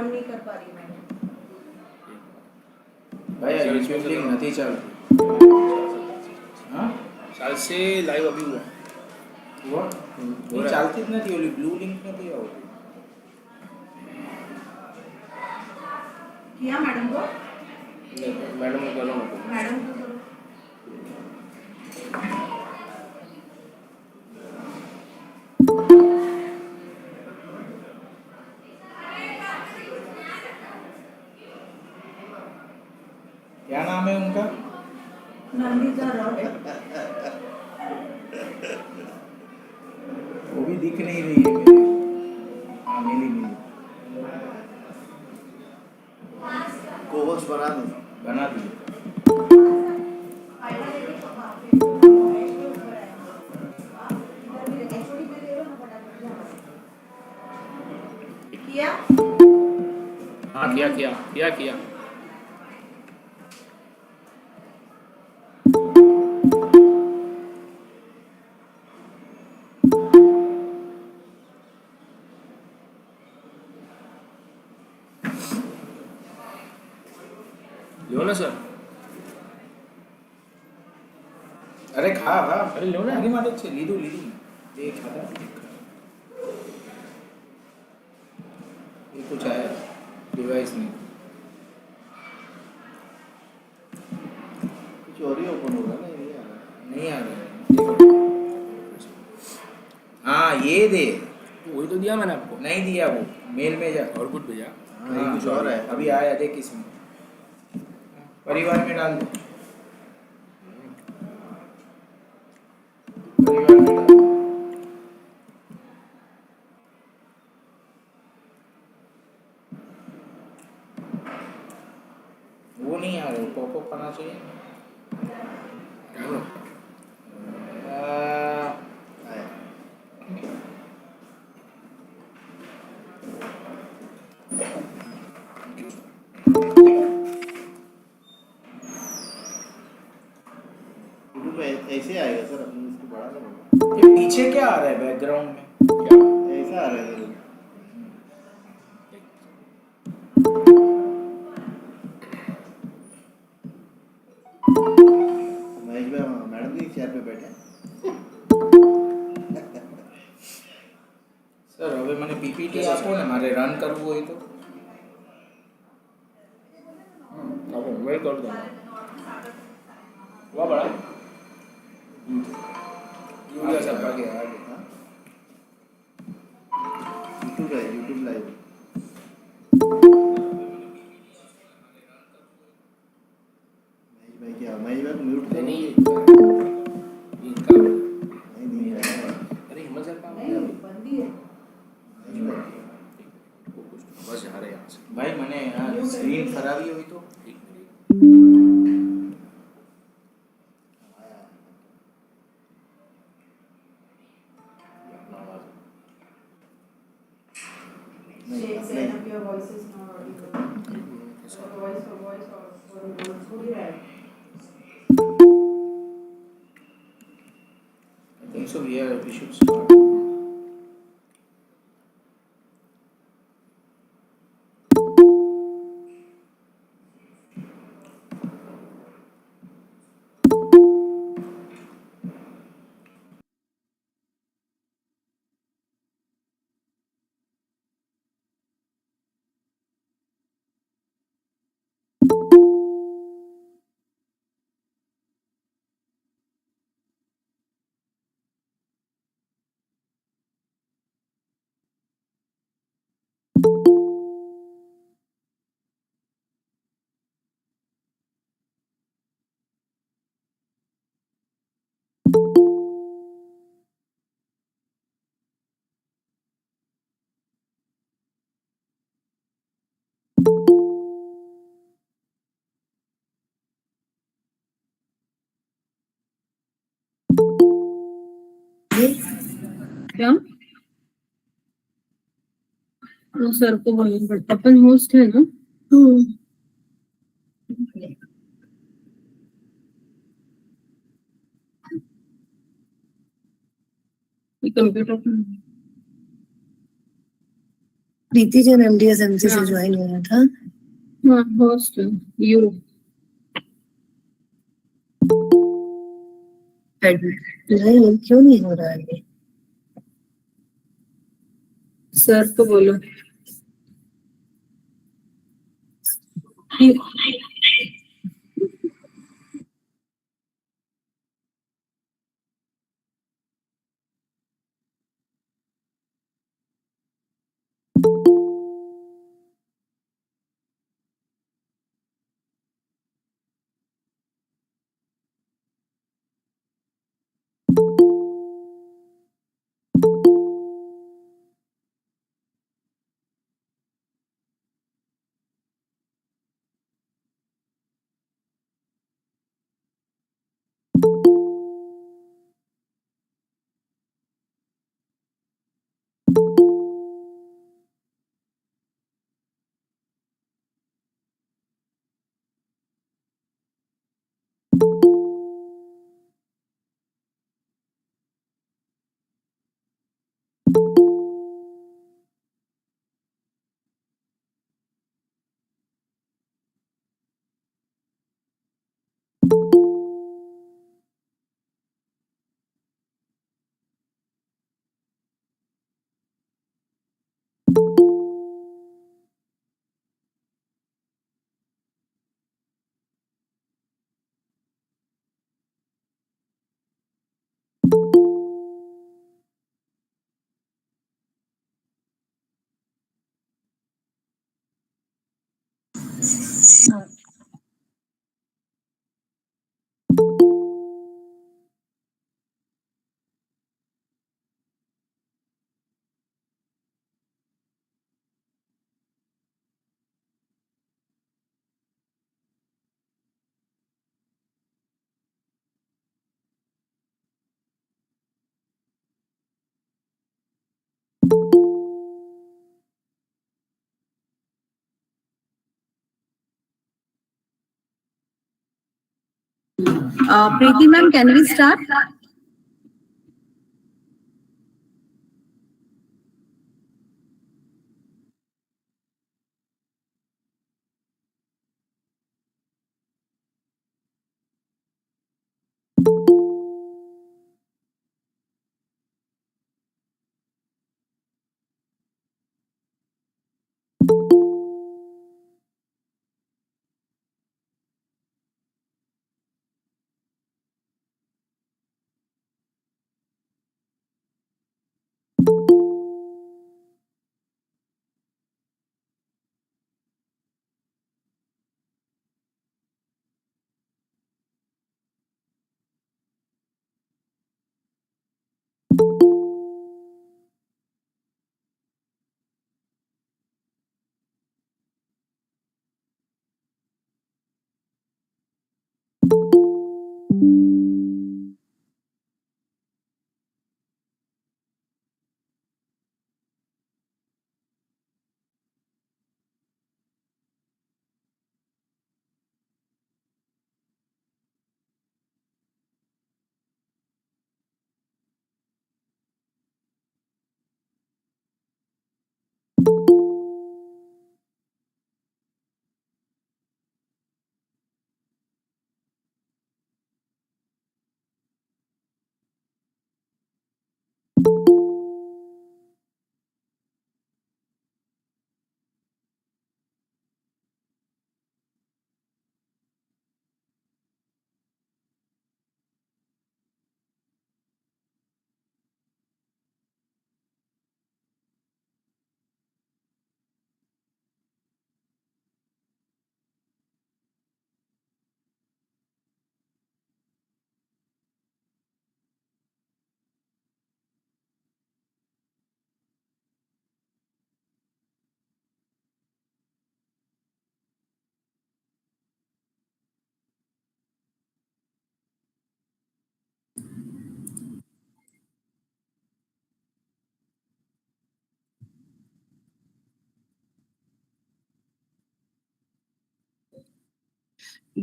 नहीं कर पा रही मैंने भाई यूट्यूब लिंक नहीं चलती। हाँ साल से लाइव अभी हुआ हुआ नहीं ચાલતી જ નથી ઓલી બ્લુ લિંક નથી આવતી किया मैडम को मैडम को करो मैडम को करो क्या नाम है उनका नंदिता राव वो भी दिख नहीं रही है मेरे। हाँ मिली मिली कोहोस बना दूँ बना दी किया हाँ किया लो ना सर अरे खा खा अरे लो ना आगे मारे छे લીધું ये खाता ये कुछ आया डिवाइस में कुछ और ही ओपन होगा ना ये नहीं आ रहा है हाँ ये दे वही तो दिया मैंने आपको नहीं दिया वो मेल में जा और कुछ भेजा हाँ ये कुछ और है अभी आया देख इसमें परिवार में डाल दो परिवार में डाल दो। वो नहीं आ रहा पॉपअप करना चाहिए क्या लो आया यूट्यूब पे ऐसे आएगा सर अपने इसको बढ़ा करो ये पीछे क्या आ रहा है बैकग्राउंड में क्या ऐसा आ रहा है महेश भाई मैडम जी चेयर पे बैठे સર હવે મને પીપીટી આપો ને મારે રન કરવું હોય તો आपको मेल कर दो हुआ बड़ा यूट्यूब सब आगे आगे हाँ यूट्यूब है यूट्यूब लाइव महेश भाई क्या महेश भाई को म्यूट करो नहीं इनका नहीं है अरे हिम्मत सर का नहीं बंदी है महेश भाई बस जा रहे यहाँ से ભાઈ મને સ્ક્રીન ખરાબી હોય તો एक मिनट आया अपना आवाज नहीं Say अपने up your voice is not audible. Voice or words हो ही रहा है I think so we should start क्या वो सर को बोलना पड़ता अपन होस्ट है ना कंप्यूटर प्रीति जैन MDSMC से ज्वाइन हुआ था। हाँ होस्ट यू नहीं, क्यों नहीं हो रहा है ये? सर को बोलो। Preeti ma'am, can we start?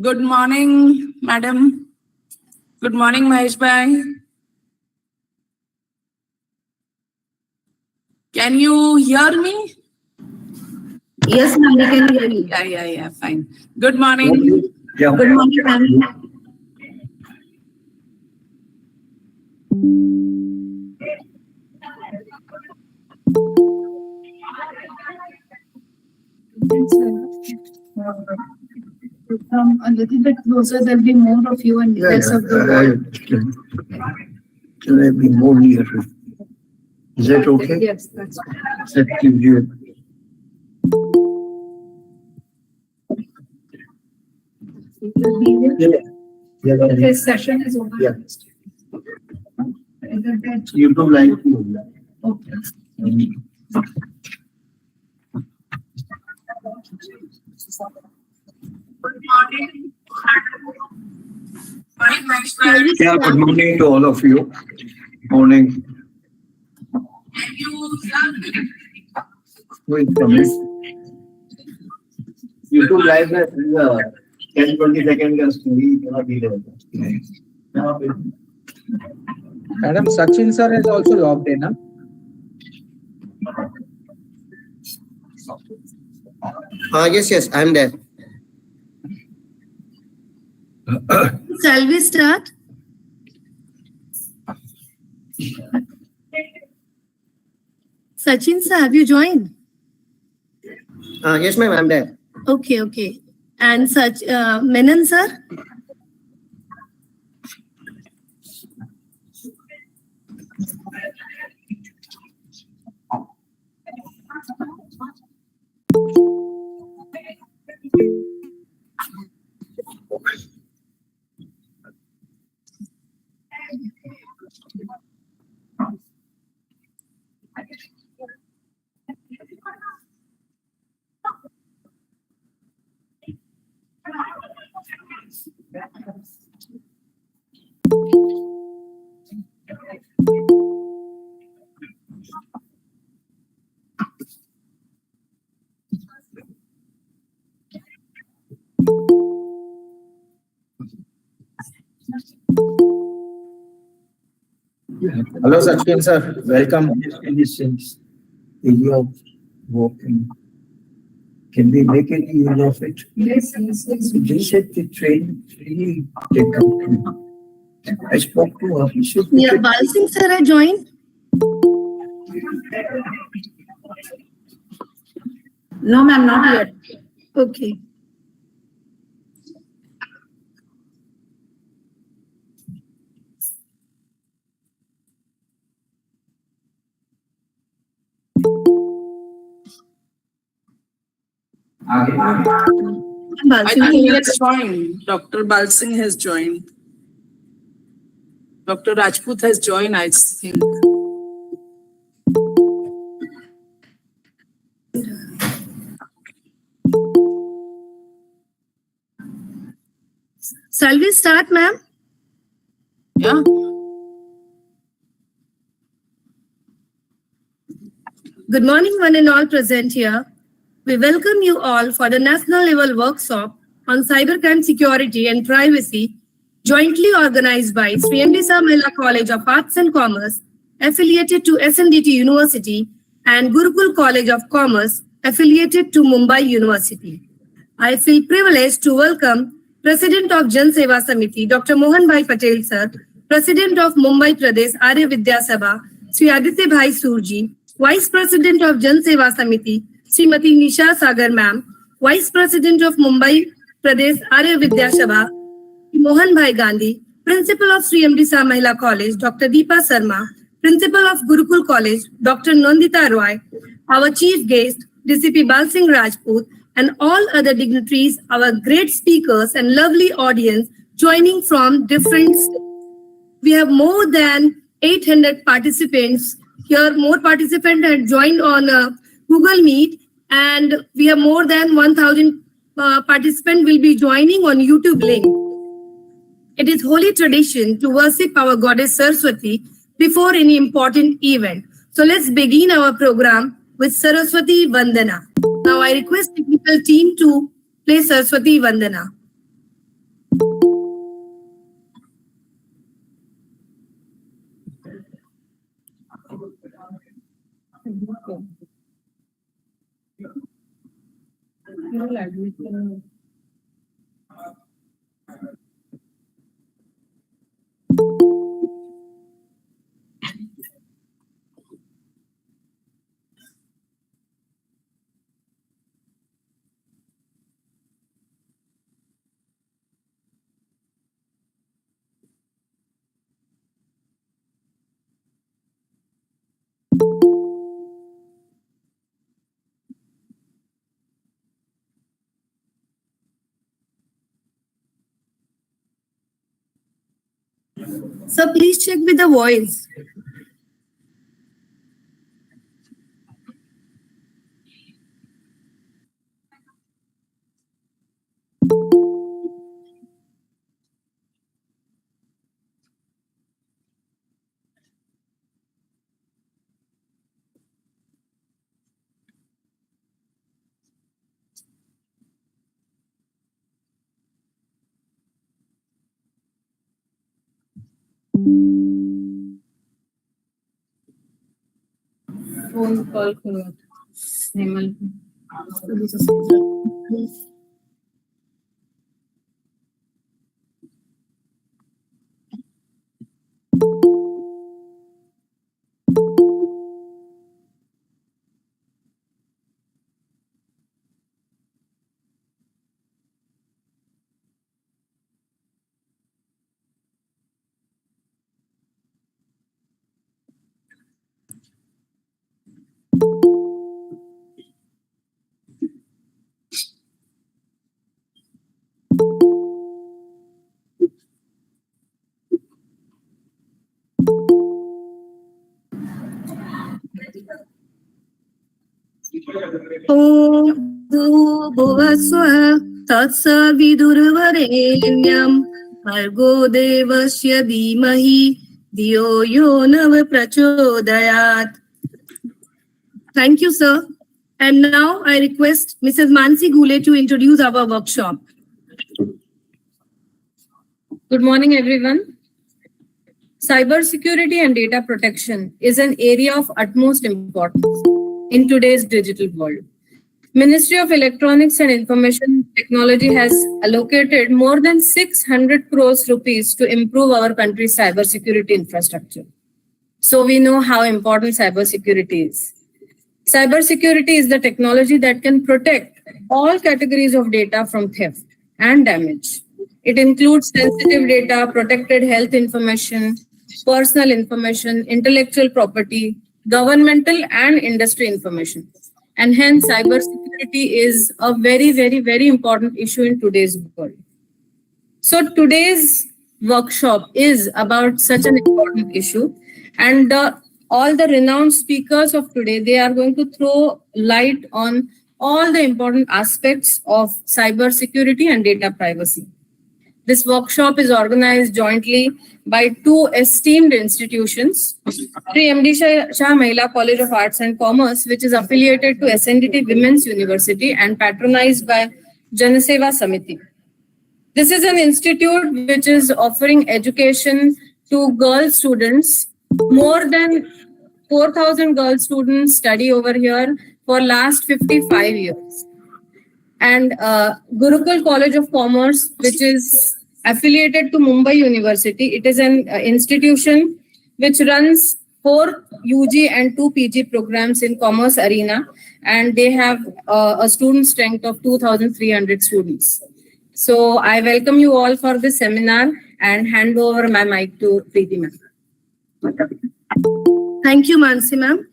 Good morning, madam. Good morning, Mahesh bhai. Can you hear me? Yes, ma'am, we can hear you. Yeah, fine. Good morning. Yeah. Good morning, ma'am. Come a little bit closer, there'll be more of you and less of the wall. Can I be more near? Is that okay? Yes, that's That gives you. Yeah. His session is over. Yeah. Is it that? You don't like to. Okay. Yeah, good morning to all of you. Morning. Wait a minute. YouTube live है 10-20 second का story थोड़ा delay होता है. Madam, Sachin sir is also logged in, huh? Yes, I'm there. Shall we start? Sachin sir, have you joined? Yes, ma'am, I'm there. Okay. And Menon sir? Hello, Sachin sir. Welcome. In this sense, area of walking. Can we make any use of it? Yes. They said the train really take up. I spoke to her. She said, Yeah, Bal Singh sir has joined. No, ma'am, not yet. Okay. Bal I Singh think he sir. has joined. Dr. Bal Singh has joined. Dr. Rajput has joined, I think. Shall we start, ma'am? Yeah. Good morning, one and all present here. We welcome you all for the national level workshop on cybercrime security and privacy, jointly organized by Sri Amritsar Mahila College of Arts and Commerce, affiliated to SNDT University, and Gurukul College of Commerce, affiliated to Mumbai University. I feel privileged to welcome President of Jan Seva Samiti, Dr. Mohan Bhai Patel sir, President of Mumbai Pradesh Arya Vidya Sabha, Sri Aditya Bhai Surji, Vice President of Jan Seva Samiti, Srimati Nisha Sagar ma'am, Vice President of Mumbai Pradesh Arya Vidya Sabha, Mohan Bhai Gandhi, Principal of Sri Amritsar Mahila College, Dr. Deepa Sharma, Principal of Gurukul College, Dr. Nandita Roy, our Chief Guest, DCP Bal Singh Rajput, and all other dignitaries, our great speakers and lovely audience joining from different states. We have more than 800 participants here. More participants have joined on Google Meet, and we have more than 1,000 participants will be joining on YouTube link. It is holy tradition to worship our goddess Saraswati before any important event. So let's begin our program with Saraswati Vandana. Now I request technical team to play Saraswati Vandana. Sir, please check with the voice. phone call करो हेमल ॐ भूर्भुवस्वः तत्सवितुर्वरेण्यं भर्गो देवस्य धीमहि धियो यो नः प्रचोदयात्. Thank you, sir. And now I request Mrs. Mansi Gule to introduce our workshop. Good morning, everyone. Cybersecurity and data protection is an area of utmost importance in today's digital world. Ministry of Electronics and Information Technology has allocated more than 600 crores rupees to improve our country's cybersecurity infrastructure. So we know how important cybersecurity is. Cybersecurity is the technology that can protect all categories of data from theft and damage. It includes sensitive data, protected health information, personal information, intellectual property, governmental and industry information. And hence, cybersecurity is a very, very, very important issue in today's world. So today's workshop is about such an important issue. And all the renowned speakers of today, they are going to throw light on all the important aspects of cybersecurity and data privacy. This workshop is organized jointly by two esteemed institutions, Sri MD Shah Mahila College of Arts and Commerce, which is affiliated to SNDT Women's University and patronized by Janaseva Samiti. This is an institute which is offering education to girl students. More than 4,000 girl students study over here for last 55 years. And Gurukul College of Commerce, which is affiliated to Mumbai University. It is an institution which runs 4 UG and 2 PG programs in commerce arena, and they have a student strength of 2,300 students. So I welcome you all for this seminar and hand over my mic to Preeti ma'am. Thank you, Mansi ma'am.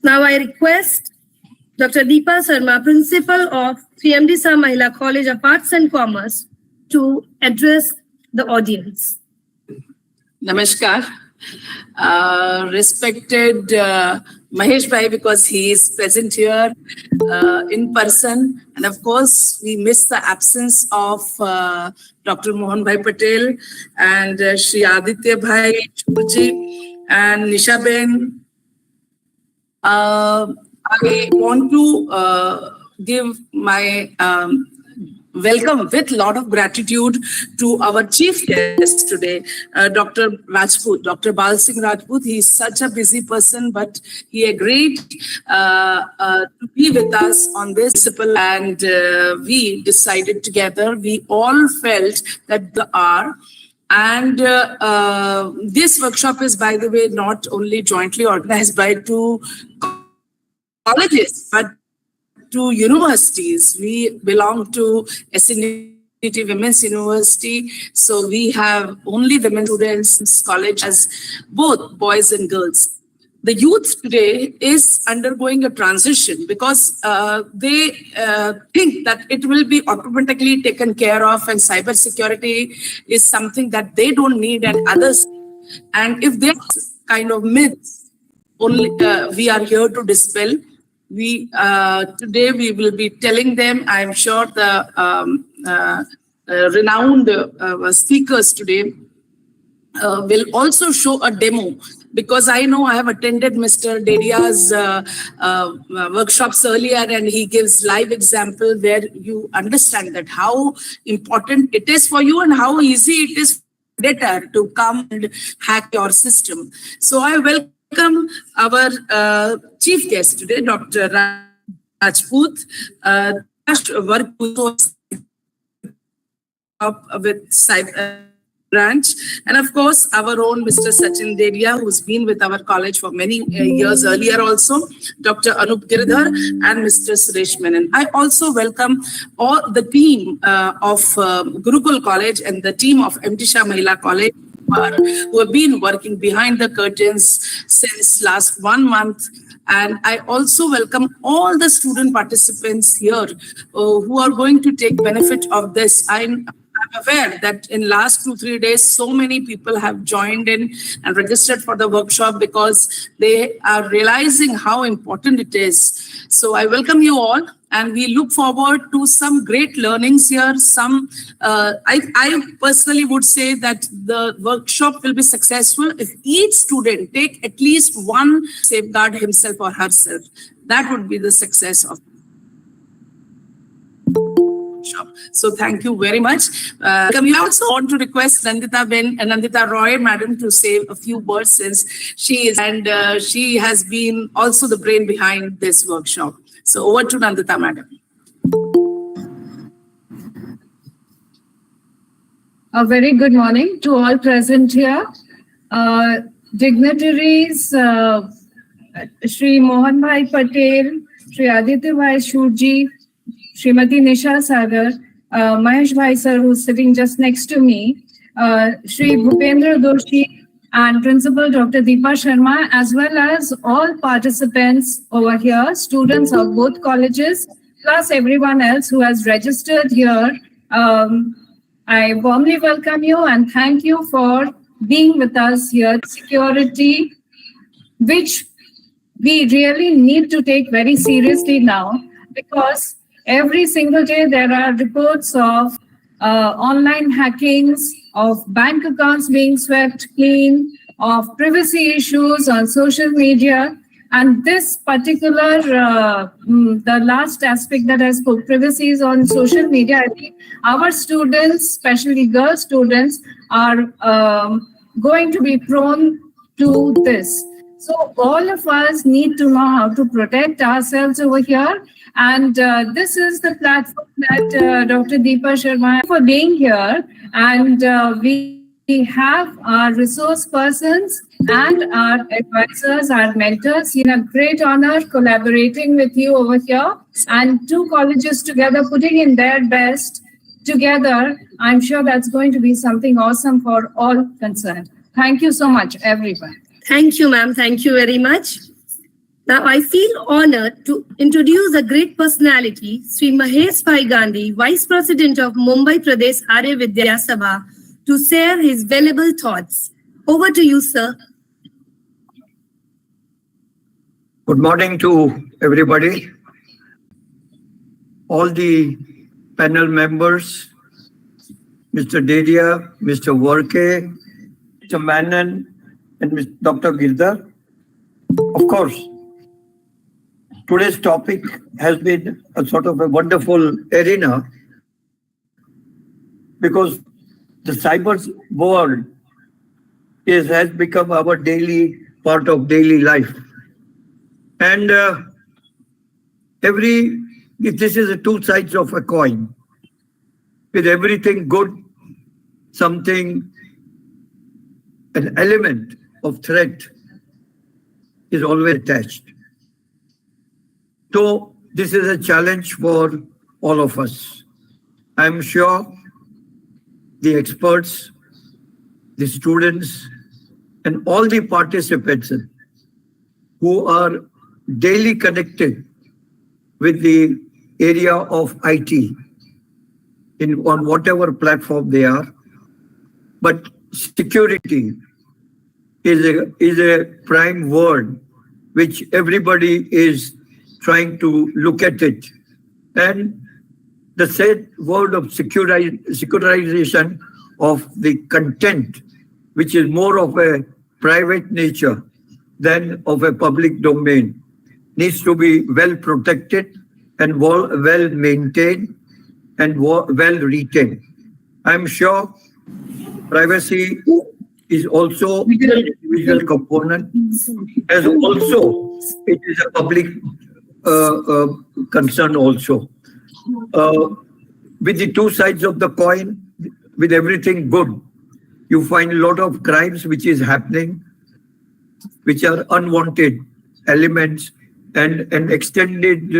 Now I request Dr. Deepa Sarma, Principal of Sri MD Shah Mahila College of Arts and Commerce, to address the audience. Namaskar. Respected Mahesh Bhai, because he is present here in person. And of course, we miss the absence of Dr. Mohan Bhai Patel and Shri Aditya Bhai Churji and Nisha Ben. I want to give my welcome with a lot of gratitude to our chief guest today, Dr. Rajput, Dr. Bal Singh Rajput. He is such a busy person, but he agreed to be with us on this principle, and we decided together, we all felt that the hour. And this workshop is, by the way, not only jointly organized by 2 colleges, but 2 universities. We belong to SNUT Women's University, so we have only women students college as both boys and girls. The youth today is undergoing a transition because they think that it will be automatically taken care of, and cybersecurity is something that they don't need and others. And if there's kind of myths, only we are here to dispel. Today we will be telling them. I am sure the renowned speakers today will also show a demo, because I know I have attended Mr. Dedia's workshops earlier, and he gives live example where you understand that how important it is for you and how easy it is for a predator to come and hack your system. So I welcome our chief guest today, Dr. Rajput, work with cyber branch, and of course our own Mr. Sachin Dedia, who's been with our college for many years earlier also, Dr. Anup Giridhar, and Mr. Suresh Menon. I also welcome all the team of Gurukul College and the team of MT Shah Mahila College, who have been working behind the curtains since last 1 month. And I also welcome all the student participants here who are going to take benefit of this. I'm aware that in last 2-3 days, so many people have joined in and registered for the workshop because they are realizing how important it is. So I welcome you all, and we look forward to some great learnings here. I personally would say that the workshop will be successful if each student take at least one safeguard himself or herself. That would be the success of workshop. So thank you very much. We also want to request Nandita Roy, madam, to say a few words, since she has been also the brain behind this workshop. So over to Nandita, madam. A very good morning to all present here. Dignitaries, Shri Mohan Bhai Patel, Shri Aditya Bhai Shurji, Srimati Nisha Sagar, Mahesh Bhai sir, who's sitting just next to me, Shri Bhupendra Doshi, and Principal Dr. Deepa Sharma, as well as all participants over here, students of both colleges, plus everyone else who has registered here. I warmly welcome you and thank you for being with us here. Security, which we really need to take very seriously now, because every single day there are reports of online hackings, of bank accounts being swept clean, of privacy issues on social media. And this particular, the last aspect that I spoke, privacy is on social media. I think our students, especially girl students, are going to be prone to this. So all of us need to know how to protect ourselves over here. And this is the platform that Dr. Deepa Sharma for being here. And we have our resource persons and our advisors, our mentors. It's a great honor collaborating with you over here, and 2 colleges together putting in their best together. I'm sure that's going to be something awesome for all concerned. Thank you so much, everyone. Thank you, ma'am. Thank you very much. Now, I feel honored to introduce a great personality, Sri Mahesh Bhai Gandhi, Vice President of Mumbai Pradesh Arya Vidya Sabha, to share his valuable thoughts. Over to you, sir. Good morning to everybody, all the panel members, Mr. Dedia, Mr. Worke, Mr. Menon, and Dr. Girdhar. Of course, today's topic has been a sort of a wonderful arena because the cyber world has become our daily part of daily life. And this is the two sides of a coin. With everything good, something, an element of threat is always attached. So this is a challenge for all of us. I'm sure the experts, the students, and all the participants who are daily connected with the area of IT on whatever platform they are. But security is a prime word which everybody is trying to look at it. And the said word of securitization of the content, which is more of a private nature than of a public domain, needs to be well protected and well maintained and well retained. I'm sure privacy is also an individual component, as also it is a public concern also. With the two sides of the coin, with everything good, you find a lot of crimes which is happening, which are unwanted elements, and an extended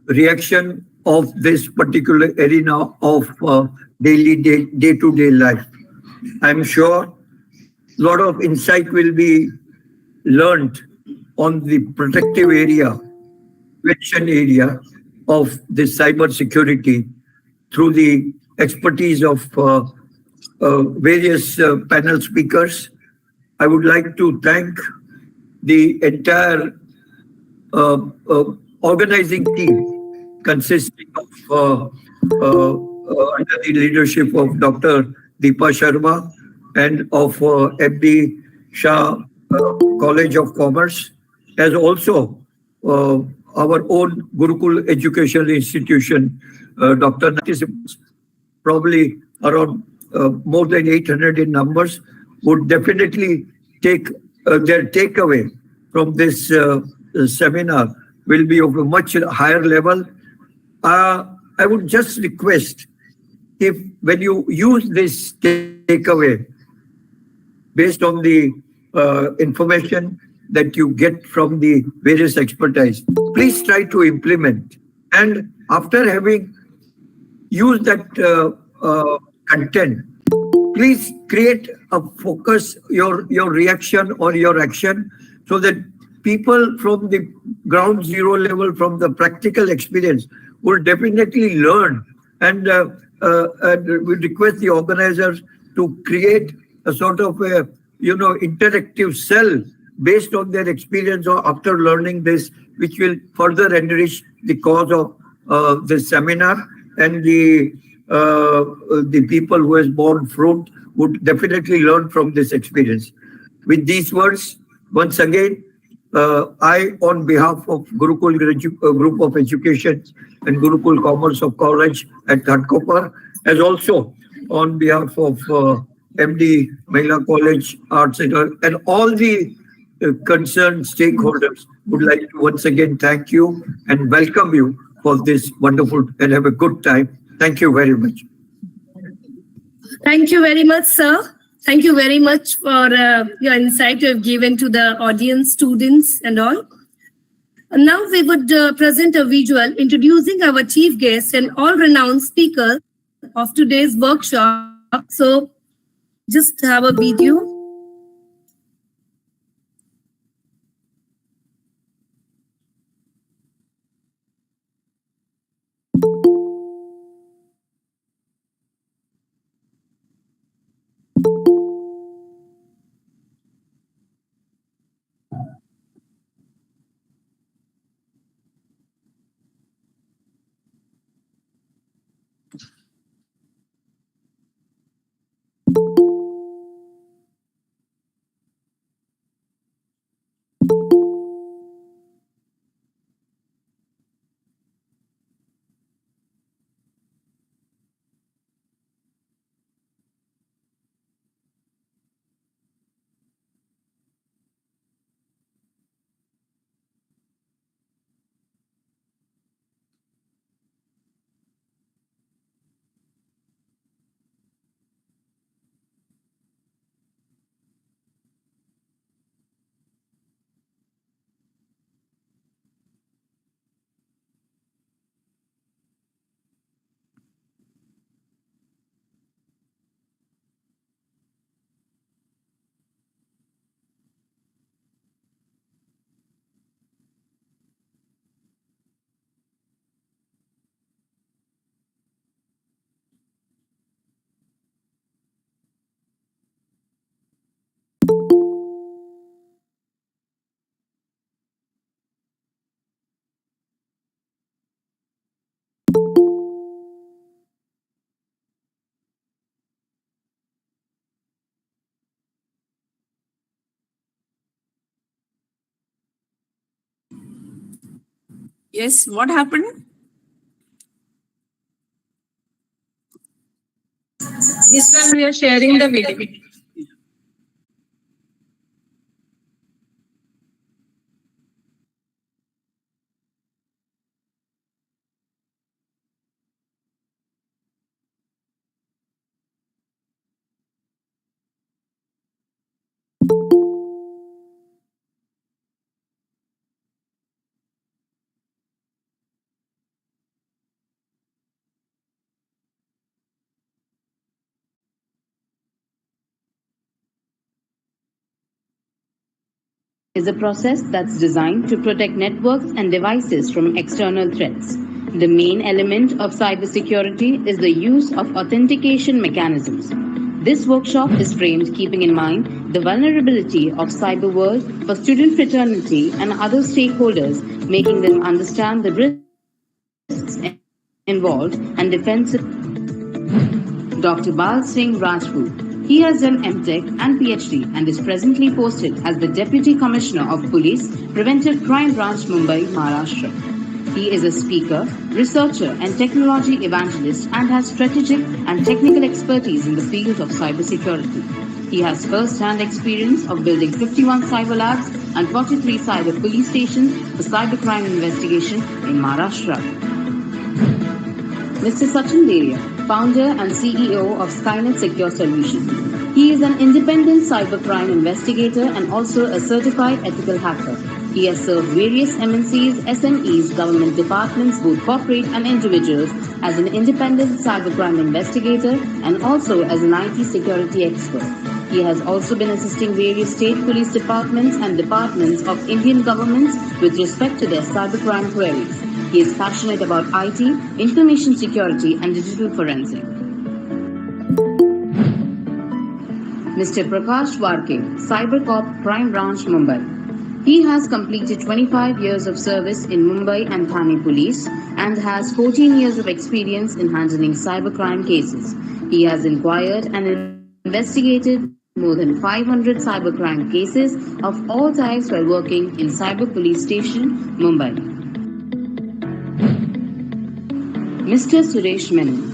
reaction of this particular arena of day-to-day life. I'm sure a lot of insight will be learned on the protective area, prevention area of the cyber security through the expertise of various panel speakers. I would like to thank the entire organizing team consisting of under the leadership of Dr. Deepa Sharma and of MD Shah College of Commerce, as also our own Gurukul Educational Institution, Dr. Participants, probably around more than 800 in numbers, would definitely take their takeaway from this seminar will be of a much higher level. I would just request, if when you use this takeaway based on the information that you get from the various expertise, please try to implement. And after having used that content, please create a focus, your reaction or your action, so that people from the ground zero level, from the practical experience, will definitely learn. And we request the organizers to create a sort of a interactive cell based on their experience or after learning this, which will further enrich the cause of this seminar, and the people who has borne fruit would definitely learn from this experience. With these words, once again, I, on behalf of Gurukul Group of Education and Gurukul Commerce of College at Ghatkopar, as also on behalf of MD Mahila College Arts Center and all the concerned stakeholders, would like to once again thank you and welcome you for this wonderful, and have a good time. Thank you very much. Thank you very much, sir. Thank you very much for your insight you have given to the audience, students and all. And now we would present a visual introducing our chief guest and all-renowned speaker of today's workshop. So just have a video. Yes, what happened? This one we are sharing the video. Is a process that's designed to protect networks and devices from external threats. The main element of cybersecurity is the use of authentication mechanisms. This workshop is framed keeping in mind the vulnerability of cyber world for student fraternity and other stakeholders, making them understand the risks involved and defensive. Dr. Bal Singh Rajput. He has done MTech and PhD and is presently posted as the Deputy Commissioner of Police, Preventive Crime Branch, Mumbai, Maharashtra. He is a speaker, researcher, and technology evangelist and has strategic and technical expertise in the field of cybersecurity. He has first-hand experience of building 51 cyber labs and 43 cyber police stations for cybercrime investigation in Maharashtra. Mr. Sachin Deria, founder and CEO of Skynet Secure Solutions. He is an independent cybercrime investigator and also a certified ethical hacker. He has served various MNCs, SMEs, government departments, both corporate and individuals, as an independent cybercrime investigator and also as an IT security expert. He has also been assisting various state police departments and departments of Indian governments with respect to their cybercrime queries. He is passionate about IT, information security, and digital forensic. Mr. Prakash Warke, CyberCorp Crime Branch, Mumbai. He has completed 25 years of service in Mumbai and Thane Police and has 14 years of experience in handling cybercrime cases. He has inquired and investigated more than 500 cybercrime cases of all types while working in Cyber Police Station, Mumbai. Mr. Suresh Menon.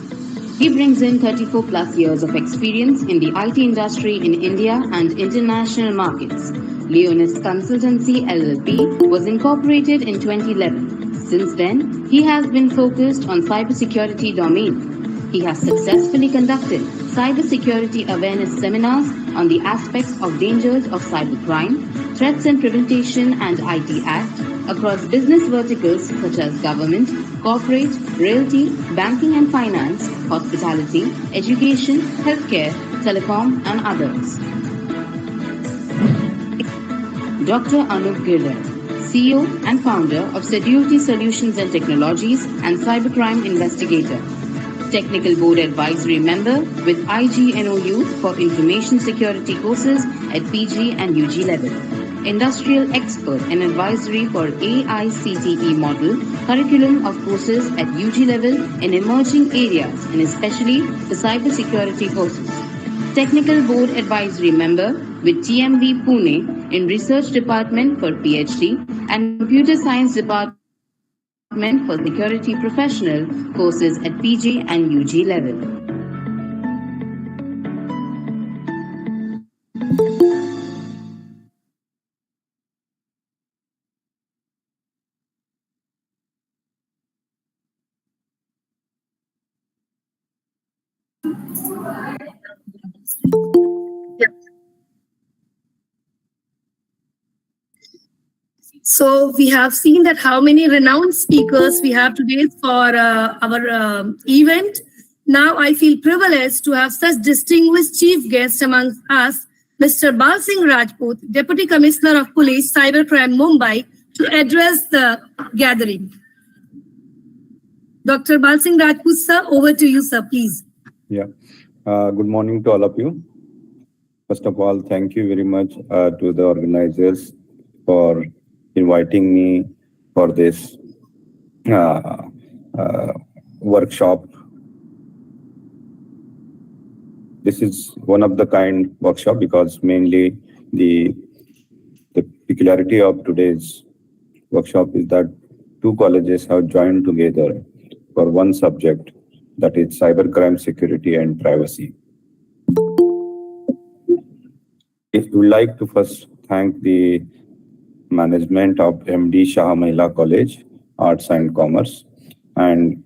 He brings in 34 plus years of experience in the IT industry in India and international markets. Leonis Consultancy LLP was incorporated in 2011. Since then, he has been focused on cybersecurity domain. He has successfully conducted cybersecurity awareness seminars on the aspects of dangers of cybercrime, Threats and Prevention and IT Act across business verticals such as government, corporate, realty, banking and finance, hospitality, education, healthcare, telecom and others. Dr. Anup Girdhar, CEO and founder of Security Solutions and Technologies and Cybercrime Investigator. Technical Board Advisory Member with IGNOU for Information Security courses at PG and UG level. Industrial Expert and Advisory for AICTE Model Curriculum of courses at UG level in emerging areas and especially the cybersecurity courses. Technical Board Advisory Member with TMB Pune in Research Department for PhD and Computer Science Department for Security Professional courses at PG and UG level. So we have seen that how many renowned speakers we have today for our event. Now I feel privileged to have such distinguished chief guests amongst us, Mr. Bal Singh Rajput, Deputy Commissioner of Police, Cybercrime, Mumbai, to address the gathering. Dr. Bal Singh Rajput, sir, over to you, sir, please. Yeah. Good morning to all of you. First of all, thank you very much to the organizers for inviting me for this workshop. This is one of the kind workshop because mainly the peculiarity of today's workshop is that two colleges have joined together for one subject, that is cybercrime, security and privacy. I would like to first thank the management of MD Shah Mahila College, Arts and Commerce, and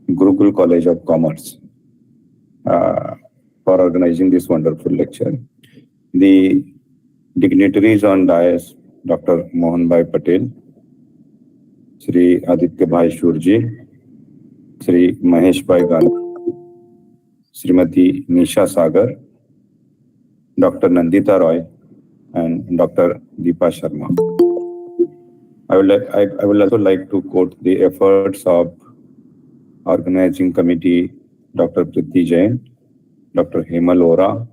Gurukul College of Commerce for organizing this wonderful lecture. The dignitaries on dais, Dr. Mohan Bhai Patel, Sri Aditya Bhai Shurji, Sri Mahesh Bhai Gandhi, Srimati Nisha Sagar, Dr. Nandita Roy, and Dr. Deepa Sharma. I would also like to quote the efforts of organizing committee, Dr. Priti Jain, Dr. Hemal Ora,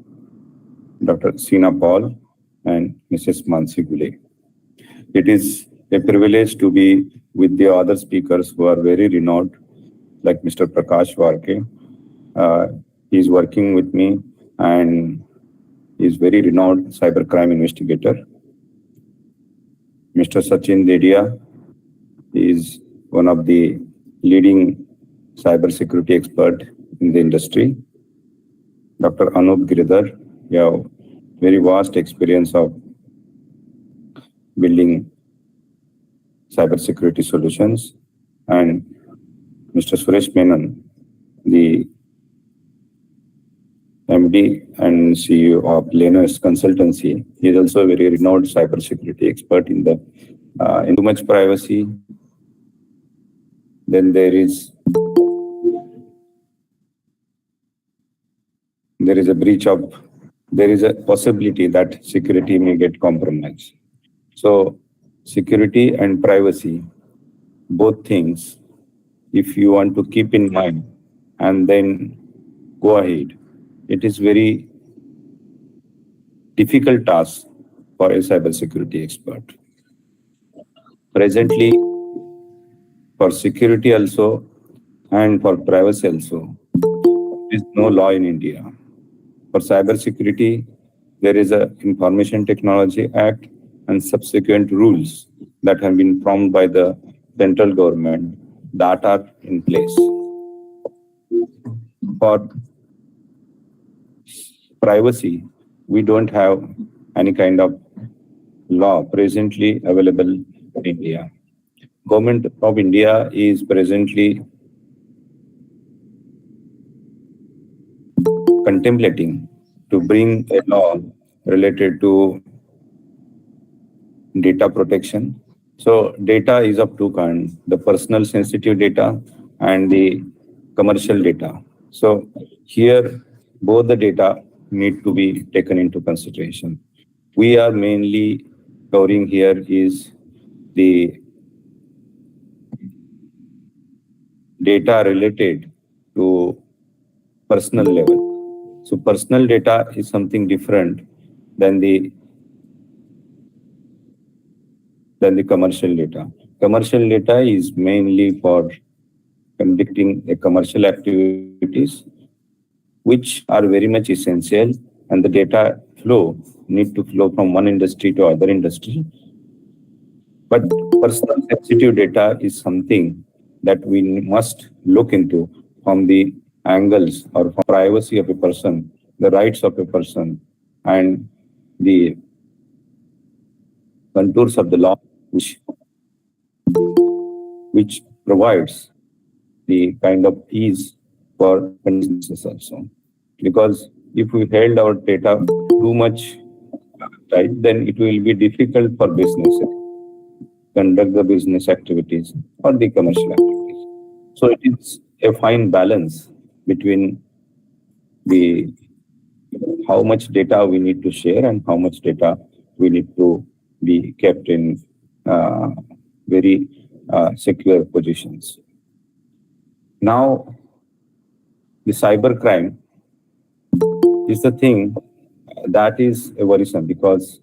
Dr. Sina Paul, and Mrs. Mansi Gule. It is a privilege to be with the other speakers who are very renowned, like Mr. Prakash Warke. He is working with me and is very renowned cybercrime investigator. Mr. Sachin Dedia is one of the leading cybersecurity expert in the industry. Dr. Anup Giridhar, you have very vast experience of building cybersecurity solutions. And Mr. Suresh Menon, the MD and CEO of Lenos Consultancy. He is also a very renowned cybersecurity expert in the in too much privacy. Then there is a possibility that security may get compromised. So security and privacy, both things, if you want to keep in mind and then go ahead, it is very difficult task for a cybersecurity expert. Presently, for security also and for privacy also, there is no law in India. For cybersecurity, there is a Information Technology Act and subsequent rules that have been formed by the central government that are in place. For privacy, we don't have any kind of law presently available in India. Government of India is presently contemplating to bring a law related to data protection. So data is of two kinds, the personal sensitive data and the commercial data. So here, both the data need to be taken into consideration. We are mainly covering here is the data related to personal level. So personal data is something different than the commercial data. Commercial data is mainly for conducting a commercial activities, which are very much essential, and the data flow need to flow from one industry to other industry. But personal sensitive data is something that we must look into from the angles or from privacy of a person, the rights of a person, and the contours of the law, which provides the kind of ease for businesses also. Because if we held our data too much tight, then it will be difficult for businesses to conduct the business activities or the commercial activities. So it is a fine balance between the how much data we need to share and how much data we need to be kept in very secure positions. Now, the cybercrime is the thing that is worrisome, because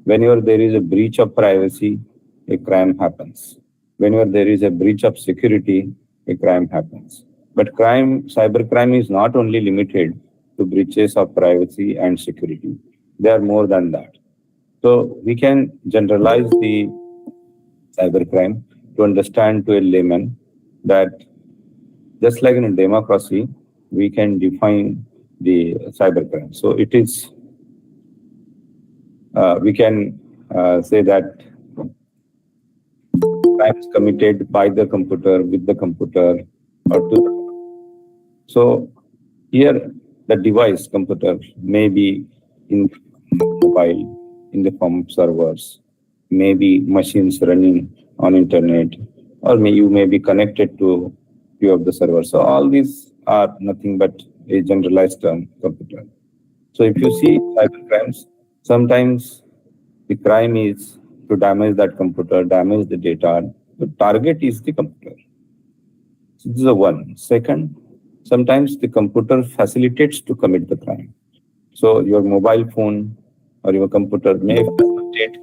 whenever there is a breach of privacy, a crime happens. Whenever there is a breach of security, a crime happens. But cybercrime is not only limited to breaches of privacy and security. They are more than that. So we can generalize the cybercrime to to understand to a layman that just like in a democracy, we can define the cybercrime. So it is, we can say that crimes committed by the computer, with the computer, or to the. So here the device computer may be in mobile, in the form of servers, maybe machines running on internet, or you may be connected to few of the servers. So all these are nothing but a generalized term, computer. So if you see cyber crimes, sometimes the crime is to damage that computer, damage the data. The target is the computer. So this is the one. Second, sometimes the computer facilitates to commit the crime. So your mobile phone or your computer may facilitate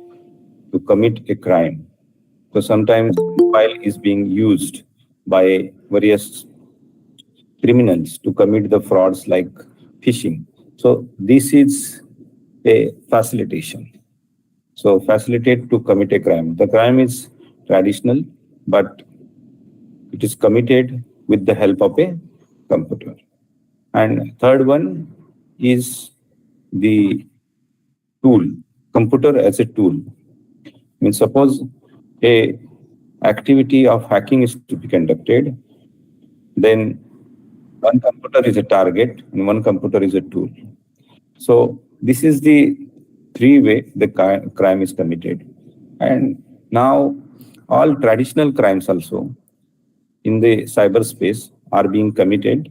to commit a crime. So sometimes mobile is being used by various criminals to commit the frauds like phishing. So this is a facilitation. So facilitate to commit a crime. The crime is traditional, but it is committed with the help of a computer. And third one is the tool, computer as a tool. I mean, suppose a activity of hacking is to be conducted, then one computer is a target and one computer is a tool. So this is the three way the crime is committed. And now all traditional crimes also in the cyberspace are being committed.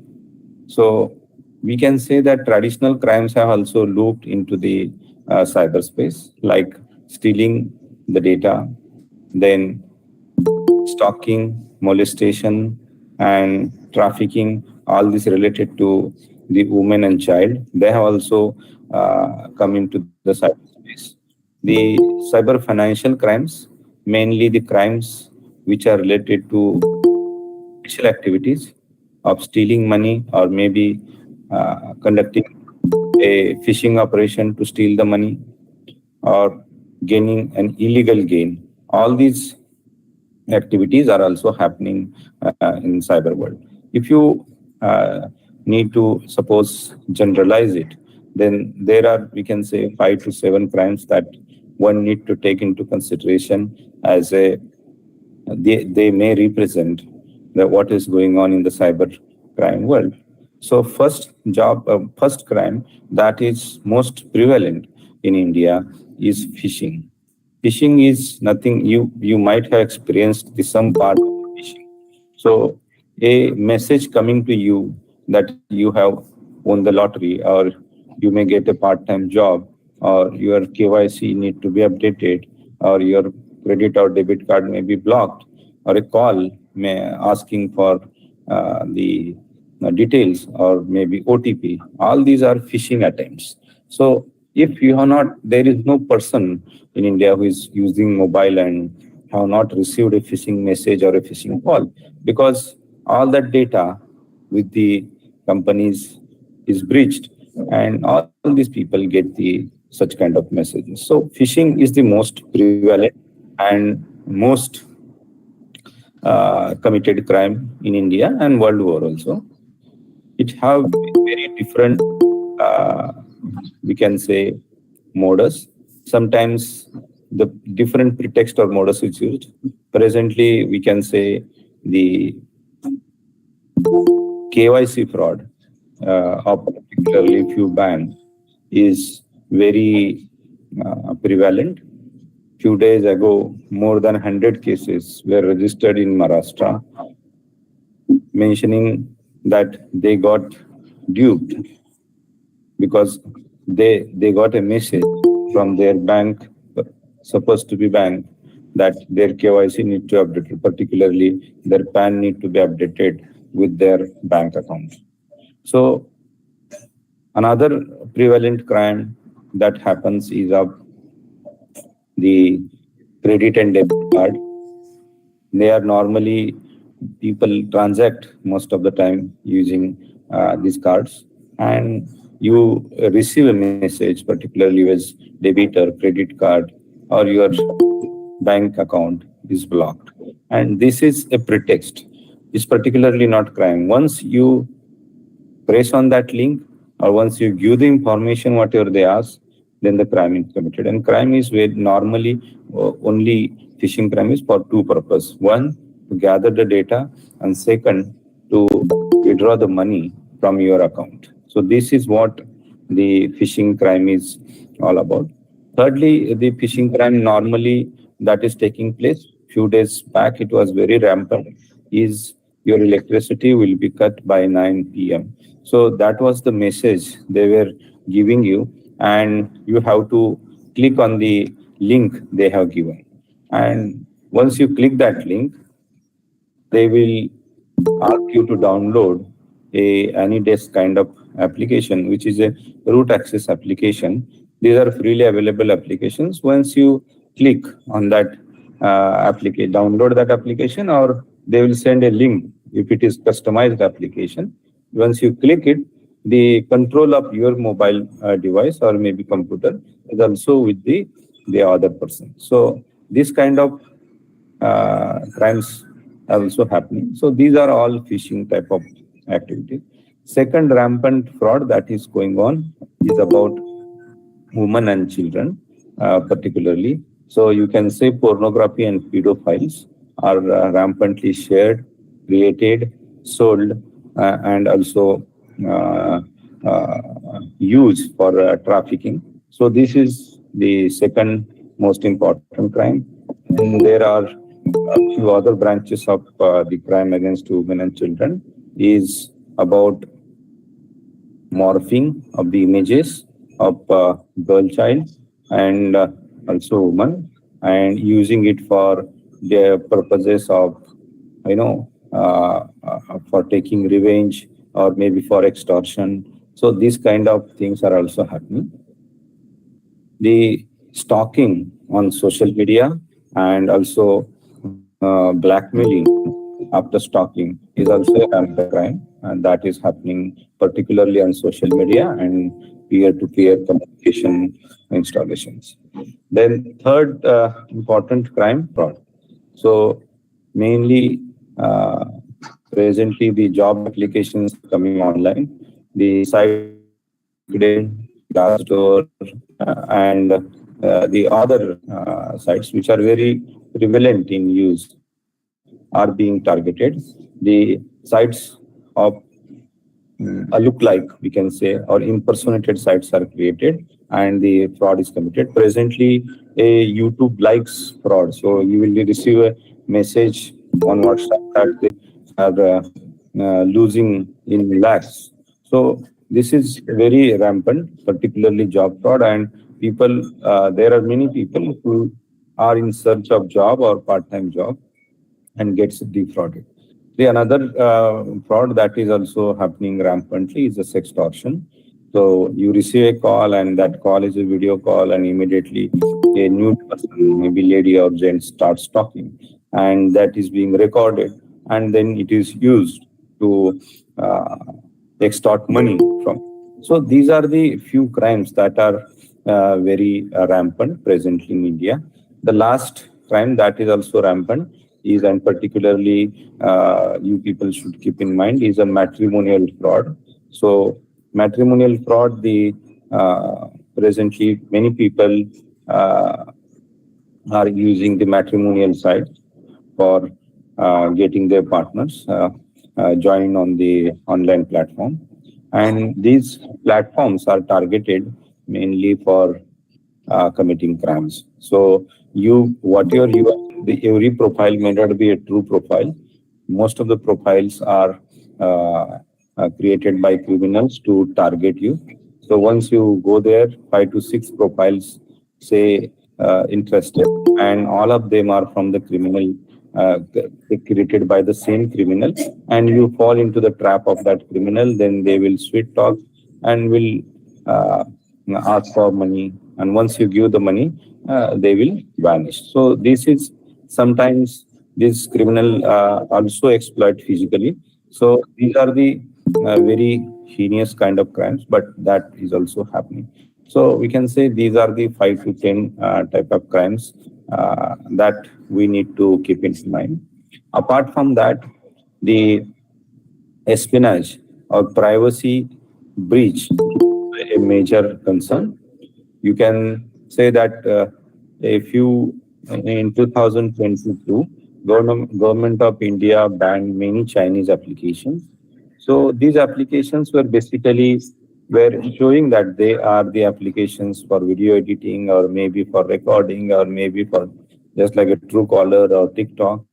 So we can say that traditional crimes have also looped into the cyberspace, like stealing the data, then stalking, molestation, and trafficking, all this related to the woman and child. They have also come into the cyberspace. The cyber financial crimes, mainly the crimes which are related to financial activities of stealing money or maybe conducting a phishing operation to steal the money or gaining an illegal gain. All these activities are also happening in cyber world. If you need to suppose generalize it, then there are, we can say, 5 to 7 crimes that one need to take into consideration as a, they may represent what is going on in the cyber crime world. So first crime that is most prevalent in India is phishing. Phishing is nothing, you might have experienced some part of phishing. So a message coming to you that you have won the lottery, or you may get a part-time job, or your KYC need to be updated, or your credit or debit card may be blocked, or a call may asking for the details or maybe OTP. All these are phishing attempts. So if you have not, there is no person in India who is using mobile and have not received a phishing message or a phishing call, because all that data with the companies is breached, and all these people get the such kind of messages. So phishing is the most prevalent and most committed crime in India and world over also. It have very different, we can say, modus. Sometimes the different pretext or modus is used. Presently, we can say the KYC fraud of particularly few banks is very prevalent. Few days ago, more than 100 cases were registered in Maharashtra, mentioning that they got duped because they got a message from their bank, supposed to be bank, that their KYC need to be updated, particularly their PAN need to be updated with their bank account. So another prevalent crime that happens is of the credit and debit card. They are normally, people transact most of the time using these cards, and you receive a message, particularly with debit or credit card, or your bank account is blocked. And this is a pretext. It's particularly not crime. Once you press on that link, or once you give the information, whatever they ask, then the crime is committed. And crime is where normally only phishing crime is for two purposes. One, to gather the data, and second, to withdraw the money from your account. So this is what the phishing crime is all about. Thirdly, the phishing crime normally that is taking place, few days back, it was very rampant, is your electricity will be cut by 9 p.m. So that was the message they were giving you, and you have to click on the link they have given. And once you click that link, they will ask you to download a AnyDesk kind of application, which is a root access application. These are freely available applications. Once you click on that application, download that application, or they will send a link if it is customized application. Once you click it, the control of your mobile device or maybe computer is also with the other person. So this kind of crimes are also happening. So these are all phishing type of activity. Second rampant fraud that is going on is about women and children, particularly. So you can say pornography and pedophiles are rampantly shared, created, sold, and also used for trafficking. So this is the second most important crime. And there are a few other branches of the crime against women and children is about morphing of the images of girl child and also woman, and using it for the purposes of, for taking revenge or maybe for extortion. So these kind of things are also happening. The stalking on social media and also blackmailing after stalking is also a rampant crime, and that is happening particularly on social media and peer-to-peer communication installations. Then third important crime, fraud. So mainly presently the job applications coming online, the site, Glassdoor, and the other sites which are very prevalent in use are being targeted. The sites of a look-like, we can say, or impersonated sites are created, and the fraud is committed. Presently, a YouTube likes fraud. So you will receive a message on WhatsApp that they are losing in lakhs. So this is very rampant, particularly job fraud, and people, there are many people who are in search of job or part-time job and gets defrauded. The another fraud that is also happening rampantly is the sextortion. So you receive a call, and that call is a video call, and immediately a nude person, maybe lady or gent, starts talking, and that is being recorded, and then it is used to extort money from. So these are the few crimes that are very rampant presently in India. The last crime that is also rampant is, and particularly you people should keep in mind, is a matrimonial fraud. So matrimonial fraud, the presently many people are using the matrimonial site for getting their partners join on the online platform, and these platforms are targeted mainly for committing crimes. So every profile may not be a true profile. Most of the profiles are created by criminals to target you. So once you go there, 5 to 6 profiles say interested, and all of them are from the criminal, created by the same criminal, and you fall into the trap of that criminal. Then they will sweet talk and will ask for money, and once you give the money, they will vanish. So this is sometimes this criminal also exploit physically. So these are the very heinous kind of crimes, but that is also happening. So we can say these are the 5 to 10 type of crimes that we need to keep in mind. Apart from that, the espionage or privacy breach is a major concern. You can say that if you in 2022, government of India banned many Chinese applications. So these applications were basically showing that they are the applications for video editing, or maybe for recording, or maybe for just like a Truecaller or TikTok.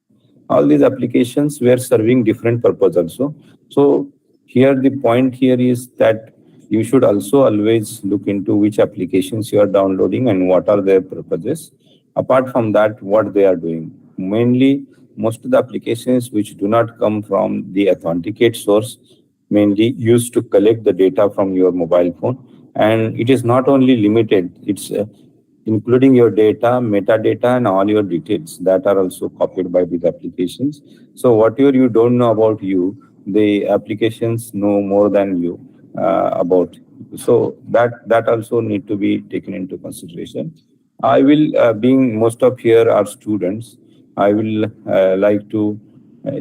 All these applications were serving different purpose also. So here the point here is that you should also always look into which applications you are downloading and what are their purposes. Apart from that, what they are doing. Mainly, most of the applications which do not come from the authenticate source, mainly used to collect the data from your mobile phone. And it is not only limited, it's including your data, metadata, and all your details that are also copied by these applications. So whatever you don't know about you, the applications know more than you about. So that also need to be taken into consideration. I will, being most of here are students, I will like to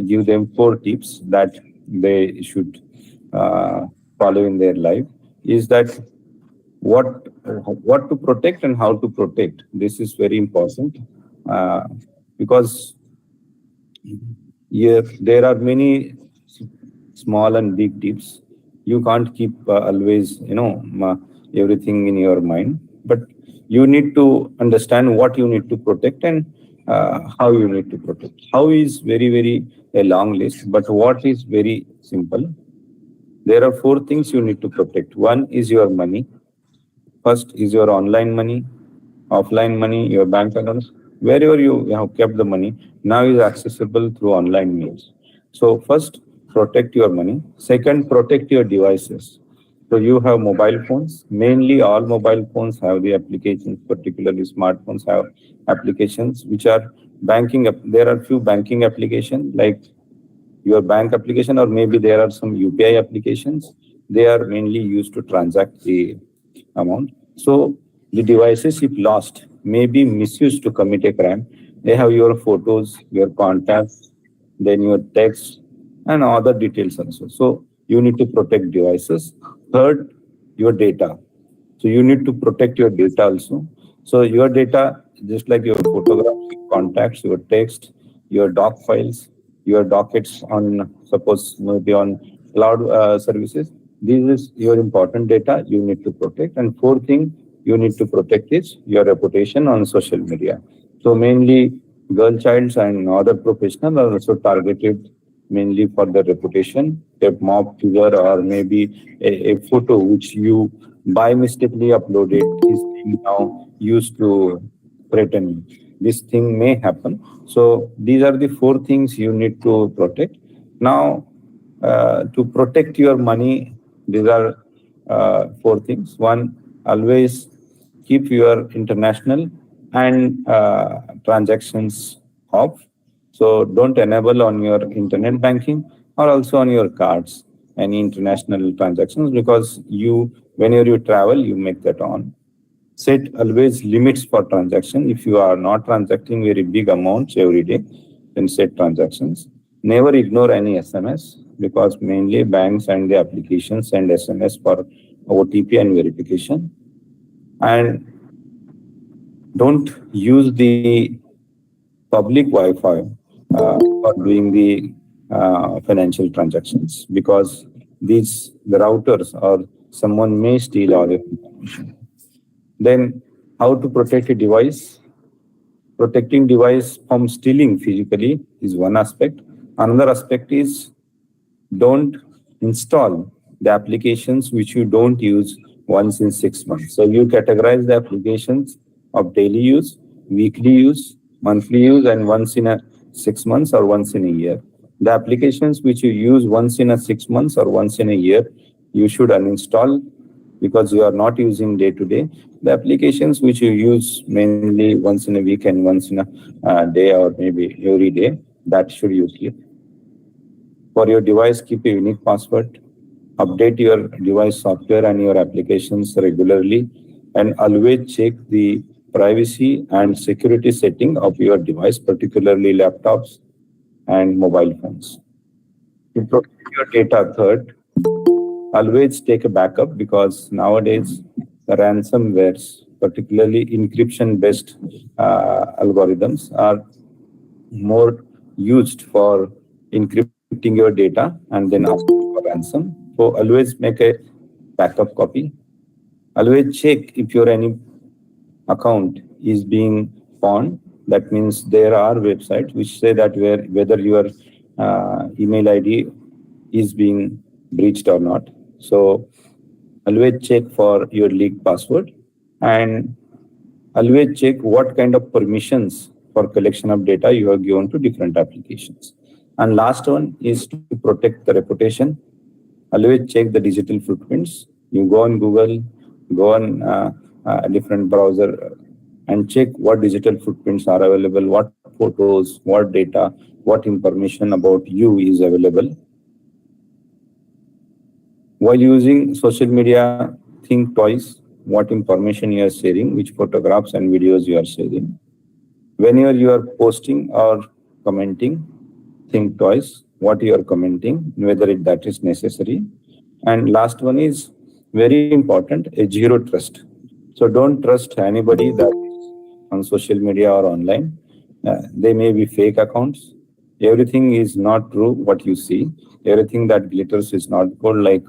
give them 4 tips that they should follow in their life. Is that what to protect and how to protect. This is very important because there are many small and big tips. You can't keep always, everything in your mind, but you need to understand what you need to protect and how you need to protect. How is very, very a long list, but what is very simple. There are 4 things you need to protect. One is your money. First is your online money, offline money, your bank accounts. Wherever you have kept the money, now is accessible through online means. So first, protect your money. Second, protect your devices. So you have mobile phones. Mainly all mobile phones have the applications, particularly smartphones have applications which are banking. There are few banking applications like your bank application, or maybe there are some UPI applications. They are mainly used to transact the amount. So the devices, if lost, may be misused to commit a crime. They have your photos, your contacts, then your text, and other details also. So you need to protect devices. Third, your data. So you need to protect your data also. So your data, just like your photographs, your contacts, your text, your doc files, your dockets on, suppose maybe on cloud services, this is your important data you need to protect. And 4th thing you need to protect is your reputation on social media. So mainly girl childs and other professionals are also targeted mainly for their reputation. A mob figure or maybe a photo which you by mistakenly uploaded is being now used to threaten. This thing may happen. So these are the 4 things you need to protect. Now, to protect your money, these are 4 things. One, always keep your international and transactions off. So don't enable on your internet banking or also on your cards any international transactions, because whenever you travel, you make that on. Set always limits for transaction. If you are not transacting very big amounts every day, then set transactions. Never ignore any SMS, because mainly banks and the applications send SMS for OTP and verification. And don't use the public Wi-Fi for doing the financial transactions, because the routers or someone may steal all your information. Then how to protect a device? Protecting device from stealing physically is one aspect. Another aspect is don't install the applications which you don't use once in 6 months. So you categorize the applications of daily use, weekly use, monthly use, and once in 6 months or once in a year. The applications which you use once in 6 months or once in a year, you should uninstall, because you are not using day to day. The applications which you use mainly once in a week and once in a day or maybe every day, that should you keep. For your device, keep a unique password. Update your device software and your applications regularly, and always check the privacy and security setting of your device, particularly laptops, and mobile phones. To protect your data, third, always take a backup, because nowadays the ransomwares, particularly encryption-based algorithms, are more used for encrypting your data and then asking for ransom. So always make a backup copy. Always check if your any account is being pawned. That means there are websites which say that whether your email ID is being breached or not. So always check for your leaked password, and always check what kind of permissions for collection of data you have given to different applications. And last one is to protect the reputation. Always check the digital footprints. You go on Google, go on a different browser, and check what digital footprints are available, what photos, what data, what information about you is available. While using social media, think twice what information you are sharing, which photographs and videos you are sharing. Whenever you are posting or commenting, think twice what you are commenting, whether that is necessary. And last one is very important, a zero trust. So don't trust anybody that is on social media or online. They may be fake accounts. Everything is not true what you see. Everything that glitters is not gold, like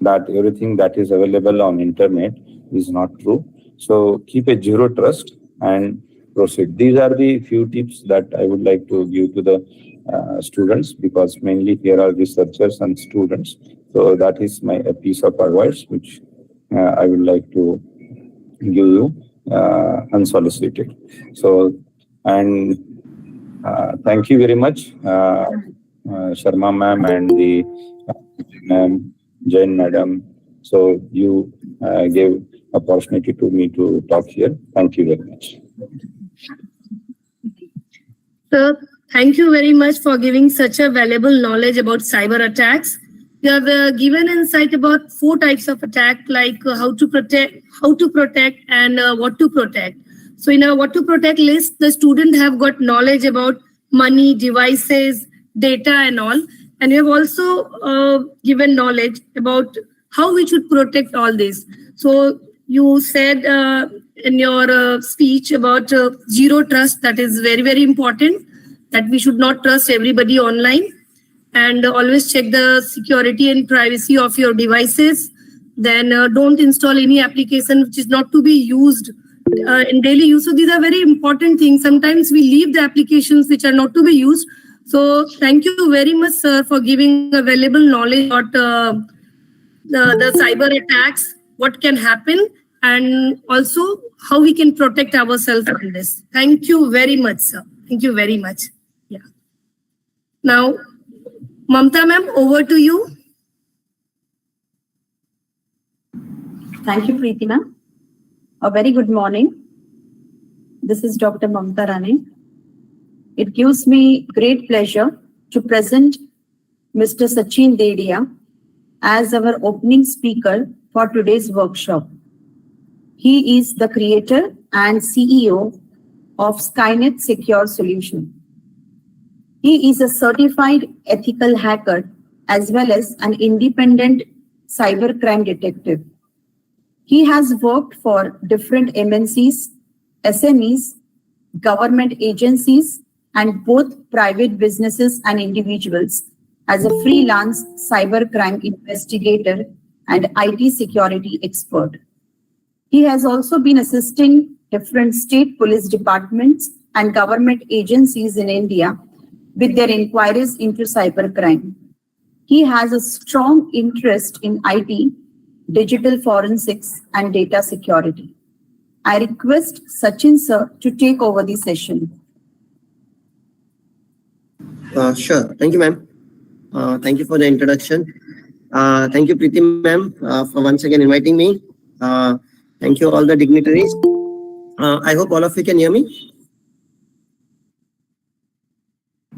that. Everything that is available on internet is not true. So keep a zero trust and proceed. These are the few tips that I would like to give to the students, because mainly here are researchers and students. So that is a piece of advice which I would like to give you unsolicited. So, and thank you very much, Sharma ma'am and the ma'am, Jain madam. So you gave opportunity to me to talk here. Thank you very much. Sir, thank you very much for giving such a valuable knowledge about cyber attacks. You have given insight about 4 types of attack, like how to protect, and what to protect. So in our what to protect list, the student have got knowledge about money, devices, data and all. And you have also given knowledge about how we should protect all this. So you said in your speech about zero trust, that is very, very important, that we should not trust everybody online, and always check the security and privacy of your devices. Then don't install any application which is not to be used in daily use. So these are very important things. Sometimes we leave the applications which are not to be used. So thank you very much, sir, for giving a valuable knowledge about the cyber attacks, what can happen, and also how we can protect ourselves from this. Thank you very much, sir. Thank you very much. Yeah. Now, Mamta ma'am, over to you. Thank you, Preeti ma'am. A very good morning. This is Dr. Mamta Rane. It gives me great pleasure to present Mr. Sachin Dedia as our opening speaker for today's workshop. He is the creator and CEO of Skynet Secure Solution. He is a certified ethical hacker as well as an independent cybercrime detective. He has worked for different MNCs, SMEs, government agencies, and both private businesses and individuals as a freelance cybercrime investigator and IT security expert. He has also been assisting different state police departments and government agencies in India with their inquiries into cybercrime. He has a strong interest in IT, digital forensics, and data security. I request Sachin sir to take over the session. Sure. Thank you, ma'am. Thank you for the introduction. Thank you, Preeti ma'am, for once again inviting me. Thank you, all the dignitaries. I hope all of you can hear me.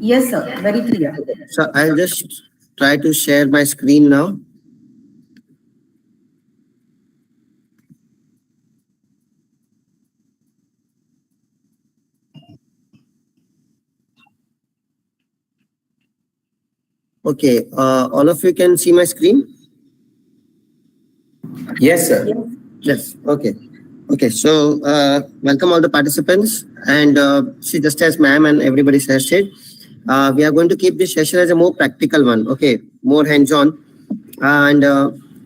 Yes, sir. Very clear. So I'll just try to share my screen now. Okay, all of you can see my screen? Yes, sir. Yes, okay. Okay, so welcome all the participants. And see, just as ma'am and everybody has said, we are going to keep this session as a more practical one, okay, more hands-on. And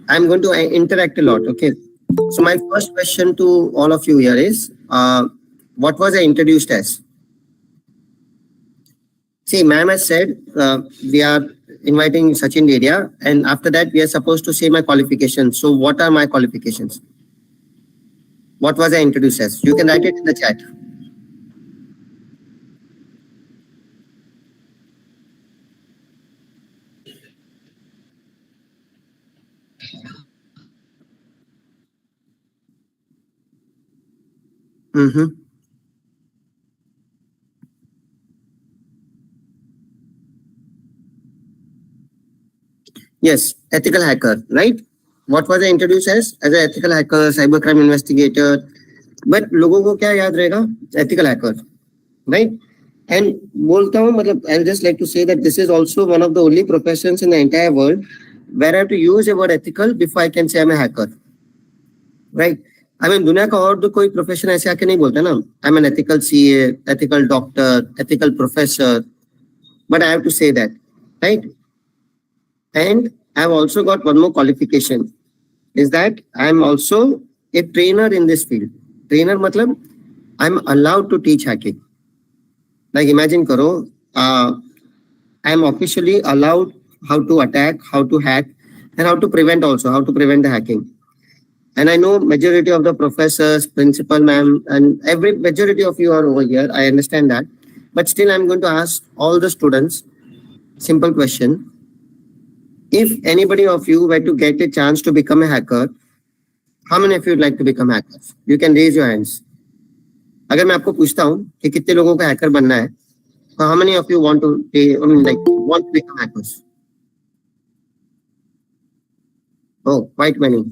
I'm going to interact a lot, okay. So my first question to all of you here is, what was I introduced as? See, ma'am has said, we are inviting Sachin Dedia, and after that we are supposed to say my qualifications. So what are my qualifications? What was I introduced as? You can write it in the chat. Yes, ethical hacker, right? What was I introduced as? As an ethical hacker, cybercrime investigator. But लोगों को क्या याद रहेगा? Ethical hacker, right? And बोलता हूँ मतलब I would just like to say that this is also one of the only professions in the entire world where I have to use the word ethical before I can say I'm a hacker, right? I mean दुनिया का और तो कोई profession ऐसे आके नहीं बोलता ना. I'm an ethical CA, ethical doctor, ethical professor, but I have to say that, right? And I've also got one more qualification, is that I'm also a trainer in this field. Trainer matlab I'm allowed to teach hacking. Like imagine karo, I'm officially allowed how to attack, how to hack, and how to prevent also, how to prevent the hacking. And I know majority of the professors, principal ma'am, and every majority of you are over here. I understand that. But still I'm going to ask all the students, simple question. If anybody of you were to get a chance to become a hacker, how many of you would like to become hackers? You can raise your hands. अगर मैं आपको पूछता हूँ कि कितने लोगों को hacker बनना है, तो how many of you want to become hackers? Oh, quite many.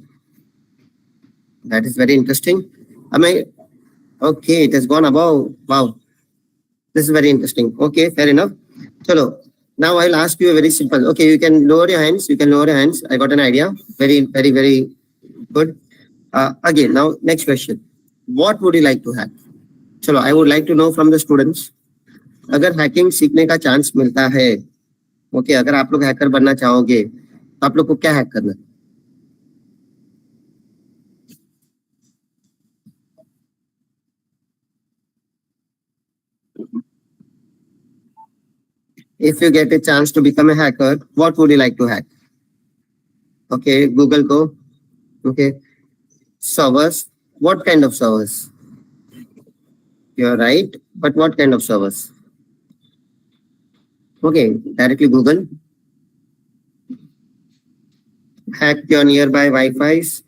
That is very interesting. Okay, it has gone above. Wow, this is very interesting. Okay, fair enough. Chalo. Now I'll ask you a very simple. Okay, you can lower your hands. You can lower your hands. I got an idea. Very, very, very good. Again, now next question. What would you like to hack? Chalo, I would like to know from the students. अगर hacking सीखने का chance मिलता है, okay, अगर आप लोग hacker बनना चाहोगे, तो आप लोग को क्या hack करना? If you get a chance to become a hacker, what would you like to hack? Okay, Google go. Okay. Servers. What kind of servers? You're right, but what kind of servers? Okay, directly Google. Hack your nearby Wi-Fi's.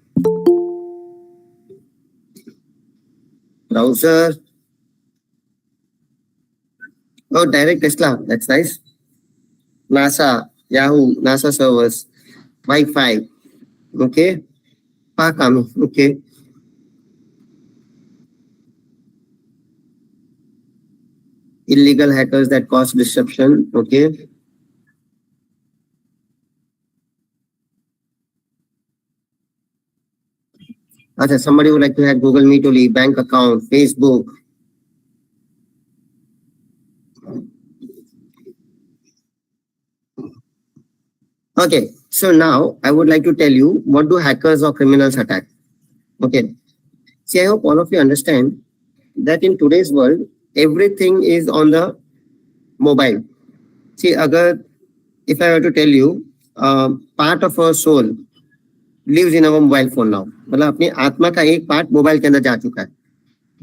Browser. Oh, direct Tesla. That's nice. NASA, Yahoo, NASA servers, Wi-Fi. Okay. Pakami. Okay. Illegal hackers that cause disruption. Okay. Okay, somebody would like to hack Google Meet only, bank account, Facebook. Okay, so now I would like to tell you what do hackers or criminals attack. Okay, see, I hope all of you understand that in today's world, everything is on the mobile. See, if I were to tell you, part of our soul lives in our mobile phone now. मतलब अपनी आत्मा का एक part mobile के अंदर जा चुका है.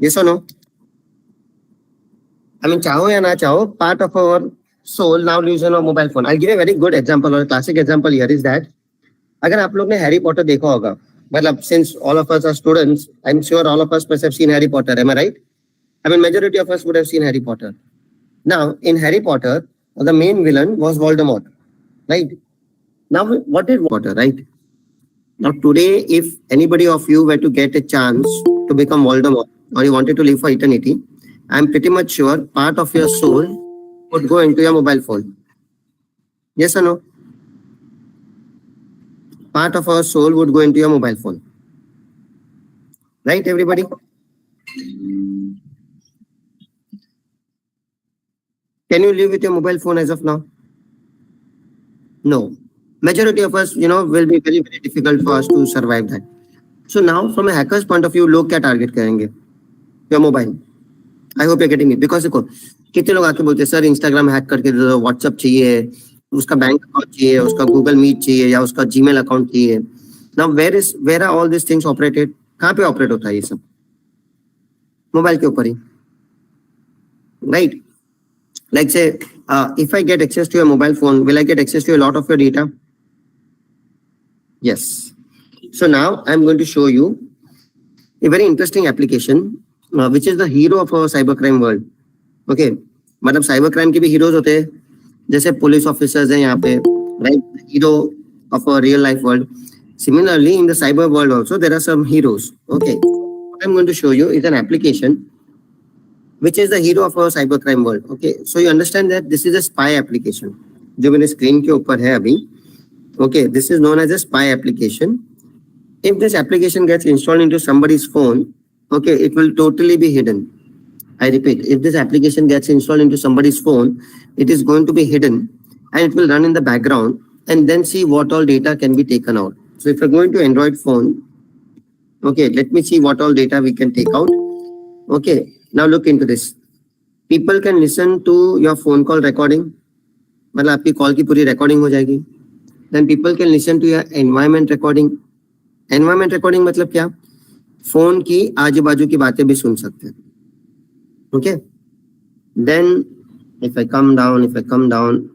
Yes or no? I mean, चाहो या ना चाहो, part of our soul now lives on a mobile phone. I'll give a very good example or a classic example here is that अगर आप लोग ने हैरी पॉटर देखा होगा, मतलब since all of us are students, I'm sure all of us must have seen Harry Potter. Am I right? I mean, majority of us would have seen Harry Potter. Now, in Harry Potter, the main villain was Voldemort, right? Now, what is Potter, right? Now, today, if anybody of you were to get a chance to become Voldemort or you wanted to live for eternity, I'm pretty much sure part of your soul would go into your mobile phone. Yes or no? part of our soul would go into your mobile phone. Right, everybody? Can you live with your mobile phone as of now? No. Majority of us, will be very, very difficult for us to survive that. So now, from a hacker's point of view, लोग क्या target करेंगे? Your mobile. I hope you're getting me. Because देखो, कितने लोग आके बोलते हैं sir Instagram hack करके दे दो, व्हाट्सएप चाहिए, उसका बैंक अकाउंट चाहिए, उसका गूगल मीट चाहिए या उसका जीमेल अकाउंट चाहिए. Now where are all these things operated? कहाँ पे ऑपरेट होता है ये सब? मोबाइल के ऊपर ही. Right? Like say, if I get access to your mobile phone, will I get access to a lot of your data? Yes. So now I'm going to show you a very interesting application, which is the hero of our cybercrime world. Okay, मतलब cybercrime के भी heroes होते हैं, जैसे police officers हैं यहाँ पे, right? Hero of our real life world. Similarly, in the cyber world also, there are some heroes. Okay, what I'm going to show you is an application which is the hero of our cybercrime world. Okay, so you understand that this is a spy application. जो मेरे screen के ऊपर है अभी. Okay, this is known as a spy application. If this application gets installed into somebody's phone, okay, it will totally be hidden. I repeat, if this application gets installed into somebody's phone, it is going to be hidden and it will run in the background and then see what all data can be taken out. So if you're going to Android phone, okay, let me see what all data we can take out. Okay, now look into this. People can listen to your phone call recording. मतलब आपकी call की पूरी recording हो जाएगी. Then people can listen to your environment recording. Environment recording मतलब क्या? Phone की आजू बाजू की बातें भी सुन सकते हैं. Okay. Then if I come down,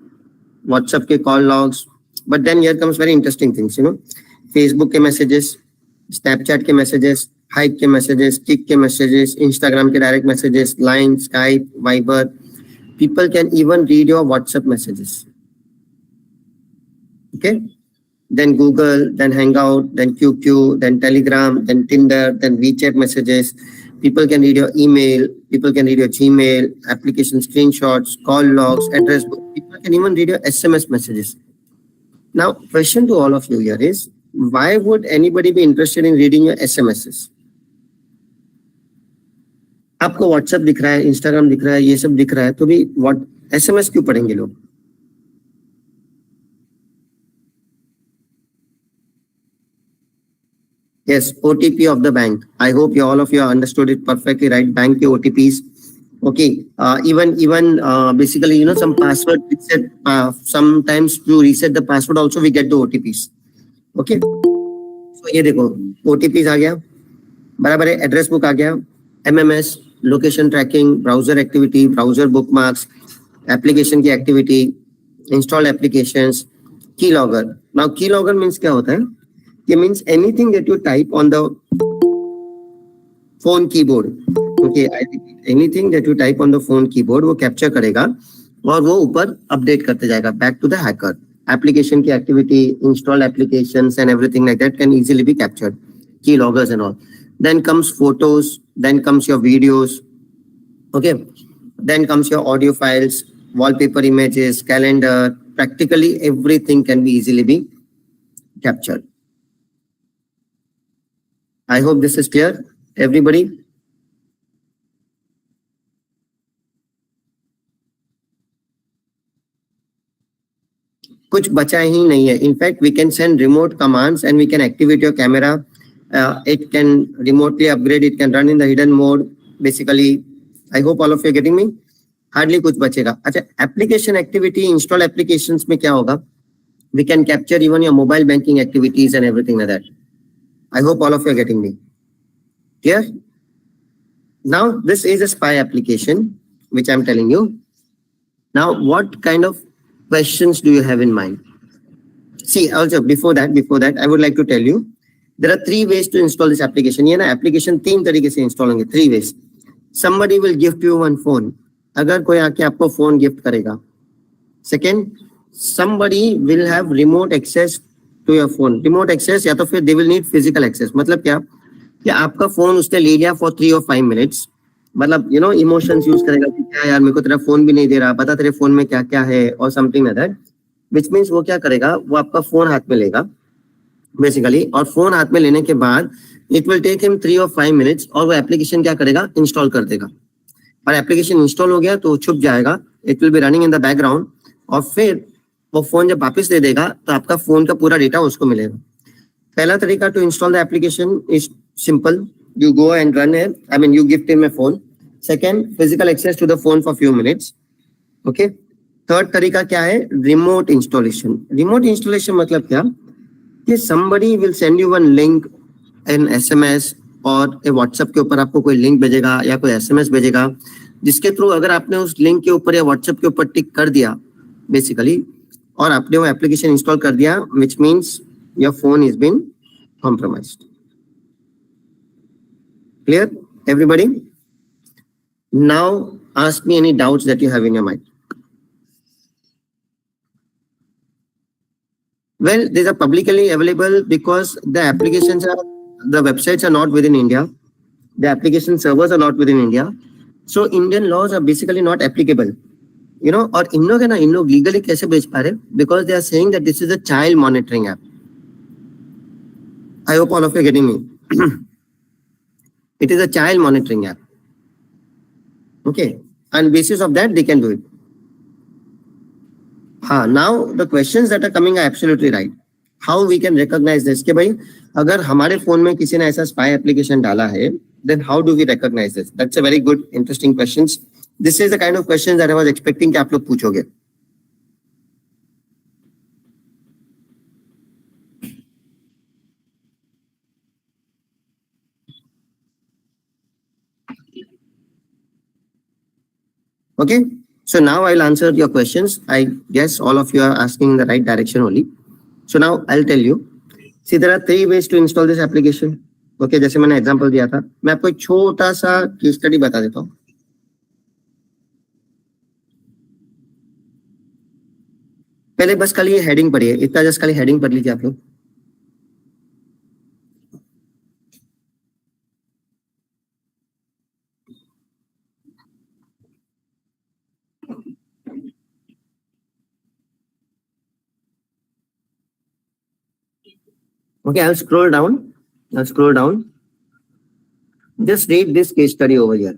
WhatsApp के call logs. But then here comes very interesting things, Facebook के messages, Snapchat के messages, Hype के messages, Kik के messages, Instagram के direct messages, Line, Skype, Viber. People can even read your WhatsApp messages. Okay. Then Google, then Hangout, then QQ, then Telegram, then Tinder, then WeChat messages. People can read your email. People can read your Gmail, application screenshots, call logs, address book. People can even read your SMS messages. Now, question to all of you here is, why would anybody be interested in reading your SMSs? आपको WhatsApp दिख रहा है, Instagram दिख रहा है, ये सब दिख रहा है, तो भी SMS क्यों पढ़ेंगे लोग? Yes, OTP of the bank. I hope all of you understood it perfectly, right? Bank ke OTPs. Okay. Even basically, some password reset. Sometimes to reset the password also we get the OTPs. Okay. So ये देखो OTPs आ गया, बराबर है, address book आ गया, MMS, location tracking, browser activity, browser bookmarks, application की activity, installed applications, keylogger. Now keylogger means क्या होता है? It means anything that you type on the phone keyboard. Okay, I repeat, anything that you type on the phone keyboard वो capture करेगा और वो ऊपर update करते जाएगा back to the hacker. Application की activity, installed applications and everything like that can easily be captured. Keyloggers and all. Then comes photos. Then comes your videos. Okay. Then comes your audio files, wallpaper images, calendar. Practically everything can be easily be captured. I hope this is clear, everybody. कुछ बचा ही नहीं है. In fact, we can send remote commands and we can activate your camera. It can remotely upgrade. It can run in the hidden mode. Basically, I hope all of you are getting me. Hardly कुछ बचेगा. अच्छा, application activity, install applications में क्या होगा? We can capture even your mobile banking activities and everything like that. I hope all of you are getting me. Clear? Now, this is a spy application, which I'm telling you. Now, what kind of questions do you have in mind? See, also, before that, I would like to tell you, there are 3 ways to install this application. ये ना application 3 तरीके से install होंगे, 3 ways. Somebody will gift you one phone. अगर कोई आके आपको phone gift करेगा. Second, somebody will have remote access to your phone. Remote access या तो फिर they will need physical access. मतलब क्या? कि आपका फोन उसने ले लिया for 3 or 5 minutes. मतलब emotions use करेगा कि क्या यार मेरे को तेरा फोन भी नहीं दे रहा, पता तेरे फोन में क्या क्या है और something like that. Which means वो क्या करेगा? वो आपका फोन हाथ में लेगा बेसिकली, और फोन हाथ में लेने के बाद it will take him 3 or 5 minutes और वो एप्लीकेशन क्या करेगा, इंस्टॉल कर देगा। और एप्लीकेशन इंस्टॉल हो गया तो छुप जाएगा, it will be running in the background, और फिर वो फोन जब वापस दे देगा तो आपका फोन का पूरा डेटा उसको मिलेगा। पहला तरीका to install the application is simple, you go and run it, I mean you gift him a phone. Second, physical access to the phone for few minutes. Okay. Third तरीका क्या है, remote installation. Remote installation मतलब क्या कि somebody will send you one link, an SMS और a WhatsApp के ऊपर आपको कोई लिंक भेजेगा या कोई SMS भेजेगा, जिसके थ्रू अगर आपने उस लिंक के ऊपर या WhatsApp के ऊपर टिक कर दिया बेसिकली और आपने वो एप्लीकेशन इंस्टॉल कर दिया, which means your phone is been compromised. Clear, everybody? Now ask me any doubts that you have in your mind. Well, these are publicly available because the applications are, the websites are not within India. The application servers are not within India. So Indian laws are basically not applicable. You know, और इन लोग है ना, इन लोग legally कैसे बेच पा रहे? Because they are saying that this is a child monitoring app. I hope all of you are getting me. It is a child monitoring app. Okay. On basis of that, they can do it. Now the questions that are coming are absolutely right. How we can recognize this? कि भाई अगर हमारे phone में किसी ने ऐसा spy application डाला है, then how do we recognize this? That's a very good, interesting questions. This is the kind of questions that I was expecting कि आप लोग पूछोगे. Okay, so now I'll answer your questions. I guess all of you are asking in the right direction only. So now I'll tell you. See, there are 3 ways to install this application. Okay, जैसे मैंने example दिया था, मैं आपको एक छोटा सा case study बता देता हूँ. पहले बस खाली ये हेडिंग पढ़िए, इतना जस्ट खाली हेडिंग पढ़ लीजिए आप लोग. Okay, I'll scroll down. Just read this case study over here.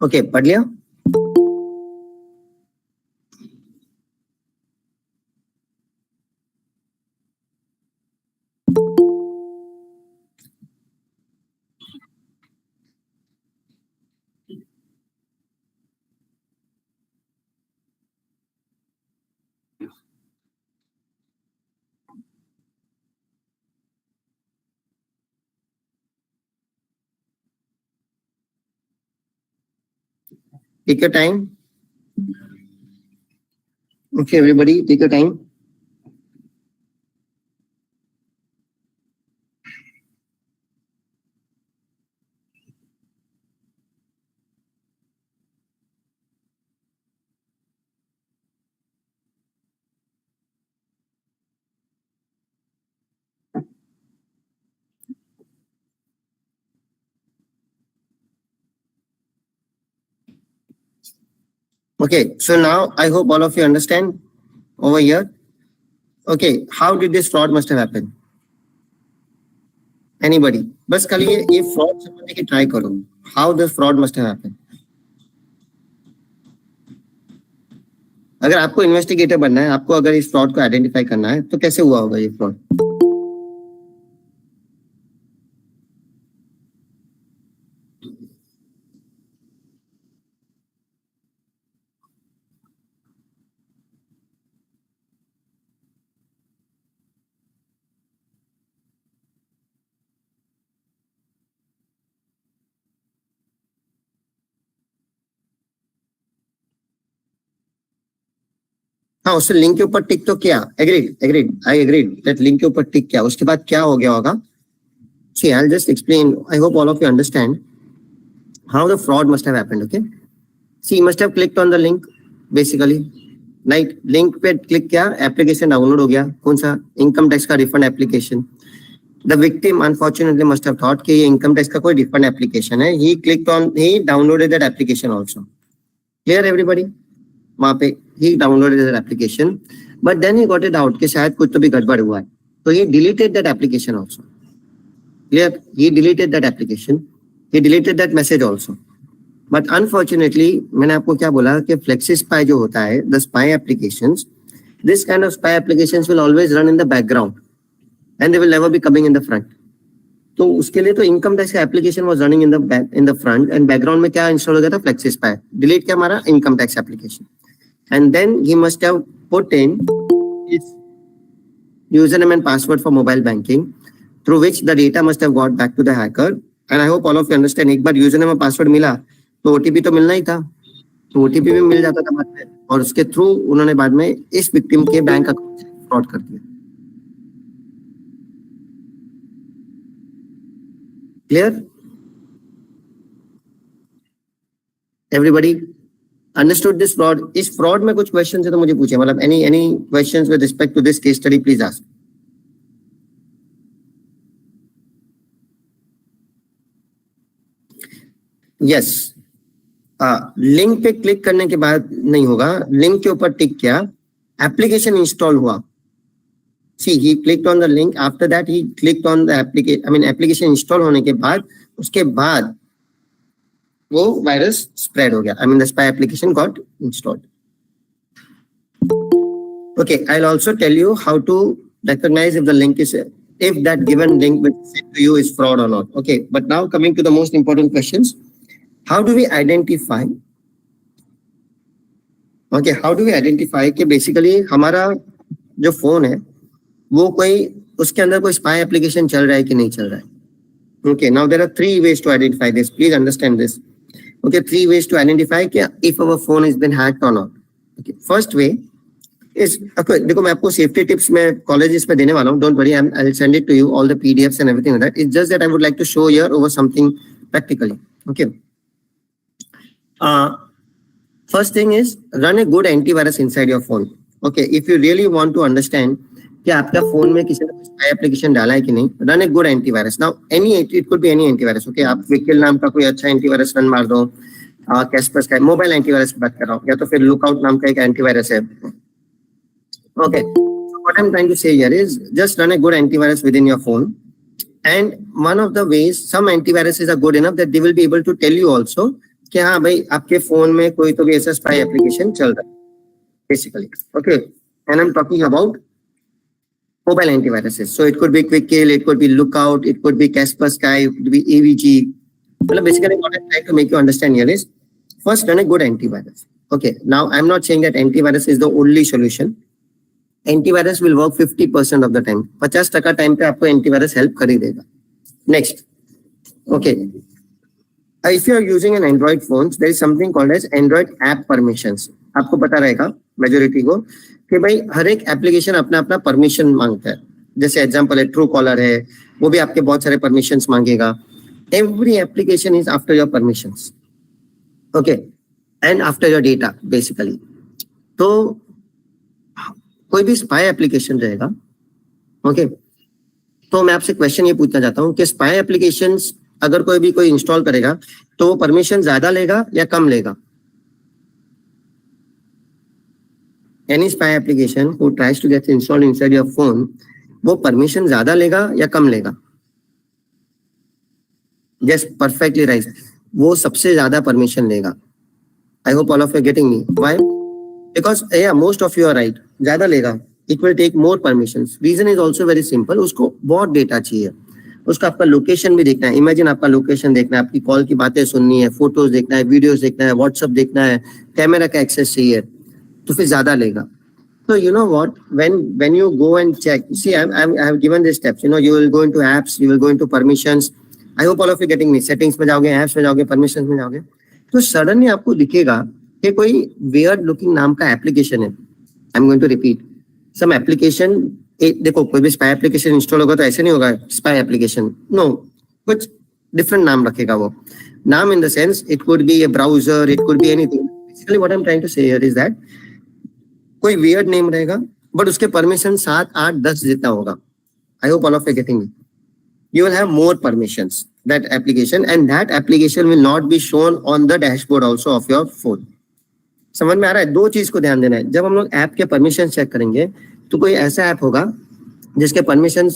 Okay, पढ़ लिया? Take your time. Okay, everybody, take your time. Okay, so now I hope all of you understand over here. Okay, how did this fraud must have happened? Anybody? बस खाली ये fraud समझने की try करो. How this fraud must have happened? अगर आपको investigator बनना है, आपको अगर इस फ्रॉड को आइडेंटिफाई करना है, तो कैसे हुआ होगा ये फ्रॉड? हाँ, उससे लिंक के ऊपर टिक तो किया, agreed, I agreed that link के ऊपर टिक किया, उसके बाद क्या हो गया होगा? See, I'll just explain. I hope all of you understand how the fraud must have happened. Okay. See, he must have clicked on the link, basically. Right? Link पे click किया, application download हो गया. कौन सा? Income tax का refund application. The victim unfortunately must have thought कि ये income tax का कोई refund application है. He downloaded that application also. Clear everybody? वहाँ पे he downloaded that application, but then he got it out कि शायद कुछ तो भी गड़बड़ हुआ है. So he deleted that application also. Clear? He deleted that application. He deleted that message also. But unfortunately, मैंने आपको क्या बोला कि FlexiSpy जो होता है, the spy applications, this kind of spy applications will always run in the background, and they will never be coming in the front. तो उसके लिए तो income tax का application was running in the front, and background में क्या install हो गया था? FlexiSpy. Delete क्या हमारा? Income tax application. And then he must have put in his username and password for mobile banking, through which the data must have got back to the hacker. And I hope all of you understand, एक बार username और password मिला तो OTP तो मिलना ही था, तो OTP भी मिल जाता था बाद में, और उसके थ्रू उन्होंने बाद में इस विक्टिम के बैंक अकाउंट से फ्रॉड कर दिया. Clear? Everybody understood this fraud? इस फ्रॉड में कुछ क्वेश्चन है तो मुझे पूछे, मतलब any questions with respect to this case study please ask. Yes, link पे क्लिक करने के बाद नहीं होगा, लिंक के ऊपर टिक किया, एप्लीकेशन इंस्टॉल हुआ. See he clicked on the link, after that he clicked on the application install होने के बाद उसके बाद वो वायरस स्प्रेड हो गया. The spy application got installed. Okay, I will also tell you how to recognize if the link is, if that given link which is sent to you is fraud or not. Okay, but now coming to the most important questions. How do we identify? Okay, how do we identify कि basically हमारा जो phone है वो कोई उसके अंदर कोई spy application चल रहा है कि नहीं चल रहा है? Okay, now there are 3 ways to identify this. Please understand this. Okay, 3 ways to identify कि if our phone has been hacked or not. Okay, first way is, okay, देखो मैं आपको safety tips में colleges में देने वाला हूँ. Don't worry, I'll send it to you all the PDFs and everything like that. It's just that I would like to show here over something practically. Okay. First thing is run a good antivirus inside your phone. Okay, if you really want to understand कि आपका phone में किसी ने spy application डाला है कि नहीं, run a good antivirus. Now it could be any antivirus. Okay, आप Wikil नाम का कोई अच्छा antivirus रन मार दो, Kaspersky का मोबाइल एंटीवायरस की बात कर रहा हूँ, या तो फिर लुकआउट नाम का एक एंटीवायरस है. Okay, so what I'm trying to say here is just run a good antivirus within your phone, and one of the ways some antiviruses are good enough that they will be able to tell you also कि हाँ भाई आपके phone में कोई तो भी ऐसा spy application चल रहा है basically. Okay, and I'm talking about mobile antiviruses. So it could be Quickkill, it could be Lookout, it could be Kaspersky, it could be AVG. Well, basically what I'm trying to make you understand here is first run a good antivirus. Okay, now I'm not saying that antivirus is the only solution. Antivirus will work 50% of the time. 50% time पे आपको antivirus help कर ही देगा. Next, okay. If you are using an Android phone, there is something called as Android app permissions. आपको पता रहेगा majority को कि भाई हर एक एप्लीकेशन अपना अपना परमिशन मांगता है. जैसे एग्जांपल है ट्रू कॉलर है, वो भी आपके बहुत सारे परमिशंस मांगेगा. Every application is after your permissions. Okay, and after your data basically. तो कोई भी स्पाई एप्लीकेशन रहेगा. ओके, तो मैं आपसे क्वेश्चन ये पूछना चाहता हूँ कि स्पाई एप्लीकेशंस अगर कोई इंस्टॉल करेगा तो वो परमिशन ज्यादा लेगा या कम लेगा? Any spy application who tries to get installed inside your phone, वो परमिशन ज्यादा लेगा या कम लेगा? Yes, perfectly right. वो सबसे ज्यादा परमिशन लेगा. I hope all of you are getting me. Why? Because yeah, most of you are right. ज्यादा लेगा. It will take more permissions. Reason is also very simple. उसको बहुत डेटा चाहिए. उसका आपका लोकेशन भी देखना है. इमेजिन आपका लोकेशन देखना है, आपकी कॉल की बातें सुननी है, फोटोज देखना है, वीडियोस देखना है, व्हाट्सएप देखना है, कैमरा का एक्सेस चाहिए, तो फिर ज्यादा लेगा. So you know what? When you go and check, see, I have given these steps. You know, you will go into apps, you will go into permissions. I hope all of you getting me. Settings में जाओगे, apps में जाओगे, permissions में जाओगे, तो suddenly आपको दिखेगा कि कोई weird looking नाम का एप्लीकेशन है. I'm going to repeat. Some application, देखो कोई भी spy application install होगा तो ऐसे नहीं होगा spy application. No, कुछ different नाम रखेगा वो. Naam in the sense, it could be a browser, it could be anything. Basically, what I'm trying to say here is that कोई weird name रहेगा, but उसके permission 7, 8, 10 जितना होगा. I hope all of you are getting me. You will have more permissions, that application, and that application will not be shown on the dashboard also of your phone. समझ में आ रहा है? दो चीज को ध्यान देना है. जब हम लोग ऐप के परमिशन चेक करेंगे तो कोई ऐसा ऐप होगा जिसके परमिशन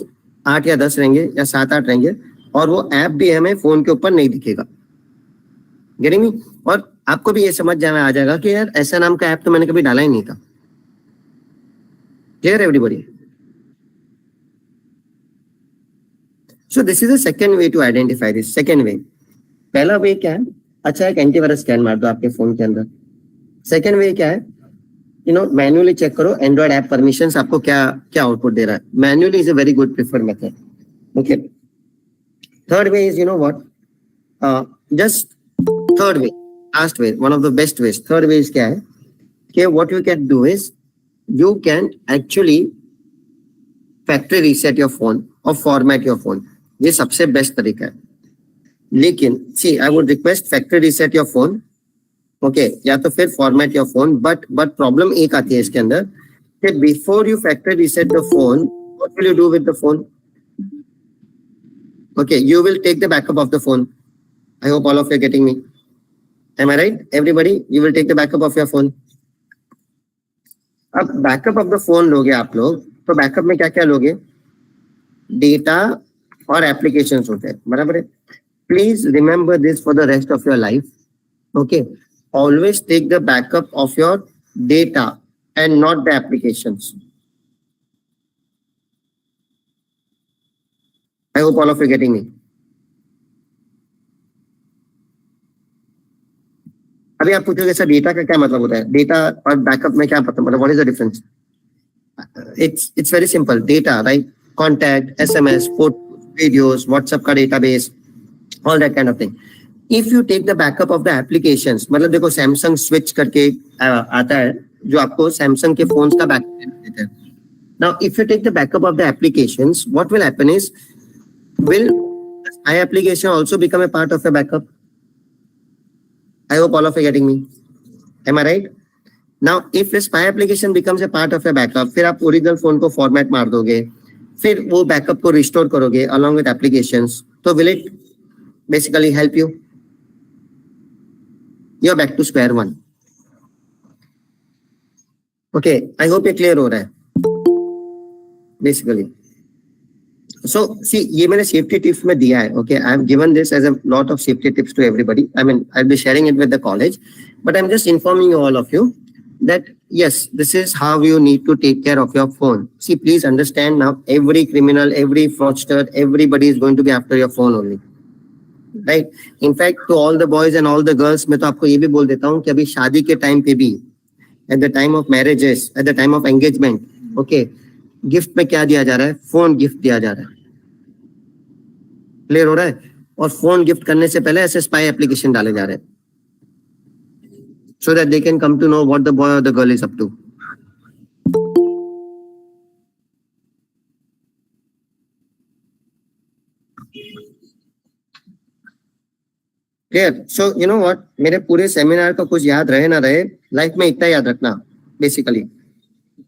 8 या 10 रहेंगे या 7, 8 रहेंगे और वो ऐप भी हमें फोन के ऊपर नहीं दिखेगा. Getting me? और आपको भी ये समझ जाना आ जाएगा कि यार ऐसा नाम का ऐप तो मैंने कभी डाला ही नहीं था. Clear everybody? So this is the second way to identify this. Second way. पहला वे क्या है? अच्छा एक एंटीवायरस स्कैन मार दो आपके फोन के अंदर. सेकेंड वे क्या है? मैन्युअली चेक करो एंड्रॉइड ऐप परमिशंस आपको क्या क्या आउटपुट दे रहा है. Manually is a very good preferred method. Okay. Third way is what? Just third way, last way, one of the best veg. Third way is क्या है कि what you can do is you can actually factory reset your phone और format your phone. ये सबसे best तरीका है. लेकिन सी I would request factory reset your phone. Okay, या तो फिर format your phone. But problem एक आती है इसके अंदर कि before you factory reset the phone, what will you do with the phone? Okay, you will take the backup of the phone. I hope all of you are getting me. Am I right? Everybody, you will take the backup of your phone. अब backup of the phone लोगे आप लोग, तो backup में क्या क्या लोगे? Data और एप्लीकेशंस होते हैं, बराबर है? Please remember this for the rest of your life. Okay, always take the backup of your data and not the applications. I hope all of you are getting me. अभी आप पूछोगे sir data का क्या मतलब होता है? Data और backup में क्या मतलब? What is the difference? It's very simple. Data, right? Contact, SMS, photos, videos, WhatsApp का database, all that kind of thing. If you take the backup of the applications, मतलब देखो सैमसंग स्विच करके आता है जो आपको सैमसंग के phones का बैकअप देता है. Now, if you take the backup of the applications, what will happen is, will the spy application also become a part of a backup? I hope all of you are getting me. Am I right? Now, if a spy application becomes a part of a backup, फिर आप original phone को format मार दोगे, फिर वो backup को restore करोगे along with applications, तो will it basically help you? You're back to square one. Okay, I hope ये clear हो रहा है. Basically, so see, ये मैंने safety tips में दिया है. Okay, I have given this as a lot of safety tips to everybody. I mean, I'll be sharing it with the college, but I'm just informing you all of you that yes, this is how you need to take care of your phone. See, please understand now, every criminal, every fraudster, everybody is going to be after your phone only. Right? In fact, to all the boys and all the girls, मैं तो आपको ये भी बोल देता हूँ कि अभी शादी के टाइम पे भी, at the time of marriages, at the time of engagement, okay, gift में क्या दिया जा रहा है? फोन गिफ्ट दिया जा रहा है. क्लियर हो रहा है? और फोन गिफ्ट करने से पहले ऐसे स्पाई एप्लीकेशन डाले जा रहे हैं, so that they can come to know what the boy or the girl is up to. Clear? So you know what? मेरे पूरे सेमिनार का कुछ याद रहे ना रहे, लाइफ में इतना याद रखना. Basically,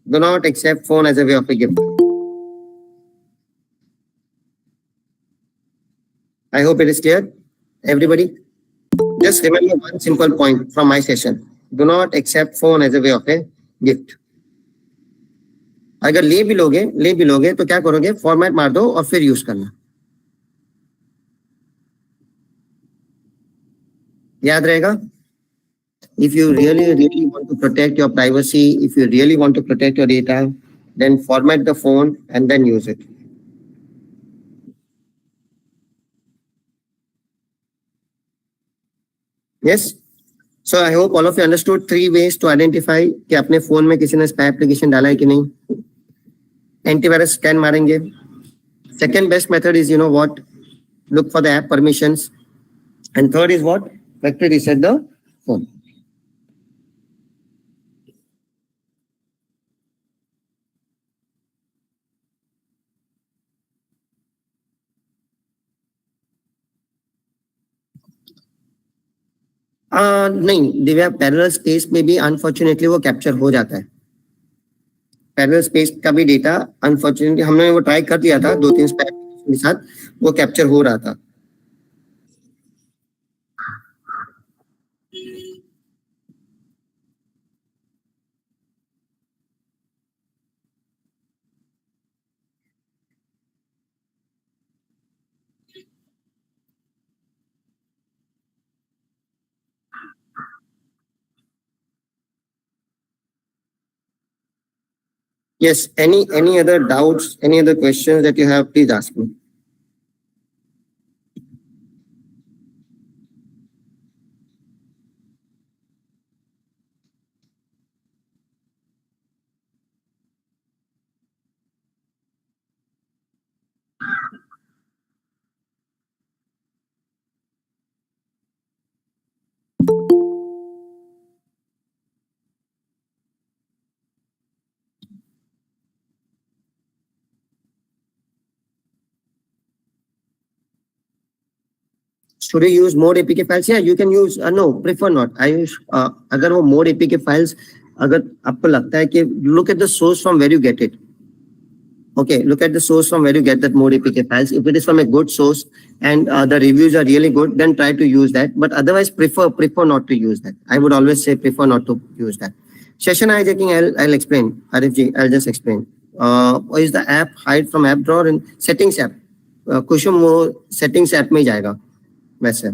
do not accept phone as a way of a gift. I hope it is clear, everybody. Just remember one simple point from my session. Do not accept phone as a way of a gift. अगर ले भी लोगे तो क्या करोगे? Format मार दो और फिर यूज करना. याद रहेगा? If you really want to protect your privacy, if you really want to protect your data, then format the phone and then use it. Yes? So I hope all of you understood 3 ways to identify कि अपने phone में किसी ने spy application डाला है कि नहीं. Antivirus scan मारेंगे. Second best method is, you know what? Look for the app permissions. And third is what? Factory reset the phone. नहीं दिव्या, पैरेलल स्पेस में भी अनफॉर्चुनेटली वो कैप्चर हो जाता है। पैरेलल स्पेस का भी डेटा अनफॉर्चुनेटली हमने वो ट्राई कर दिया था 2-3 के साथ, वो कैप्चर हो रहा था। Yes, any other doubts, any other questions that you have, please ask me. Should you use more APK files? Yeah, you can use. No, prefer not. I use. अगर वो more APK files, अगर आपको लगता है कि look at the source from where you get it. Okay, look at the source from where you get that more APK files. If it is from a good source and the reviews are really good, then try to use that. But otherwise, prefer not to use that. I would always say prefer not to use that. Session hijacking, I'll explain. RFG, I'll just explain. Is the app hide from app drawer in settings app? कुसुम वो settings app में ही जाएगा वैसे.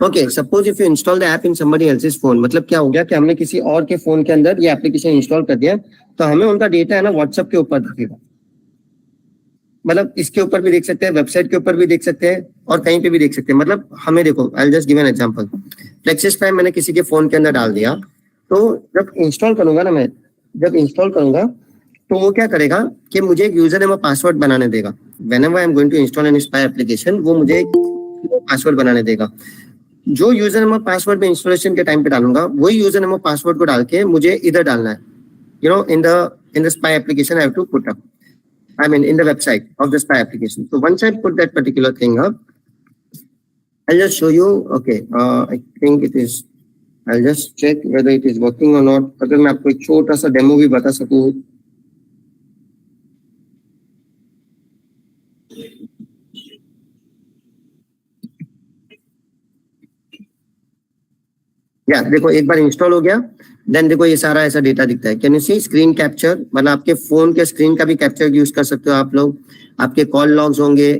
Okay, suppose if you install the app in somebody else's phone, मतलब क्या हो गया कि हमने किसी और के फोन के अंदर ये एप्लीकेशन इंस्टॉल कर दिया, तो हमें उनका डेटा है ना व्हाट्सएप के ऊपर दिखेगा. मतलब इसके ऊपर भी देख सकते हैं, वेबसाइट के ऊपर भी देख सकते हैं और कहीं पे भी देख सकते हैं. मतलब हमें देखो, I will just give an example. FlexiSPY मैंने किसी के फोन के अंदर डाल दिया, तो जब इंस्टॉल करूंगा ना, मैं जब इंस्टॉल करूंगा तो वो क्या करेगा कि मुझे एक यूजर नेम और पासवर्ड बनाने देगा. Whenever I am going to install an spy application, वो मुझे एक पासवर्ड बनाने देगा. जो यूजर नेम और पासवर्ड में इंस्टॉलेशन के टाइम पे डालूंगा, वही यूजर नेम और पासवर्ड को डाल के मुझे इधर डालना है. You know, in the spy application, I have to put up. I mean, in the website of the spy application. So once I put that particular thing up, I'll just show you. Okay, I think it is. I'll just check whether it is working or not. अगर मैं आपको एक छोटा सा demo भी बता सकूं. या देखो, एक बार इंस्टॉल हो गया, देन देखो ये सारा ऐसा डेटा दिखता है. Can you see screen capture, मतलब आपके फोन के स्क्रीन का भी कैप्चर यूज कर सकते हो आप लोग. आपके कॉल लॉग्स होंगे.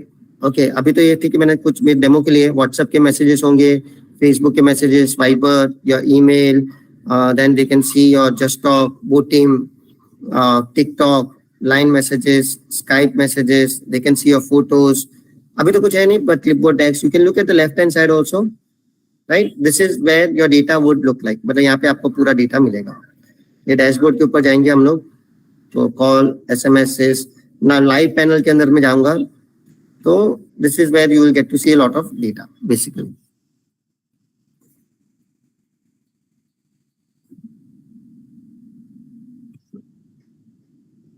ओके, अभी तो ये थी कि मैंने कुछ डेमो के लिए व्हाट्सएप के मैसेजेस होंगे, फेसबुक के मैसेजेस, वाइबर या email, then they can see your just talk, voting, TikTok, Line messages, Skype messages, they can see your photos. अभी तो कुछ है नहीं, but clipboard text, you can look at the left hand side also. Right, this is where your data would look like. मतलब यहाँ पे आपको पूरा डेटा मिलेगा. ये डैशबोर्ड के ऊपर जाएंगे हम लोग, तो कॉल, एसएमएस ना, लाइव पैनल के अंदर में जाऊंगा, तो this is where you will get to see a lot of data basically.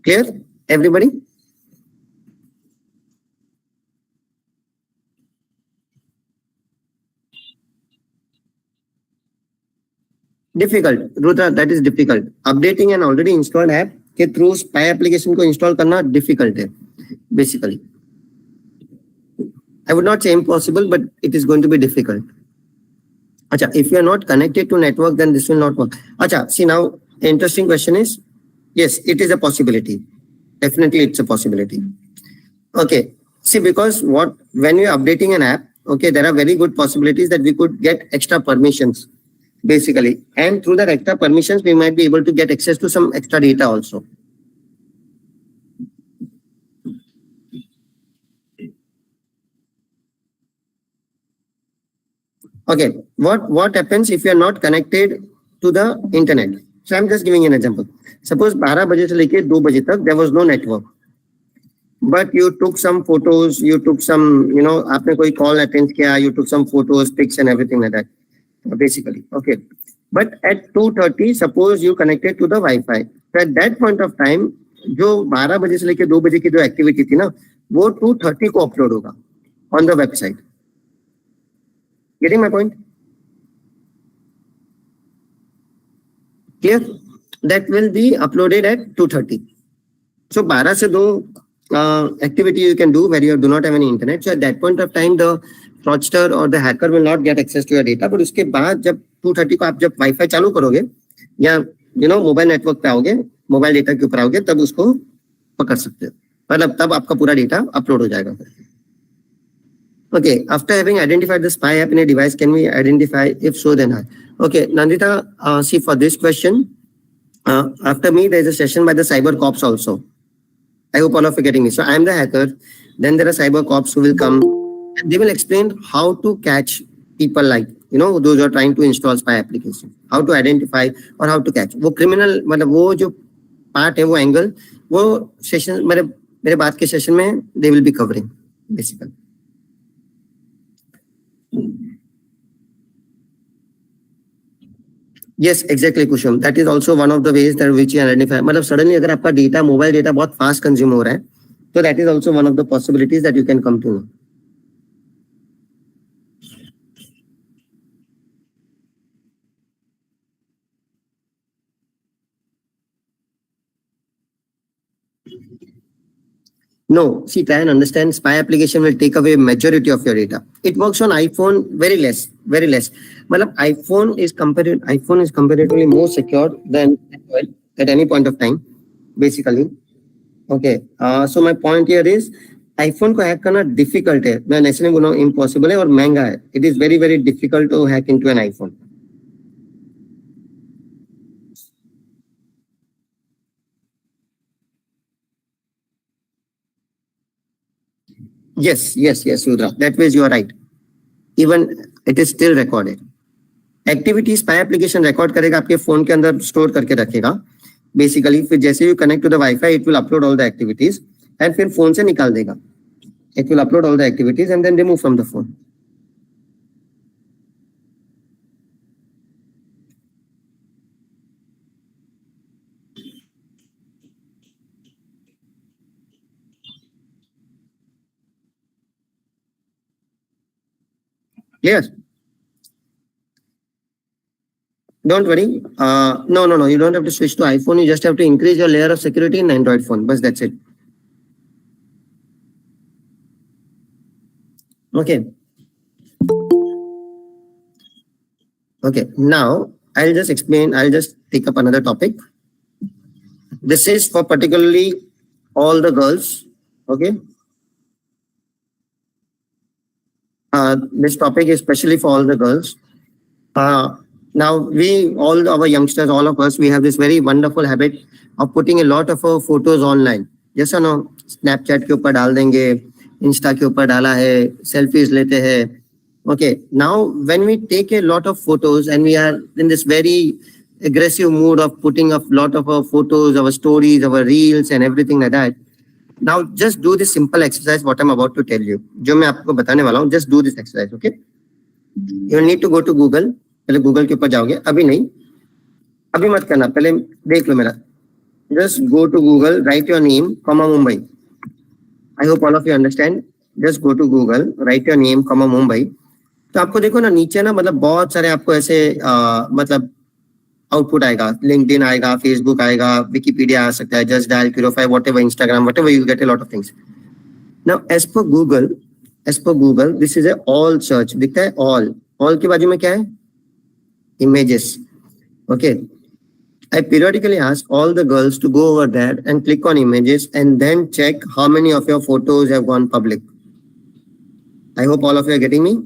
Clear everybody? Difficult, Rudra, that is difficult. Updating an already installed app के through spy application को install करना difficult है, basically. I would not say impossible, but it is going to be difficult. अच्छा, if you are not connected to network, then this will not work. अच्छा, see now, interesting question is, yes, it is a possibility. Definitely, it's a possibility. Okay, see, because when you are updating an app, okay, there are very good possibilities that we could get extra permissions. Basically, and through that extra permissions, we might be able to get access to some extra data also. Okay, what happens if you are not connected to the internet? So I'm just giving an example. Suppose 12 बजे से लेके 2 बजे तक there was no network, but you took some photos, you took some, you know, आपने कोई call attend किया, you took some photos, pics and everything like that. Basically, okay, but at 2:30 suppose you connected to the Wi-Fi. So at that point of time, जो 12 बजे से लेके 2 बजे की जो एक्टिविटी थी ना, वो 2:30 को अपलोड होगा on the website. Getting my point? Clear? That will be uploaded at 2:30. So 12 से 2 activity you can do where you do not have any internet. So at that point of time, the fraudster or the hacker will not get access to your data. But उसके बाद जब 2:30 को आप जब wifi चालू करोगे या mobile network पे आओगे, मोबाइल डेटा के ऊपर आओगे, तब उसको पकड़ सकते हो. मतलब तब आपका पूरा डेटा अपलोड हो जाएगा. Okay, after having identified the spy app in a device, can we identify? If so, then how? Okay, Nandita, see for this question, after me, there is a session by the cyber cops also. I hope all of you are getting me. So I am the hacker. Then there are cyber cops who will come and they will explain how to catch people like, those who are trying to install spy application, how to identify or how to catch. वो criminal, मतलब वो जो part है, वो angle, वो session, मेरे बाद के session में they will be covering basically. Yes, exactly, Kushum. That is also one of the ways that which you identify. मतलब suddenly अगर आपका data, mobile data बहुत fast consume हो रहा है, so that is also one of the possibilities that you can come to know. No, see, try and understand. Spy application will take away majority of your data. It works on iPhone very less. मतलब iPhone is comparatively more secure than Android at any point of time, basically. Okay. So my point here is, iPhone को hack करना difficult है. मैं ऐसे नहीं बोल रहा हूँ impossible है और महंगा है. It is very very difficult to hack into an iPhone. Yes, Rudra. That way you are right. Even it is still recorded. Activity spy application record करेगा आपके phone के अंदर store करके रखेगा. Basically, फिर जैसे you connect to the Wi-Fi, it will upload all the activities and फिर phone से निकाल देगा. It will upload all the activities and then remove from the phone. Yes. Don't worry. No. You don't have to switch to iPhone. You just have to increase your layer of security in Android phone. But that's it. Okay. Now I'll just explain. I'll just take up another topic. This is for particularly all the girls. Okay. This topic is especially for all the girls. Now we, all our youngsters, all of us, we have this very wonderful habit of putting a lot of our photos online. Yes or no? Snapchat के ऊपर डाल देंगे, Insta के ऊपर डाला है, selfies लेते हैं. Okay, now when we take a lot of photos and we are in this very aggressive mood of putting up a lot of our photos, our stories, our reels and everything like that. Now just do this simple exercise what I'm about to tell you. जो मैं आपको बताने वाला हूँ, just do this exercise, okay? You need to go to Google. पहले Google के ऊपर जाओगे, अभी नहीं, अभी मत करना, पहले देख लो मेरा. Just go to Google, write your name, Mumbai. I hope all of you understand. Just go to Google, write your name, Mumbai. तो आपको देखो ना नीचे ना मतलब बहुत सारे आपको ऐसे मतलब आउटपुट आएगा, लिंक्डइन आएगा, फेसबुक आएगा, विकिपीडिया आ सकता है, just dial, Qlify, whatever, Instagram, whatever, you get a lot of things. Now as per Google, this is a all search. दिखता है all के बाजू में क्या है? Images. Okay. I periodically ask all the girls to go over there and click on images and then check how many of your photos have gone public. I hope all of you are getting me.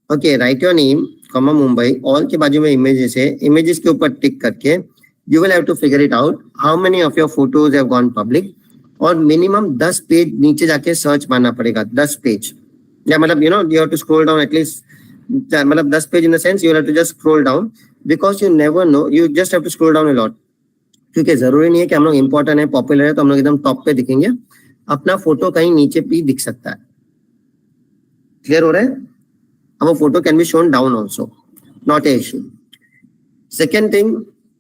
Okay, write your name, Mumbai, all के बाजू में images है, images के ऊपर टिक करके you will have to figure it out how many of your photos have gone public और minimum 10 page नीचे जाके सर्च मारना पड़ेगा, 10 पेज. या मतलब you have to scroll down at least, मतलब 10 page in the sense you will have to just scroll down because you never know, you just have to scroll down a lot. क्योंकि जरूरी नहीं है कि हम लोग important है, popular है तो हम लोग एकदम टॉप पे दिखेंगे, अपना फोटो कहीं नीचे भी दिख सकता है. क्लियर हो रहा है? Our photo can be shown down also, not an issue. Second thing,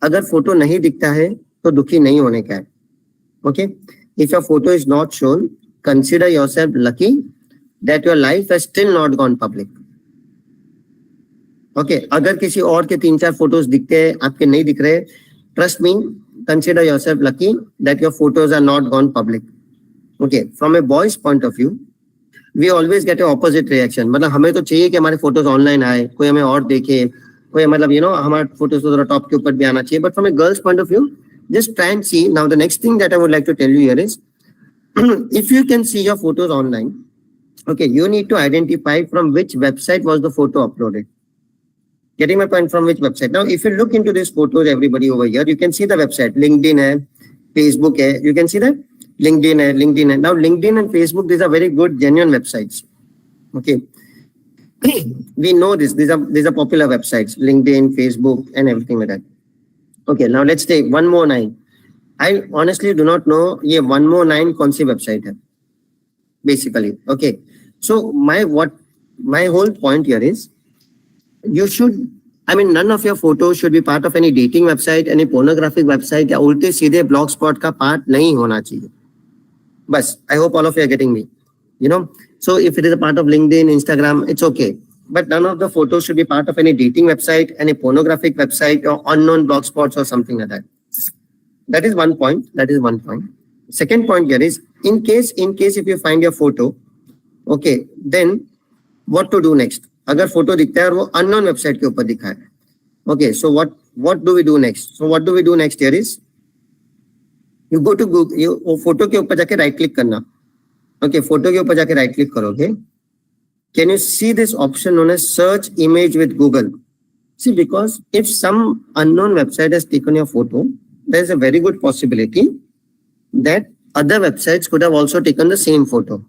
अगर फोटो नहीं दिखता है तो दुखी नहीं होने का है. Okay, if your photo is not shown, consider yourself lucky that your life has still not gone public. Okay अगर किसी और के 3-4 फोटोज दिखते हैं, आपके नहीं दिख रहे, trust me, consider yourself lucky that your photos are not gone public. Okay, from a boy's point of view, we always get a opposite reaction. मतलब हमें तो चाहिए कि हमारे फोटोज ऑनलाइन आए, कोई हमें और देखे, कोई मतलब हमारे फोटोज तो टॉप के ऊपर भी आना चाहिए. But from a girl's point of view, just try and see. Now the next thing that I would like to tell you here is, if you can see your photos online, okay, you need to identify from which website was the photo uploaded. Getting my point? From which website? Now, if you look into these photos, everybody over here, you can see the website. LinkedIn hai, Facebook hai. You can see that LinkedIn hai. Now, LinkedIn and Facebook, these are very good, genuine websites. Okay, we know this. These are popular websites. LinkedIn, Facebook, and everything like that. Okay, now let's take 1more9. I honestly do not know ye 1more9 kaun si website hai. Basically, okay. So my whole point here is, you should, none of your photos should be part of any dating website, any pornographic website, या उल्टे सीधे blogspot का part नहीं होना चाहिए. बस, I hope all of you are getting me. So if it is a part of LinkedIn, Instagram, it's okay. But none of the photos should be part of any dating website, any pornographic website, or unknown blogspots or something like that. That is one point. Second point here is, in case if you find your photo, okay, then what to do next? अगर photo दिखता है और वो unknown website के ऊपर दिखा है, okay, so what do we do next? So what do we do next here is, you go to Google, वो फोटो के ऊपर जाके राइट क्लिक करना. ओके, फोटो के ऊपर जाके राइट क्लिक करोगे, can you see this option known as search image with Google? See, because if some unknown website has taken your photo, there is a very good possibility that other websites could have also taken the same photo.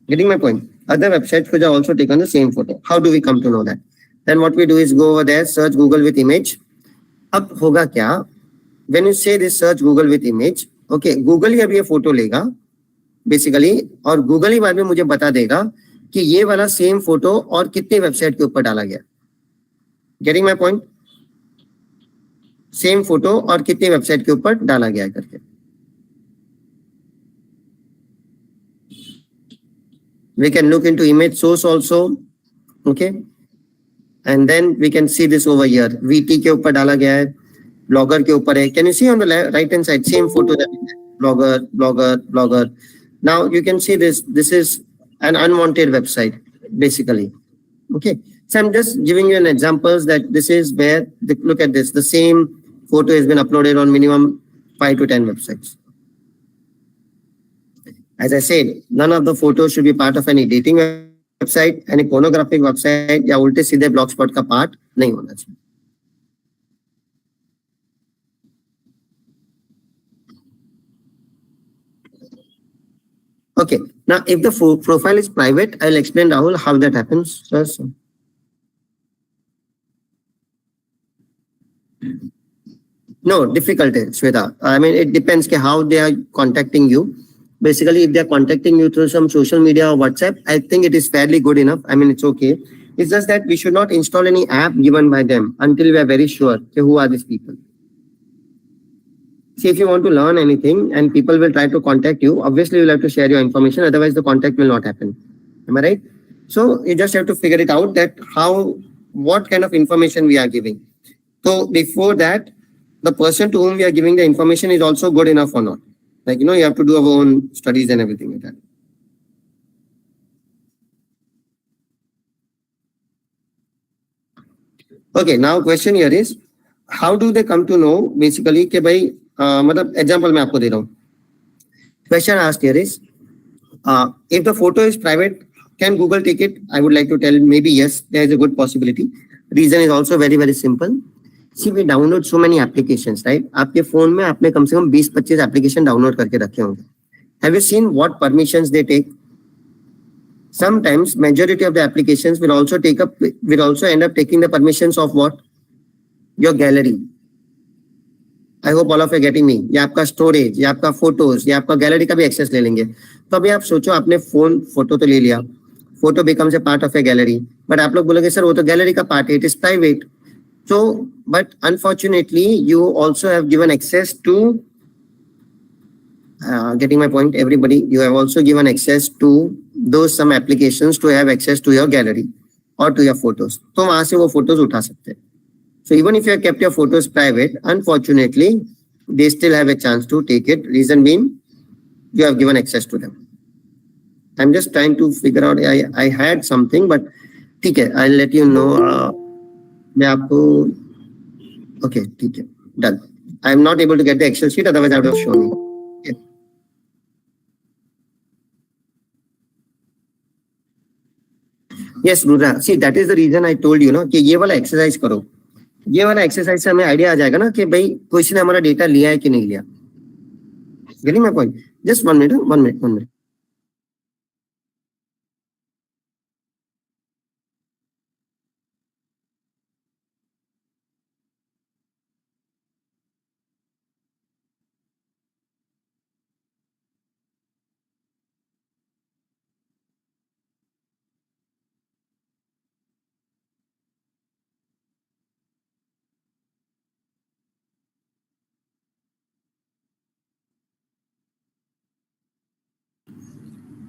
Getting my point? Other websites could have also taken the same photo. How do we come to know that? Then what we do is go over there, search Google with image. अब होगा क्या? When you say this search Google with image, okay, Google ही अब ये photo लेगा basically, और Google ही बाद में मुझे बता देगा कि ये वाला सेम फोटो और कितने वेबसाइट के ऊपर डाला गया. Getting my point? Same photo और कितने वेबसाइट के ऊपर डाला गया करके. We can look into image source also, okay, and then we can see this over here. VT के ऊपर डाला गया है, blogger के ऊपर है. Can you see on the right hand side same photo that blogger. Now you can see this. This is an unwanted website basically. Okay, so I'm just giving you an examples that this is where look at this. The same photo has been uploaded on minimum 5 to 10 websites. As I said, none of the photos should be part of any dating website, any pornographic website, या उल्टे सीधे blogspot का part नहीं होना चाहिए. Okay, now if the profile is private, I'll explain, Rahul, how that happens. So. No, difficult, Shweta. It depends how they are contacting you. Basically, if they are contacting you through some social media or WhatsApp, I think it is fairly good enough. It's okay. It's just that we should not install any app given by them until we are very sure who are these people. See, if you want to learn anything and people will try to contact you, obviously you'll have to share your information. Otherwise, the contact will not happen. Am I right? So you just have to figure it out that what kind of information we are giving. So before that, the person to whom we are giving the information is also good enough or not. You have to do our own studies and everything like that. Okay, now question here is, how do they come to know basically कि भाई example मैं आपको दे रहा हूँ. Question asked here is, if the photo is private, can Google take it? I would like to tell maybe yes, there is a good possibility. Reason is also very, very simple. See, we download so many applications, right? आपके phone में आपने कम से कम 20-25 application download करके रखे होंगे. Have you seen what permissions they take? Sometimes majority of the applications will also end up taking the permissions of what? Your gallery. I hope all of you are getting me. या आपका storage, या आपका photos, या आपका gallery का भी access ले लेंगे. तो अभी आप सोचो, आपने photo तो ले लिया. Photo becomes a part of a gallery. But आप लोग बोलोगे, sir, वो तो gallery का part है, it is private. So, but unfortunately, you also have given access to, getting my point, everybody, you have also given access to some applications to have access to your gallery. or to your photos. तो वहां से वो photos उठा सकते हैं. So even if you have kept your photos private, unfortunately, they still have a chance to take it. Reason being, you have given access to them. I'm just trying to figure out. I had something, but ठीक है. I'll let you know. मैं आपको okay ठीक है. Done. I'm not able to get the Excel sheet. Otherwise, I would have shown you. Okay. Yes, Rudra. See, that is the reason I told you, ना कि ये वाला exercise करो. ये वाला एक्सरसाइज से हमें आइडिया आ जाएगा ना कि भाई क्वेश्चन ने हमारा डेटा लिया है कि नहीं लिया. Getting my point? Just 1 minute.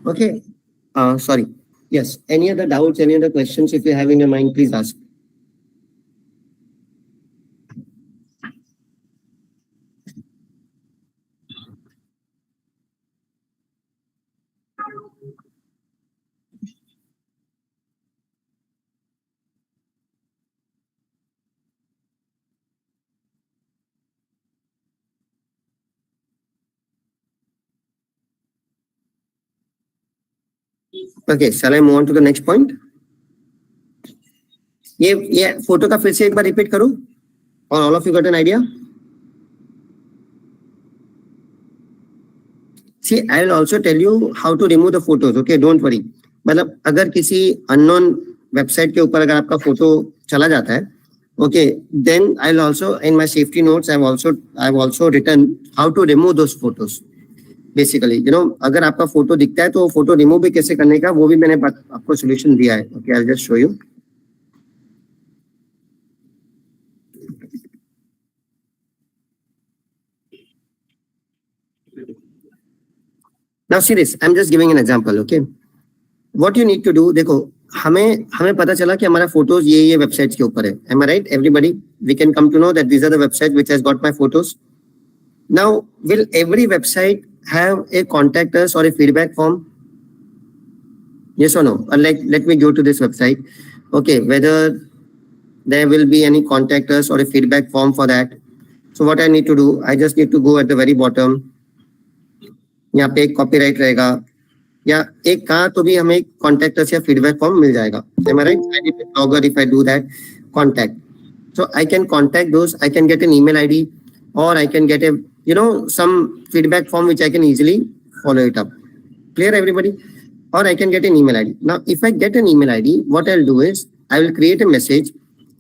Okay. Sorry. Yes. Any other doubts, any other questions, if you have in your mind, please ask. Okay, shall I move on to the next point? ये photo का फिर से एक बार repeat करूं और all of you got an idea? See, I will also tell you how to remove the photos. Okay, don't worry. मतलब अगर किसी unknown website के ऊपर अगर आपका फोटो चला जाता है, okay, then I'll also in my safety notes I've also written how to remove those photos. Basically, you know, अगर आपका फोटो दिखता है तो फोटो रिमूव भी कैसे करने का वो भी मैंने आपको सॉल्यूशन दिया है. Okay, I'll just show you. Now see this, I'm just giving an example, okay? What you need to do, देखो हमें पता चला कि हमारा फोटोज ये वेबसाइट्स के ऊपर है. Am I right? Everybody, we can come to know that these are the websites which has got my photos. Now, will every website have a contact us or a feedback form? Yes or no? Or like, let me go to this website. Okay, whether there will be any contact us or a feedback form for that. So what I need to do, I just need to go at the very bottom. यहाँ पे एक copyright रहेगा या एक कहाँ तो भी हमें कॉन्टैक्ट अस या फीडबैक फॉर्म मिल जाएगा. Am I right? Blogger, if I do that, contact. So I can contact those. I can get an email ID or I can get a, you know, some feedback form which I can easily follow it up. Clear, everybody? Or I can get an email ID. Now, if I get an email ID, what I'll do is I will create a message.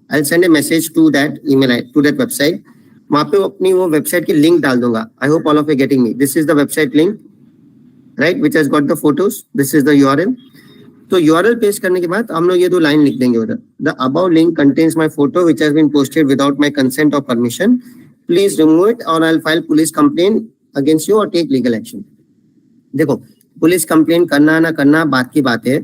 I'll send a message to that email ID, to that website. वहाँ पे अपनी वो website की link डाल दूंगा. I hope all of you are getting me. This is the website link, right? Which has got the photos. This is the URL. तो URL paste करने के बाद हम लोग ये दो लाइन लिख देंगे उधर. The above link contains my photo which has been posted without my consent or permission. Please remove it or I'll file police complaint against you or take legal action. देखो, पुलिस कंप्लेंट करना ना करना बात की बात है.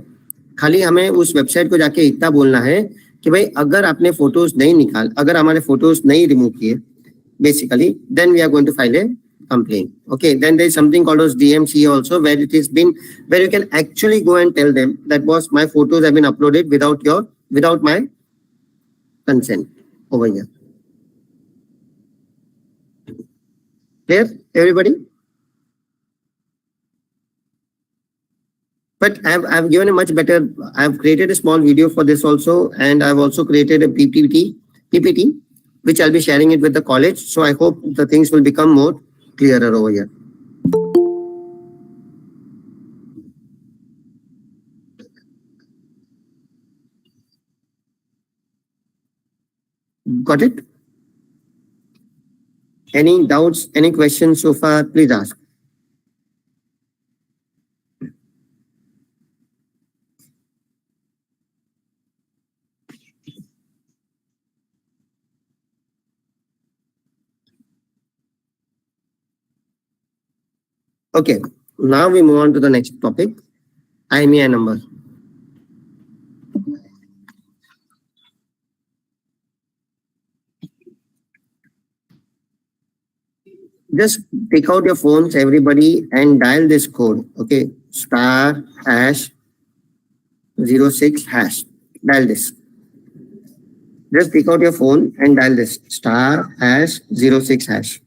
खाली हमें उस वेबसाइट को जाके इतना बोलना है कि भाई अगर आपने फोटोज नहीं अगर हमारे फोटोज नहीं रिमूव किए, basically, then we are going to file a complaint. Okay, then there is something called as DMCA also, where you can actually go and tell them that my photos have been uploaded without my consent over here. Clear, everybody? But I've given a much better. I've created a small video for this also, and I've also created a PPT, which I'll be sharing it with the college. So I hope the things will become more clearer over here. Got it? Any doubts, any questions so far, please ask. Okay, now we move on to the next topic, IMEI number. just take out your phones, everybody, and dial this code. Okay, *#06#. Dial this. Just take out your phone and dial this *#06#.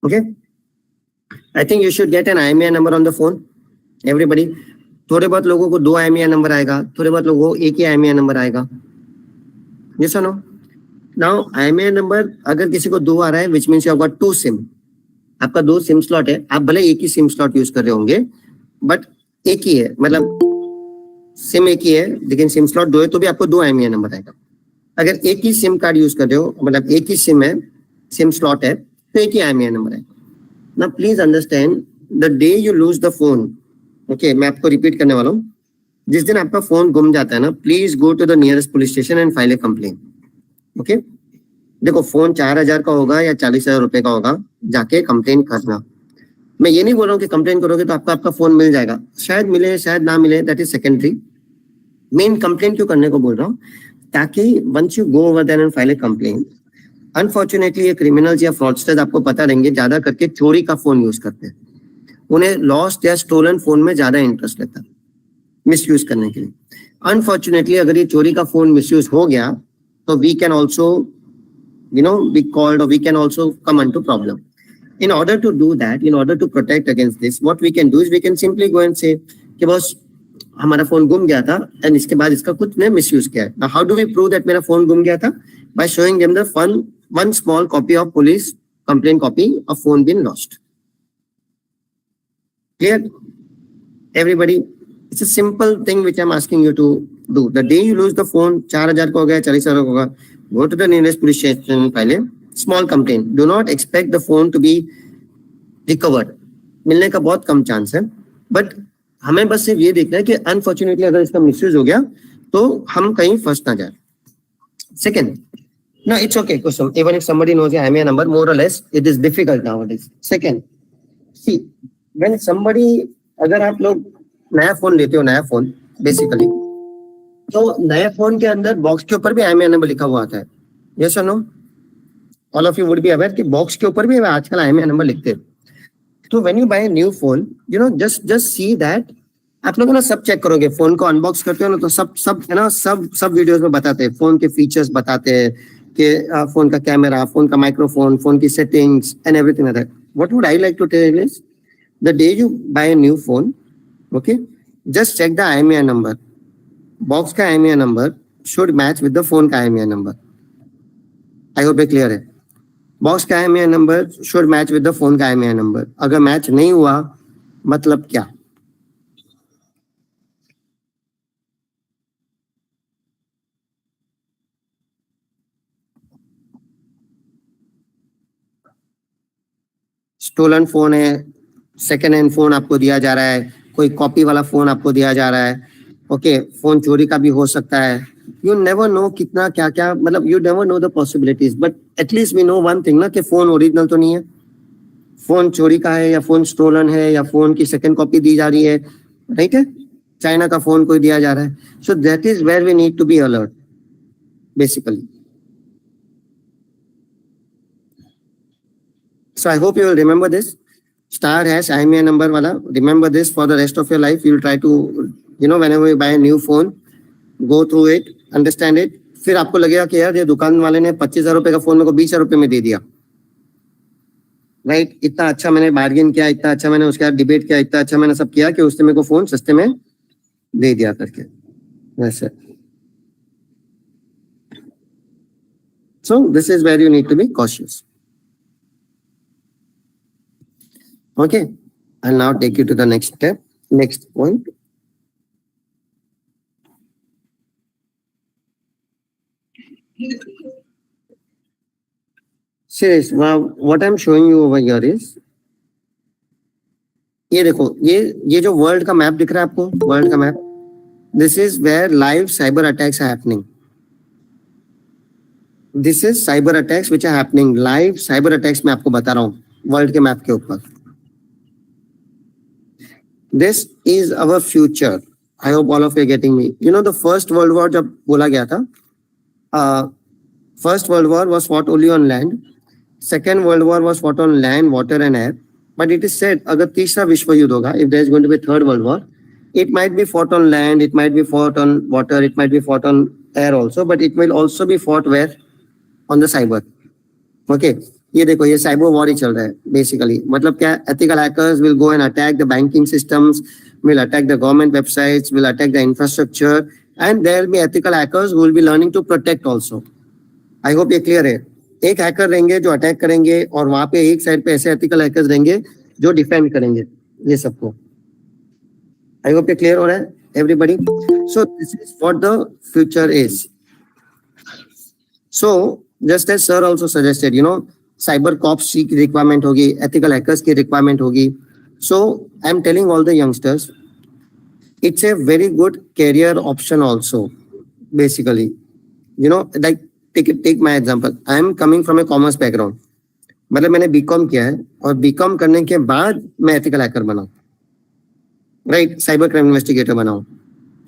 Okay. I think you should get an IMEI number on the phone. Everybody. थोड़े बहुत लोगों को 2 IMEI number आएगा, थोड़े बहुत लोगों को 1 ही IMEI number आएगा. Yes or no? Now IMEI number अगर किसी को 2 आ रहा है, which means you have got 2 SIM. आपका 2 SIM slot है. आप भले एक ही SIM slot यूज कर रहे होंगे, बट एक ही है, मतलब SIM एक ही है, लेकिन SIM slot 2 है, तो भी आपको 2 IMEI नंबर आएगा. अगर एक ही SIM कार्ड यूज कर रहे हो, मतलब एक ही SIM है, SIM slot है, तो एक ही IMEI नंबर है. Now please understand, the day you lose the phone, okay, मैं आपको रिपीट करने वाला हूँ. जिस दिन आपका फोन गुम जाता है ना, please go to the nearest police station and file a complain. Okay, देखो फोन 4000 का होगा या 40,000 रुपए का होगा, जाके कंप्लेन करना. मैं ये नहीं बोल रहा हूँ कि कंप्लेन करोगे तो आपका फोन मिल जाएगा. शायद मिले, शायद ना मिले, that is secondary. Main complain क्यों करने को बोल रहा हूँ, ताकि once you go over there and file a complain, unfortunately ये क्रिमिनल्स या फ्रॉडस्टर्स आपको पता रहेंगे ज्यादा करके चोरी का फोन यूज करते हैं. उन्हें लॉस्ट या स्टोलन फोन में ज्यादा इंटरेस्ट रहता है मिसयूज करने के लिए. अनफॉर्चुनेटली अगर ये चोरी का फोन मिसयूज हो गया तो we can also be called और we can also come into problem. In order to do that, in order to protect against this, what we can do is we can simply go and say कि boss हमारा phone गुम गया था and इसके बाद इसका कुछ ने मिसयूज किया है. Now how do we prove that मेरा फोन गुम गया था? By showing them the one small copy of police complaint copy of phone been lost. Clear? Everybody, it's a simple thing which I'm asking you to do. The day you lose the phone, 4000 का हो गया, 40,000 का होगा, go to the nearest police station, file a small complaint. Do not expect the phone to be recovered. मिलने का बहुत कम chance है, but हमें बस सिर्फ ये देखना है कि अनफॉर्चुनेटली अगर इसका मिसयूज हो गया तो हम कहीं फंस ना जाए. Second, no, it's okay, Kusum. Even if somebody knows your IMEI number, more or less, it is difficult nowadays. Second, see, when somebody, अगर आप लोग नया फोन लेते हो, नया फोन बेसिकली, तो नए फोन के अंदर बॉक्स के ऊपर भी IMEI नंबर लिखा हुआ आता है. Yes or no? All of you would be aware कि बॉक्स के ऊपर भी आजकल IMEI नंबर लिखते हैं. तो when you buy a new phone, just see that. आप लोग ना सब चेक करोगे, फोन को अनबॉक्स करते हो ना, तो सब है ना, सब वीडियोस में बताते हैं, फोन के फीचर्स बताते हैं कि फोन का कैमरा, फोन का माइक्रोफोन, फोन की settings and everything like that. What would I like to tell is the day you buy a new phone, okay, just check the IMEI number. Box का IMEI number should match with the phone का IMEI number. I hope ये clear है. Box का IMEI number should match with the phone का IMEI number. अगर match नहीं हुआ मतलब क्या? स्टोलन फोन है, सेकेंड हैंड फोन आपको दिया जा रहा है, कोई कॉपी वाला फोन आपको दिया जा रहा है. ओके, फोन चोरी का भी हो सकता है. यू नेवर नो कितना क्या क्या, मतलब you never know the possibilities, but at least we know one thing ना, कि फोन ओरिजिनल तो नहीं है, फोन चोरी का है या फोन स्टोलन है या फोन की सेकंड कॉपी दी जा रही है, राइट है, चाइना का फोन कोई दिया जा रहा है. So that is where we need to be alert basically. So I hope you will remember this. *#IMEI number wala. Remember this for the rest of your life. You'll try to, whenever you buy a new phone, go through it, understand it. फिर आपको लगेगा कि यार ये दुकान वाले ने 25,000 रुपए का फोन मेरे को 20,000 रुपए में दे दिया, राइट? इतना अच्छा मैंने बार्गेन किया, इतना अच्छा मैंने उसके साथ डिबेट किया, इतना अच्छा मैंने सब किया कि उसने मेरे को फोन सस्ते में दे दिया करके. वैसे. So this is where you need to be cautious. Okay, I'll now take you to the next step, next point. Serious, what I'm showing you over here is, ये देखो, ये जो वर्ल्ड का मैप दिख रहा है आपको, वर्ल्ड का map, this is where live cyber attacks are happening. This is cyber attacks which are happening live. Cyber attacks मैं आपको बता रहा हूँ वर्ल्ड के मैप के ऊपर. This is our future. I hope all of you getting me. You know the first world war जब बोला गया था, first world war was fought only on land. Second world war was fought on land, water and air. But it is said अगर तीसरा विश्व युद्ध होगा, if there is going to be a third world war, it might be fought on land, it might be fought on water, it might be fought on air also, but it will also be fought where? On the cyber. Okay, ये देखो ये cyber war ही चल रहा है basically. मतलब क्या, ethical hackers will go and attack the banking systems, will attack the government websites, will attack the infrastructure, and there will be ethical hackers who will be learning to protect also. I hope ये clear है. एक hacker रहेंगे जो attack करेंगे और वहां पे एक साइड पे ऐसे एथिकल हैकर्स रहेंगे जो डिफेंड करेंगे ये सबको. आई होप ये क्लियर हो रहा है everybody. So this is what the future is. So just as sir also suggested, you know cyber cops की रिक्वायरमेंट होगी, एथिकल हैकर्स की रिक्वायरमेंट होगी. So I am telling all the youngsters it's a very good career option also basically. You know, like take my example. I am coming from a commerce background. मतलब मैंने BCom किया है और BCom करने के बाद मैं एथिकल हैकर बना, राइट, साइबर क्राइम इन्वेस्टिगेटर बनाऊं.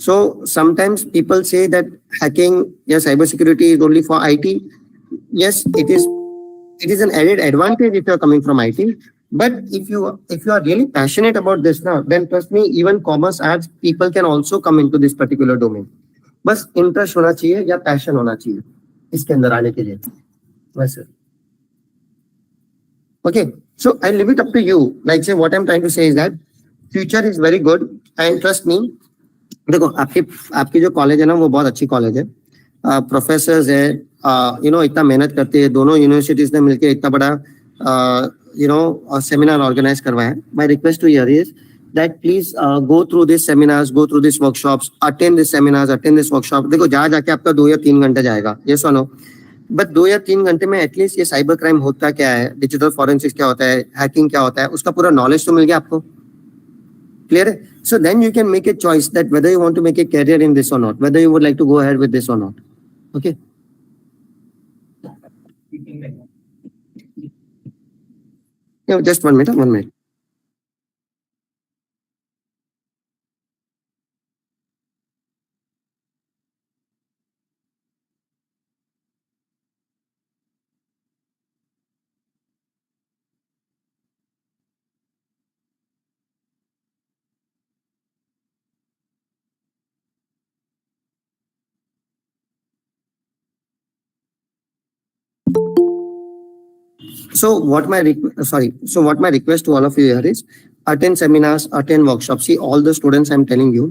So sometimes people say that hacking या cyber security is only for IT. Yes, it is an added advantage if you are coming from IT. But if you are really passionate about this now, then trust me, even commerce arts people can also come into this particular domain. बस interest होना चाहिए या passion होना चाहिए इसके अंदर आने के लिए. वैसे okay, so I leave it up to you. Like say what I'm trying to say is that future is very good and trust me. देखो आपकी जो कॉलेज है ना वो बहुत अच्छी कॉलेज है. प्रोफेसर्स है, यू नो इतना मेहनत करते हैं. दोनों यूनिवर्सिटीज ने मिलकर इतना बड़ा seminar organize करवाया. My request to you is that please go through these seminars, go through these workshops, attend these seminars, attend this workshop. देखो जहाँ जाके आपका 2 या 3 घंटे जाएगा, yes or no? But 2 या 3 घंटे में एटलीस्ट ये साइबर क्राइम होता क्या है, डिजिटल फॉरेंसिक्स क्या होता है, हैकिंग क्या होता है, उसका पूरा नॉलेज तो मिल गया आपको. क्लियर है? So then you can make a choice that whether you want to make a career in this or not, whether you would like to go ahead with this or not. Okay. Yeah, just 1 minute, 1 minute. So what my request to all of you here is attend seminars, attend workshops. See all the students I'm telling you,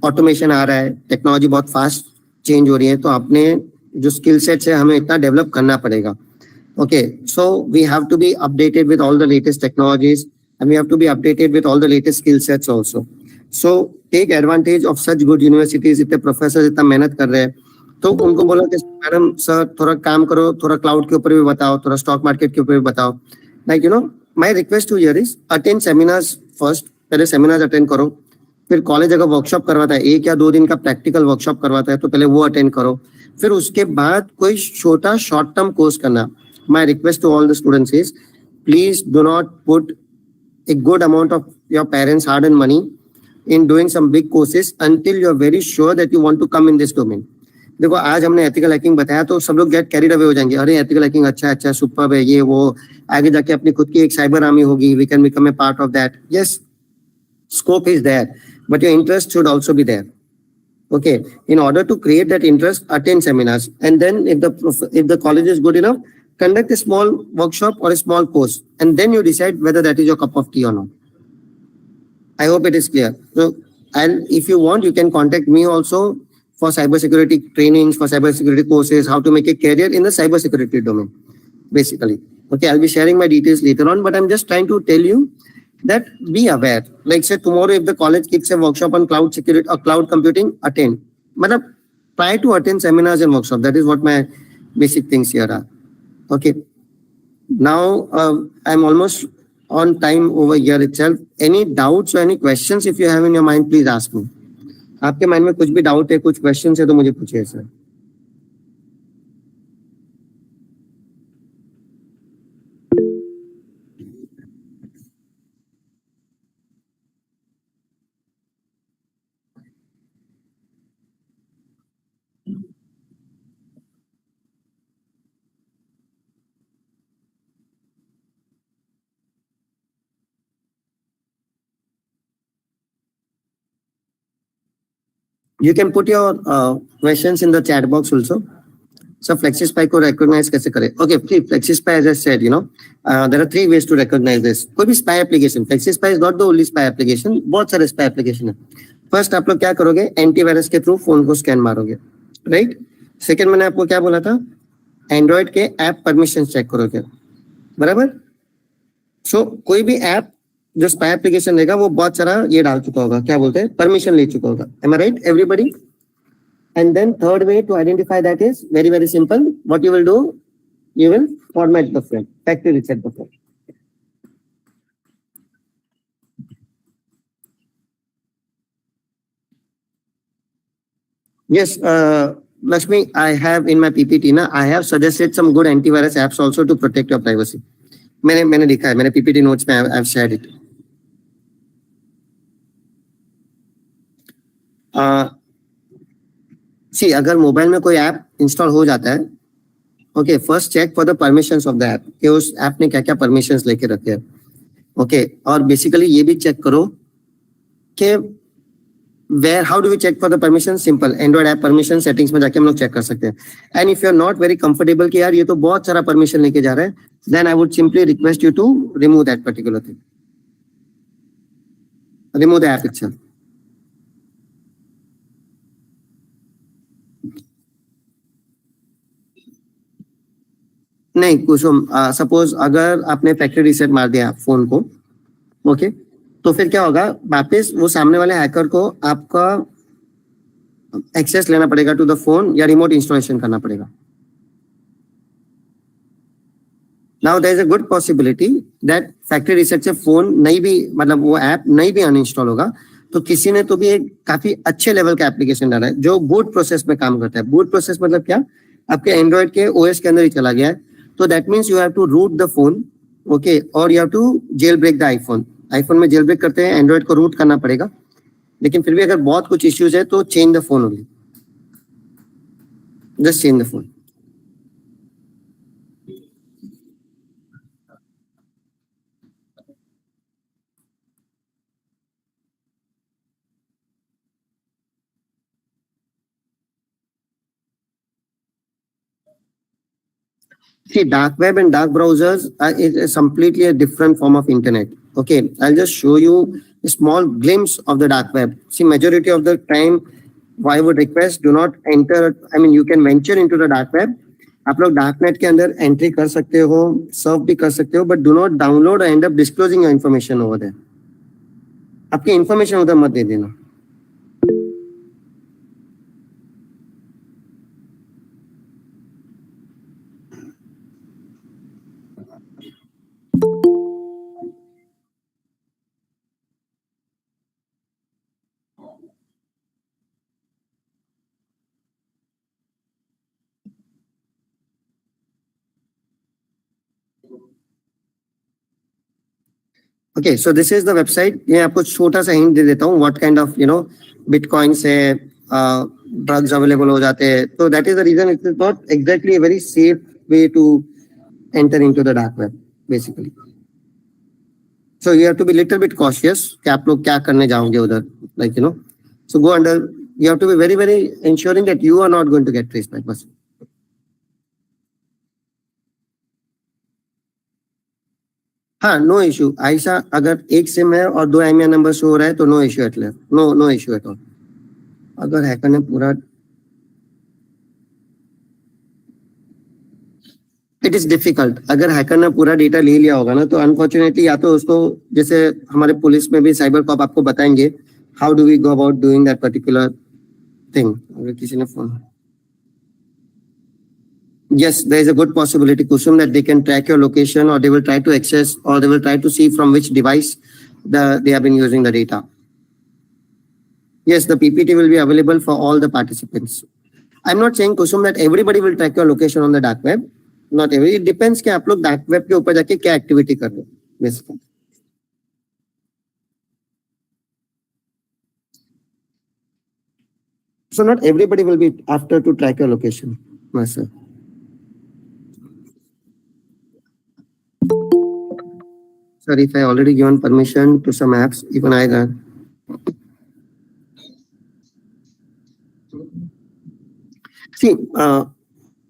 automation आ रहा है, technology बहुत fast change हो रही है, तो अपने जो skill sets है हमें इतना डेवलप करना पड़ेगा. Okay, so we have to be updated with all the latest technologies and we have to be updated with all the latest skill sets also. So take advantage of such good universities. इतने professor इतना मेहनत कर रहे हैं, तो उनको बोलो कि मैडम सर थोड़ा काम करो, थोड़ा क्लाउड के ऊपर भी बताओ, थोड़ा स्टॉक मार्केट के ऊपर भी बताओ. Like you know my request to here is attend seminars first. पहले सेमिनार्स अटेंड करो, फिर कॉलेज अगर वर्कशॉप करवाता है 1 या 2 दिन का प्रैक्टिकल वर्कशॉप करवाता है तो पहले वो अटेंड करो, फिर उसके बाद कोई छोटा शॉर्ट टर्म कोर्स करना. My request to all the students is please do not put a good amount of your parents' hard-earned money in doing some big courses until you are very sure that you want to come in this domain. देखो आज हमने ethical hacking बताया तो सब लोग get carried away हो जाएंगे, अरे एथिकल हैकिंग अच्छा सुपर है, ये वो, आगे जाके अपनी खुद की एक साइबर आर्मी होगी, we can become a part of that. Yes, scope is there, but your interest should also be there. Okay, in order to create that interest, attend seminars, and then if the college is good enough, conduct a small workshop or a small course, and then you decide whether that is your cup of tea or not. I hope it is clear. So, and if you want, you can contact me also for cybersecurity trainings, for cybersecurity courses, how to make a career in the cybersecurity domain, basically. Okay, I'll be sharing my details later on, but I'm just trying to tell you that be aware. Like say tomorrow, if the college keeps a workshop on cloud security or cloud computing, attend. But try to attend seminars and workshops. That is what my basic things here are. Okay. Now I'm almost on time over here itself. Any doubts or any questions if you have in your mind, please ask me. आपके mind में कुछ भी doubt है, कुछ question है तो मुझे पूछिए sir. You can put your questions in the chat box also. So FlexiSpy को recognize कैसे करें? Okay, FlexiSpy, as I said, there are 3 ways to recognize this. कोई भी spy application, FlexiSpy is not the only spy application. बहुत सारे spy application है. First आप लोग क्या करोगे? एंटीवायरस के थ्रू फोन को स्कैन मारोगे, राइट? सेकंड मैंने आपको क्या बोला था? एंड्रॉइड के ऐप परमिशन चेक करोगे, बराबर? सो कोई भी ऐप जो स्पाई एप्लीकेशन लेगा वो बहुत सारा ये डाल चुका होगा, क्या बोलते हैं, परमिशन ले चुका होगा. Am I right, everybody? And then third way to identify that is very, very simple. What you will do, you will format the frame, factory reset the frame. Yes, Lakshmi, I have in my PPT, I have suggested some good antivirus apps also to protect your privacy. मैंने लिखा है, मैंने PPT notes में I've shared it. See, अगर mobile में कोई app install हो जाता है, okay, first check for the permissions of the app कि उस ऐप ने क्या क्या परमिशंस लेके रखे हैं, ओके. और बेसिकली ये भी चेक करो कि where, how do we check for the permission? Simple, Android app permission settings में जाके हम लोग चेक कर सकते हैं. And if you are not very comfortable कि यार ये तो बहुत सारा permission लेके जा रहा है, then I would simply request you to remove that particular thing. Remove the app itself. नहीं कुसुम, सपोज अगर आपने फैक्ट्री रीसेट मार दिया फोन को, ओके, तो फिर क्या होगा, वापस वो सामने वाले हैकर को आपका एक्सेस लेना पड़ेगा टू द फोन या रिमोट इंस्टॉलेशन करना पड़ेगा. Now there is a good possibility that factory reset से फोन नहीं भी, मतलब वो ऐप नहीं भी अनइंस्टॉल होगा, तो किसी ने तो भी एक काफी अच्छे लेवल का एप्लीकेशन डाला है जो बूट प्रोसेस में काम करता है. बूट प्रोसेस मतलब क्या, आपके एंड्रॉइड के ओएस के अंदर ही चला गया है, तो that means you have to root the phone, okay, और you have to jailbreak the iPhone. IPhone में जेल ब्रेक करते हैं, एंड्रॉइड को रूट करना पड़ेगा, लेकिन फिर भी अगर बहुत कुछ इश्यूज है तो change the phone only, just change the phone. See, dark web and dark browsers is completely a different form of internet. Okay, I'll just show you a small glimpse of the dark web. See, majority of the time, I would request do not enter. I mean, you can venture into the dark web. आप लोग dark net के अंदर entry कर सकते हो, Surf भी कर सकते हो, बट डू नॉट डाउनलोड और end up disclosing your information over there. आपकी इन्फॉर्मेशन उधर मत दे देना. Okay, so this is the website. ये आपको छोटा सा हिंट दे देता हूँ what kind of bitcoin से drugs available हो जाते हैं. So that is the reason it is not exactly a very safe way to enter into the dark web basically. So you have to be little bit cautious कि आप लोग क्या करने जाओगे उधर, like so go under. You have to be very very ensuring that you are not going to get traced back. बस. हाँ, no issue. ऐसा अगर एक सिम है और 2 IMEI नंबर शो हो रहा है तो no issue at left, no issue at all. अगर हैकर ने पूरा, इट इज डिफिकल्ट. अगर हैकर ने पूरा डेटा ले लिया होगा ना, तो अनफॉर्चुनेटली या तो उसको, जैसे हमारे पुलिस में भी साइबर कॉप आपको बताएंगे how do we go about doing that particular thing. अगर किसी ने phone, yes, there is a good possibility, Kusum, that they can track your location, or they will try to access, or they will try to see from which device they have been using the data. Yes, the PPT will be available for all the participants. I'm not saying, Kusum, that everybody will track your location on the dark web. Not every. It depends कि आप लोग dark web के ऊपर जाके क्या activity कर रहे हो, basically. So not everybody will be after to track your location, myself. Sorry if I already given permission to some apps, even I got. See,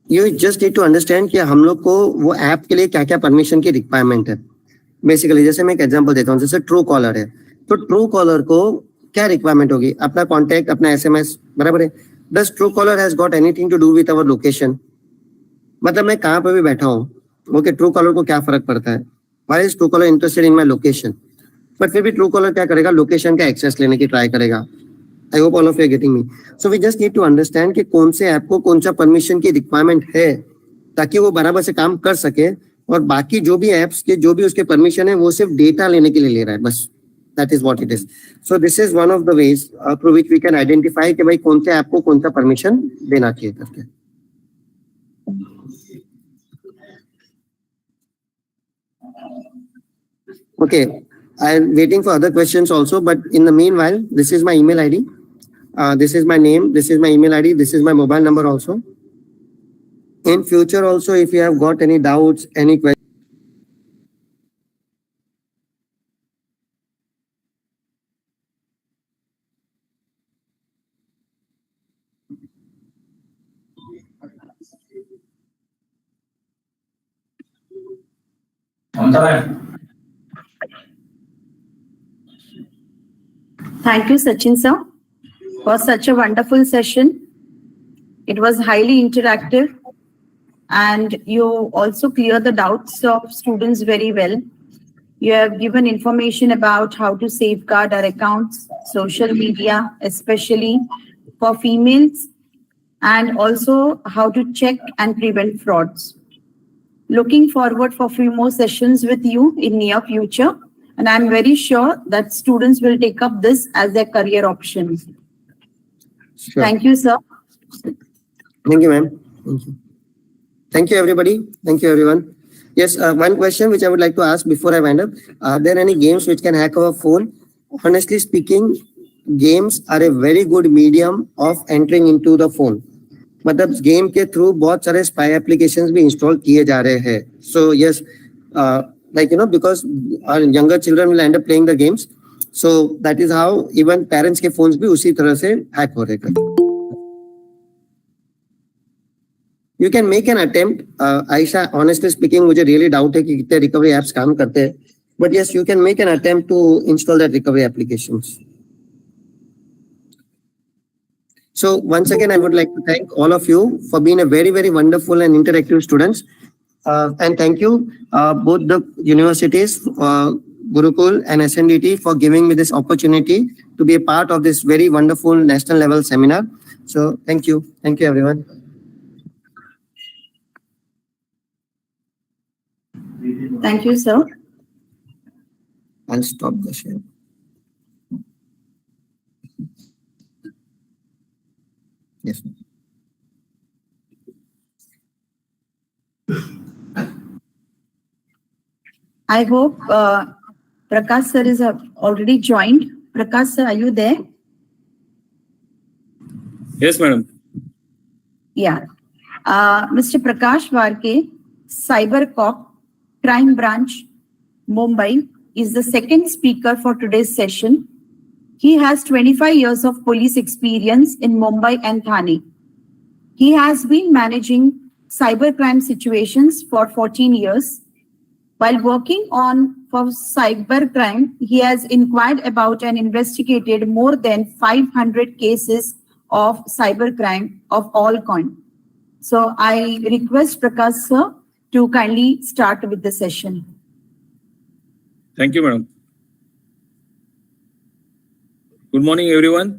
you just need to understand कि हम लोग को वो app के लिए क्या क्या permission की रिक्वायरमेंट है. बेसिकली जैसे मैं एक एग्जांपल देता हूँ, जैसे ट्रू कॉलर है, तो ट्रू कॉलर को क्या रिक्वायरमेंट होगी? अपना कॉन्टैक्ट, अपना एसएमएस, बराबर है. Does Truecaller has got anything to do with our location? मतलब मैं कहाँ पे भी बैठा हूँ, ओके, ट्रू कॉलर को क्या फर्क पड़ता है? Why is true collar interested in my location? But फिर भी ट्रू कॉलर क्या करेगा? लोकेशन का एक्सेस लेने की ट्राई करेगा. I hope all of you are getting me. So we just need to understand कि कौन से ऐप को कौन सा परमिशन की रिक्वायरमेंट है, ताकि वो बराबर से काम कर सके. और बाकी जो भी एप्स के जो भी उसके परमिशन है वो सिर्फ डेटा लेने के लिए ले रहा है, बस. That is what it is. So this is one of the ways through which we can identify कि भाई कौन से ऐप को कौन सा परमिशन देना चाहिए करके. Okay, I am waiting for other questions also, but in the meanwhile, this is my email ID. This is my name. This is my email ID. This is my mobile number also. In future also, if you have got any doubts, any questions. Thank you, Sachin sir, for such a wonderful session. It was highly interactive and you also clear the doubts of students very well. You have given information about how to safeguard our accounts, social media, especially for females, and also how to check and prevent frauds. Looking forward for a few more sessions with you in near future. And I'm very sure that students will take up this as their career option. Sure. Thank you, sir. Thank you, ma'am. Thank you. Thank you, everybody. Thank you, everyone. Yes, one question which I would like to ask before I wind up. Are there any games which can hack our phone? Honestly speaking, games are a very good medium of entering into the phone. मतलब game के through बहुत सारे spy applications भी install किए जा रहे हैं. So yes, like because our younger children will end up playing the games. So that is how even parents के phones भी उसी तरह से hack हो रहे हैं. You can make an attempt. Aisha, honestly speaking, मुझे really doubt है कि कितने recovery apps काम करते हैं. But yes, you can make an attempt to install that recovery applications. So once again, I would like to thank all of you for being a very, very wonderful and interactive students. And thank you both the universities, Gurukul and SNDT, for giving me this opportunity to be a part of this very wonderful national level seminar. So thank you. Thank you, everyone. Thank you, sir. I'll stop the share. Yes. I hope Prakash sir is already joined. Prakash sir, are you there? Yes, madam. Yeah. Mr. Prakash Varke, Cyber Cop, Crime Branch, Mumbai, is the second speaker for today's session. He has 25 years of police experience in Mumbai and Thane. He has been managing cybercrime situations for 14 years. While working for cybercrime, he has inquired about and investigated more than 500 cases of cybercrime of all kinds. So I request Prakash sir to kindly start with the session. Thank you, madam. Good morning everyone.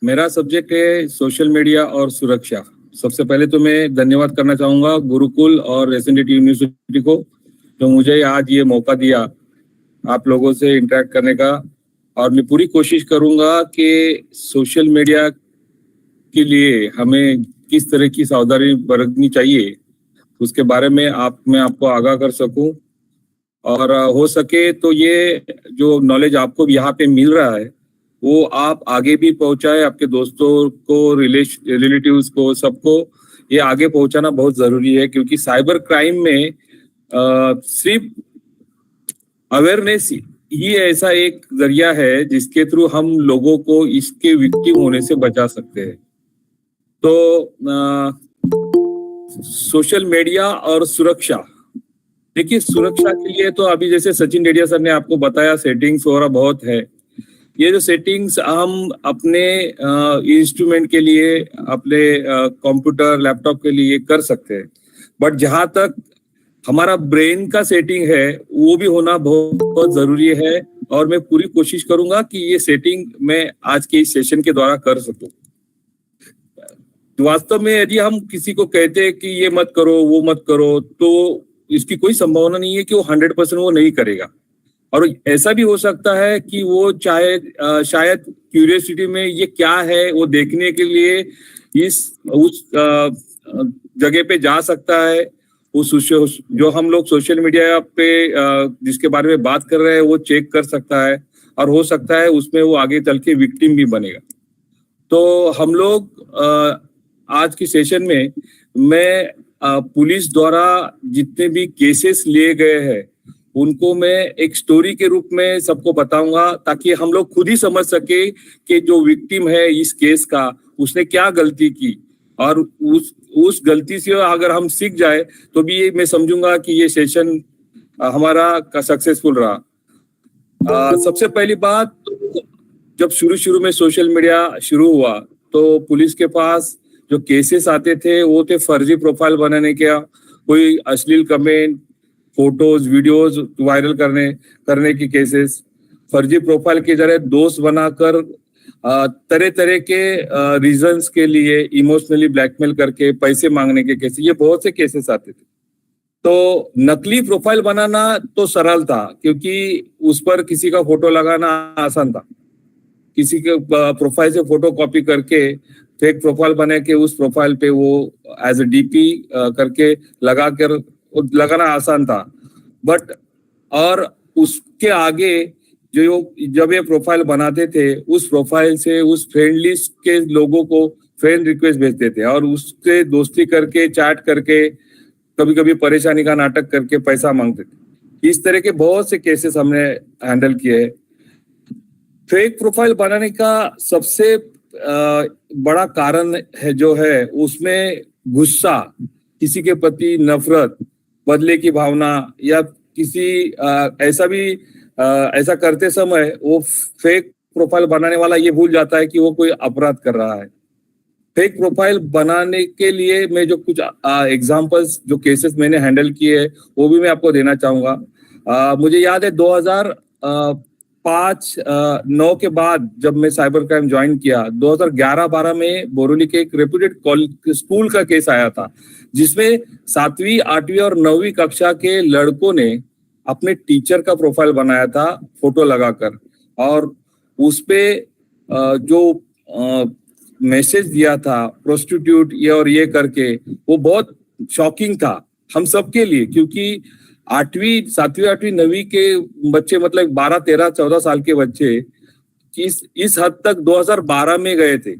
मेरा subject है social media और सुरक्षा. सबसे पहले तो मैं धन्यवाद करना चाहूंगा गुरुकुल और एसएनडीटी यूनिवर्सिटी को, जो मुझे आज ये मौका दिया आप लोगों से इंटरेक्ट करने का. और मैं पूरी कोशिश करूंगा कि सोशल मीडिया के लिए हमें किस तरह की सावधानी बरतनी चाहिए उसके बारे में मैं आपको आगाह कर सकूं. और हो सके तो ये जो नॉलेज आपको यहाँ पे मिल रहा है वो आप आगे भी पहुंचाए, आपके दोस्तों को, रिलेटिव्स को, सबको ये आगे पहुंचाना बहुत जरूरी है. क्योंकि साइबर क्राइम में सिर्फ अवेयरनेस ही ऐसा एक जरिया है जिसके थ्रू हम लोगों को इसके विक्टिम होने से बचा सकते हैं. तो सोशल मीडिया और सुरक्षा, देखिए सुरक्षा के लिए तो अभी जैसे सचिन डेडिया सर ने आपको बताया सेटिंग्स वगैरह बहुत है। ये जो सेटिंग्स हम अपने इंस्ट्रूमेंट के लिए, अपने कंप्यूटर लैपटॉप के लिए कर सकते हैं, बट जहां तक हमारा ब्रेन का सेटिंग है वो भी होना बहुत बहुत जरूरी है, और मैं पूरी कोशिश करूंगा कि ये सेटिंग मैं आज के इस सेशन के द्वारा कर सकूं। वास्तव में यदि हम किसी को कहते हैं कि ये मत करो वो मत करो, तो इसकी कोई संभावना नहीं है कि वो 100% वो नहीं करेगा। और ऐसा भी हो सकता है कि वो चाहे शायद क्यूरियोसिटी में ये क्या है वो देखने के लिए उस जगह पे जा सकता है। उस जो हम लोग सोशल मीडिया पे जिसके बारे में बात कर रहे हैं वो चेक कर सकता है, और हो सकता है उसमें वो आगे चल के विक्टिम भी बनेगा। तो हम लोग आज की सेशन में मैं पुलिस द्वारा जितने भी केसेस लिए गए हैं उनको मैं एक स्टोरी के रूप में सबको बताऊंगा, ताकि हम लोग खुद ही समझ सके कि जो विक्टिम है इस केस का उसने क्या गलती की, और उस गलती से अगर हम सीख जाए तो भी मैं समझूंगा कि ये सेशन हमारा सक्सेसफुल रहा। सबसे पहली बात, जब शुरू में सोशल मीडिया शुरू हुआ तो पुलिस के पास जो केसेस आते थे वो थे फर्जी प्रोफाइल बनाने का, कोई अश्लील कमेंट, फोटोज, वीडियोज वायरल करने की केसेस, फर्जी प्रोफाइल के जरिए दोस्त बनाकर तरह तरह के रीजंस के लिए इमोशनली ब्लैकमेल करके पैसे मांगने के केसेस, ये बहुत से केसेस आते थे। तो नकली प्रोफाइल बनाना तो सरल था, क्योंकि उस पर किसी का फोटो लगाना आसान था। किसी के प्रोफाइल से फोटो कॉपी करके फेक प्रोफाइल बना के उस प्रोफाइल पे वो एज ए डीपी करके लगाना आसान था। बट और उसके आगे जब ये प्रोफाइल बनाते थे, उस प्रोफाइल से उस फ्रेंड लिस्ट के लोगों को फ्रेंड रिक्वेस्ट भेजते थे, और उससे दोस्ती करके चैट करके कभी कभी परेशानी का नाटक करके पैसा मांगते थे। इस तरह के बहुत से केसेस हमने हैंडल किए। फेक प्रोफाइल बनाने का सबसे बड़ा कारण है जो है उसमें गुस्सा, किसी के प्रति नफरत, बदले की भावना, या किसी ऐसा करते समय वो फेक प्रोफाइल बनाने वाला ये भूल जाता है कि वो कोई अपराध कर रहा है। फेक प्रोफाइल बनाने के लिए मैं जो कुछ एग्जांपल्स, जो केसेस मैंने हैंडल किए हैं वो भी मैं आपको देना चाहूंगा। मुझे याद है 2005-9 के बाद जब मैं साइबर क्राइम ज्वाइन किया, 2011-12 में बोरोली के एक रेप्यूटेड स्कूल का केस आया था, जिसमें 7वीं, 8वीं और 9वीं कक्षा के लड़कों ने अपने टीचर का प्रोफाइल बनाया था फोटो लगाकर, और उस पे जो मैसेज दिया था प्रोस्टिट्यूट ये और ये करके, वो बहुत शॉकिंग था हम सबके लिए, क्योंकि 7वीं, 8वीं, 9वीं के बच्चे, मतलब 12, 13, 14 साल के बच्चे इस हद तक 2012 में गए थे।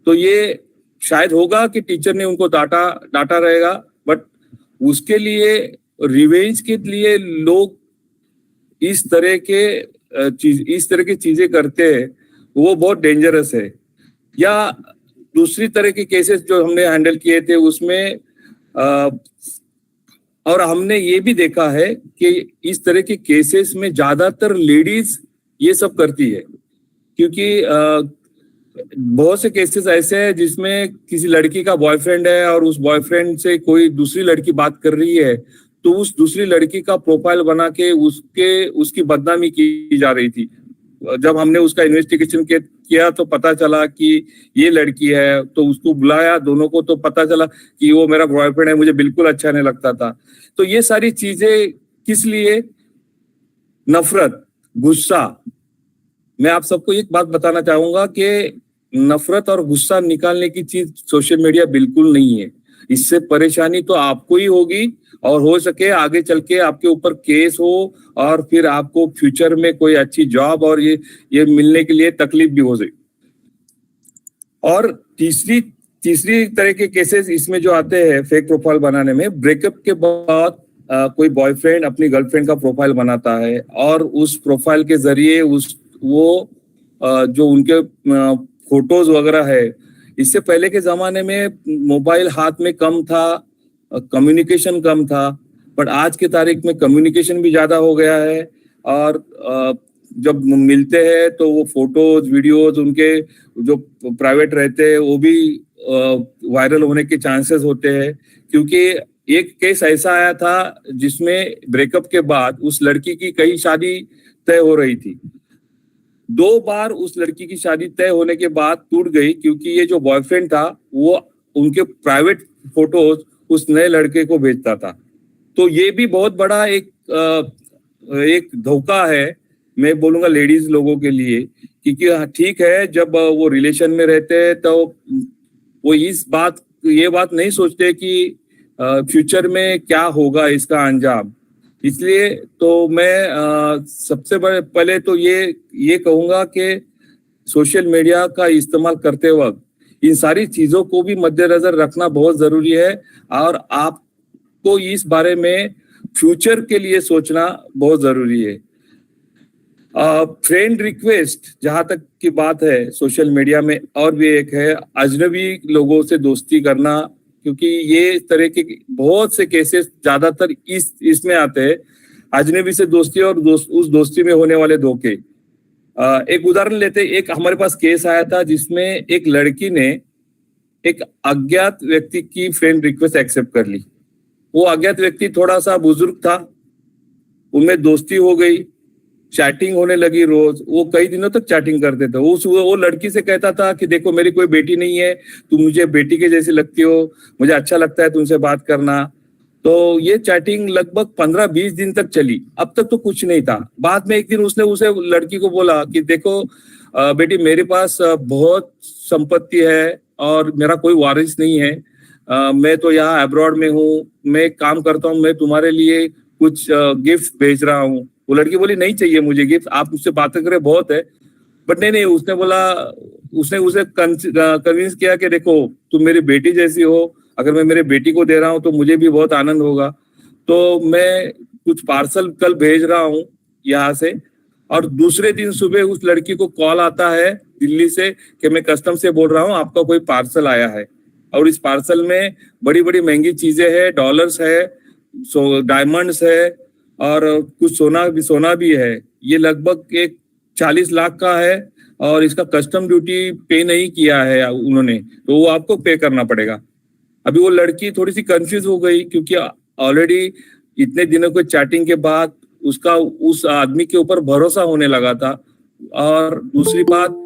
तो ये शायद होगा कि टीचर ने उनको डांटा रहेगा, बट उसके लिए रिवेंज के लिए लोग इस तरह की चीजें करते हैं, वो बहुत डेंजरस है। या दूसरी तरह के केसेस जो हमने हैंडल किए थे उसमें और हमने ये भी देखा है कि इस तरह के केसेस में ज्यादातर लेडीज ये सब करती है, क्योंकि बहुत से केसेस ऐसे हैं जिसमें किसी लड़की का बॉयफ्रेंड है और उस बॉयफ्रेंड से कोई दूसरी लड़की बात कर रही है, तो उस दूसरी लड़की का प्रोफाइल बना के उसकी बदनामी की जा रही थी। जब हमने उसका इन्वेस्टिगेशन किया तो पता चला कि ये लड़की है, तो उसको बुलाया दोनों को, तो पता चला कि वो मेरा बॉयफ्रेंड है, मुझे बिल्कुल अच्छा नहीं लगता था। तो ये सारी चीजें किस लिए? नफरत, गुस्सा। मैं आप सबको एक बात बताना चाहूंगा कि नफरत और गुस्सा निकालने की चीज सोशल मीडिया बिल्कुल नहीं है। इससे परेशानी तो आपको ही होगी, और हो सके आगे चल के आपके ऊपर केस हो, और फिर आपको फ्यूचर में कोई अच्छी जॉब और ये मिलने के लिए तकलीफ भी हो सके। और तीसरी तरह के केसेस इसमें जो आते हैं फेक प्रोफाइल बनाने में, ब्रेकअप के बाद कोई बॉयफ्रेंड अपनी गर्लफ्रेंड का प्रोफाइल बनाता है, और उस प्रोफाइल के जरिए वो जो उनके फोटोज वगैरह है, इससे पहले के जमाने में मोबाइल हाथ में कम था, कम्युनिकेशन कम था, बट आज की तारीख में कम्युनिकेशन भी ज्यादा हो गया है। और जब मिलते हैं तो वो फोटोज वीडियोज उनके जो प्राइवेट रहते हैं वो भी वायरल होने के चांसेस होते हैं, क्योंकि एक केस ऐसा आया था जिसमें ब्रेकअप के बाद उस लड़की की कई शादी तय हो रही थी। 2 बार उस लड़की की शादी तय होने के बाद टूट गई, क्योंकि ये जो बॉयफ्रेंड था वो उनके प्राइवेट फोटोज उस नए लड़के को भेजता था। तो ये भी बहुत बड़ा एक धोखा है, मैं बोलूंगा लेडीज लोगों के लिए, क्योंकि ठीक है जब वो रिलेशन में रहते हैं तो वो ये बात नहीं सोचते कि फ्यूचर में क्या होगा इसका अंजाम। इसलिए तो मैं सबसे पहले तो ये कहूंगा कि सोशल मीडिया का इस्तेमाल करते वक्त इन सारी चीजों को भी मद्देनजर रखना बहुत जरूरी है, और आपको इस बारे में फ्यूचर के लिए सोचना बहुत जरूरी है। फ्रेंड रिक्वेस्ट जहां तक की बात है सोशल मीडिया में, और भी एक है अजनबी लोगों से दोस्ती करना, क्योंकि ये तरह के बहुत से केसेस ज्यादातर इसमें आते हैं, अजनबी से दोस्ती और उस दोस्ती में होने वाले धोखे। एक उदाहरण लेते, एक हमारे पास केस आया था जिसमें एक लड़की ने एक अज्ञात व्यक्ति की फ्रेंड रिक्वेस्ट एक्सेप्ट कर ली। वो अज्ञात व्यक्ति थोड़ा सा बुजुर्ग था, उनमें दोस्ती हो गई, चैटिंग होने लगी रोज, वो कई दिनों तक चैटिंग करते थे। वो लड़की से कहता था कि देखो मेरी कोई बेटी नहीं है, तुम मुझे बेटी के जैसी लगती हो, मुझे अच्छा लगता है तुमसे बात करना। तो ये चैटिंग लगभग 15-20 दिन तक चली। अब तक तो कुछ नहीं था। बाद में एक दिन उसने उसे लड़की को बोला कि देखो बेटी मेरे पास बहुत संपत्ति है और मेरा कोई वारिस नहीं है, मैं तो यहाँ अब्रॉड में हूँ, मैं काम करता हूँ, मैं तुम्हारे लिए कुछ गिफ्ट भेज रहा हूँ। वो लड़की बोली नहीं चाहिए मुझे गिफ्ट, आप मुझसे बातें करें बहुत है। बट नहीं, उसने बोला, उसने उसे कन्विंस किया कि देखो तुम मेरी बेटी जैसी हो, अगर मैं मेरे बेटी को दे रहा हूँ तो मुझे भी बहुत आनंद होगा, तो मैं कुछ पार्सल कल भेज रहा हूँ यहाँ से। और दूसरे दिन सुबह उस लड़की को कॉल आता है दिल्ली से कि मैं कस्टम से बोल रहा हूँ, आपका कोई पार्सल आया है और इस पार्सल में बड़ी बड़ी महंगी चीजें है, डॉलर्स है, डायमंड्स है और कुछ सोना भी है। ये लगभग एक 40 लाख का है और इसका कस्टम ड्यूटी पे नहीं किया है उन्होंने, तो वो आपको पे करना पड़ेगा। अभी वो लड़की थोड़ी सी कंफ्यूज हो गई, क्योंकि ऑलरेडी इतने दिनों के चैटिंग के बाद उसका उस आदमी के ऊपर भरोसा होने लगा था। और दूसरी बात,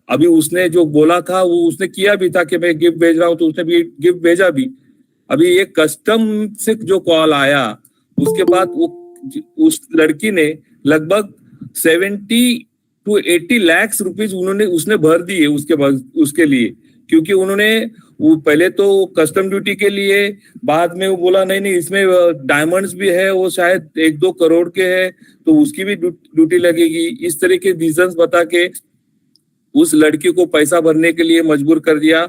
अभी उसने जो बोला था वो उसने किया भी था कि मैं गिफ्ट भेज रहा हूँ, तो उसने भी गिफ्ट भेजा भी। अभी ये कस्टम से जो कॉल आया उसके बाद वो उस लड़की ने लगभग 70 to 80 लाख रुपीज उसने भर दिए उसके लिए, क्योंकि उन्होंने वो पहले तो कस्टम ड्यूटी के लिए, बाद में वो बोला नहीं इसमें डायमंड्स भी है, वो शायद 1-2 करोड़ के है तो उसकी भी ड्यूटी लगेगी। इस तरह के रीजंस बता के उस लड़की को पैसा भरने के लिए मजबूर कर दिया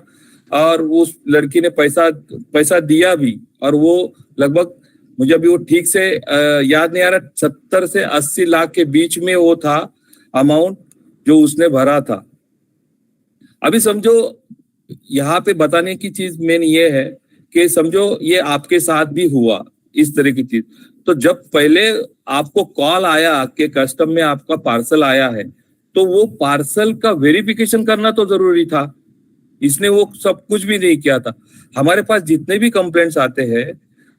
और उस लड़की ने पैसा दिया भी। और वो लगभग, मुझे अभी वो ठीक से याद नहीं आ रहा, 70 से 80 लाख के बीच में वो था अमाउंट जो उसने भरा था। अभी समझो यहाँ पे बताने की चीज मेन ये है कि समझो ये आपके साथ भी हुआ इस तरह की चीज, तो जब पहले आपको कॉल आया कि कस्टम में आपका पार्सल आया है, तो वो पार्सल का वेरिफिकेशन करना तो जरूरी था। इसने वो सब कुछ भी नहीं किया था। हमारे पास जितने भी कंप्लेंट्स आते हैं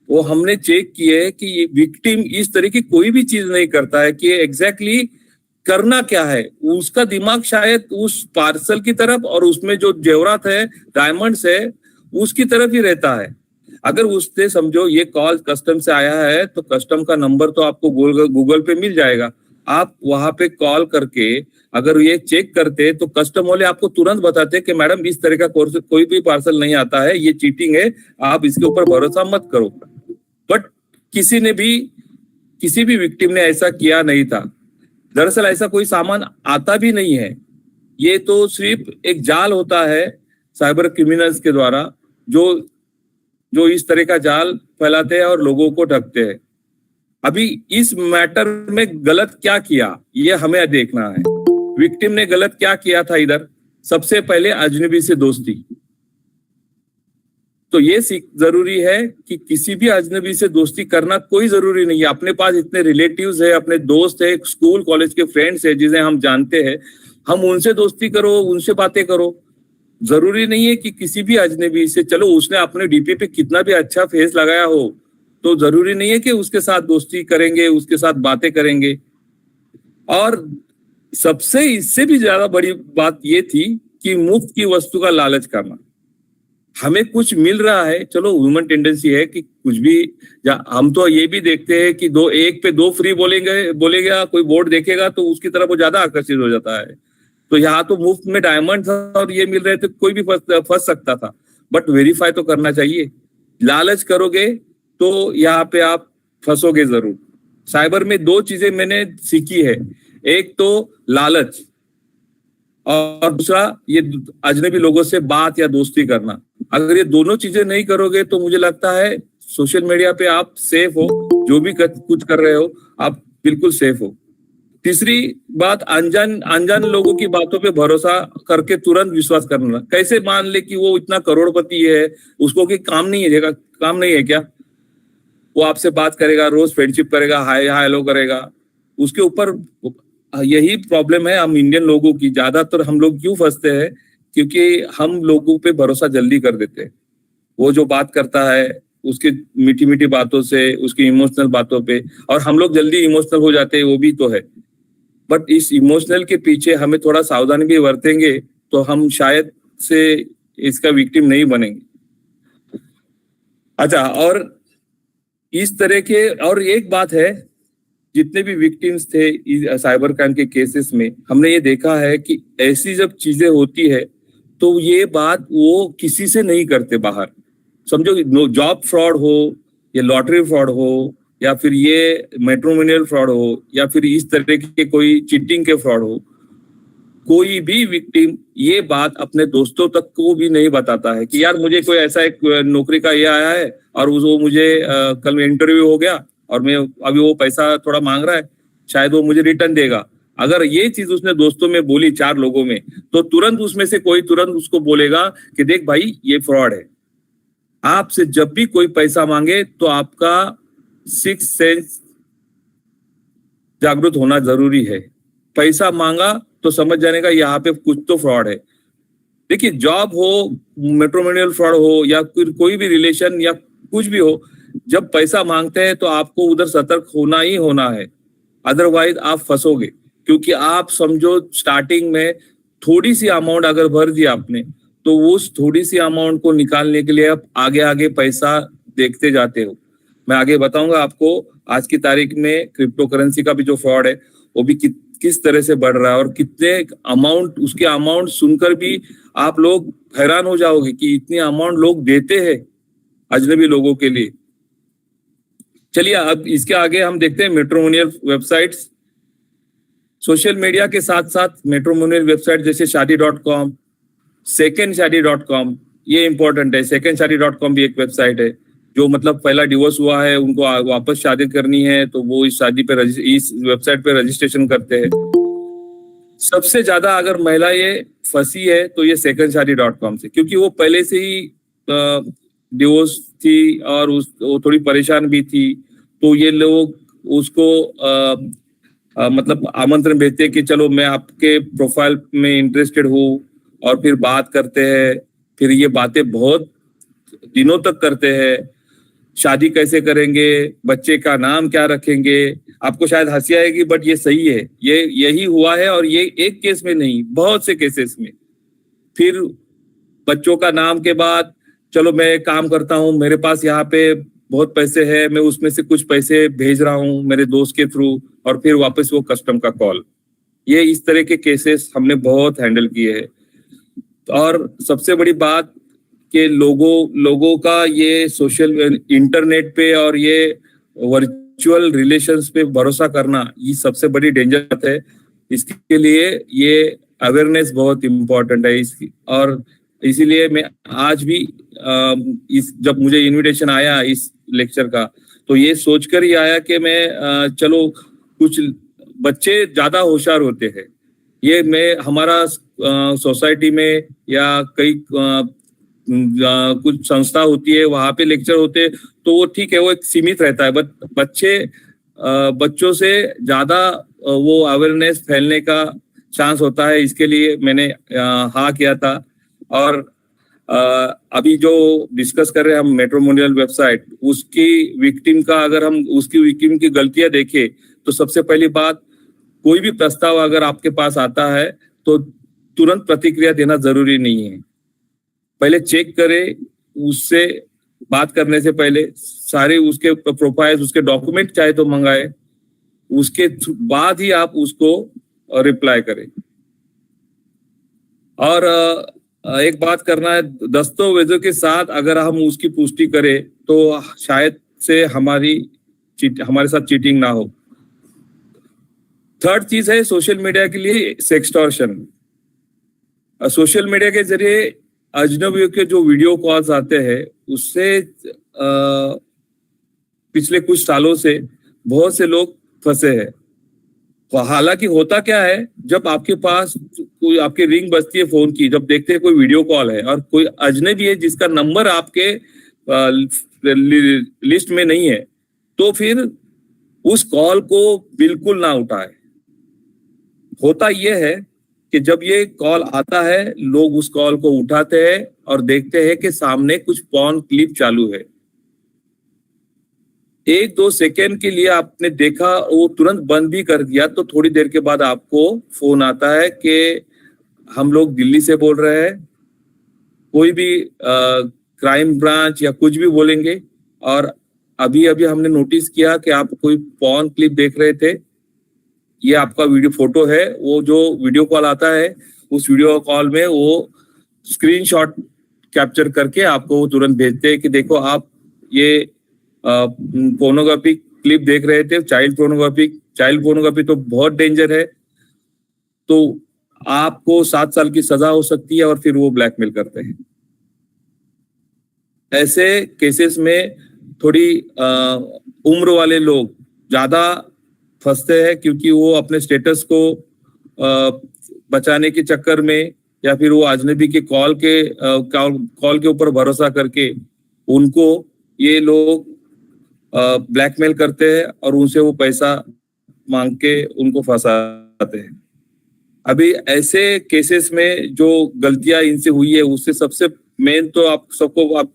वो हमने चेक किए कि विक्टिम इस तरह की कोई भी चीज नहीं करता है कि एग्जैक्टली करना क्या है। उसका दिमाग शायद उस पार्सल की तरफ और उसमें जो जेवरात है, डायमंड्स है, उसकी तरफ ही रहता है। अगर उससे समझो ये कॉल कस्टम से आया है तो कस्टम का नंबर तो आपको गूगल पे मिल जाएगा, आप वहां पे कॉल करके अगर ये चेक करते तो कस्टम वाले आपको तुरंत बताते कि मैडम इस तरह का कोई भी पार्सल नहीं आता है, ये चीटिंग है, आप इसके ऊपर भरोसा मत करो। बट किसी भी विक्टिम ने ऐसा किया नहीं था। दरअसल ऐसा कोई सामान आता भी नहीं है, ये तो सिर्फ एक जाल होता है साइबर क्रिमिनल्स के द्वारा जो इस तरह का जाल फैलाते हैं और लोगों को ठगते हैं। अभी इस मैटर में गलत क्या किया ये हमें देखना है। विक्टिम ने गलत क्या किया था इधर, सबसे पहले अजनबी से दोस्ती। तो ये जरूरी है कि किसी भी अजनबी से दोस्ती करना कोई जरूरी नहीं है। अपने पास इतने रिलेटिव्स है, अपने दोस्त है, स्कूल कॉलेज के फ्रेंड्स है जिन्हें हम जानते हैं, हम उनसे दोस्ती करो, उनसे बातें करो। जरूरी नहीं है कि किसी भी अजनबी से, चलो उसने अपने डीपी पे कितना भी अच्छा फेस लगाया हो तो जरूरी नहीं है कि उसके साथ दोस्ती करेंगे, उसके साथ बातें करेंगे। और सबसे इससे भी ज्यादा बड़ी बात ये थी कि मुफ्त की वस्तु का लालच करना। हमें कुछ मिल रहा है, चलो ह्यूमन टेंडेंसी है कि कुछ भी, हम तो ये भी देखते हैं कि एक पे दो फ्री बोलेगा कोई बोर्ड देखेगा तो उसकी तरफ वो ज्यादा आकर्षित हो जाता है। तो यहाँ तो मुफ्त में डायमंड था और ये मिल रहे थे, कोई भी फंस सकता था। बट वेरीफाई तो करना चाहिए। लालच करोगे तो यहाँ पे आप फंसोगे जरूर। साइबर में दो चीजें मैंने सीखी है, एक तो लालच और दूसरा ये अजनबी लोगों से बात या दोस्ती करना। अगर ये दोनों चीजें नहीं करोगे तो मुझे लगता है सोशल मीडिया पे आप सेफ हो, जो भी कुछ कर रहे हो आप बिल्कुल सेफ हो। तीसरी बात, अनजान लोगों की बातों पे भरोसा करके तुरंत विश्वास करना। कैसे मान ले कि वो इतना करोड़पति है, उसको कि काम नहीं है क्या? वो आपसे बात करेगा, रोज फ्रेंडशिप करेगा, हाय हेलो करेगा, उसके ऊपर। यही प्रॉब्लम है हम इंडियन लोगों की। ज्यादातर हम लोग क्यों फंसते हैं? क्योंकि हम लोगों पे भरोसा जल्दी कर देते हैं। वो जो बात करता है उसकी मीठी मीठी बातों से, उसकी इमोशनल बातों पे, और हम लोग जल्दी इमोशनल हो जाते हैं, वो भी तो है। बट इस इमोशनल के पीछे हमें थोड़ा सावधानी भी बरतेंगे तो हम शायद से इसका विक्टिम नहीं बनेंगे। अच्छा, और इस तरह के, और एक बात है, जितने भी विक्टिम्स थे साइबर क्राइम के केसेस में, हमने ये देखा है कि ऐसी जब चीजें होती है तो ये बात वो किसी से नहीं करते बाहर। समझो जॉब फ्रॉड हो या लॉटरी फ्रॉड हो या फिर ये मैट्रिमोनियल फ्रॉड हो या फिर इस तरह के कोई चीटिंग के फ्रॉड हो, कोई भी विक्टिम ये बात अपने दोस्तों तक को भी नहीं बताता है कि यार मुझे कोई ऐसा एक नौकरी का ये आया है और वो मुझे कल इंटरव्यू हो गया और मैं अभी वो पैसा थोड़ा मांग रहा है, शायद वो मुझे रिटर्न देगा। अगर ये चीज उसने दोस्तों में बोली 4 लोगों में, तो तुरंत उसमें से कोई तुरंत उसको बोलेगा कि देख भाई ये फ्रॉड है। आपसे जब भी कोई पैसा मांगे तो आपका 6th सेंस जागरूक होना जरूरी है। पैसा मांगा तो समझ जाने का यहाँ पे कुछ तो फ्रॉड है। देखिए, जॉब हो, मैट्रिमोनियल फ्रॉड हो या फिर कोई भी रिलेशन या कुछ भी हो, जब पैसा मांगते हैं तो आपको उधर सतर्क होना ही होना है, अदरवाइज आप फंसोगे। क्योंकि आप समझो स्टार्टिंग में थोड़ी सी अमाउंट अगर भर दिया आपने, तो उस थोड़ी सी अमाउंट को निकालने के लिए आप आगे आगे पैसा देखते जाते हो। मैं आगे बताऊंगा आपको आज की तारीख में क्रिप्टो करेंसी का भी जो फ्रॉड है वो भी किस तरह से बढ़ रहा है और कितने अमाउंट, उसके अमाउंट सुनकर भी आप लोग हैरान हो जाओगे कि इतनी अमाउंट लोग देते हैं अजनबी लोगों के लिए। चलिए अब इसके आगे हम देखते हैं मैट्रिमोनियल वेबसाइट्स। सोशल मीडिया के साथ साथ मैट्रिमोनियल वेबसाइट जैसे शादी.com, secondshadi.com, ये इंपॉर्टेंट है। secondshadi.com भी एक वेबसाइट है जो मतलब पहला डिवोर्स हुआ है, उनको वापस शादी करनी है तो वो इस वेबसाइट पे रजिस्ट्रेशन करते हैं। सबसे ज्यादा अगर महिला ये फंसी है तो ये secondshadi.com से, क्योंकि वो पहले से ही डिवोर्स थी और वो थोड़ी परेशान भी थी। तो ये लोग उसको मतलब आमंत्रण भेजते हैं कि चलो मैं आपके प्रोफाइल में इंटरेस्टेड हूँ, और फिर बात करते हैं। फिर ये बातें बहुत दिनों तक करते हैं। शादी कैसे करेंगे, बच्चे का नाम क्या रखेंगे। आपको शायद हंसी आएगी बट ये सही है, ये यही हुआ है। और ये एक केस में नहीं, बहुत से केसेस में। फिर बच्चों का नाम के बाद चलो मैं काम करता हूँ, मेरे पास यहाँ पे बहुत पैसे हैं, मैं उसमें से कुछ पैसे भेज रहा हूँ मेरे दोस्त के थ्रू, और फिर वापस वो कस्टम का कॉल। ये इस तरह के केसेस हमने बहुत हैंडल किए हैं। और सबसे बड़ी बात कि लोगों का ये सोशल इंटरनेट पे और ये वर्चुअल रिलेशंस पे भरोसा करना, ये सबसे बड़ी डेंजर है। इसके लिए ये अवेयरनेस बहुत इम्पोर्टेंट है इसकी। और इसीलिए मैं आज भी जब मुझे इनविटेशन आया इस लेक्चर का, तो ये सोचकर ही आया कि मैं चलो, कुछ बच्चे ज्यादा होशियार होते हैं, ये मैं हमारा सोसाइटी में या कई कुछ संस्था होती है वहां पे लेक्चर होते तो वो ठीक है, वो एक सीमित रहता है, बट बच्चों से ज्यादा वो अवेयरनेस फैलने का चांस होता है। इसके लिए मैंने हाँ किया था। और अभी जो डिस्कस कर रहे हैं हम मैट्रिमोनियल वेबसाइट, उसकी विक्टिम का अगर हम उसकी विक्टिम की गलतियां देखें तो सबसे पहली बात, कोई भी प्रस्ताव अगर आपके पास आता है तो तुरंत प्रतिक्रिया देना जरूरी नहीं है। पहले चेक करें, उससे बात करने से पहले सारे उसके प्रोफाइल, उसके डॉक्यूमेंट चाहे तो मंगाए, उसके बाद ही आप उसको रिप्लाई करें। और एक बात करना है, दस्तावेजों के साथ अगर हम उसकी पुष्टि करें तो शायद से हमारे साथ चीटिंग ना हो। थर्ड चीज है सोशल मीडिया के लिए सेक्सटॉर्शन। सोशल मीडिया के जरिए अजनबियों के जो वीडियो कॉल्स आते हैं उससे पिछले कुछ सालों से बहुत से लोग फंसे हैं। हालांकि होता क्या है, जब आपके पास कोई आपकी रिंग बजती है फोन की, जब देखते हैं कोई वीडियो कॉल है और कोई अजनबी है जिसका नंबर आपके लिस्ट में नहीं है, तो फिर उस कॉल को बिल्कुल ना उठाए। होता यह है कि जब ये कॉल आता है लोग उस कॉल को उठाते हैं और देखते हैं कि सामने कुछ पॉर्न क्लिप चालू है। 1-2 सेकेंड के लिए आपने देखा, वो तुरंत बंद भी कर दिया, तो थोड़ी देर के बाद आपको फोन आता है कि हम लोग दिल्ली से बोल रहे हैं, कोई भी क्राइम ब्रांच या कुछ भी बोलेंगे, और अभी अभी हमने नोटिस किया कि आप कोई पॉर्न क्लिप देख रहे थे, ये आपका वीडियो फोटो है। वो जो वीडियो कॉल आता है उस वीडियो कॉल में वो स्क्रीनशॉट कैप्चर करके आपको वो तुरंत भेजते हैं कि देखो आप ये पोर्नोग्राफी क्लिप देख रहे थे, चाइल्ड पोर्नोग्राफी तो बहुत डेंजर है, तो आपको 7 साल की सजा हो सकती है, और फिर वो ब्लैकमेल करते हैं। ऐसे केसेस में थोड़ी उम्र वाले लोग ज्यादा फंसते हैं, क्योंकि वो अपने स्टेटस को बचाने के चक्कर में या फिर वो अजनबी के कॉल के ऊपर भरोसा करके उनको ये लोग ब्लैकमेल करते हैं और उनसे वो पैसा मांग के उनको फंसाते हैं। अभी ऐसे केसेस में जो गलतियां इनसे हुई है उससे सबसे मेन तो आप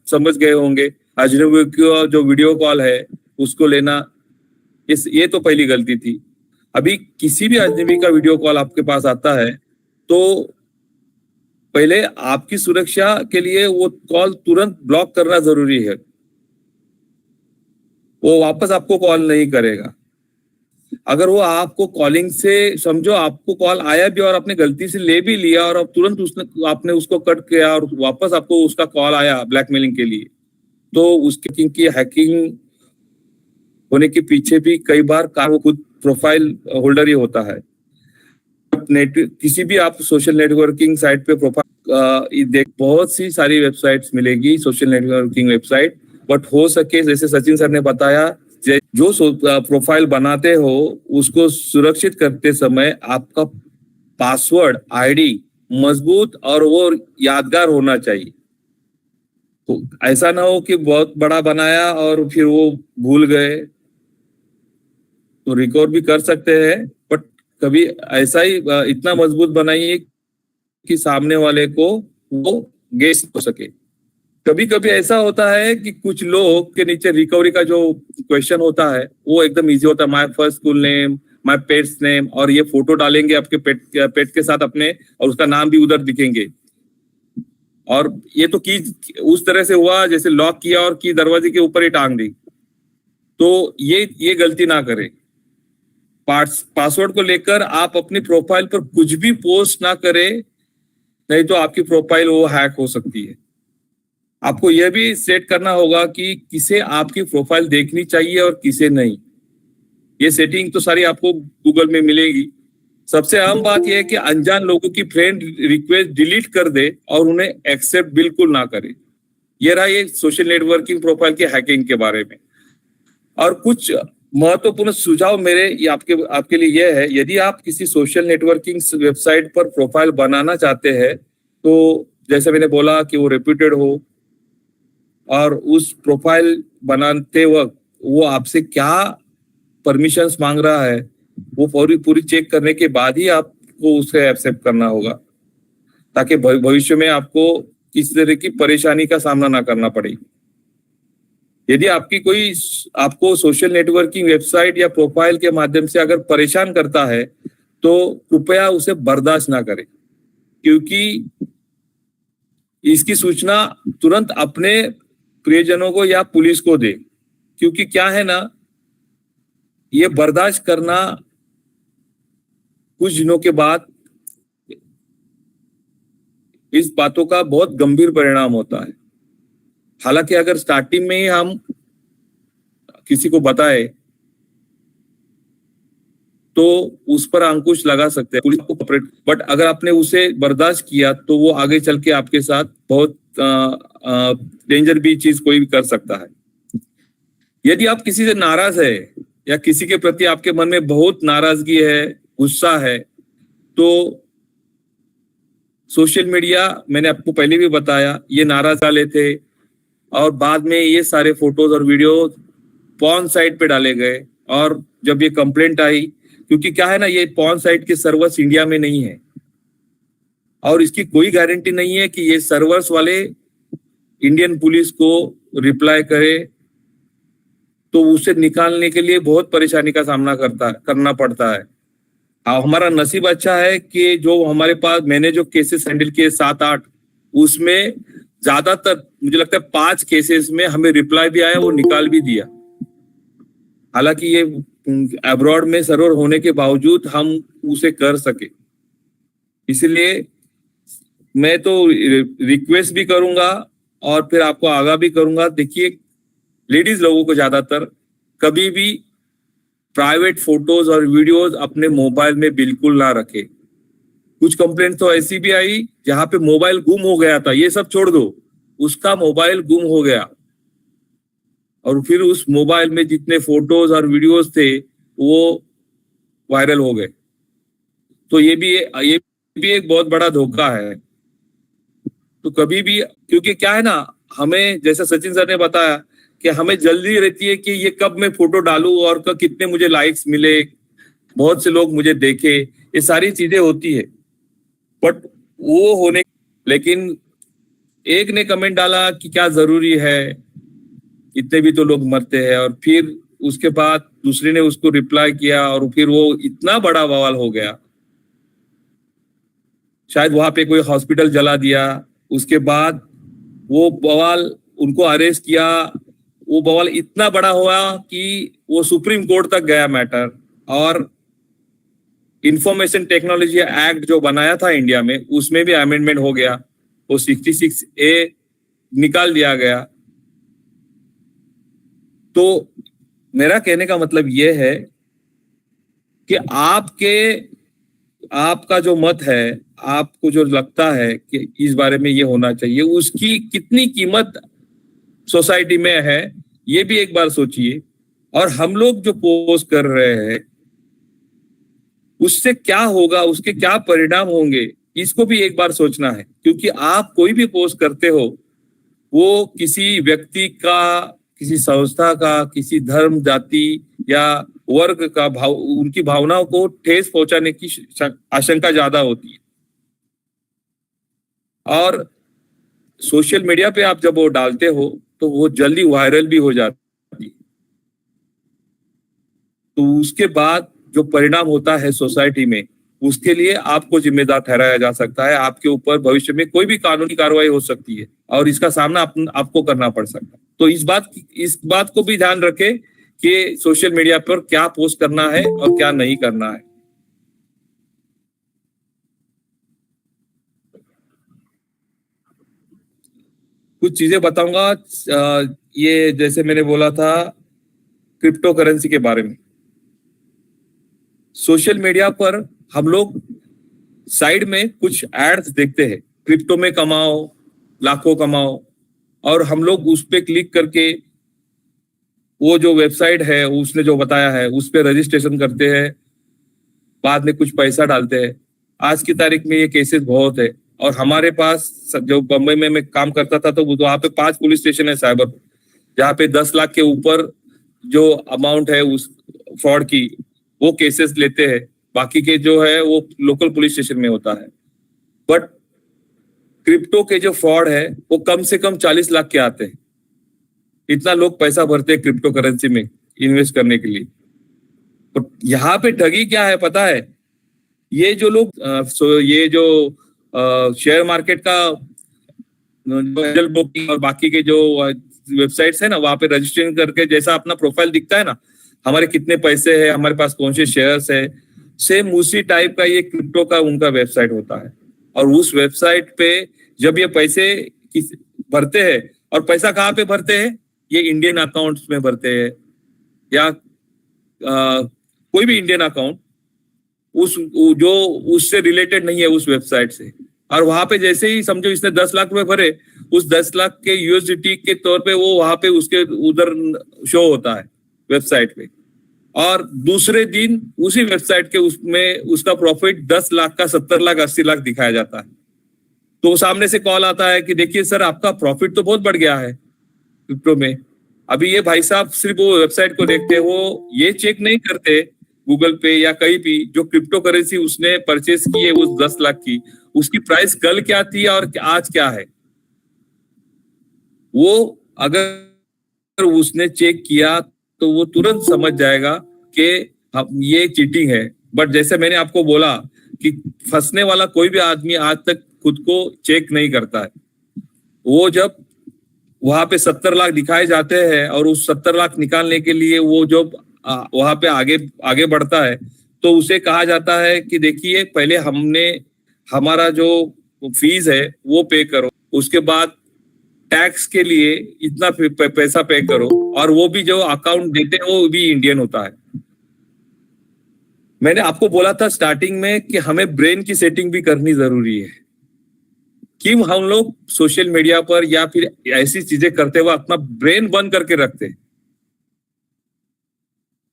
समझ गए होंगे, अजनबी का जो वीडियो कॉल है उसको लेना, ये तो पहली गलती थी। अभी किसी भी अजनबी का वीडियो कॉल आपके पास आता है तो पहले आपकी सुरक्षा के लिए वो कॉल तुरंत ब्लॉक करना जरूरी है। वो वापस आपको कॉल नहीं करेगा। अगर वो आपको कॉलिंग से, समझो आपको कॉल आया भी और आपने गलती से ले भी लिया और अब तुरंत आपने उसको कट किया और वापस आपको उसका कॉल आया ब्लैकमेलिंग के लिए, तो उसके की हैकिंग होने के पीछे भी कई बार वो खुद प्रोफाइल होल्डर ही होता है। किसी भी आप सोशल नेटवर्किंग साइट पे प्रोफाइल बहुत सी सारी वेबसाइट्स मिलेगी, सोशल नेटवर्किंग वेबसाइट, बट हो सके जैसे सचिन सर ने बताया, जो प्रोफाइल बनाते हो उसको सुरक्षित करते समय आपका पासवर्ड आईडी मजबूत और वो यादगार होना चाहिए। तो ऐसा ना हो कि बहुत बड़ा बनाया और फिर वो भूल गए, तो रिकवर भी कर सकते हैं, बट कभी ऐसा ही इतना मजबूत बनाइए कि सामने वाले को वो गेस हो सके। कभी कभी ऐसा होता है कि कुछ लोग के नीचे रिकवरी का जो क्वेश्चन होता है वो एकदम इजी होता है, my first school name, my pets name, और ये फोटो डालेंगे आपके पेट के साथ अपने, और उसका नाम भी उधर दिखेंगे। और ये तो की उस तरह से हुआ जैसे लॉक किया और की दरवाजे के ऊपर ही टांग दी, तो ये गलती ना करें। पासवर्ड को लेकर आप अपनी प्रोफाइल पर कुछ भी पोस्ट ना करें, नहीं तो आपकी प्रोफाइल वो हैक हो सकती है। आपको यह भी सेट करना होगा कि किसे आपकी प्रोफाइल देखनी चाहिए और किसे नहीं। ये सेटिंग तो सारी आपको गूगल में मिलेगी। सबसे अहम बात यह है कि अनजान लोगों की फ्रेंड रिक्वेस्ट डिलीट कर दे और उन्हें एक्सेप्ट बिल्कुल ना करे। ये रहा ये सोशल नेटवर्किंग प्रोफाइल के हैकिंग के बारे में। और कुछ महत्वपूर्ण सुझाव मेरे आपके लिए यह है, यदि आप किसी सोशल नेटवर्किंग वेबसाइट पर प्रोफाइल बनाना चाहते हैं तो जैसे मैंने बोला कि वो रेप्यूटेड हो, और उस प्रोफाइल बनाते वक्त वो आपसे क्या परमिशंस मांग रहा है वो पूरी चेक करने के बाद ही आपको उसे एक्सेप्ट करना होगा, ताकि भविष्य में आपको किसी तरह की परेशानी का सामना ना करना पड़े। यदि आपको सोशल नेटवर्किंग वेबसाइट या प्रोफाइल के माध्यम से अगर परेशान करता है तो कृपया उसे बर्दाश्त ना करें, क्योंकि इसकी सूचना तुरंत अपने प्रियजनों को या पुलिस को दे, क्योंकि क्या है ना, ये बर्दाश्त करना कुछ दिनों के बाद इस बातों का बहुत गंभीर परिणाम होता है। हालांकि अगर स्टार्टिंग में ही हम किसी को बताए तो उस पर अंकुश लगा सकते हैं पुलिस को, बट अगर आपने उसे बर्दाश्त किया तो वो आगे चल के आपके साथ बहुत डेंजर भी चीज कोई भी कर सकता है। यदि आप किसी से नाराज है या किसी के प्रति आपके मन में बहुत नाराजगी है, गुस्सा है, तो सोशल मीडिया, मैंने आपको पहले भी बताया, ये नाराज वाले थे और बाद में ये सारे फोटोज और वीडियो पॉर्न साइट पे डाले गए। और जब ये कंप्लेंट आई, क्योंकि क्या है ना, ये पॉर्न साइट के सर्वर्स इंडिया में नहीं है और इसकी कोई गारंटी नहीं है कि ये सर्वर्स वाले इंडियन पुलिस को रिप्लाई करे, तो उसे निकालने के लिए बहुत परेशानी का सामना करना पड़ता है। हमारा नसीब अच्छा है कि जो हमारे पास, मैंने जो केसेस हैंडल किए 7-8, उसमें ज्यादातर मुझे लगता है 5 केसेस में हमें रिप्लाई भी आया, वो निकाल भी दिया। हालांकि ये अब्रॉड में सर्वर होने के बावजूद हम उसे कर सके। इसलिए मैं तो रिक्वेस्ट भी करूंगा और फिर आपको आगाह भी करूंगा, देखिए लेडीज लोगों को ज्यादातर कभी भी प्राइवेट फोटोज और वीडियोज अपने मोबाइल में बिल्कुल ना रखे। कुछ कंप्लेंट तो ऐसी भी आई जहां पे मोबाइल गुम हो गया था, ये सब छोड़ दो, उसका मोबाइल गुम हो गया और फिर उस मोबाइल में जितने फोटोज और वीडियोज थे वो वायरल हो गए। तो ये भी एक बहुत बड़ा धोखा है। तो कभी भी, क्योंकि क्या है ना, हमें जैसा सचिन सर ने बताया कि हमें जल्दी रहती है कि ये कब मैं फोटो डालूं और कब कितने मुझे लाइक्स मिले, बहुत से लोग मुझे देखे, ये सारी चीजें होती है। बट वो होने, लेकिन एक ने कमेंट डाला कि क्या जरूरी है, इतने भी तो लोग मरते हैं, और फिर उसके बाद दूसरे ने उसको रिप्लाई किया और फिर वो इतना बड़ा बवाल हो गया। शायद वहां पे कोई हॉस्पिटल जला दिया, उसके बाद वो बवाल, उनको अरेस्ट किया, वो बवाल इतना बड़ा हुआ कि वो सुप्रीम कोर्ट तक गया मैटर, और इंफॉर्मेशन टेक्नोलॉजी एक्ट जो बनाया था इंडिया में, उसमें भी अमेंडमेंट हो गया, वो 66A निकाल दिया गया। तो मेरा कहने का मतलब ये है कि आपका जो मत है, आपको जो लगता है कि इस बारे में ये होना चाहिए, उसकी कितनी कीमत सोसाइटी में है, ये भी एक बार सोचिए। और हम लोग जो पोस्ट कर रहे हैं उससे क्या होगा, उसके क्या परिणाम होंगे, इसको भी एक बार सोचना है। क्योंकि आप कोई भी पोस्ट करते हो, वो किसी व्यक्ति का, किसी संस्था का, किसी धर्म, जाति या वर्ग का उनकी भावनाओं को ठेस पहुंचाने की आशंका ज्यादा होती है। और सोशल मीडिया पे आप जब वो डालते हो तो वो जल्दी वायरल भी हो जाती है। तो उसके बाद जो परिणाम होता है सोसाइटी में, उसके लिए आपको जिम्मेदार ठहराया जा सकता है। आपके ऊपर भविष्य में कोई भी कानूनी कार्रवाई हो सकती है और इसका सामना आपको करना पड़ सकता है। तो इस बात को भी ध्यान रखें कि सोशल मीडिया पर क्या पोस्ट करना है और क्या नहीं करना है। कुछ चीजें बताऊंगा, ये जैसे मैंने बोला था क्रिप्टो करेंसी के बारे में। सोशल मीडिया पर हम लोग साइड में कुछ एड्स देखते हैं, क्रिप्टो में कमाओ, लाखों कमाओ, और हम लोग उस पे क्लिक करके वो जो वेबसाइट है उसने जो बताया है उस पर रजिस्ट्रेशन करते हैं, बाद में कुछ पैसा डालते हैं। आज की तारीख में ये केसेस बहुत है। और हमारे पास जो बम्बई में मैं काम करता था तो वहां पे 5 पुलिस स्टेशन है साइबर, जहाँ पे 10 लाख के ऊपर जो अमाउंट है उस फ्रॉड की वो केसेस लेते हैं। बाकी के जो है वो लोकल पुलिस स्टेशन में होता है। बट क्रिप्टो के जो फ्रॉड है वो कम से कम 40 लाख के आते हैं। इतना लोग पैसा भरते हैं क्रिप्टो करेंसी में इन्वेस्ट करने के लिए। तो यहाँ पे ठगी क्या है पता है? ये जो लोग ये जो शेयर मार्केट का एंजल ब्रोकिंग और बाकी के जो वेबसाइट्स है ना, वहां पे रजिस्ट्रेशन करके जैसा अपना प्रोफाइल दिखता है ना, हमारे कितने पैसे हैं, हमारे पास कौन से शेयर्स है, सेम उसी टाइप का ये क्रिप्टो का उनका वेबसाइट होता है। और उस वेबसाइट पे जब ये पैसे भरते हैं, और पैसा कहाँ पे भरते हैं? ये इंडियन अकाउंट्स में भरते हैं या कोई भी इंडियन अकाउंट जो उससे रिलेटेड नहीं है उस वेबसाइट से। और वहां पे जैसे ही समझो इसने 10 लाख रुपए भरे, उस 10 लाख के यूएसडीटी के तौर पे वो वहां पे उसके उधर शो होता है वेबसाइट पे। और दूसरे दिन उसी वेबसाइट के उसमें उसका प्रॉफिट 10 लाख का 70 लाख 80 लाख दिखाया जाता है। तो सामने से कॉल आता है कि देखिए सर, आपका प्रॉफिट तो बहुत बढ़ गया है क्रिप्टो में। अभी ये भाई साहब सिर्फ वो वेबसाइट को देखते हैं, वो ये चेक नहीं करते गूगल पे या कहीं भी जो क्रिप्टो करेंसी उसने परचेस की है उस 10 लाख की, उसकी प्राइस कल क्या थी और आज क्या है। वो अगर उसने चेक किया तो वो तुरंत समझ जाएगा कि ये चीटिंग है। बट जैसे मैंने आपको बोला कि फंसने वाला कोई भी आदमी आज तक खुद को चेक नहीं करता है। वो जब वहां पे 70 लाख दिखाए जाते हैं और उस 70 लाख निकालने के लिए वो जब वहां पे आगे बढ़ता है तो उसे कहा जाता है कि देखिए पहले हमारा जो फीस है वो पे करो, उसके बाद टैक्स के लिए इतना पैसा पे करो, और वो भी जो अकाउंट देते हैं वो भी इंडियन होता है। मैंने आपको बोला था स्टार्टिंग में कि हमें ब्रेन की सेटिंग भी करनी जरूरी है। क्यों हम लोग सोशल मीडिया पर या फिर ऐसी चीजें करते हुए अपना ब्रेन बंद करके रखते हैं।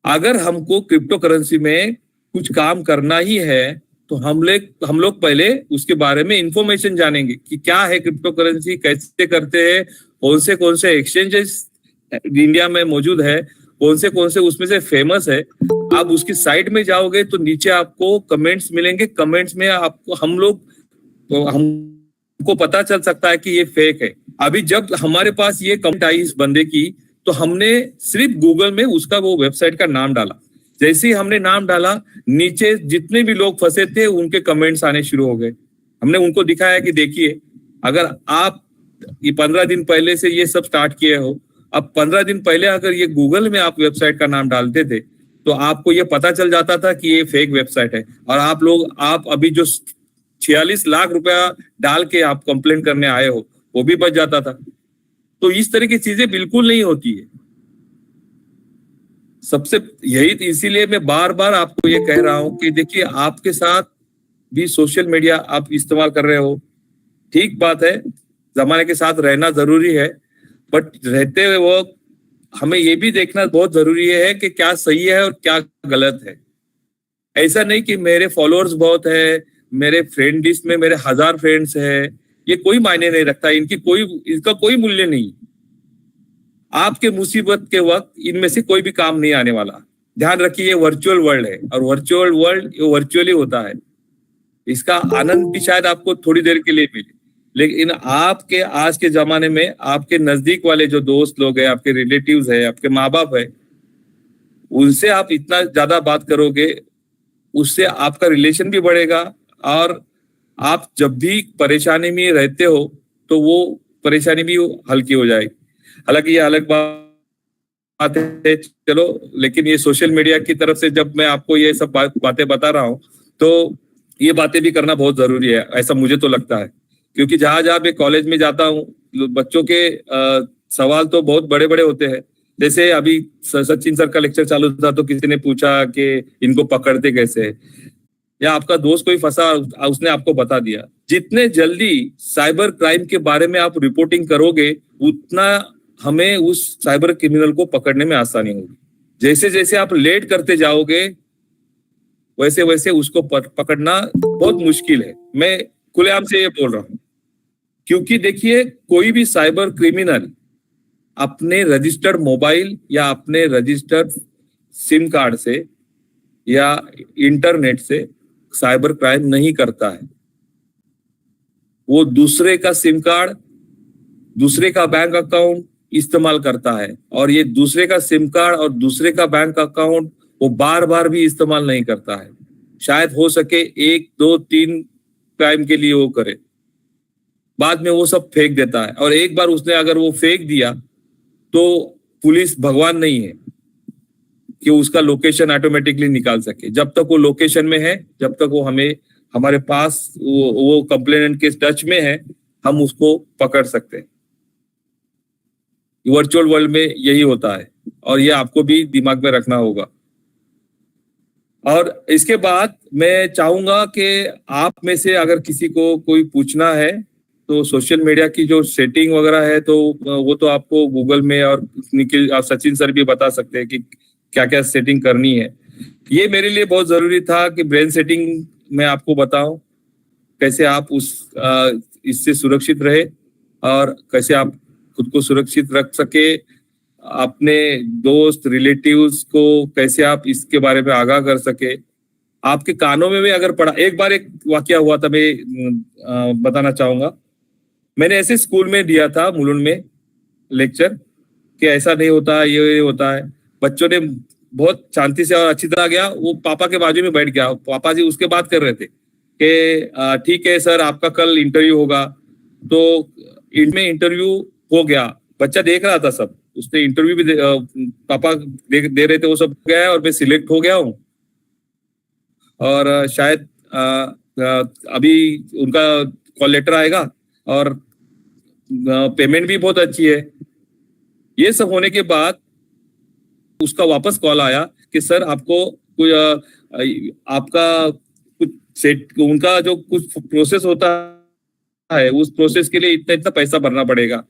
अगर हमको क्रिप्टो करेंसी में कुछ काम करना ही है तो हम लोग पहले उसके बारे में इंफॉर्मेशन जानेंगे कि क्या है क्रिप्टो करेंसी, कैसे करते हैं, कौन से एक्सचेंजेस इंडिया में मौजूद है, कौन से उसमें से फेमस है। आप उसकी साइट में जाओगे तो नीचे आपको कमेंट्स मिलेंगे। कमेंट्स में आपको हमको पता चल सकता है कि ये फेक है। अभी जब हमारे पास ये कमेंट आई इस बंदे की तो हमने सिर्फ गूगल में उसका वो वेबसाइट का नाम डाला। जैसे ही हमने नाम डाला, नीचे जितने भी लोग फंसे थे उनके कमेंट्स आने शुरू हो गए। हमने उनको दिखाया कि देखिए, अगर आप ये 15 दिन पहले से ये सब स्टार्ट किए हो, अब 15 दिन पहले अगर ये गूगल में आप वेबसाइट का नाम डालते थे तो आपको ये पता चल जाता था कि ये फेक वेबसाइट है। और आप अभी जो 46 लाख रुपया डाल के आप कंप्लेंट करने आए हो वो भी बच जाता था। तो इस तरह की चीजें बिल्कुल नहीं होती है। सबसे इसीलिए मैं बार बार आपको ये कह रहा हूं कि देखिए, आपके साथ भी सोशल मीडिया आप इस्तेमाल कर रहे हो, ठीक बात है, जमाने के साथ रहना जरूरी है। बट रहते हुए वक्त हमें ये भी देखना बहुत जरूरी है कि क्या सही है और क्या गलत है। ऐसा नहीं कि मेरे फॉलोअर्स बहुत है, मेरे फ्रेंड लिस्ट में मेरे 1000 फ्रेंड्स है, ये कोई मायने नहीं रखता, इनका कोई मूल्य नहीं। आपके मुसीबत के वक्त इनमें से कोई भी काम नहीं आने वाला। ध्यान रखिए, ये वर्चुअल वर्ल्ड है और वर्चुअल वर्ल्ड वर्चुअली होता है। इसका आनंद भी शायद आपको थोड़ी देर के लिए मिले, लेकिन आपके आज के जमाने में आपके नजदीक वाले जो दोस्त लोग हैं, आपके रिलेटिव्स है, आपके माँ बाप है, उनसे आप इतना ज्यादा बात करोगे, उससे आपका रिलेशन भी बढ़ेगा। और आप जब भी परेशानी में रहते हो तो वो परेशानी भी हल्की हो जाएगी। हालांकि ये अलग बात है, चलो, लेकिन ये सोशल मीडिया की तरफ से जब मैं आपको ये सब बातें बता रहा हूँ तो ये बातें भी करना बहुत जरूरी है, ऐसा मुझे तो लगता है। क्योंकि जहां मैं कॉलेज में जाता हूँ, बच्चों के सवाल तो बहुत बड़े बड़े होते हैं। जैसे अभी सचिन सर का लेक्चर चालू था तो किसी ने पूछा कि इनको पकड़ते कैसे, या आपका दोस्त कोई फंसा, उसने आपको बता दिया। जितने जल्दी साइबर क्राइम के बारे में आप रिपोर्टिंग करोगे, उतना हमें उस साइबर क्रिमिनल को पकड़ने में आसानी होगी। जैसे जैसे आप लेट करते जाओगे वैसे वैसे उसको पकड़ना बहुत मुश्किल है। मैं खुलेआम से ये बोल रहा हूं, क्योंकि देखिए कोई भी साइबर क्रिमिनल अपने रजिस्टर्ड मोबाइल या अपने रजिस्टर्ड सिम कार्ड से या इंटरनेट से साइबर क्राइम नहीं करता है। वो दूसरे का सिम कार्ड, दूसरे का बैंक अकाउंट इस्तेमाल करता है, और ये दूसरे का सिम कार्ड और दूसरे का बैंक अकाउंट वो बार बार भी इस्तेमाल नहीं करता है। शायद हो सके 1, 2, 3 क्राइम के लिए वो करे, बाद में वो सब फेंक देता है। और एक बार उसने अगर वो फेंक दिया तो पुलिस भगवान नहीं है कि उसका लोकेशन ऑटोमेटिकली निकाल सके। जब तक वो लोकेशन में है, जब तक वो हमारे पास वो कंप्लेनेंट के टच में है, हम उसको पकड़ सकते हैं। वर्चुअल वर्ल्ड में यही होता है, और ये आपको भी दिमाग में रखना होगा। और इसके बाद मैं चाहूंगा कि आप में से अगर किसी को कोई पूछना है तो सोशल मीडिया की जो सेटिंग वगैरह है तो वो तो आपको गूगल में और निखिल सचिन सर भी बता सकते हैं कि क्या क्या सेटिंग करनी है। ये मेरे लिए बहुत जरूरी था कि ब्रेन सेटिंग मैं आपको बताऊं, कैसे आप इससे सुरक्षित रहे और कैसे आप खुद को सुरक्षित रख सके, अपने दोस्त रिलेटिव्स को कैसे आप इसके बारे में आगाह कर सके। आपके कानों में भी अगर पड़ा, एक बार एक वाकया हुआ था, मैं बताना चाहूंगा। मैंने ऐसे स्कूल में दिया था मुलुंड में लेक्चर कि ऐसा नहीं होता, ये होता है। बच्चों ने बहुत शांति से और अच्छी तरह गया, वो पापा के बाजू में बैठ गया। पापा जी उसके बात कर रहे थे कि ठीक है सर, आपका कल इंटरव्यू होगा। तो इनमें इंटरव्यू हो गया, बच्चा देख रहा था सब, उसने इंटरव्यू भी पापा दे रहे थे, वो सब गया और मैं सिलेक्ट हो गया हूँ। और शायद अभी उनका कॉल लेटर आएगा और पेमेंट भी बहुत अच्छी है। ये सब होने के बाद उसका वापस कॉल आया कि सर आपको कोई आपका कुछ सेट, उनका जो कुछ प्रोसेस होता है उस प्रोसेस के लिए इतना इतना पैसा भरना पड़ेगा।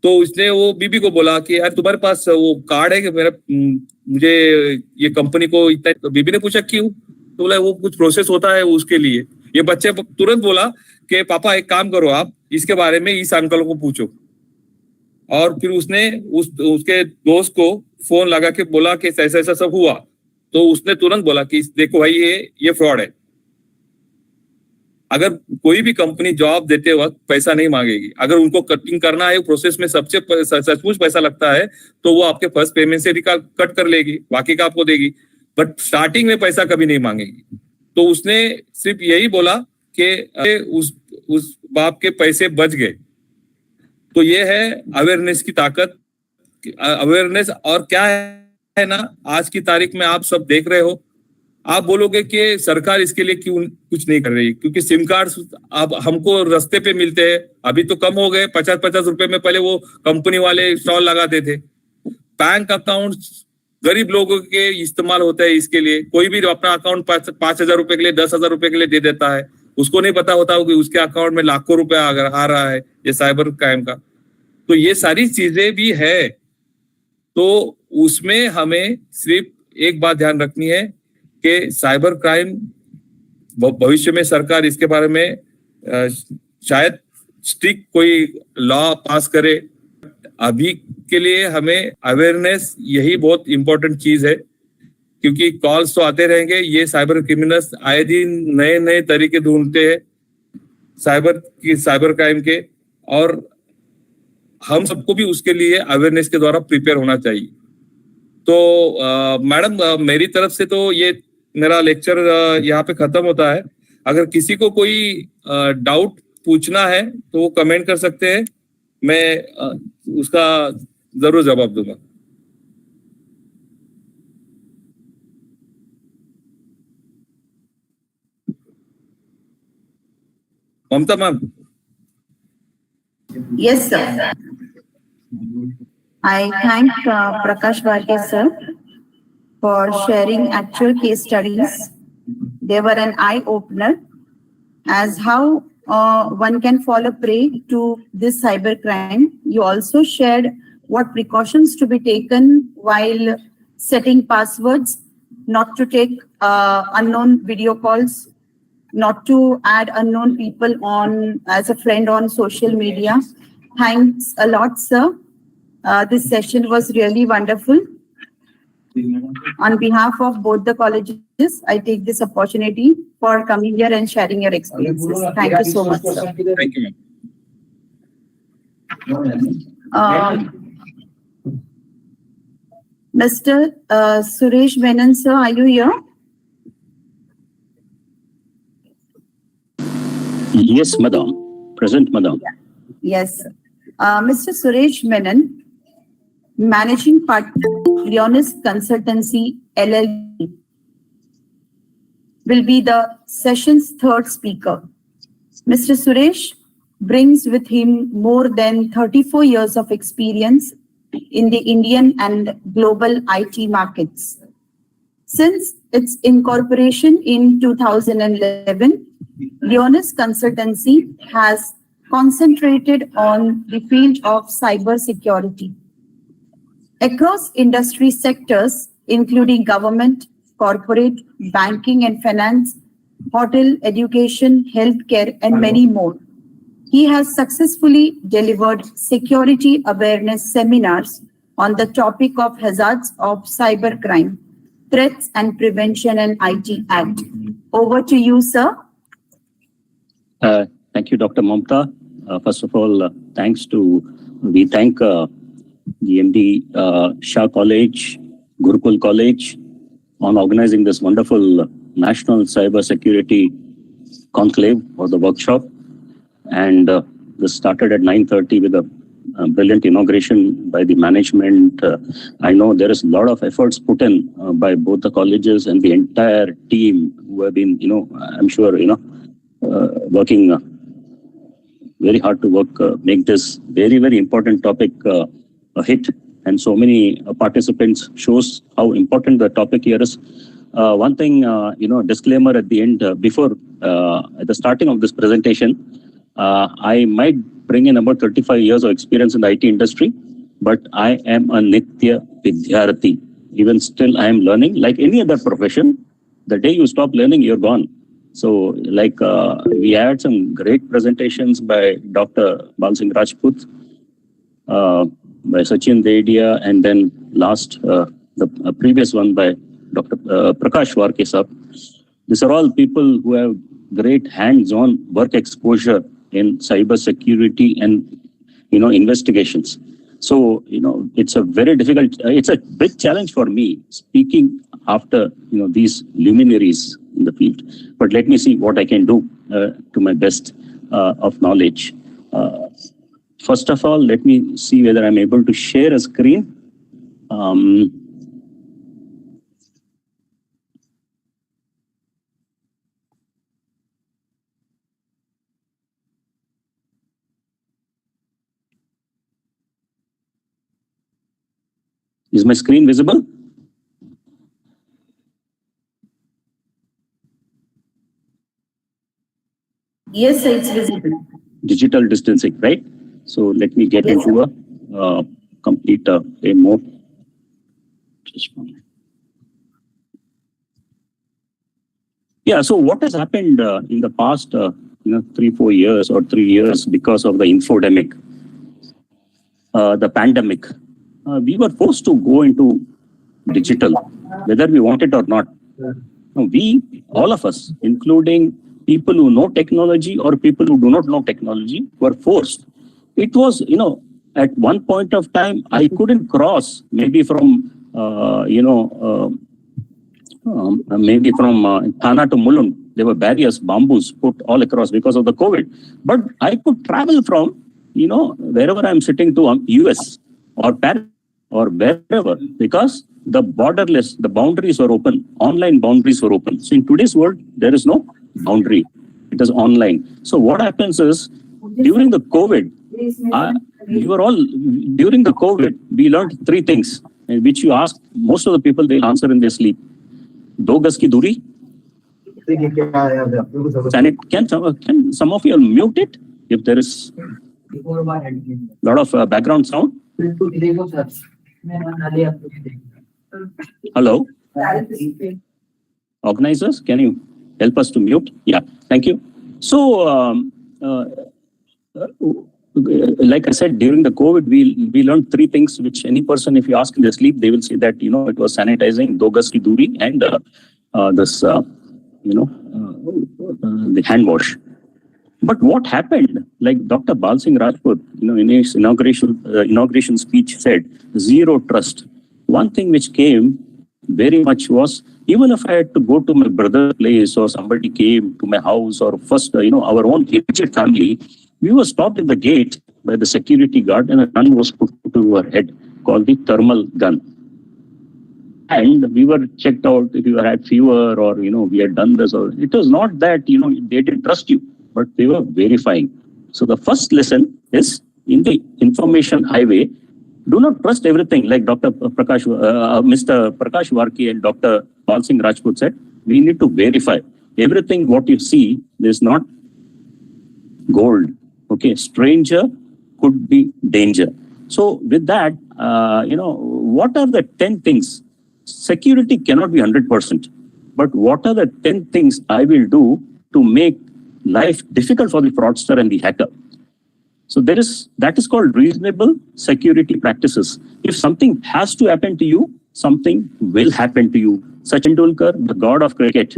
तो उसने वो बीबी को बोला कि यार तुम्हारे पास वो कार्ड है कि मुझे ये कंपनी को इतना। तो बीबी ने पूछा क्यों? तो बोला वो कुछ प्रोसेस होता है उसके लिए। ये बच्चे तुरंत बोला कि पापा एक काम करो, आप इसके बारे में इस अंकल को पूछो। और फिर उसने उसके दोस्त को फोन लगा के बोला कि ऐसा ऐसा सब हुआ। तो उसने तुरंत बोला कि देखो भाई ये फ्रॉड है। अगर कोई भी कंपनी जॉब देते वक्त पैसा नहीं मांगेगी, अगर उनको कटिंग करना है प्रोसेस में सबसे सचमुच पैसा लगता है तो वो आपके फर्स्ट पेमेंट से कट कर लेगी, बाकी का आपको देगी, बट स्टार्टिंग में पैसा कभी नहीं मांगेगी। तो उसने सिर्फ यही बोला कि उस बाप के पैसे बच गए। तो ये है अवेयरनेस की ताकत, अवेयरनेस। और क्या है ना, आज की तारीख में आप सब देख रहे हो, आप बोलोगे कि सरकार इसके लिए क्यों कुछ नहीं कर रही, क्योंकि सिम कार्ड अब हमको रास्ते पे मिलते हैं। अभी तो कम हो गए, 50-50 रुपए में पहले वो कंपनी वाले स्टॉल लगाते थे। बैंक अकाउंट गरीब लोगों के इस्तेमाल होता है इसके लिए। कोई भी अपना अकाउंट 5,000 रुपए के लिए, 10,000 रुपए के लिए दे देता है, उसको नहीं पता होता कि उसके अकाउंट में लाखों रुपए आ रहा है ये साइबर क्राइम का। तो ये सारी चीजें भी है। तो उसमें हमें सिर्फ एक बात ध्यान रखनी है कि साइबर क्राइम भविष्य में सरकार इसके बारे में शायद स्ट्रिक्ट कोई लॉ पास करे। अभी के लिए हमें अवेयरनेस यही बहुत इंपॉर्टेंट चीज है, क्योंकि कॉल्स तो आते रहेंगे। ये साइबर क्रिमिनल्स आए दिन नए नए तरीके ढूंढते हैं साइबर क्राइम के, और हम सबको भी उसके लिए अवेयरनेस के द्वारा प्रिपेयर होना चाहिए। तो मैडम मेरी तरफ से तो ये मेरा लेक्चर यहाँ पे खत्म होता है। अगर किसी को कोई डाउट पूछना है तो वो कमेंट कर सकते हैं, मैं उसका जरूर जवाब दूंगा। ममता ma'am. Yes, sir. I thank Prakash Varke sir for sharing actual case studies. They were an eye-opener as how one can fall a prey to this cyber crime. You also shared what precautions to be taken while setting passwords, not to take unknown video calls, not to add unknown people on as a friend on social media. Thanks a lot, sir. This session was really wonderful. On behalf of both the colleges, I take this opportunity for coming here and sharing your experiences. Thank you so much, sir. Thank you, ma'am. Mr. Suresh Menon, sir, are you here? Yes, madam. Present, madam. Yes, sir. Mr. Suresh Menon, Managing Partner, Leonis Consultancy, LLP, will be the session's third speaker. Mr. Suresh brings with him more than 34 years of experience in the Indian and global IT markets. Since its incorporation in 2011, Leonis Consultancy has concentrated on the field of cybersecurity. Across industry sectors, including government, corporate, banking and finance, hotel, education, healthcare, and many more, he has successfully delivered security awareness seminars on the topic of hazards of cybercrime, threats and prevention and IT Act. Over to you, sir. Thank you, Dr. Mamta. First of all, we thank the MD Shah College, Gurukul College on organizing this wonderful National Cyber Security Conclave or the workshop. And this started at 9:30 with a brilliant inauguration by the management. I know there is a lot of efforts put in by both the colleges and the entire team who have been, I'm sure, working very hard to make this very, very important topic a hit. And so many participants shows how important the topic here is. One thing, disclaimer at the end, before, at the starting of this presentation, I might bring in about 35 years of experience in the IT industry, but I am a Nitya Vidyarthi. Even still, I am learning. Like any other profession, the day you stop learning, you're gone. So, we had some great presentations by Dr. Bal Singh Rajput, by Sachin Dedia, and then the previous one by Dr. Prakash Varkesab. These are all people who have great hands-on work exposure in cyber security and, investigations. So, it's a very difficult, it's a big challenge for me speaking after, these luminaries in the field. But let me see what I can do to my best of knowledge. First of all, let me see whether I'm able to share a screen. Is my screen visible? Yes, sir, it's visible. Digital distancing, right? So let me get into a complete demo. Just one minute. Yeah, so what has happened in the past 3-4 years or 3 years because of the infodemic, the pandemic, we were forced to go into digital, whether we want it or not. All of us, including people who know technology or people who do not know technology, were forced. It was, at one point of time, I couldn't cross maybe from, maybe from Thana to Mulund. There were barriers, bamboos put all across because of the COVID. But I could travel from, wherever I'm sitting to US or Paris or wherever, because the boundaries were open, online boundaries were open. So in today's world, there is no boundary. It is online. So what happens is, during the COVID, during the COVID, we learned 3 things, which you ask most of the people, they'll answer in their sleep. 2 gaz ki duri. Can some of you mute it if there is a lot of background sound? Hello, organizers, can you help us to mute? Yeah, thank you. So, like I said, during the COVID, we learned three things, which any person, if you ask in their sleep, they will say that, you know, it was sanitizing, 2 gaz ki duri, and the hand wash. But what happened, like Dr. Bal Singh Rajput, you know, in his inauguration speech said, zero trust. One thing which came very much was, even if I had to go to my brother's place or somebody came to my house or first, you know, our own immediate family, we were stopped at the gate by the security guard and a gun was put to our head called the thermal gun. And we were checked out if you had fever or, you know, we had done this, or it was not that, you know, they didn't trust you, but they were verifying. So the first lesson is in the information highway, do not trust everything. Like Mr. Prakash Varki and Dr. Bal Singh Rajput said, we need to verify everything what you see is not gold. Okay, stranger could be danger. So with that, you know, what are the 10 things? Security cannot be 100%, but what are the 10 things I will do to make life difficult for the fraudster and the hacker? So that is called reasonable security practices. If something has to happen to you, something will happen to you. Sachin Tendulkar, the god of cricket,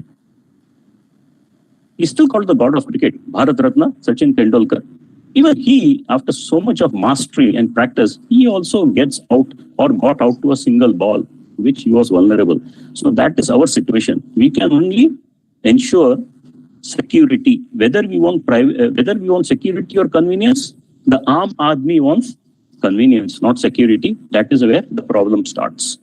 he's still called the god of cricket, Bharat Ratna, Sachin Tendulkar. Even he, after so much of mastery and practice, he also gets out or got out to a single ball, which he was vulnerable. So that is our situation. We can only ensure security, whether we want security or convenience. The Aam Aadmi wants convenience, not security. That is where the problem starts.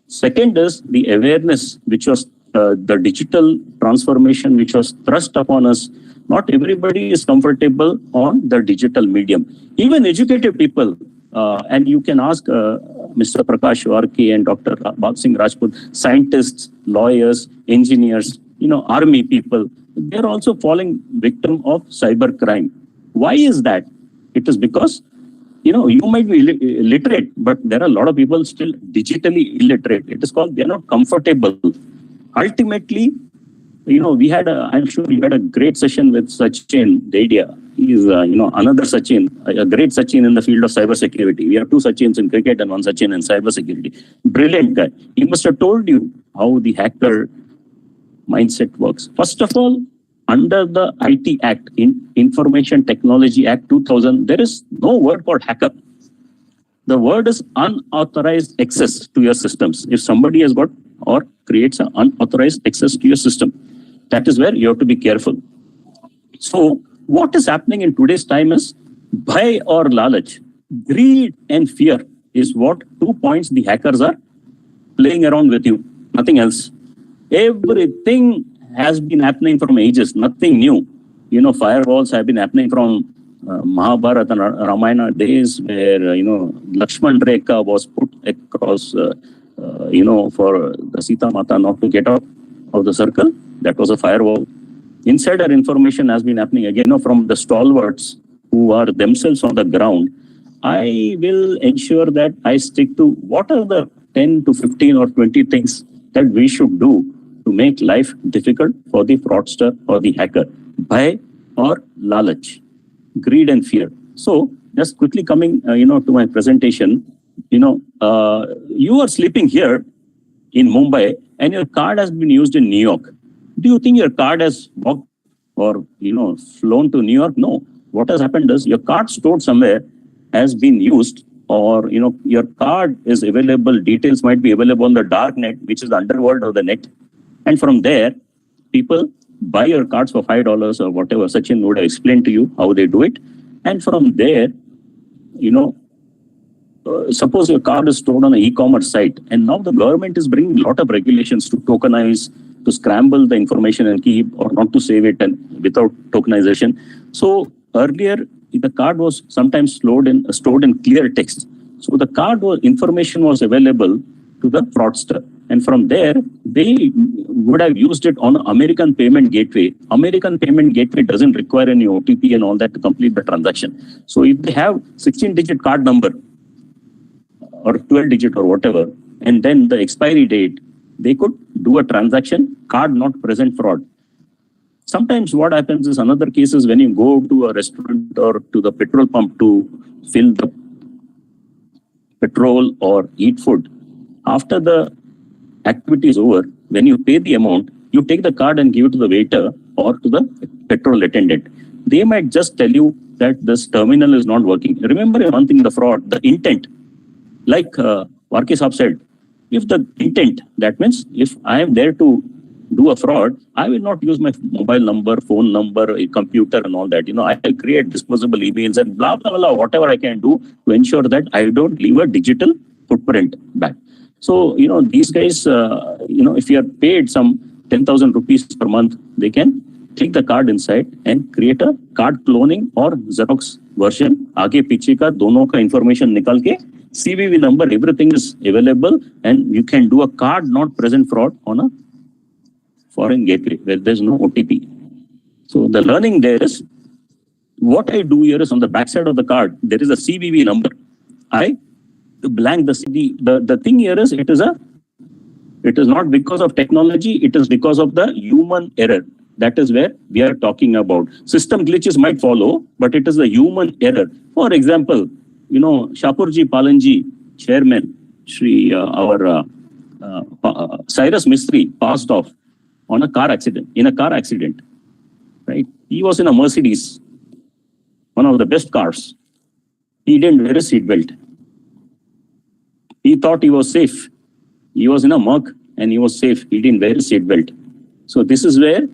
Second is the awareness, which was the digital transformation, which was thrust upon us. Not everybody is comfortable on the digital medium. Even educated people, and you can ask Mr. Prakash Varki and Dr. Bal Singh Rajput, scientists, lawyers, engineers, you know, army people, they're also falling victim of cyber crime. Why is that? It is because, you know, you might be literate, but there are a lot of people still digitally illiterate. It is called, they're not comfortable. Ultimately, you know, I'm sure you had a great session with Sachin Dedia. He's, you know, another Sachin, a great Sachin in the field of cybersecurity. We have 2 Sachins in cricket and 1 Sachin in cybersecurity. Brilliant guy. He must have told you how the hacker mindset works. First of all, under the IT Act, Information Technology Act 2000, there is no word called hacker. The word is unauthorized access to your systems. If somebody has got or creates an unauthorized access to your system, that is where you have to be careful. So what is happening in today's time is bhai or lalach, greed and fear is what 2 points the hackers are playing around with you, nothing else. Everything has been happening from ages, nothing new. You know, firewalls have been happening from Mahabharata and Ramayana days, where, you know, Lakshman Rekha was put across, you know, for the Sita Mata not to get out of the circle. That was a firewall. Insider information has been happening again, you know, from the stalwarts who are themselves on the ground. I will ensure that I stick to what are the 10 to 15 or 20 things that we should do to make life difficult for the fraudster or the hacker. Bhai or lalach, greed and fear. So just quickly coming, you know, to my presentation, you know, you are sleeping here in Mumbai and your card has been used in New York. Do you think your card has walked or, you know, flown to New York? No. What has happened is your card stored somewhere has been used, or, you know, your card is available, details might be available on the dark net, which is the underworld of the net. And from there, people buy your cards for $5 or whatever. Sachin would have explained to you how they do it. And from there, you know, suppose your card is stored on an e-commerce site, and now the government is bringing a lot of regulations to tokenize, to scramble the information and keep, or not to save it and without tokenization. So earlier, the card was sometimes stored in clear text. So the card information was available to the fraudster. And from there, they would have used it on American Payment Gateway. American Payment Gateway doesn't require any OTP and all that to complete the transaction. So if they have 16-digit card number, or 12 digit or whatever, and then the expiry date, they could do a transaction, card not present fraud. Sometimes what happens is another case is when you go to a restaurant or to the petrol pump to fill the petrol or eat food. After the activity is over, when you pay the amount, you take the card and give it to the waiter or to the petrol attendant. They might just tell you that this terminal is not working. Remember one thing, the fraud, the intent. Like Varke Saab said, if the intent, that means if I am there to do a fraud, I will not use my mobile number, phone number, a computer and all that. I'll create disposable emails and blah, blah, blah, whatever I can do to ensure that I don't leave a digital footprint back. So, these guys, if you are paid some 10,000 rupees per month, they can take the card inside and create a card cloning or Xerox version. Aage piche ka dono ka information nikal ke, CVV number, everything is available, and you can do a card not present fraud on a foreign gateway where there's no OTP. So the learning there is, what I do here is on the backside of the card, there is a CVV number. I blank the CD. The thing here is, it is not because of technology, it is because of the human error. That is where we are talking about. System glitches might follow, but it is the human error. For example, Shapurji Palanji, chairman, Cyrus Mistry passed off in a car accident, right? He was in a Mercedes, one of the best cars. He didn't wear a seatbelt. He thought he was safe. He was in a Merc and he was safe. He didn't wear a seatbelt. So this is where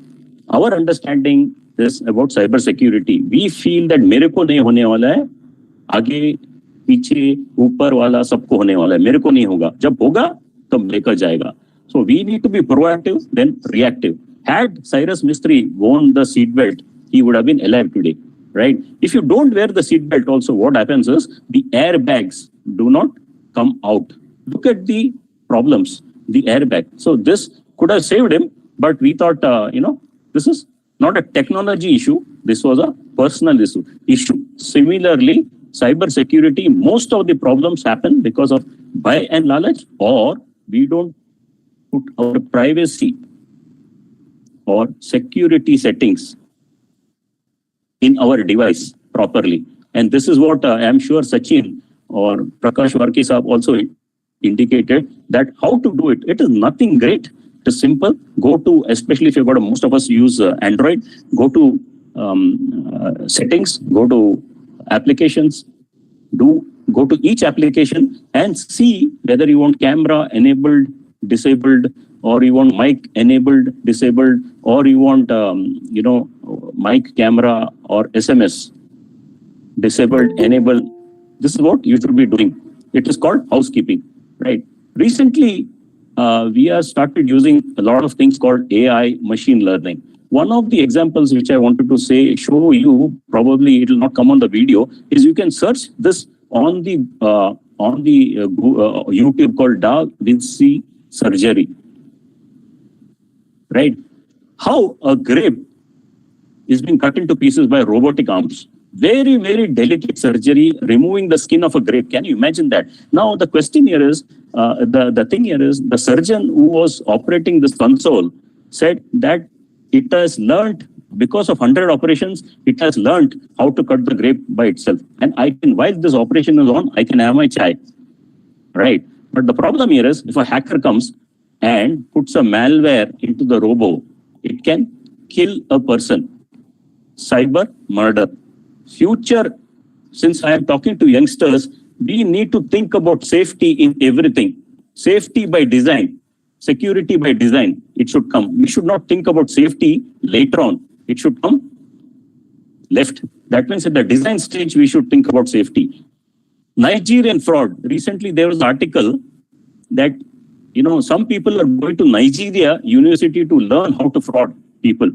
our understanding is about cyber security. We feel that मेरे को नहीं होने वाला है, आगे पीछे ऊपर वाला सबको होने वाला है, मेरे को नहीं होगा. जब होगा तब लेकर जाएगा. So we need to be proactive than reactive. Had Cyrus Mistry worn the seatbelt, he would have been alive today, right? If you don't wear the seatbelt also, what happens is the airbags do not come out. Look at the problems, the airbag. So this could have saved him, but we thought, this is not a technology issue. This was a personal issue. Similarly, cyber security, most of the problems happen because of bhai and lalach, or we don't put our privacy or security settings in our device properly. And this is what I'm sure Sachin or Prakash Varke Saab also indicated, that how to do it. It is nothing great. It is simple. Go to, especially if you've got, most of us use Android, go to settings, go to applications, go to each application and see whether you want camera enabled, disabled, or you want mic enabled, disabled, or you want, mic, camera, or SMS disabled, enabled. This is what you should be doing. It is called housekeeping, right? Recently, we have started using a lot of things called AI, machine learning. One of the examples which I wanted to show you, probably it will not come on the video, is you can search this on the YouTube called Da Vinci surgery, right? How a grape is being cut into pieces by robotic arms. Very, very delicate surgery, removing the skin of a grape. Can you imagine that? Now, the question here is, the thing here is, the surgeon who was operating this console said that it has learned, because of 100 operations, it has learned how to cut the grape by itself. And while this operation is on, I can have my chai, right? But the problem here is, if a hacker comes and puts a malware into the robo, it can kill a person. Cyber murder. Future, since I am talking to youngsters, we need to think about safety in everything. Safety by design, security by design, it should come. We should not think about safety later on. It should come left. That means at the design stage, we should think about safety. Nigerian fraud. Recently, there was an article that, some people are going to Nigeria University to learn how to fraud people.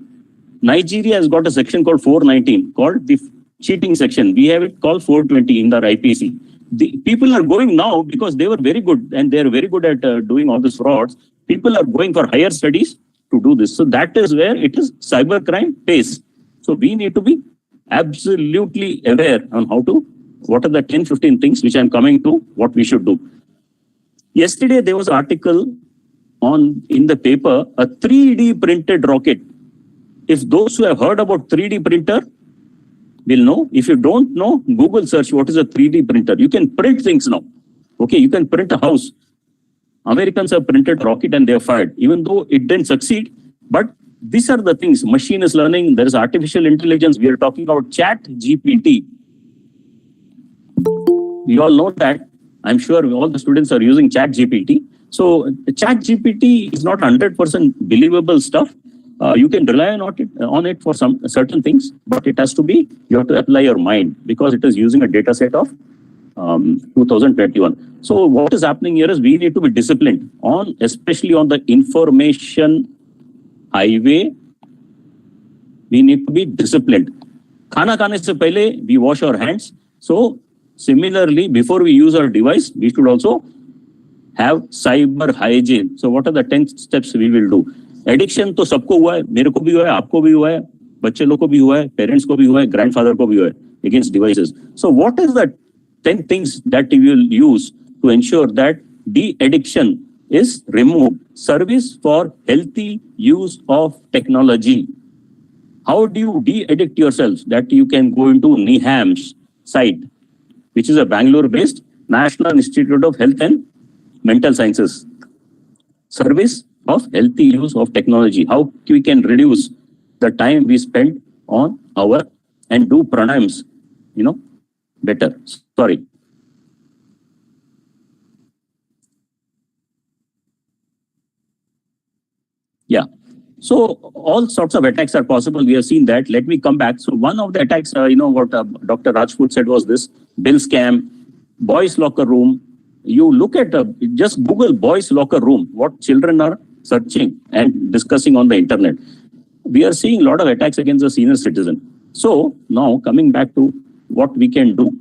Nigeria has got a section called 419, called the cheating section. We have it called 420 in the IPC. The people are going now because they were very good and they're very good at doing all these frauds. People are going for higher studies to do this. So that is where it is cybercrime pays. So we need to be absolutely aware on what are the 10, 15 things which I'm coming to, what we should do. Yesterday, there was an article in the paper, a 3D printed rocket. If those who have heard about 3D printer will know. If you don't know, Google search what is a 3D printer. You can print things now. Okay, you can print a house. Americans have printed rocket and they have fired, even though it didn't succeed. But these are the things. Machine is learning. There is artificial intelligence. We are talking about ChatGPT. We all know that. I'm sure all the students are using ChatGPT. So ChatGPT is not 100% believable stuff. You can rely on it for some certain things, but it has to be, you have to apply your mind because it is using a data set of 2021. So what is happening here is we need to be disciplined especially on the information highway. We need to be disciplined. Khana khane se pehle we wash our hands. So similarly, before we use our device, we should also have cyber hygiene. So what are the 10 steps we will do? Addiction to sabko hua hai, mere ko bhi hua hai, aapko bhi hua hai, bacche log ko bhi hua hai, parents ko bhi hua hai, grandfather ko bhi hua hai, against devices. So what is the 10 things that you will use to ensure that de-addiction is removed? Service for healthy use of technology. How do you de-addict yourself? That you can go into NIHAM's site, which is a Bangalore-based National Institute of Health and Mental Sciences. Service of healthy use of technology. How we can reduce the time we spend on and do pranayams, better. Sorry. Yeah. So all sorts of attacks are possible. We have seen that. Let me come back. So one of the attacks, what Dr. Rajput said was this: bill scam, boys locker room. You look at, just Google boys locker room, what children are searching and discussing on the internet. We are seeing a lot of attacks against the senior citizen. So now coming back to what we can do.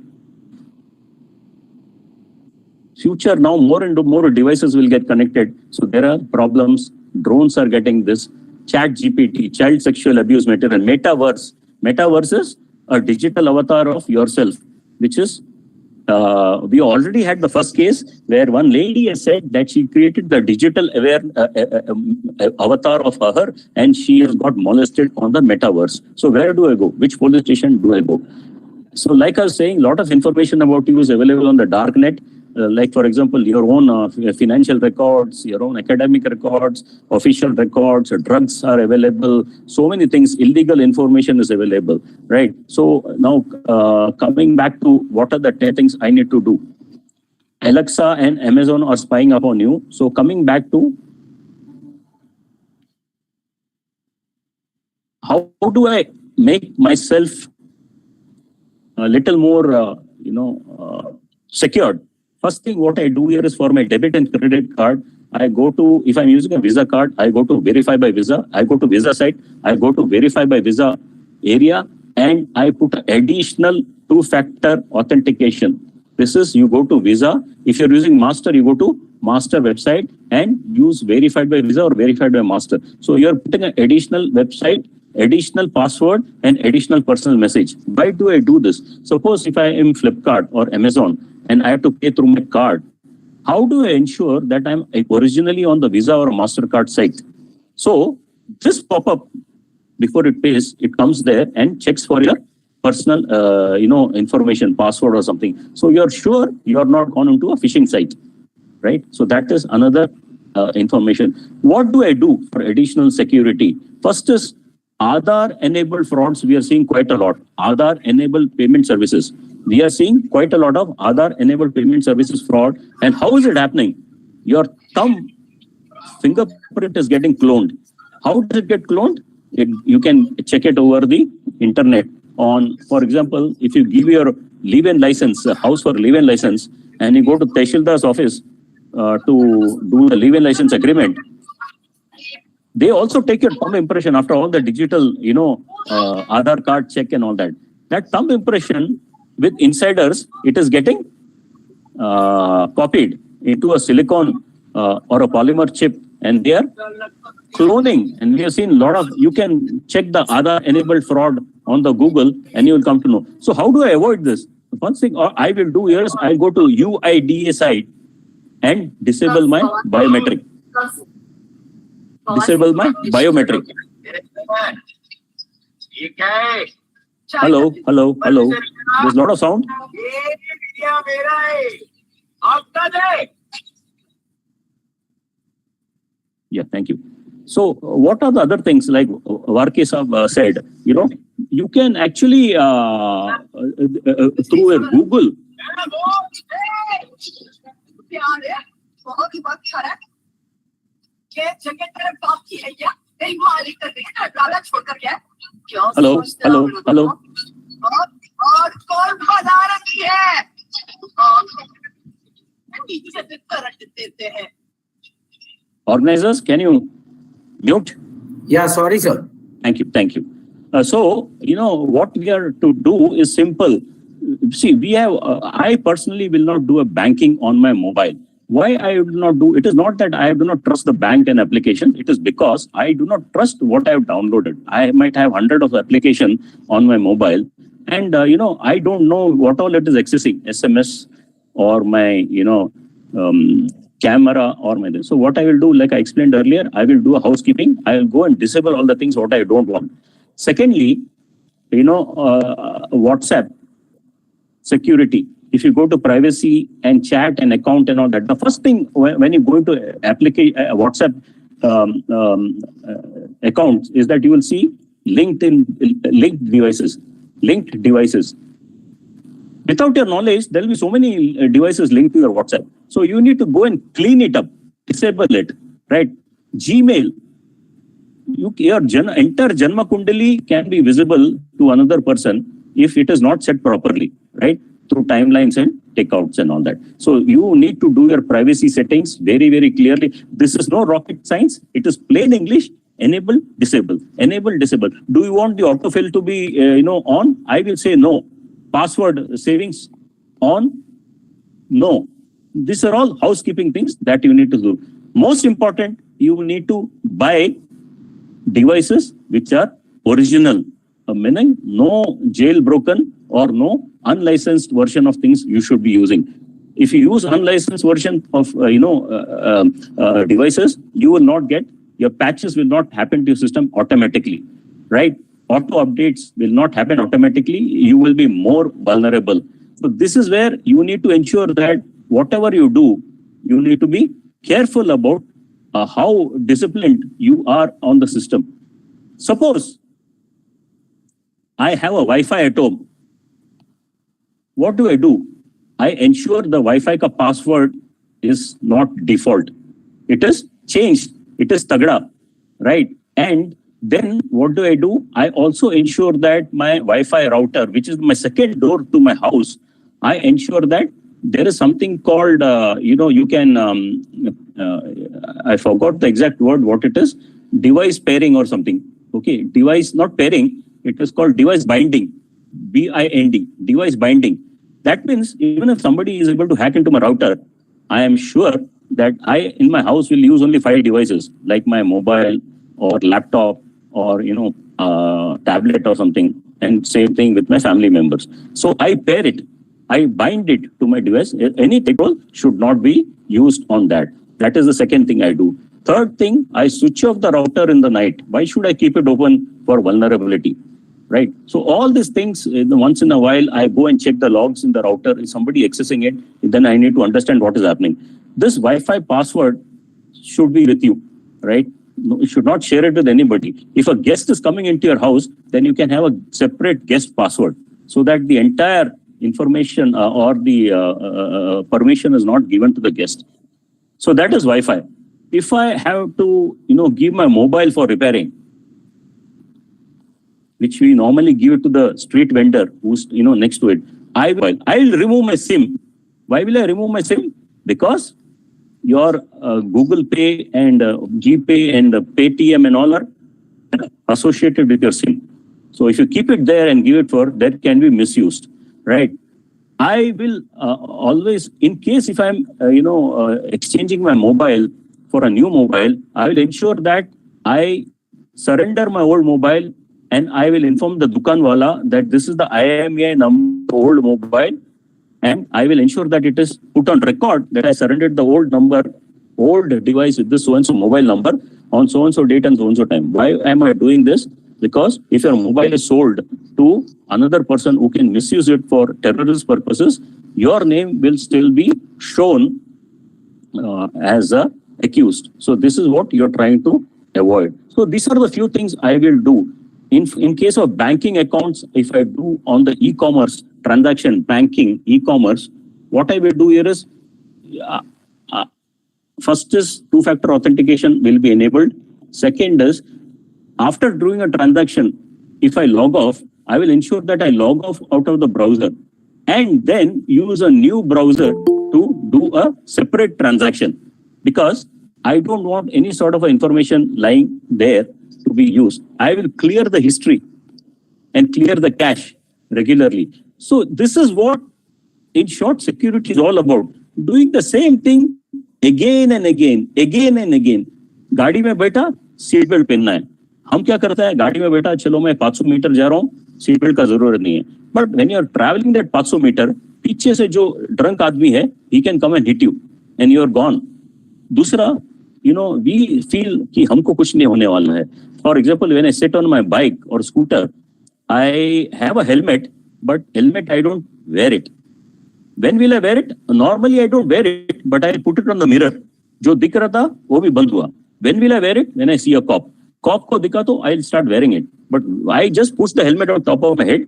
Future now more and more devices will get connected. So there are problems. Drones are getting this. ChatGPT, child sexual abuse material, metaverse. Metaverse is a digital avatar of yourself, which is, we already had the first case where one lady has said that she created the digital avatar of her and she has got molested on the metaverse. So where do I go? Which police station do I go? So like I was saying, a lot of information about you is available on the dark net. Like, for example, your own financial records, your own academic records, official records, drugs are available. So many things, illegal information is available, right? So now coming back to what are the 10 things I need to do. Alexa and Amazon are spying upon you. So coming back to how do I make myself a little more, secured? First thing what I do here is for my debit and credit card, I go to, if I'm using a Visa card, I go to verify by Visa. I go to Visa site, I go to verify by Visa area, and I put additional two-factor authentication. This is, you go to Visa. If you're using Master, you go to Master website and use verified by Visa or verified by Master. So you're putting an additional website, additional password, and additional personal message. Why do I do this? Suppose if I am Flipkart or Amazon and I have to pay through my card, how do I ensure that I'm originally on the Visa or MasterCard site? So this pop-up, before it pays, it comes there and checks for your personal, information, password or something. So you're sure you're not gone into a phishing site, right? So that is another information. What do I do for additional security? First is Aadhaar-enabled frauds. We are seeing quite a lot. Aadhaar-enabled payment services. We are seeing quite a lot of Aadhaar-enabled payment services fraud. And how is it happening? Your thumb fingerprint is getting cloned. How does it get cloned? You can check it over the internet. For example, if you give your live-in license, a house for live-in license, and you go to Tehsildar's office to do the live-in license agreement, they also take your thumb impression after all the digital, Aadhaar card check and all that. That thumb impression with insiders, it is getting copied into a silicon or a polymer chip, and they are cloning. And we have seen a lot of, you can check the Aadhaar-enabled fraud on the Google and you will come to know. So how do I avoid this? The first thing I will do here is I'll go to UIDA site and disable my biometric. Disable my biometric. Hello, hello, hello. There's a lot of sound. Yeah, thank you. So what are the other things like Varke Saab said, you know, you can actually through a Google. Hello, hello, hello. Organizers, can you mute? Yeah, sorry, sir. Thank you, thank you. So, you know, what we are to do is simple. See, we have, I personally will not do a banking on my mobile. Why I will not do, it is not that I do not trust the bank and application. It is because I do not trust what I have downloaded. I might have hundreds of applications on my mobile. And, you know, I don't know what all it is accessing, SMS or my, you know, camera or my, so what I will do, like I explained earlier, I will do a housekeeping. I will go and disable all the things what I don't want. Secondly, you know, WhatsApp security. If you go to privacy and chat and account and all that, the first thing when you go into WhatsApp accounts is that you will see linked devices. Without your knowledge, there will be so many devices linked to your WhatsApp. So you need to go and clean it up, disable it, right? Gmail, your entire Janma Kundali can be visible to another person if it is not set properly, right? Through timelines and takeouts and all that. So you need to do your privacy settings very, very clearly. This is no rocket science. It is plain English. Enable, disable. Enable, disable. Do you want the autofill to be, you know, on? I will say no. Password savings on? No. These are all housekeeping things that you need to do. Most important, you will need to buy devices which are original, meaning no jailbroken or no unlicensed version of things you should be using. If you use unlicensed version of devices, you will not get, your patches will not happen to your system automatically, right? Auto updates will not happen automatically. You will be more vulnerable. So this is where you need to ensure that whatever you do, you need to be careful about how disciplined you are on the system. Suppose I have a Wi-Fi at home. What do? I ensure the Wi-Fi ka password is not default. It is changed. It is tagda, right? And then what do? I also ensure that my Wi-Fi router, which is my second door to my house, I ensure that there is something called, you can, I forgot the exact word, what it is, device pairing or something. Okay, device, not pairing, it is called device binding, B-I-N-D, device binding. That means even if somebody is able to hack into my router, I am sure that I, in my house, will use only 5 devices, like my mobile or laptop or, tablet or something, and same thing with my family members. So I pair it. I bind it to my device. Any control should not be used on that. That is the second thing I do. Third thing, I switch off the router in the night. Why should I keep it open for vulnerability? Right? So all these things, once in a while, I go and check the logs in the router. Is somebody accessing it? Then I need to understand what is happening. This Wi-Fi password should be with you, right? No, you should not share it with anybody. If a guest is coming into your house, then you can have a separate guest password so that the entire information or the permission is not given to the guest. So that is Wi-Fi. If I have to, give my mobile for repairing, which we normally give it to the street vendor who's, next to it, I will remove my SIM. Why will I remove my SIM? Because your Google Pay and GPay and Paytm and all are associated with your SIM. So if you keep it there and give it for, that can be misused, right? I will always, in case if I'm, exchanging my mobile for a new mobile, I will ensure that I surrender my old mobile and I will inform the Dukanwala that this is the IMEI number old mobile and I will ensure that it is put on record that I surrendered the old device with this so-and-so mobile number on so-and-so date and so-and-so time. Why am I doing this? Because if your mobile is sold to another person who can misuse it for terrorist purposes, your name will still be shown as a accused. So this is what you're trying to avoid. So these are the few things I will do. In case of banking accounts, if I do on the e-commerce transaction, banking, e-commerce, what I will do here is, first is two-factor authentication will be enabled. Second is, after doing a transaction, if I log off, I will ensure that I log off out of the browser and then use a new browser to do a separate transaction, because I don't want any sort of information lying there to be used. I will clear the history and clear the cache regularly. So this is what, in short, security is all about. Doing the same thing again and again. गाड़ी में बैठा, seat belt पहनना है. हम क्या करते हैं, गाड़ी में बैठा, चलो मैं 500 मीटर जा रहा हूँ, सीट बेल्ट का जरूरत नहीं है. But when you are travelling that 500 metre, पीछे से जो ड्रंक आदमी है, he can come and hit you and you are gone. दूसरा, we feel कि हमको कुछ नहीं होने वाला है. For example, when I sit on my bike or scooter, I have a helmet, but helmet I don't wear it. When will I wear it? Normally I don't wear it, but I put it on the mirror. जो दिख रहा था वो भी बंद हुआ. When will I wear it? When I see a cop. Cop को दिखा तो I'll start wearing it. But I just push the helmet on top of my head.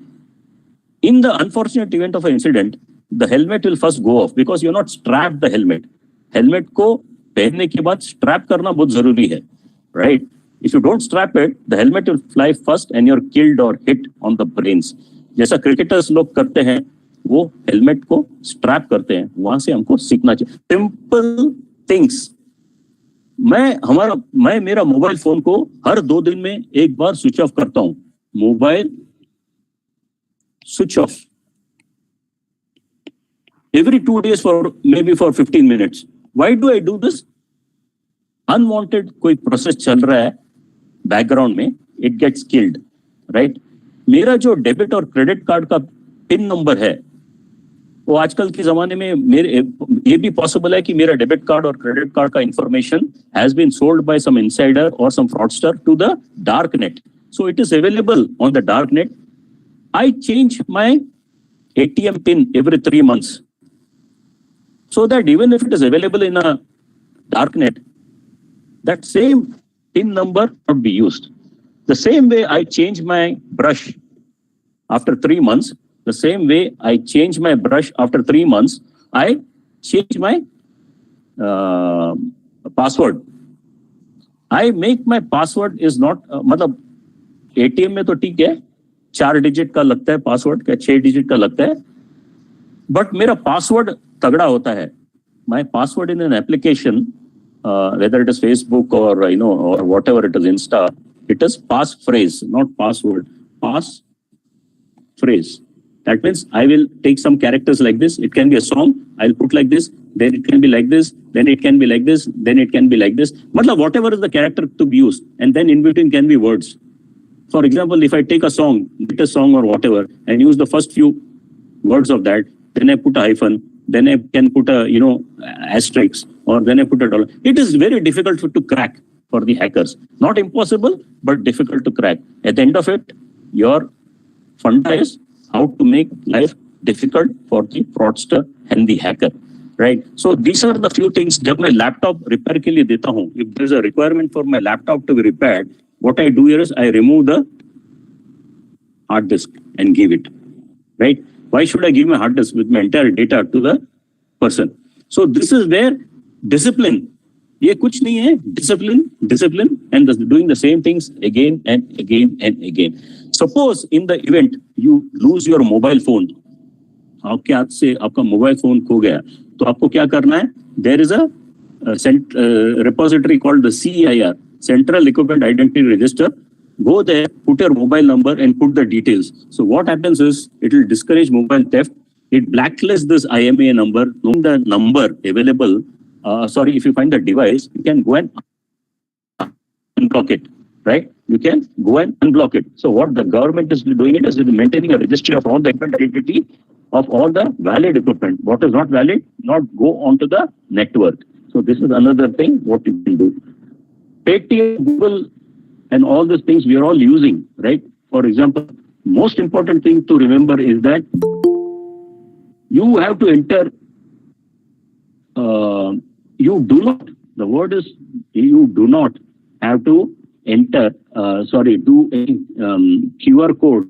In the unfortunate event of an incident, the helmet will first go off because you're not strapped the helmet. Helmet को पहनने के बाद strap करना बहुत जरूरी है, right? If you don't strap it, the helmet will fly first and you're killed or hit on the brains. जैसा cricketers लोग करते हैं, वो हेलमेट को स्ट्रैप करते हैं. वहां से हमको सीखना चाहिए. Simple things. मैं मेरा मोबाइल फोन को हर 2 दिन में एक बार स्विच ऑफ करता हूं. Mobile switch off every 2 days for maybe for 15 minutes. Why do I do this? Unwanted कोई प्रोसेस चल रहा है बैकग्राउंड में, it gets killed, right? मेरा जो डेबिट और क्रेडिट कार्ड का पिन नंबर है, वो आजकल के जमाने में ये भी पॉसिबल है कि मेरा डेबिट कार्ड और क्रेडिट कार्ड का information has been sold by some insider और some fraudster to the dark net. So it is available on the dark net. I change my ATM pin every 3 months, so that even if it is available in a dark net, that same PIN number not be used. The same way I change my brush after 3 months, the same way I change my brush after 3 months, I change my password. I make my password is not, मतलब ATM में तो ठीक है, 4 digit का लगता है password, क्या 6 digit का लगता है, बट मेरा पासवर्ड तगड़ा होता है. My password in an application, whether it is Facebook or or whatever it is, Insta, it is pass phrase, not password. Pass phrase. That means I will take some characters like this. It can be a song. I'll put like this. Then it can be like this. Then it can be like this. Then it can be like this. Matlab whatever is the character to be used, and then in between can be words. For example, if I take a song, latest song or whatever, and use the first few words of that, then I put a hyphen, then I can put a, asterisk, or then I put a dollar. It is very difficult to crack for the hackers. Not impossible, but difficult to crack. At the end of it, your funda is how to make life difficult for the fraudster and the hacker, right? So these are the few things. जब मैं laptop repair के लिए देता हूँ, if there is a requirement for my laptop to be repaired, what I do here is I remove the hard disk and give it, right? Why should I give my hard disk with my entire data to the person? So this is where discipline, ये कुछ नहीं है, discipline and doing the same things again and again and again. Suppose in the event you lose your mobile phone, आपके हाथ से आपका mobile phone खो गया, तो आपको क्या करना है? There is a repository called the CEIR, Central Equipment Identity Register. Go there, put your mobile number and put the details. So what happens is it will discourage mobile theft. It blacklists this IMEI number. Knowing the number available, if you find the device, you can go and unblock it, right? You can go and unblock it. So what the government is doing it is maintaining a registry of all the equipment identity of all the valid equipment. What is not valid, not go onto the network. So this is another thing what you can do. Paytm, Google, and all these things we are all using, right? For example, most important thing to remember is that you have to enter, you do not have to enter, do a QR code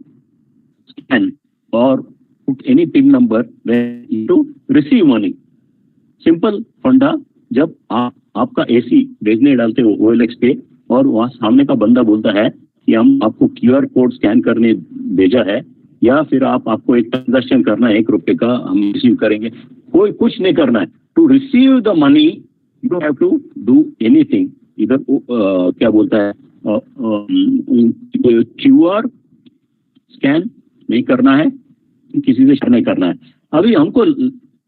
scan or put any PIN number when you to receive money. Simple फंडा, जब आपका AC भेजने डालते हो OLX पे और वहां सामने का बंदा बोलता है कि हम आपको QR कोड स्कैन करने भेजा है या फिर आपको एक ट्रांजैक्शन करना है ₹1 का, हम रिसीव करेंगे, कोई कुछ नहीं करना है. To receive the money you don't have to do anything. इधर क्या बोलता है, QR स्कैन नहीं करना है, किसी से शेयर नहीं करना है. अभी हमको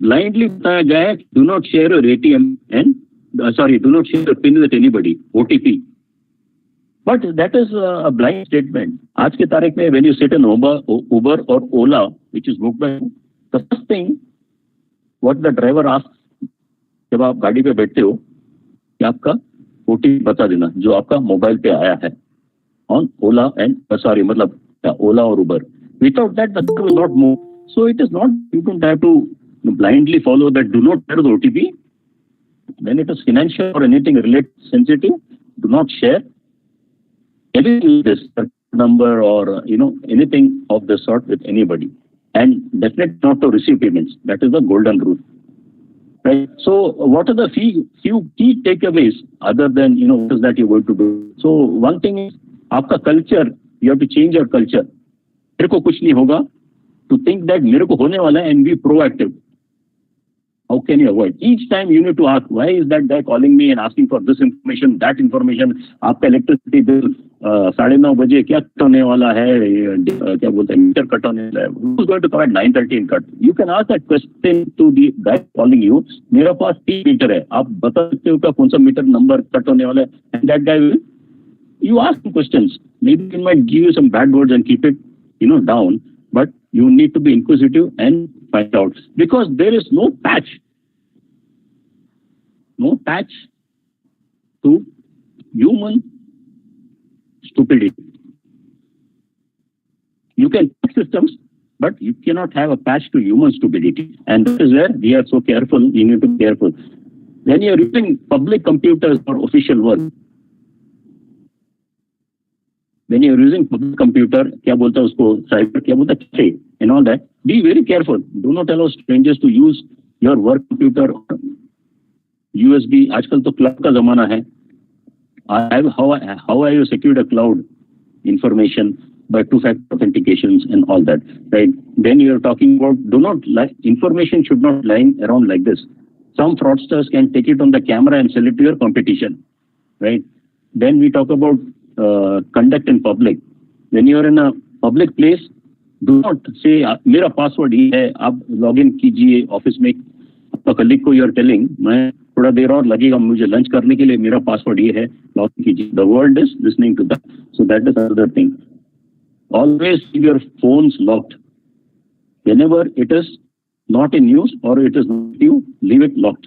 blindly बताया गया है, do not share your ATM and do not share your PIN with anybody, OTP. But that is a blind statement. आज के तारीख में when you sit in Uber or Ola, which is booked by you, the first thing what the driver asks, जब आप गाड़ी पे बैठते हो कि आपका OTP बता देना जो आपका मोबाइल पे आया है on Ola and मतलब Ola or Uber. Without that the car will not move. So it is not, you don't have to blindly follow that. Do not share the OTP. When it is financial or anything related sensitive, do not share anything this number or anything of the sort with anybody. And definitely not to receive payments. That is the golden rule. Right. So what are the few key takeaways other than what is that you're going to do? So one thing is आपका culture, you have to change your culture. मेरे को कुछ नहीं होगा, to think that मेरे को होने वाला है and be proactive. How can you avoid? Each time you need to ask, why is that guy calling me and asking for this information, that information? आपका electricity bill 9:30 बजे क्या cut होने वाला है, क्या बोलते हैं मीटर कट होने वाला है. Who's going to come at 9:30 and cut? You can ask that question to the guy calling you. मेरे पास 3 मीटर है, आप बता सकते हो क्या कौन सा मीटर नंबर कट होने वाला है? And that guy will, you ask him questions. Maybe he might give you some bad words and keep it down, but you need to be inquisitive and find out, because there is no patch to human stupidity. You can fix systems, but you cannot have a patch to human stupidity, and that is where we are so careful. We need to be careful when you are using public computers for official work. When you are using public computer, क्या बोलता है उसको, cyber क्या बोलता है, and all that, be very careful. Do not allow strangers to use your work computer or USB. आजकल तो cloud का जमाना है. How are you secured a cloud information by two-factor authentications and all that, right? Then you are talking about information should not lie around like this. Some fraudsters can take it on the camera and sell it to your competition, right? Then we talk about conduct in public. When you are in a public place, do not say मेरा password ये है, आप login कीजिए office में. आपका colleague को you are telling मैं थोड़ा देर और लगेगा मुझे लंच करने के लिए, मेरा पासवर्ड ये है, लॉगिन कीजिए. The world is listening to that. So that is another thing. Always keep your phones locked. Whenever it is not in use or it is not you, leave it locked,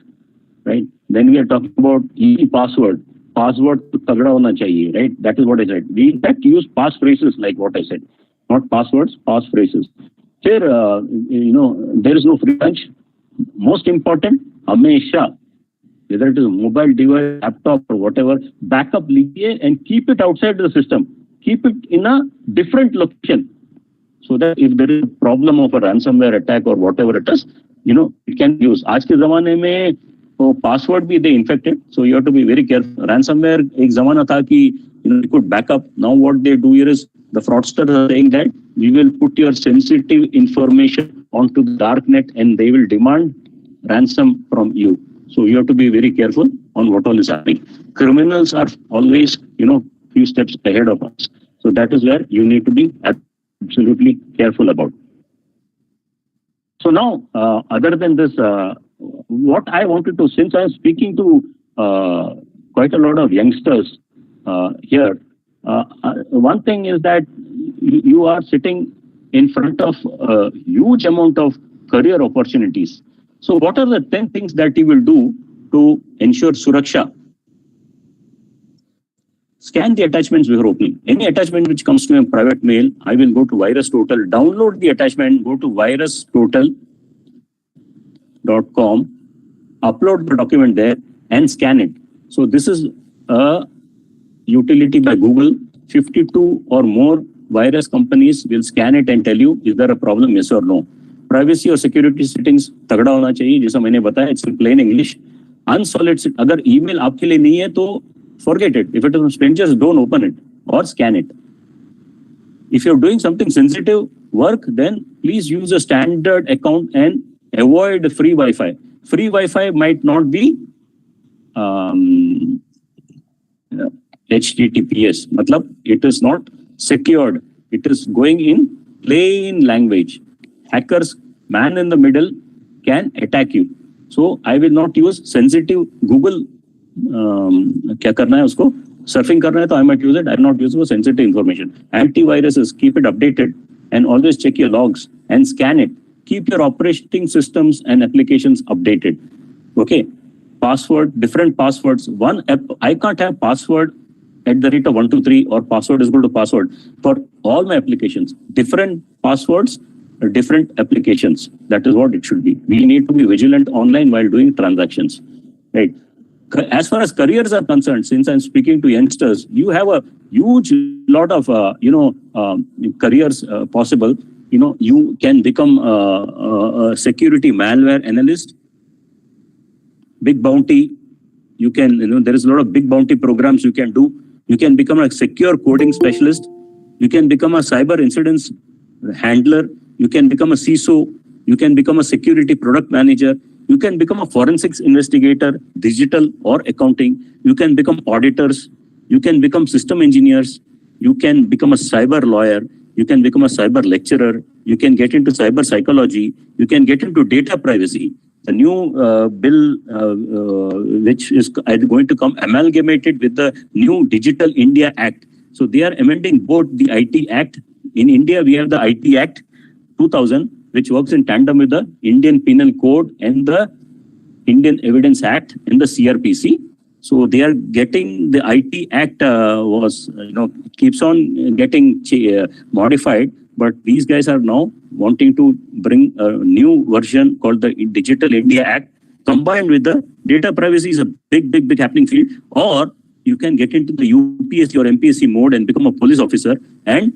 right? Then we are talking about easy password. Password to tagda hona chahiye, right? That is what I said. We in fact use pass phrases like what I said, not passwords, pass phrases. Here, there is no free lunch. Most important, hamesha, whether it is a mobile device, laptop or whatever, backup lijiye and keep it outside the system. Keep it in a different location so that if there is a problem of a ransomware attack or whatever it is, it can be used. आज के ज़माने में password भी they infected, so you have to be very careful. Ransomware एक ज़माना था कि you could back up. Now what they do here is the fraudsters are saying that we will put your sensitive information onto the darknet and they will demand ransom from you. So you have to be very careful on what all is happening. Criminals are always, few steps ahead of us. So that is where you need to be absolutely careful about. So now, other than this, what I wanted to, since I am speaking to quite a lot of youngsters here, one thing is that you are sitting in front of a huge amount of career opportunities. So what are the 10 things that you will do to ensure Suraksha? Scan the attachments before opening. Any attachment which comes to a private mail, I will go to VirusTotal, download the attachment, go to virustotal.com, upload the document there and scan it. So this is a utility by Google. 52 or more virus companies will scan it and tell you, is there a problem, yes or no. Privacy or security settings तगड़ा होना चाहिए, जैसा मैंने बताया, it's in plain English. Unsolicited, अगर email आपके लिए नहीं है तो forget it. If it is from strangers, don't open it or scan it. If you're doing something sensitive work, then please use a standard account and avoid free Wi-Fi. Free Wi-Fi might not be HTTPS. Matlab, it is not secured. It is going in plain language. Hackers, man in the middle, can attack you. So I will not use sensitive Google. क्या करना है उसको surfing करना है तो I might use it. I will not use for sensitive information. Antiviruses, keep it updated and always check your logs and scan it. Keep your operating systems and applications updated. Okay. Password, different passwords. One app, I can't have password @123 or password is equal to password for all my applications. Different passwords, different applications. That is what it should be. We need to be vigilant online while doing transactions. Right. As far as careers are concerned, since I'm speaking to youngsters, you have a huge lot of careers possible. You can become a security malware analyst, big bounty. You can, there is a lot of big bounty programs you can do. You can become a secure coding specialist. You can become a cyber incidents handler. You can become a CISO. You can become a security product manager. You can become a forensics investigator, digital or accounting. You can become auditors. You can become system engineers. You can become a cyber lawyer. You can become a cyber lecturer. You can get into cyber psychology. You can get into data privacy. The new bill, which is going to come amalgamated with the new Digital India Act. So they are amending both the IT Act. In India, we have the IT Act 2000, which works in tandem with the Indian Penal Code and the Indian Evidence Act and the CRPC. So they are getting the IT Act keeps on getting modified, but these guys are now wanting to bring a new version called the Digital India Act, combined with the data privacy is a big happening field. Or you can get into the UPSC or MPSC mode and become a police officer and,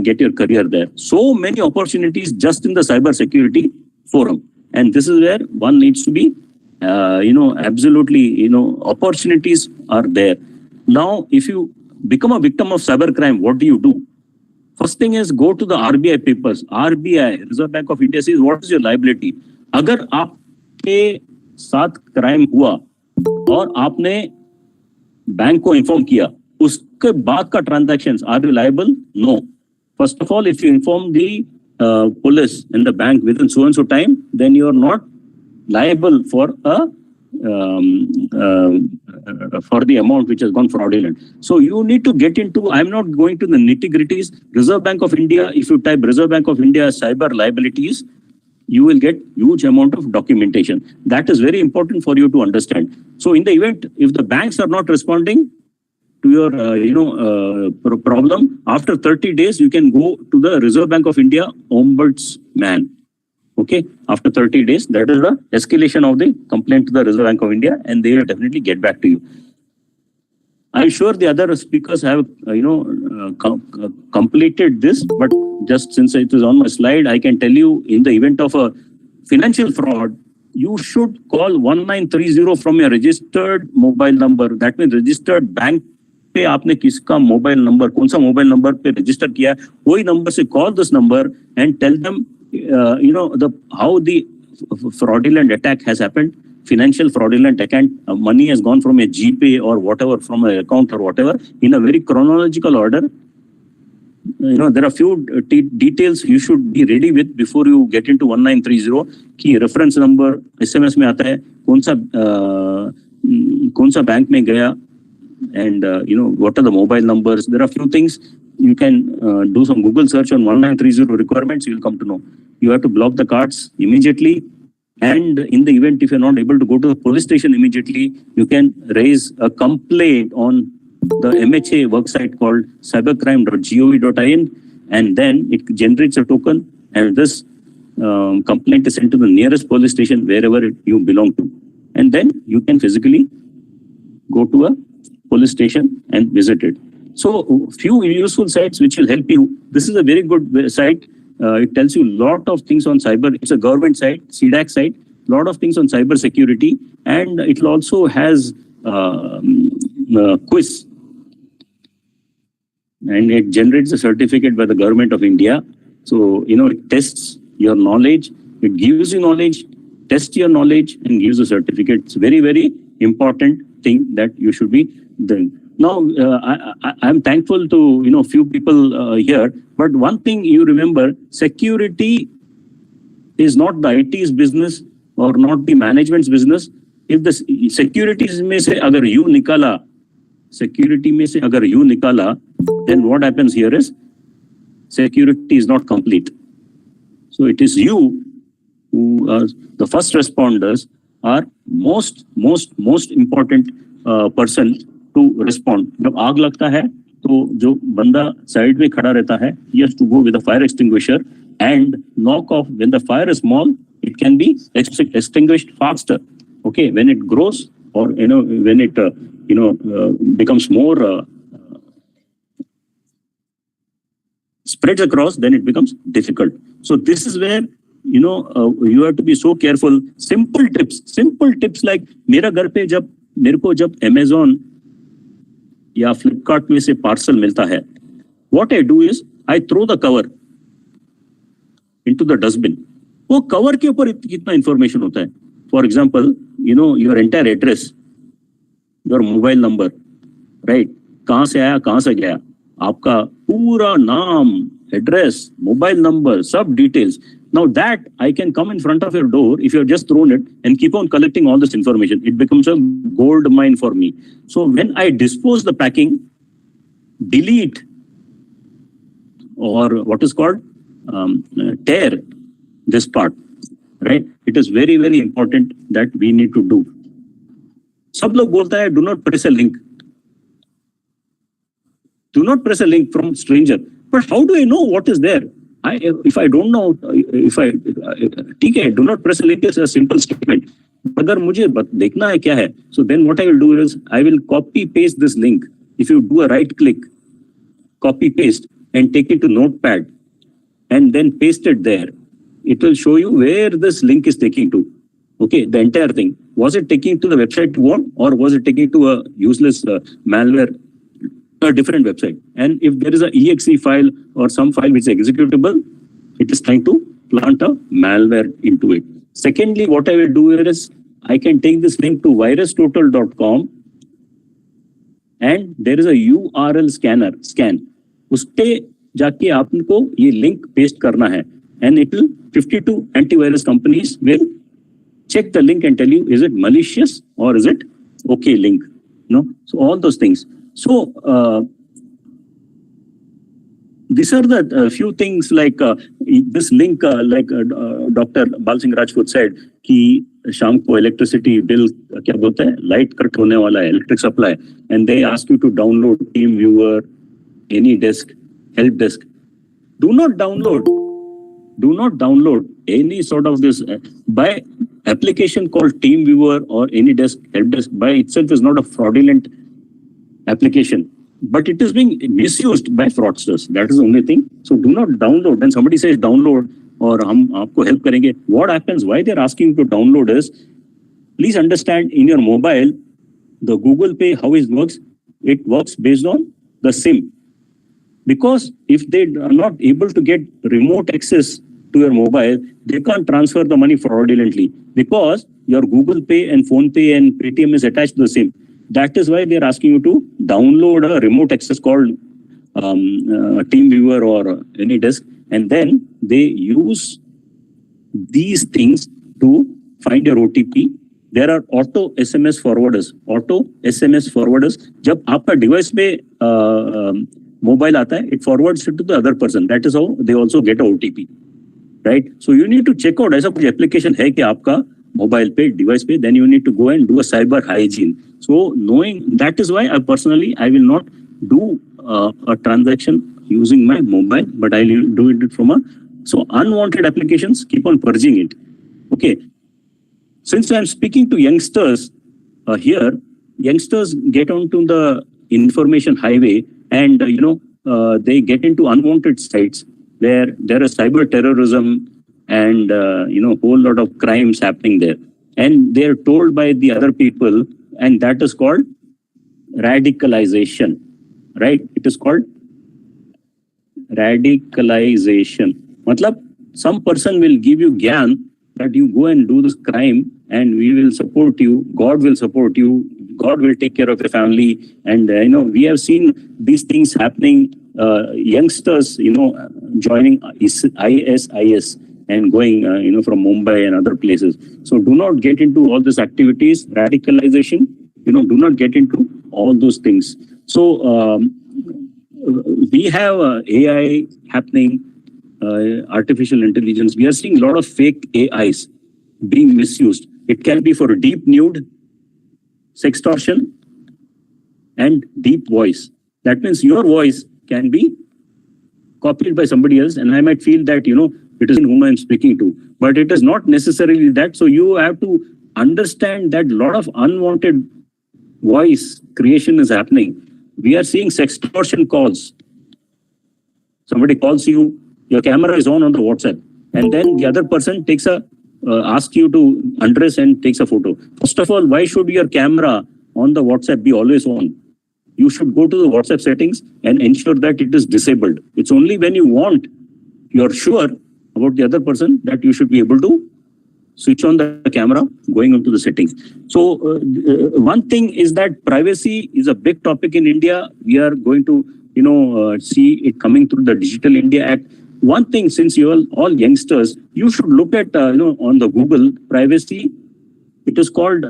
get your career there. So many opportunities just in the cyber security forum. And this is where one needs to be, absolutely, opportunities are there. Now, if you become a victim of cybercrime, what do you do? First thing is go to the RBI papers. RBI, Reserve Bank of India, says what is your liability? अगर आपके साथ crime हुआ और आपने bank को inform किया, उसके बाद का transactions, are you liable? No. First of all, if you inform the police and the bank within so and so time, then you are not liable for the amount which has gone fraudulent. So you need to get into, I'm not going to the nitty-gritties. Reserve Bank of India, if you type Reserve Bank of India cyber liabilities, you will get huge amount of documentation. That is very important for you to understand. So in the event, if the banks are not responding to your problem, after 30 days, you can go to the Reserve Bank of India Ombudsman. Okay, after 30 days, that is the escalation of the complaint to the Reserve Bank of India, and they will definitely get back to you. I'm sure the other speakers have, completed this, but just since it is on my slide, I can tell you, in the event of a financial fraud, you should call 1930 from your registered mobile number. That means registered bank पे आपने किसका mobile number, कौन सा mobile number पे register किया है, वही number से call this number and tell them, how the fraudulent attack has happened. Financial fraudulent account, money has gone from a GPay or whatever, from an account or whatever, in a very chronological order. There are few details you should be ready with before you get into 1930. कि reference number SMS में आता है, कौन सा bank में गया, and what are the mobile numbers. There are few things you can do some Google search on 1930 requirements, you will come to know. you have to block the cards immediately. And in the event, if you're not able to go to the police station immediately, you can raise a complaint on the MHA website called cybercrime.gov.in, and then it generates a token, and this complaint is sent to the nearest police station wherever you belong to. And then you can physically go to a police station and visit it. So few useful sites which will help you. This is a very good site. It tells you a lot of things on cyber. It's a government site, CDAC site, a lot of things on cyber security, and it also has quiz. And it generates a certificate by the government of India. So, it tests your knowledge, it gives you knowledge, tests your knowledge, and gives a certificate. It's a very, very important thing that you should be doing. Now, I'm thankful to, few people here, but one thing you remember, security is not the IT's business or not the management's business. If the securities में से अगर you निकाला, security में से अगर you निकाला, then what happens here is security is not complete. So it is you who are the first responders are most important person to respond. जब आग लगता है तो जो बंदा साइड में खड़ा रहता है, he has to go with a fire extinguisher and knock off. When the fire is small, it can be extinguished faster. Okay, when it grows or when it becomes more spreads across, then it becomes difficult. So this is where you have to be so careful. Simple tips like मेरा घर पे मेरे को जब Amazon या Flipkart में से parcel मिलता है, what I do is I throw the cover into the dustbin. वो cover के ऊपर कितना information होता है. For example, your entire address, your mobile number, right? कहाँ से आया, कहाँ से गया, आपका पूरा नाम, address, mobile number, सब details. Now that I can come in front of your door if you have just thrown it and keep on collecting all this information. It becomes a gold mine for me. So when I dispose the packing, delete or what is called tear this part, right? It is very, very important that we need to do. सब लोग बोलता है, do not press a link. Do not press a link from stranger. But how do I know what is there? If I don't know, ठीक है, do not press a link is a simple statement. अगर मुझे देखना है क्या है, so then what I will do is I will copy paste this link. If you do a right click, copy paste and take it to Notepad and then paste it there, it will show you where this link is taking to. Okay, the entire thing. Was it taking to the website you want, or was it taking to a useless malware, a different website? And if there is a exe file or some file which is executable, it is trying to plant a malware into it. Secondly, what I will do is I can take this link to virustotal.com and there is a URL scan. उस पे जाके आपको ये link paste करना है, and it will 52 antivirus companies will check the link and tell you, is it malicious or is it okay link? So all those things. So these are the few things like this link, like Dr. Bal Singh Rajput said, कि शाम को electricity bill क्या बोलते हैं, light cut होने वाला है, electric supply, and they ask you to download TeamViewer, AnyDesk, help desk. Do not download any sort of this by application called TeamViewer or AnyDesk, helpdesk by itself is not a fraudulent application, but it is being misused by fraudsters. That is the only thing. So do not download. When somebody says download or हम आपको help करेंगे, what happens? Why they are asking you to download is, please understand, in your mobile, the Google Pay, how it works based on the SIM. Because if they are not able to get remote access to your mobile, they can't transfer the money fraudulently because your Google Pay and PhonePe and Paytm is attached to the SIM. That is why they are asking you to download a remote access called TeamViewer or AnyDesk, and then they use these things to find your OTP. There are auto SMS forwarders. जब आपका device पे mobile आता है, it forwards it to the other person. That is how they also get a OTP. right? So you need to check out ऐसा कुछ application है कि आपका mobile पे, device पे, then you need to go and do a cyber hygiene. So knowing that is why I will not do a transaction using my mobile, but I will do it from so unwanted applications, keep on purging it. Okay. Since I'm speaking to youngsters here, youngsters get onto the information highway and, they get into unwanted sites where there is cyber terrorism and, whole lot of crimes happening there. And they're told by the other people, and that is called radicalization, right? It is called radicalization. Matlab, some person will give you gyan that you go and do this crime and we will support you, God will support you, God will take care of your family. And, we have seen these things happening, youngsters, joining ISIS and going, from Mumbai and other places. So do not get into all these activities, radicalization, do not get into all those things. So we have AI happening, artificial intelligence. We are seeing a lot of fake AIs being misused. It can be for deep nude, sextortion, and deep voice. That means your voice can be copied by somebody else, and I might feel that, it is whom I'm speaking to. But it is not necessarily that. So you have to understand that a lot of unwanted voice creation is happening. We are seeing sextortion calls. Somebody calls you, your camera is on the WhatsApp, and then the other person takes asks you to undress and takes a photo. First of all, why should your camera on the WhatsApp be always on? You should go to the WhatsApp settings and ensure that it is disabled. It's only when you're sure about the other person that you should be able to switch on the camera going into the settings. So one thing is that privacy is a big topic in India. We are going to, see it coming through the Digital India Act. One thing, since you're all youngsters, you should look at, on the Google privacy. It is called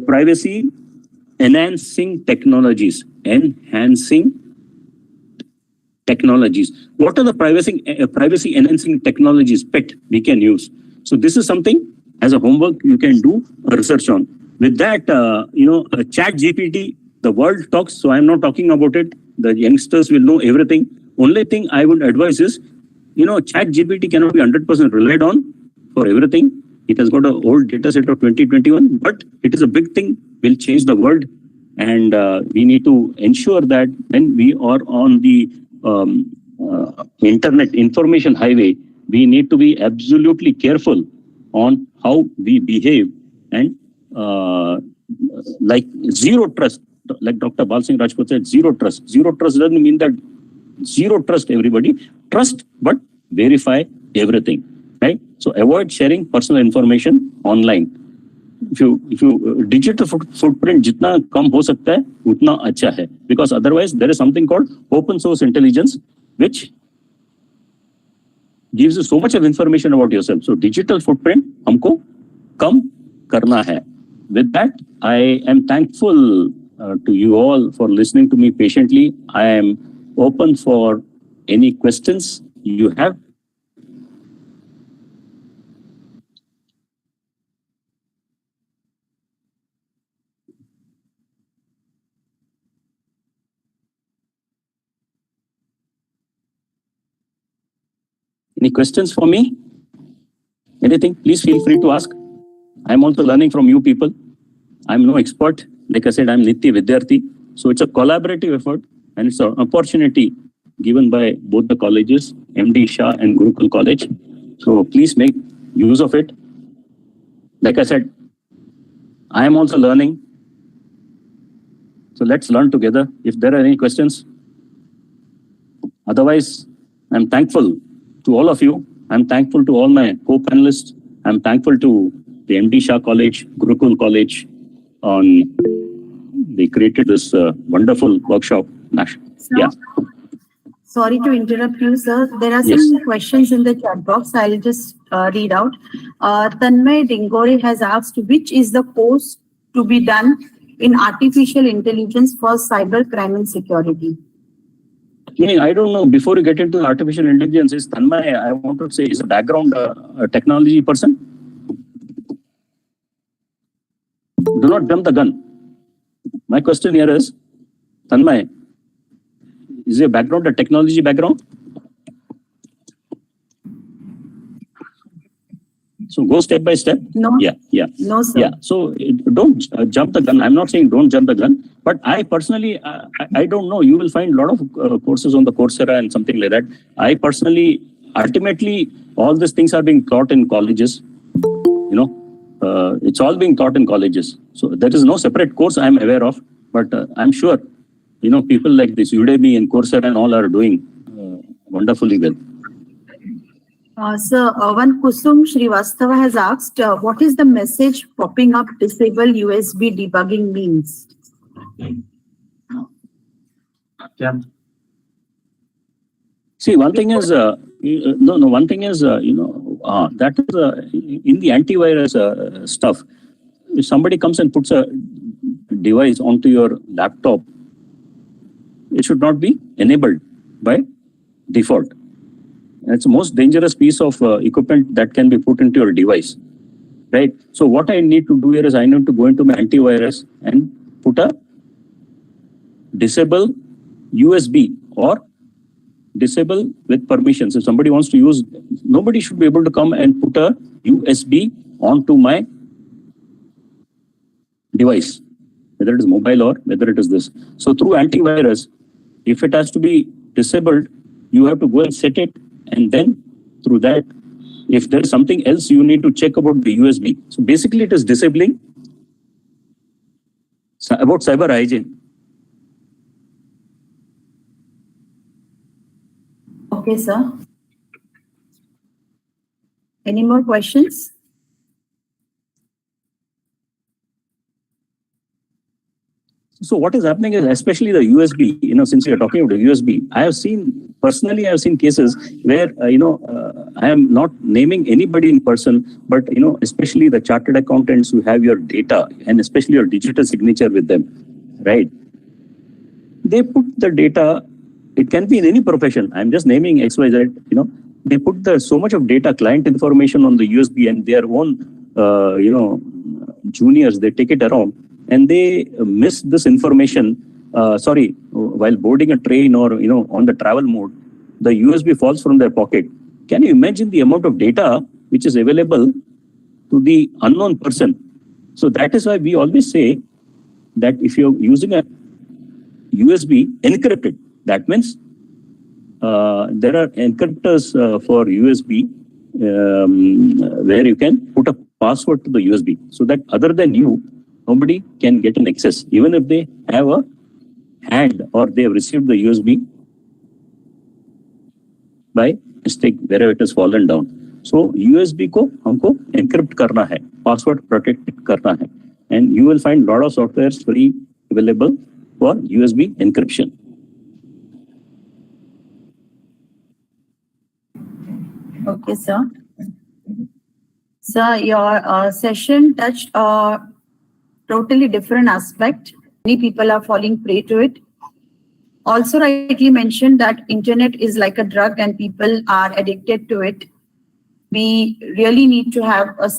privacy enhancing technologies. Enhancing technologies. What are the privacy enhancing technologies, PET, we can use? So this is something as a homework you can do a research on. With that, Chat GPT, the world talks, so I'm not talking about it. The youngsters will know everything. Only thing I would advise is, Chat GPT cannot be 100% relied on for everything. It has got an old data set of 2021, but it is a big thing, will change the world. And we need to ensure that when we are on the internet information highway, we need to be absolutely careful on how we behave and like zero trust, like Dr. Bal Singh Rajput said, zero trust. Zero trust doesn't mean that zero trust everybody. Trust, but verify everything, right? So avoid sharing personal information online. If you digital footprint jitna kam ho sakta hai, utna acha hai. Because otherwise there is something called open source intelligence, which gives you so much of information about yourself. So digital footprint humko kam karna hai. With that, I am thankful to you all for listening to me patiently. I am open for any questions you have. Any questions for me? Anything? Please feel free to ask. I'm also learning from you people. I'm no expert. Like I said, I'm Nitya Vidyarthi. So it's a collaborative effort and it's an opportunity given by both the colleges, MD Shah and Gurukul College. So please make use of it. Like I said, I am also learning. So let's learn together. If there are any questions. Otherwise, I'm thankful to all of you. I'm thankful to all my co-panelists. I'm thankful to the MD Shah College, Gurukul College they created this wonderful workshop. Yeah. Sorry to interrupt you, sir. There are some questions in the chat box. I'll just read out. Tanmay Dingori has asked, which is the course to be done in artificial intelligence for cyber crime and security? I don't know. Before you get into artificial intelligence, is Tanmay, I want to say, is a background technology person. Do not jump the gun. My question here is, Tanmay, is your background a technology background? So go step by step. No. Yeah. No, sir. Yeah. So don't jump the gun. I'm not saying don't jump the gun, but I personally, I don't know. You will find a lot of courses on the Coursera and something like that. I personally, ultimately, all these things are being taught in colleges. It's all being taught in colleges. So there is no separate course I'm aware of, but I'm sure, people like this Udemy and Coursera and all are doing wonderfully well. Sir, one Kusum Srivastava has asked, what is the message popping up disable USB debugging means? See, one thing is, one thing is, that is in the antivirus stuff. If somebody comes and puts a device onto your laptop, it should not be enabled by default. It's the most dangerous piece of equipment that can be put into your device, right? So what I need to do here is I need to go into my antivirus and put a disable USB or disable with permissions. If somebody wants to use, nobody should be able to come and put a USB onto my device, whether it is mobile or whether it is this. So through antivirus, if it has to be disabled, you have to go and set it. And then through that, if there is something else, you need to check about the USB. So basically it is disabling about cyber hygiene. Okay, sir. Any more questions? So what is happening is, especially the USB, since we are talking about the USB, I have seen cases where, I am not naming anybody in person, but, especially the chartered accountants who have your data and especially your digital signature with them, right? They put the data, it can be in any profession. I'm just naming XYZ, they put so much of data, client information on the USB and their own, juniors, they take it around. And they miss this information, while boarding a train or, on the travel mode, the USB falls from their pocket. Can you imagine the amount of data which is available to the unknown person? So that is why we always say that if you're using a USB encrypted, that means there are encryptors for USB where you can put a password to the USB so that other than you, nobody can get an access, even if they have a hand or they have received the USB by mistake wherever it has fallen down. So USB को हमको encrypt करना है, password protected करना है, and you will find lot of softwares free available for USB encryption. Okay, sir. Sir, your session touched a totally different aspect. Many people are falling prey to it. Also rightly mentioned that internet is like a drug and people are addicted to it. We really need to have a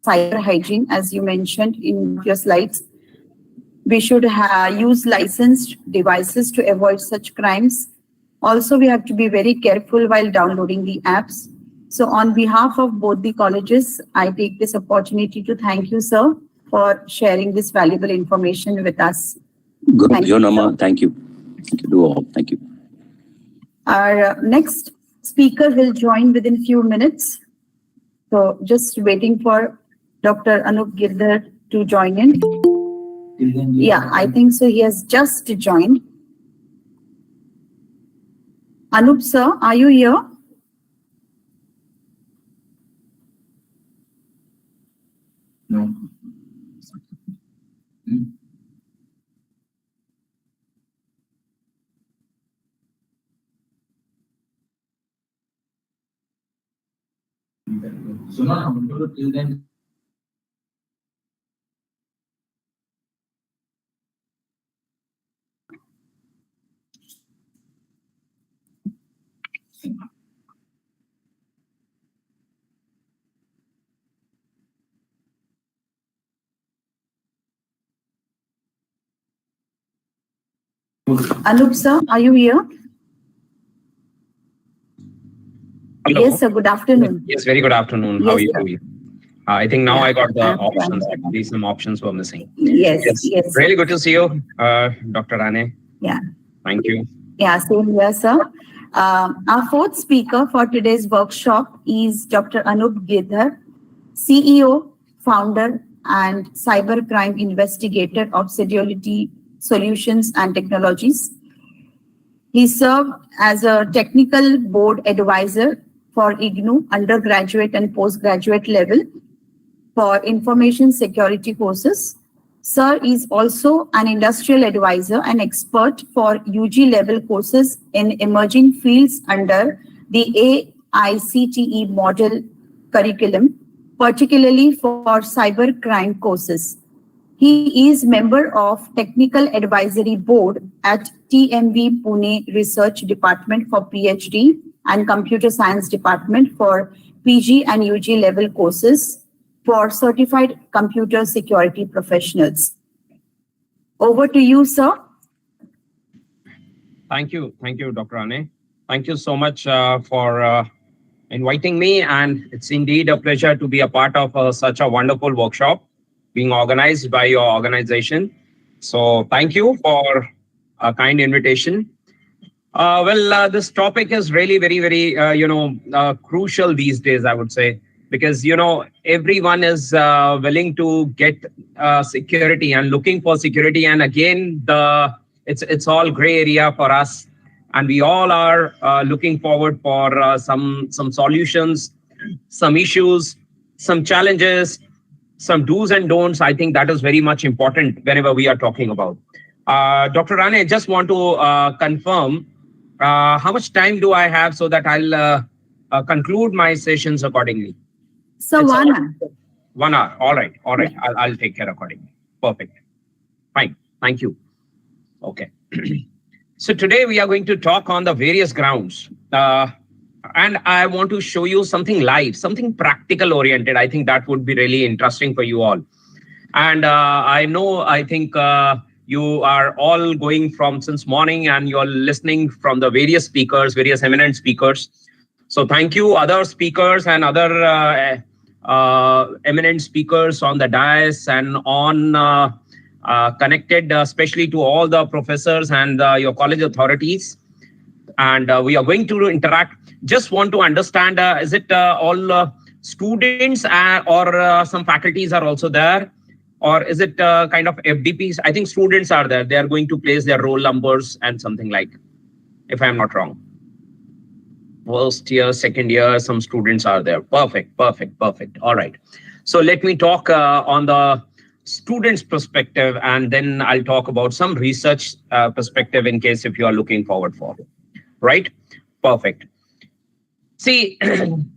cyber hygiene, as you mentioned in your slides. We should use licensed devices to avoid such crimes. Also, we have to be very careful while downloading the apps. So on behalf of both the colleges, I take this opportunity to thank you, sir, for sharing this valuable information with us. Thank you. Thank you. Thank you to all. Thank you. Our next speaker will join within few minutes. So just waiting for Dr. Anup Girdhar to join in. Yeah, I think so. He has just joined. Anup sir, are you here? No. So now I'm going to till then. Anup sir, are you here? Hello. Yes, sir. Good afternoon. Yes, very good afternoon. How are Yes, you sir. doing? I think now I got the I'm options. fine. Actually, some options were missing. Yes, yes. Really good to see you, Dr. Rane. Yeah. Thank you. Yeah, same here, sir. Our fourth speaker for today's workshop is Dr. Anup Girdhar, CEO, founder, and cybercrime investigator of Sedulity Solutions and Technologies. He served as a technical board advisor for IGNOU undergraduate and postgraduate level for information security courses. Sir is also an industrial advisor and expert for UG level courses in emerging fields under the AICTE model curriculum, particularly for cybercrime courses. He is member of Technical Advisory Board at TMV Pune Research Department for PhD and Computer Science Department for PG and UG level courses for certified computer security professionals. Over to you, sir. Thank you, Dr. Rane. Thank you so much for inviting me, and it's indeed a pleasure to be a part of such a wonderful workshop being organized by your organization. So thank you for a kind invitation. This topic is really very, crucial these days, I would say, because, everyone is willing to get security and looking for security. And again, it's all gray area for us. And we all are looking forward for some solutions, some issues, some challenges, some do's and don'ts. I think that is very much important whenever we are talking about. Dr. Rane, I just want to confirm how much time do I have so that I'll conclude my sessions accordingly. So 1 hour. 1 hour. All right. I'll take care accordingly. Perfect. Fine. Thank you. Okay. So today we are going to talk on the various grounds. And I want to show you something live, something practical oriented. I think that would be really interesting for you all. And I think you are all going from since morning and you're listening from the various speakers, various eminent speakers. So thank you, other speakers and other eminent speakers on the dais and on connected, especially to all the professors and your college authorities. And we are going to interact. Just want to understand, is it all students or some faculties are also there? Or is it kind of FDPs? I think students are there. They are going to place their roll numbers and something like, if I'm not wrong. First year, second year, some students are there. Perfect. All right. So let me talk on the students' perspective, and then I'll talk about some research perspective in case if you are looking forward for it. Right? Perfect. See,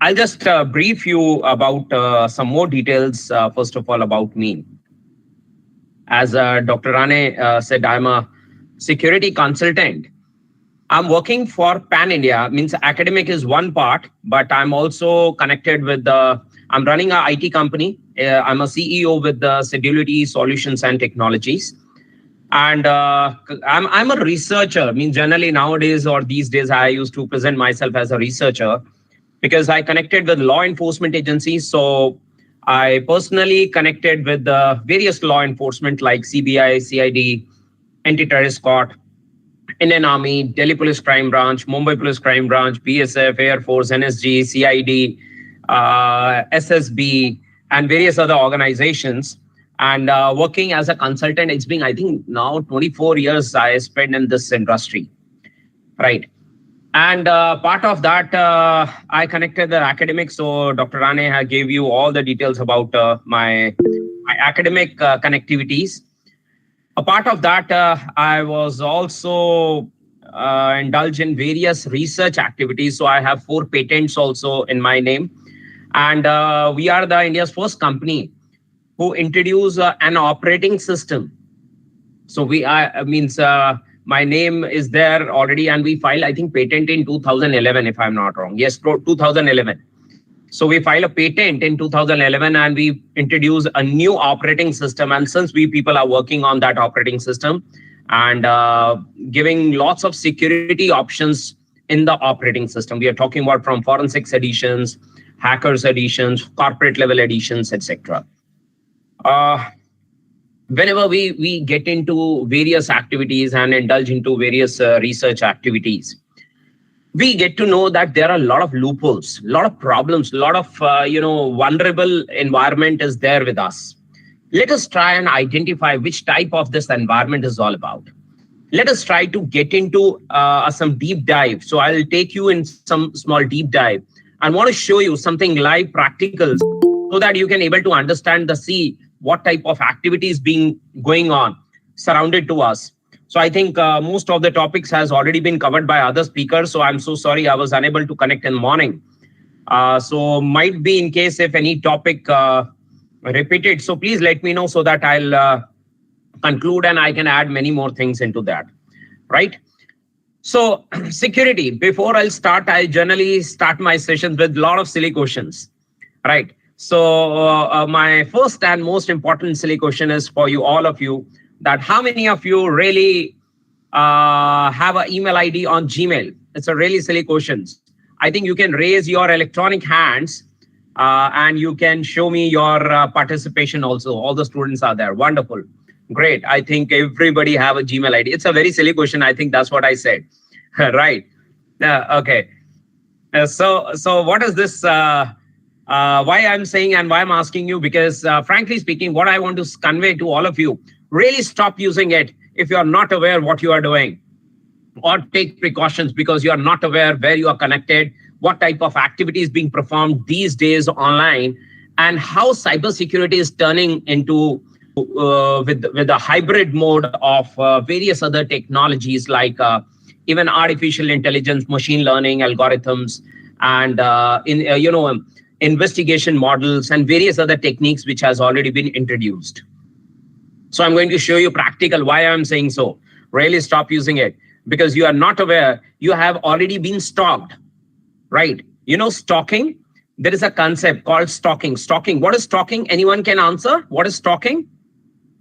I'll just brief you about some more details, first of all, about me. As Dr. Rane said, I'm a security consultant. I'm working for Pan India, means academic is one part, but I'm also connected with I'm running an IT company. I'm a CEO with the Sedulity Solutions and Technologies. And I'm a researcher. I mean, generally nowadays or these days, I used to present myself as a researcher because I connected with law enforcement agencies. So I personally connected with various law enforcement like CBI, CID, Anti-Terrorist Squad, Indian Army, Delhi Police Crime Branch, Mumbai Police Crime Branch, BSF, Air Force, NSG, CID, SSB, and various other organizations. And working as a consultant, it's been, I think, now 24 years I spent in this industry, right? And part of that, I connected the academics. So Dr. Rane gave you all the details about my academic connectivities. A part of that, I was also indulged in various research activities. So I have 4 patents also in my name. And we are the India's first company who introduced an operating system. So my name is there already, and we filed, I think, patent in 2011, if I'm not wrong. Yes, 2011. So we filed a patent in 2011 and we introduced a new operating system. And since we people are working on that operating system and giving lots of security options in the operating system, we are talking about from forensics editions, hackers editions, corporate level editions, etc. Whenever we get into various activities and indulge into various research activities, we get to know that there are a lot of loopholes, a lot of problems, a lot of vulnerable environment is there with us. Let us try and identify which type of this environment is all about. Let us try to get into some deep dive. So I'll take you in some small deep dive. I want to show you something live practicals so that you can able to understand what type of activities going on surrounded to us. So I think most of the topics has already been covered by other speakers. So I'm so sorry I was unable to connect in the morning. So might be in case if any topic repeated. So please let me know so that I'll conclude and I can add many more things into that. Right? So security, before I'll start, I generally start my sessions with a lot of silly questions. Right? So my first and most important silly question is for you, all of you, that how many of you really have an email ID on Gmail? It's a really silly question. I think you can raise your electronic hands and you can show me your participation also. All the students are there. Wonderful. Great. I think everybody have a Gmail ID. It's a very silly question. I think that's what I said. Right. Okay. So what is this? Why I'm saying and why I'm asking you? Because frankly speaking, what I want to convey to all of you, really stop using it if you are not aware what you are doing, or take precautions because you are not aware where you are connected, what type of activity is being performed these days online, and how cybersecurity is turning into with the hybrid mode of various other technologies like even artificial intelligence, machine learning algorithms, and investigation models and various other techniques which has already been introduced. So I'm going to show you practical why I'm saying so. Really stop using it because you are not aware. You have already been stalked, right? You know, stalking, there is a concept called stalking. Stalking, what is stalking? Anyone can answer? What is stalking?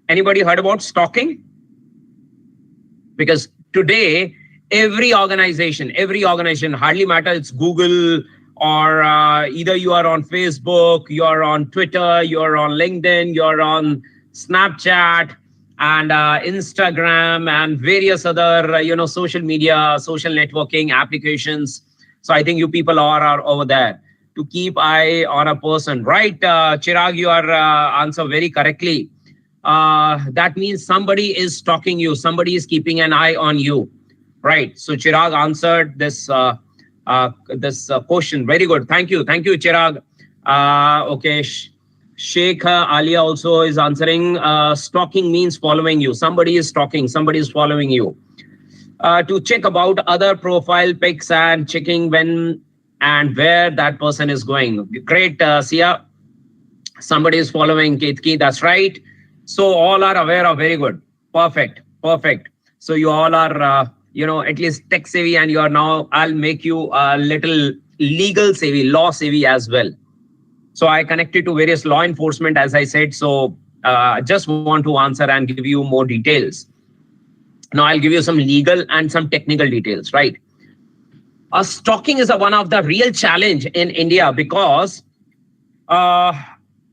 Anybody heard about stalking? Because today, every organization, hardly matter, it's Google or either you are on Facebook, you're on Twitter, you're on LinkedIn, you're on Snapchat and Instagram and various other, social media, social networking applications. So I think you people are over there to keep eye on a person, right? Chirag, you are answer very correctly. That means somebody is stalking you. Somebody is keeping an eye on you, right? So Chirag answered this question. Very good. Thank you, Chirag. Okay. Sheikh Alia also is answering. Stalking means following you. Somebody is stalking. Somebody is following you. To check about other profile pics and checking when and where that person is going. Great, Sia. Somebody is following Ketki. That's right. So all are aware of. Very good. Perfect. So you all are, at least tech savvy, and you are now. I'll make you a little legal savvy, law savvy as well. So I connected to various law enforcement, as I said. So just want to answer and give you more details. Now I'll give you some legal and some technical details, right? Stalking is one of the real challenge in India because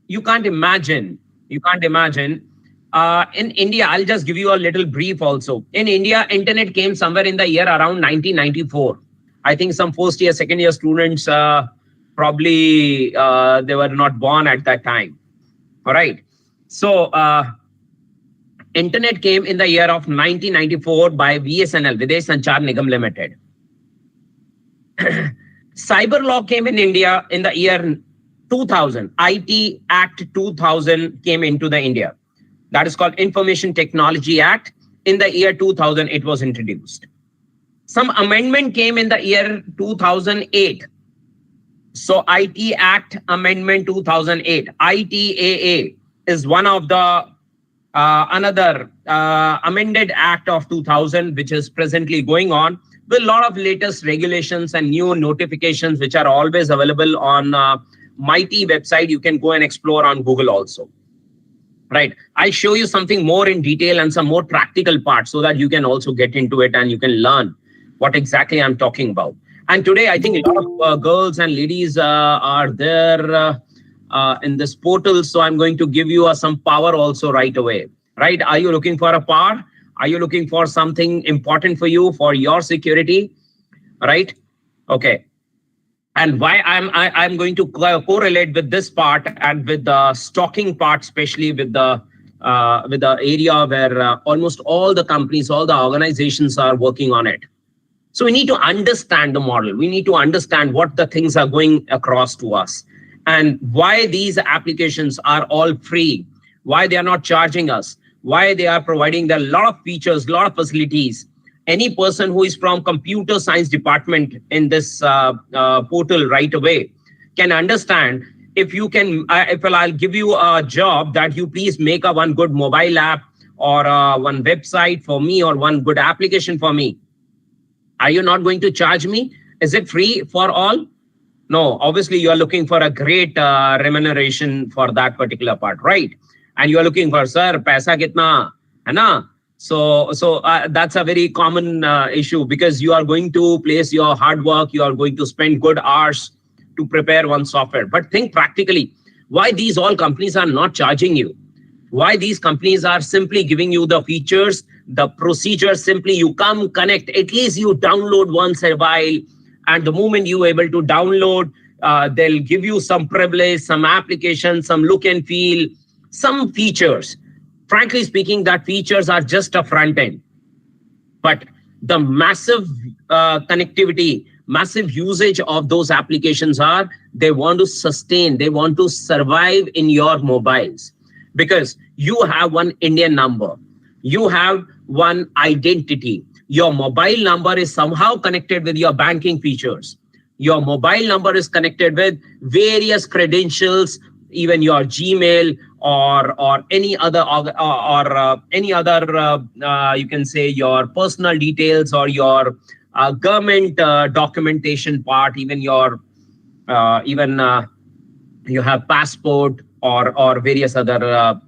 you can't imagine. In India, I'll just give you a little brief also. In India, internet came somewhere in the year around 1994. I think some first year, second year students probably they were not born at that time. All right. So internet came in the year of 1994 by VSNL, Videsh Sanchar Nigam Limited. Cyber law came in India in the year 2000. IT Act 2000 came into the India. That is called Information Technology Act. In the year 2000, it was introduced. Some amendment came in the year 2008. So IT Act Amendment 2008, ITAA, is one of the another amended Act of 2000, which is presently going on, with a lot of latest regulations and new notifications, which are always available on Mighty website. You can go and explore on Google also. Right. I'll show you something more in detail and some more practical parts so that you can also get into it and you can learn what exactly I'm talking about. And today, I think a lot of girls and ladies are there in this portal. So I'm going to give you some power also right away. Right. Are you looking for a power? Are you looking for something important for you, for your security? Right. Okay. And why I'm going to correlate with this part and with the stalking part, especially with the area where almost all the companies, all the organizations are working on it. So we need to understand the model. We need to understand what the things are going across to us and why these applications are all free, why they are not charging us, why they are providing a lot of features, a lot of facilities. Any person who is from computer science department in this portal right away can understand. If you can, I'll give you a job that you please make a one good mobile app or one website for me or one good application for me. Are you not going to charge me? Is it free for all? No, obviously you are looking for a great remuneration for that particular part, right? And you are looking for, sir, paisa kitna, hai na? So that's a very common issue because you are going to place your hard work, you are going to spend good hours to prepare one software. But think practically, why these all companies are not charging you? Why these companies are simply giving you the features, the procedure, simply you come, connect, at least you download once in a while. And the moment you are able to download, they'll give you some privilege, some application, some look and feel, some features. Frankly speaking, that features are just a front end. But the massive connectivity, massive usage of those applications are, they want to sustain, they want to survive in your mobiles. Because you have one Indian number, you have one identity. Your mobile number is somehow connected with your banking features. Your mobile number is connected with various credentials, even your Gmail or any other you can say your personal details or your government documentation part, even your you have passport or various other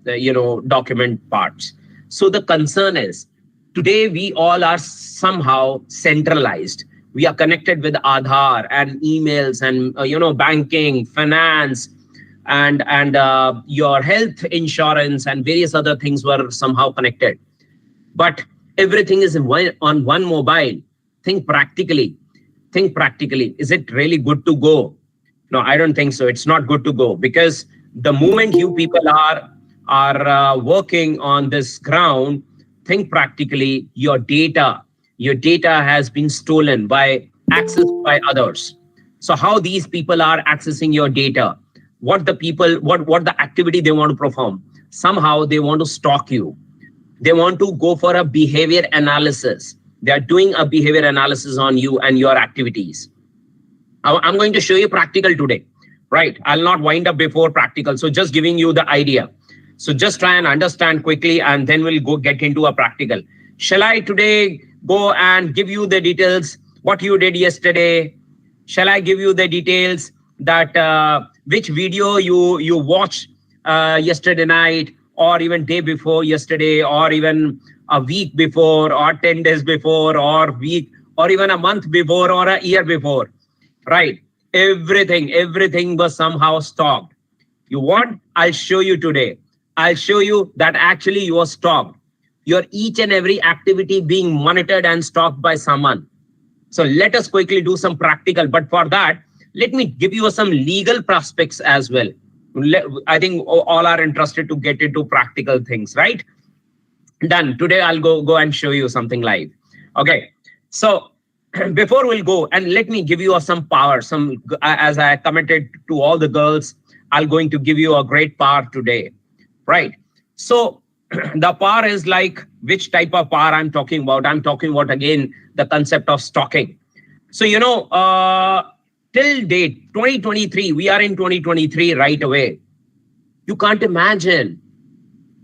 document parts. So the concern is today we all are somehow centralized. We are connected with Aadhaar and emails and banking, finance, and your health insurance and various other things were somehow connected. But everything is on one mobile. Think practically. Is it really good to go? No, I don't think so. It's not good to go because the moment you people are working on this ground, think practically, your data has been stolen by accessed by others. So how these people are accessing your data? What the activity they want to perform? Somehow they want to stalk you. They want to go for a behavior analysis. They are doing a behavior analysis on you and your activities. I'm going to show you practical today, right? I'll not wind up before practical. So just giving you the idea. So just try and understand quickly and then we'll go get into a practical. Shall I today go and give you the details, what you did yesterday? Shall I give you the details that which video you watched yesterday night or even day before yesterday or even a week before or 10 days before or week or even a month before or a year before, right? Everything was somehow stalked. You want? I'll show you today. I'll show you that actually you are stalked. Your each and every activity being monitored and stalked by someone. So let us quickly do some practical, but for that, let me give you some legal prospects as well. I think all are interested to get into practical things, right? Done. Today I'll go and show you something live. Okay. So before we'll go, and let me give you some power. As I committed to all the girls, I'm going to give you a great power today, right? So the power is like which type of power I'm talking about. I'm talking about again the concept of stalking. So till date 2023, we are in 2023 right away. You can't imagine.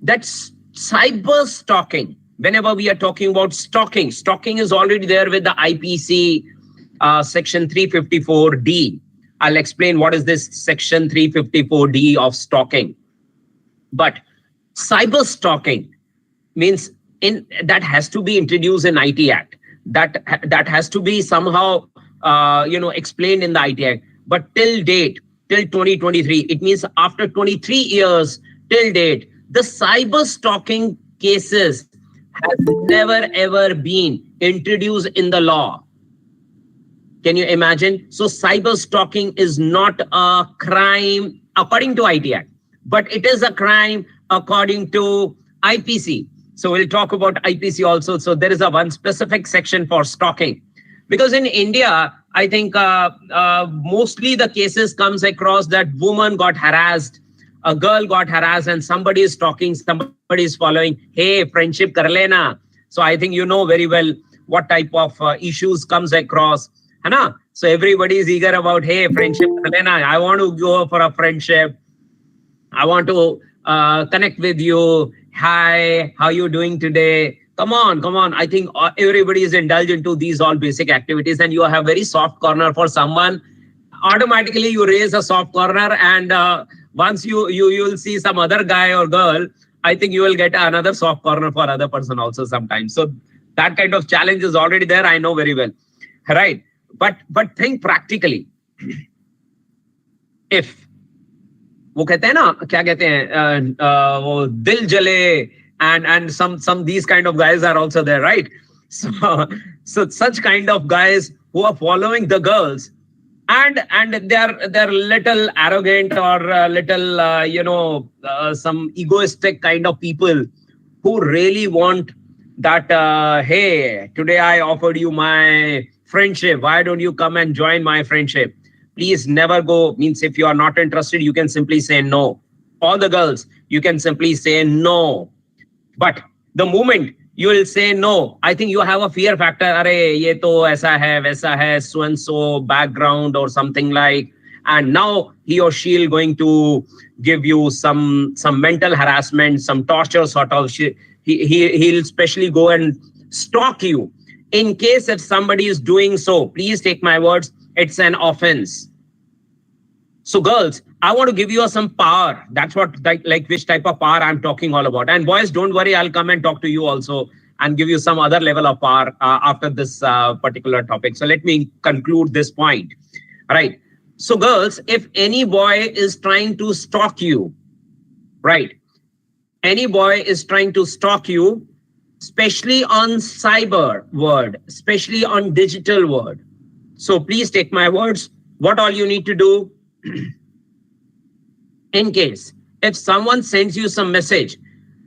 That's cyber stalking. Whenever we are talking about stalking is already there with the IPC section 354D. I'll explain what is this section 354D of stalking. But cyber stalking means that has to be introduced in IT Act. That has to be somehow explained in the IT Act. But till date, till 2023, it means after 23 years till date, the cyber stalking cases has never ever been introduced in the law. Can you imagine? So cyber stalking is not a crime according to IT Act, but it is a crime according to IPC. So we'll talk about IPC also. So there is a one specific section for stalking. Because in India, I think mostly the cases comes across that woman got harassed, a girl got harassed, and somebody is stalking, somebody is following, hey, friendship kar lena. So I think you know very well what type of issues comes across. So everybody is eager about, hey, friendship kar lena. I want to go for a friendship. I want to connect with you. Hi, how you doing today? Come on. I think everybody is indulged into these all basic activities, and you have very soft corner for someone. Automatically, you raise a soft corner, and once you'll see some other guy or girl, I think you will get another soft corner for other person also sometimes. So that kind of challenge is already there. I know very well, right? But think practically. If वो कहते हैं ना, क्या कहते हैं, वो दिल जले, and some these kind of guys are also there, right? So such kind of guys who are following the girls, and they're little arrogant or little some egoistic kind of people who really want that, hey, today I offered you my friendship, why don't you come and join my friendship? Please never go. Means if you are not interested, you can simply say no. All the girls, you can simply say no. But the moment you will say no, I think you have a fear factor. Arey, ye to aisa hai, vaisa hai, so and so background or something like. And now he or she is going to give you some mental harassment, some torture sort of. He'll especially go and stalk you. In case if somebody is doing so, please take my words, it's an offense. So girls, I want to give you some power. That's what like which type of power I'm talking all about. And boys, don't worry, I'll come and talk to you also and give you some other level of power after this particular topic. So let me conclude this point. All right. So girls, if any boy is trying to stalk you, right? Any boy is trying to stalk you, especially on cyber world, especially on digital world. So please take my words. What all you need to do, in case if someone sends you some message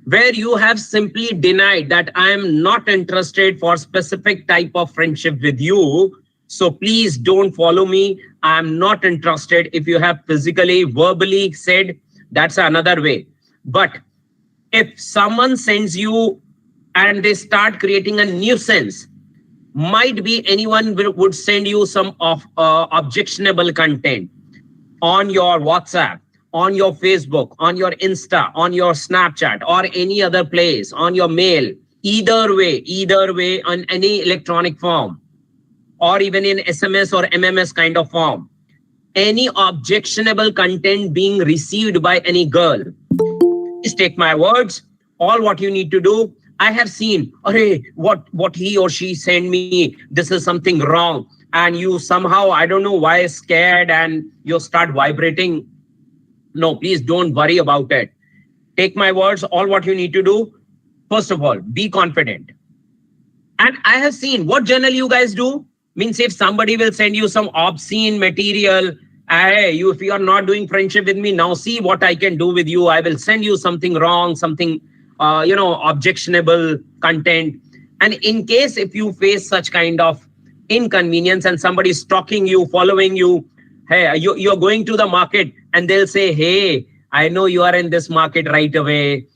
where you have simply denied that I am not interested for specific type of friendship with you, so please don't follow me. I'm not interested. If you have physically, verbally said, that's another way. But if someone sends you and they start creating a nuisance, might be anyone would send you some of objectionable content on your WhatsApp, on your Facebook, on your Insta, on your Snapchat, or any other place, on your mail, either way, on any electronic form, or even in SMS or MMS kind of form, any objectionable content being received by any girl, please take my words. All what you need to do, I have seen, what he or she sent me, this is something wrong. And you somehow, I don't know why, scared and you start vibrating. No, please don't worry about it. Take my words. All what you need to do, first of all, be confident. And I have seen what generally you guys do. Means if somebody will send you some obscene material, hey, if you are not doing friendship with me, now see what I can do with you. I will send you something wrong, something, objectionable content. And in case if you face such kind of inconvenience and somebody is stalking you, following you, hey, you're going to the market and they'll say, hey, I know you are in this market right away.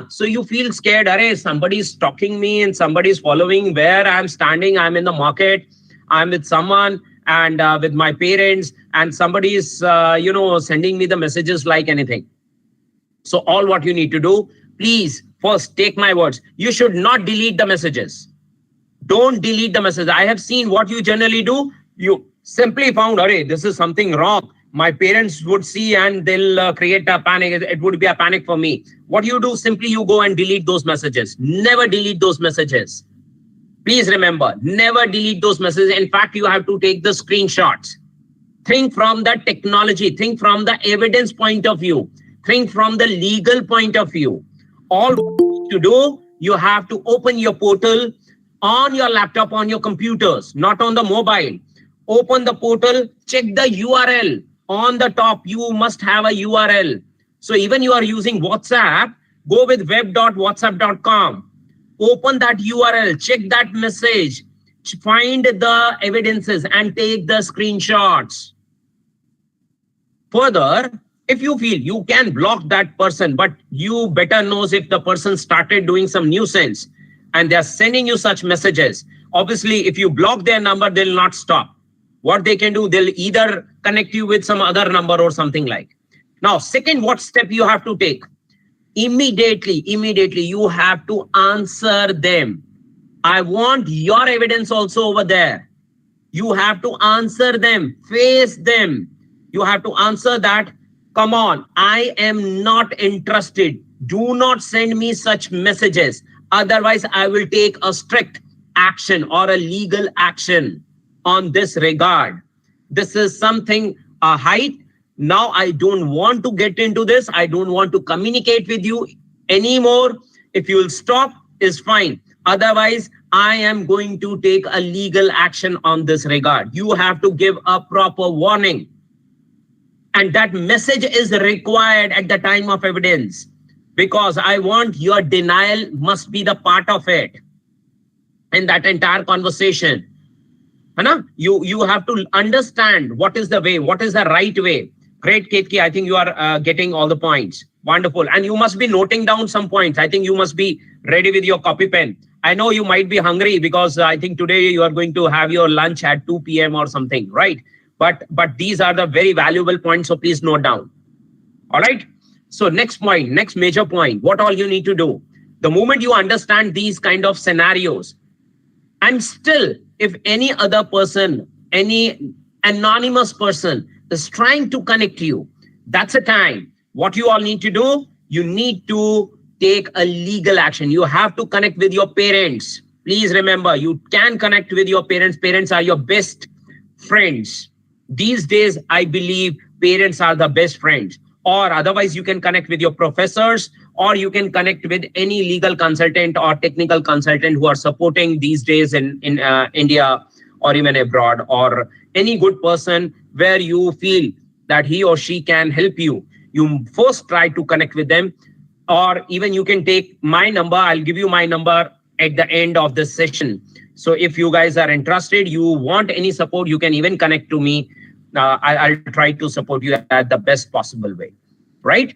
So you feel scared, somebody is stalking me and somebody is following where I'm standing. I'm in the market, I'm with someone and with my parents, and somebody is, sending me the messages like anything. So all what you need to do, please First, take my words. You should not delete the messages. Don't delete the message. I have seen what you generally do. You simply found, "Arey, this is something wrong. My parents would see and they'll create a panic. It would be a panic for me." What you do, simply you go and delete those messages. Never delete those messages. Please remember, never delete those messages. In fact, you have to take the screenshots. Think from the technology. Think from the evidence point of view. Think from the legal point of view. All to do, you have to open your portal on your laptop, on your computers, not on the mobile. Open the portal, check the URL. On the top, you must have a URL. So even you are using WhatsApp, go with web.whatsapp.com. Open that URL, check that message, find the evidences and take the screenshots. Further, if you feel you can block that person, but you better knows if the person started doing some nuisance and they are sending you such messages. Obviously, if you block their number, they'll not stop. What they can do, they'll either connect you with some other number or something like. Now, second, what step you have to take? Immediately, you have to answer them. I want your evidence also over there. You have to answer them, face them. You have to answer that, "Come on, I am not interested. Do not send me such messages. Otherwise, I will take a strict action or a legal action on this regard. This is something a height. Now I don't want to get into this. I don't want to communicate with you anymore. If you will stop, is fine. Otherwise, I am going to take a legal action on this regard." You have to give a proper warning. And that message is required at the time of evidence, because I want your denial must be the part of it in that entire conversation. You have to understand what is the way, what is the right way. Great, Ketki. I think you are getting all the points. Wonderful. And you must be noting down some points. I think you must be ready with your copy pen. I know you might be hungry because I think today you are going to have your lunch at 2 p.m. or something, right? But these are the very valuable points, so please note down. All right. So next point, next major point, what all you need to do. The moment you understand these kind of scenarios, and still, if any other person, any anonymous person is trying to connect you, that's a time. What you all need to do, you need to take a legal action. You have to connect with your parents. Please remember, you can connect with your parents. Parents are your best friends. These days, I believe parents are the best friends. Or otherwise, you can connect with your professors, or you can connect with any legal consultant or technical consultant who are supporting these days in India or even abroad, or any good person where you feel that he or she can help you. You first try to connect with them, or even you can take my number. I'll give you my number at the end of this session. So if you guys are interested, you want any support, you can even connect to me. I'll try to support you at the best possible way, right?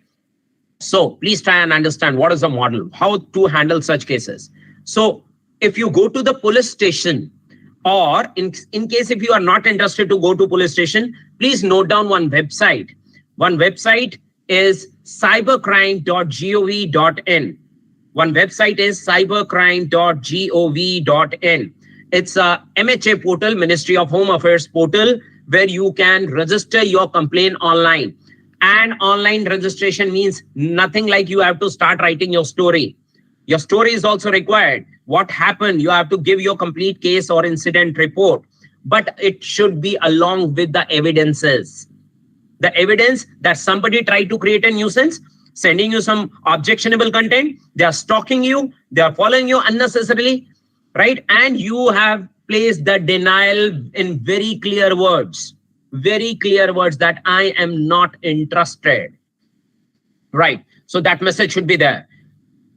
So please try and understand what is the model, how to handle such cases. So if you go to the police station, or in case if you are not interested to go to police station, please note down one website. One website is cybercrime.gov.in. One website is cybercrime.gov.in. It's a MHA portal, Ministry of Home Affairs portal, where you can register your complaint online. And online registration means nothing like you have to start writing your story. Your story is also required. What happened? You have to give your complete case or incident report, but it should be along with the evidences. The evidence that somebody tried to create a nuisance, sending you some objectionable content, they are stalking you, they are following you unnecessarily, right? And you have placed the denial in very clear words that I am not interested, right? So that message should be there.